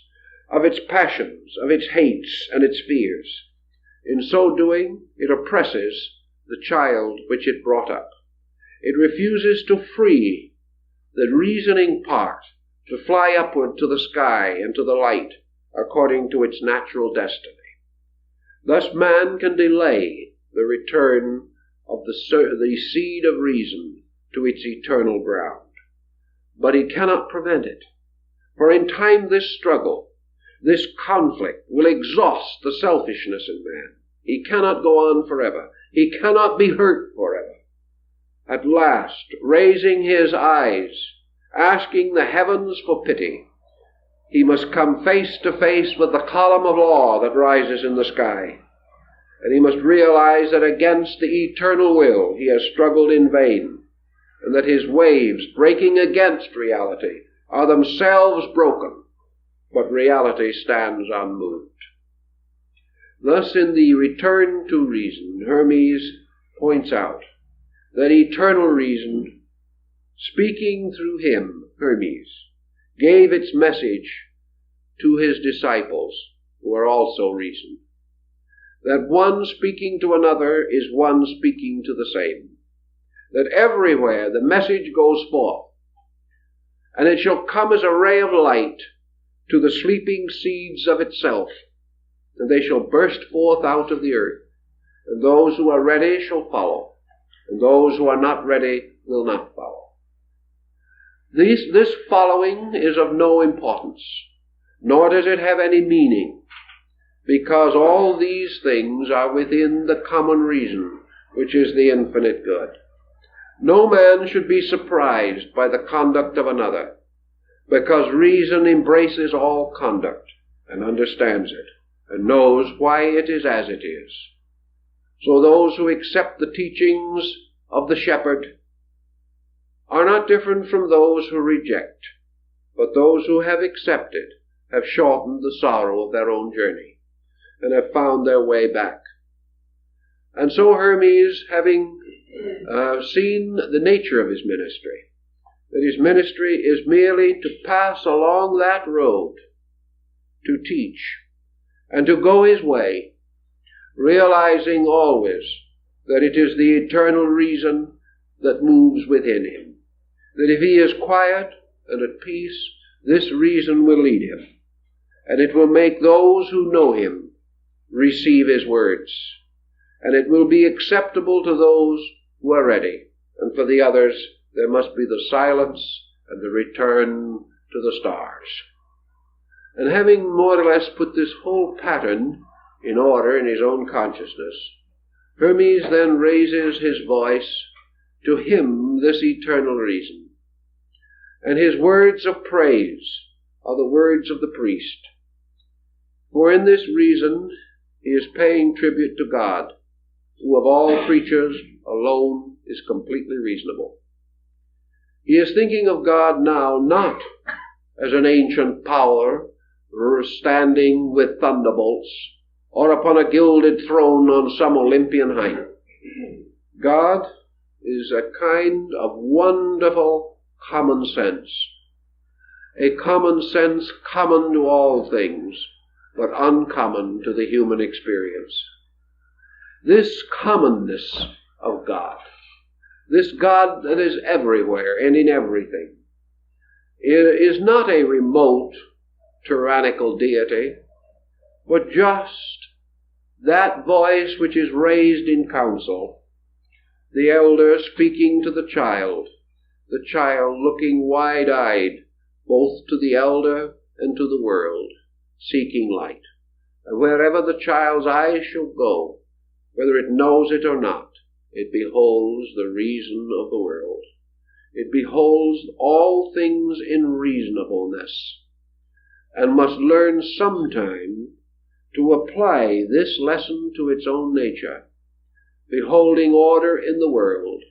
of its passions, of its hates and its fears. In so doing, it oppresses the child which it brought up. It refuses to free the reasoning part to fly upward to the sky and to the light according to its natural destiny. Thus man can delay the return of the seed of reason to its eternal ground. But he cannot prevent it, for in time this struggle, this conflict will exhaust the selfishness in man. He cannot go on forever. He cannot be hurt forever. At last, raising his eyes, asking the heavens for pity, he must come face to face with the column of law that rises in the sky. And he must realize that against the eternal will he has struggled in vain, and that his waves breaking against reality are themselves broken, but reality stands unmoved. Thus, in the return to reason, Hermes points out that eternal reason, speaking through him, Hermes, gave its message to his disciples, who are also reason. That one speaking to another is one speaking to the same. That everywhere the message goes forth, and it shall come as a ray of light to the sleeping seeds of itself, and they shall burst forth out of the earth, and those who are ready shall follow, and those who are not ready will not follow. This following is of no importance, nor does it have any meaning, because all these things are within the common reason, which is the infinite good. No man should be surprised by the conduct of another, because reason embraces all conduct and understands it, and knows why it is as it is. So those who accept the teachings of the shepherd are not different from those who reject, but those who have accepted have shortened the sorrow of their own journey, and have found their way back. And so Hermes, having seen the nature of his ministry, that his ministry is merely to pass along that road, to teach, and to go his way, realizing always that it is the eternal reason that moves within him, that if he is quiet and at peace, this reason will lead him, and it will make those who know him receive his words, and it will be acceptable to those who are ready, and for the others there must be the silence and the return to the stars. And having more or less put this whole pattern in order in his own consciousness, Hermes then raises his voice to hymn this eternal reason. And his words of praise are the words of the priest. For in this reason he is paying tribute to God, who of all creatures alone is completely reasonable. He is thinking of God now not as an ancient power standing with thunderbolts, or upon a gilded throne on some Olympian height. God is a kind of wonderful common sense, a common sense common to all things, but uncommon to the human experience. This commonness of God, this God that is everywhere and in everything, is not a remote, tyrannical deity, but just that voice which is raised in council, the elder speaking to the child looking wide-eyed both to the elder and to the world, seeking light. And wherever the child's eyes shall go, whether it knows it or not, it beholds the reason of the world. It beholds all things in reasonableness, and must learn sometime to apply this lesson to its own nature, beholding order in the world,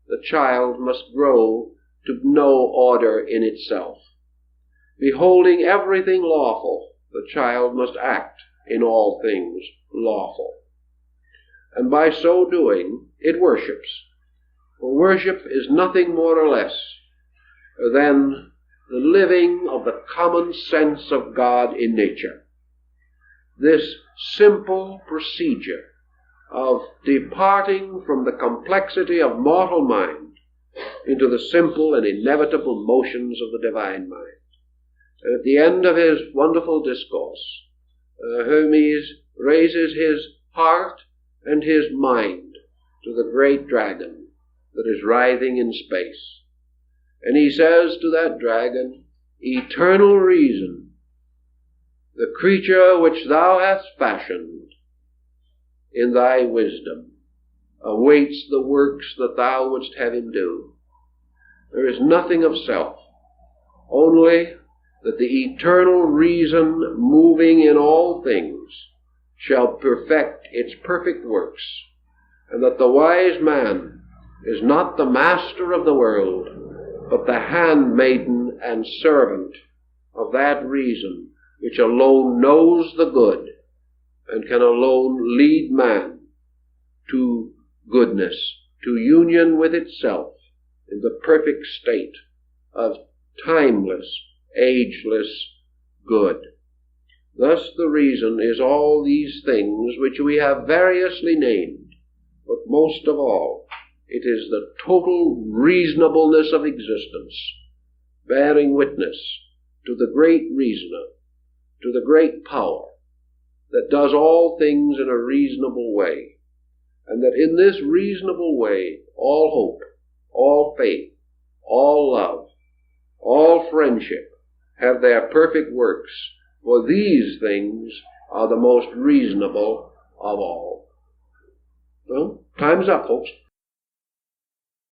the child must grow to know order in itself. Beholding everything lawful, the child must act in all things lawful. And by so doing, it worships. For worship is nothing more or less than the living of the common sense of God in nature. This simple procedure of departing from the complexity of mortal mind into the simple and inevitable motions of the divine mind. And at the end of his wonderful discourse, Hermes raises his heart and his mind to the great dragon that is writhing in space. And he says to that dragon, "Eternal reason, the creature which thou hast fashioned in thy wisdom awaits the works that thou wouldst have him do. There is nothing of self, only that the eternal reason moving in all things shall perfect its perfect works, and that the wise man is not the master of the world, but the handmaiden and servant of that reason which alone knows the good and can alone lead man to goodness, to union with itself in the perfect state of timeless, ageless good. Thus the reason is all these things which we have variously named, but most of all, it is the total reasonableness of existence, bearing witness to the great reasoner, to the great power that does all things in a reasonable way, and that in this reasonable way all hope, all faith, all love, all friendship have their perfect works, for these things are the most reasonable of all. Well, time's up, folks.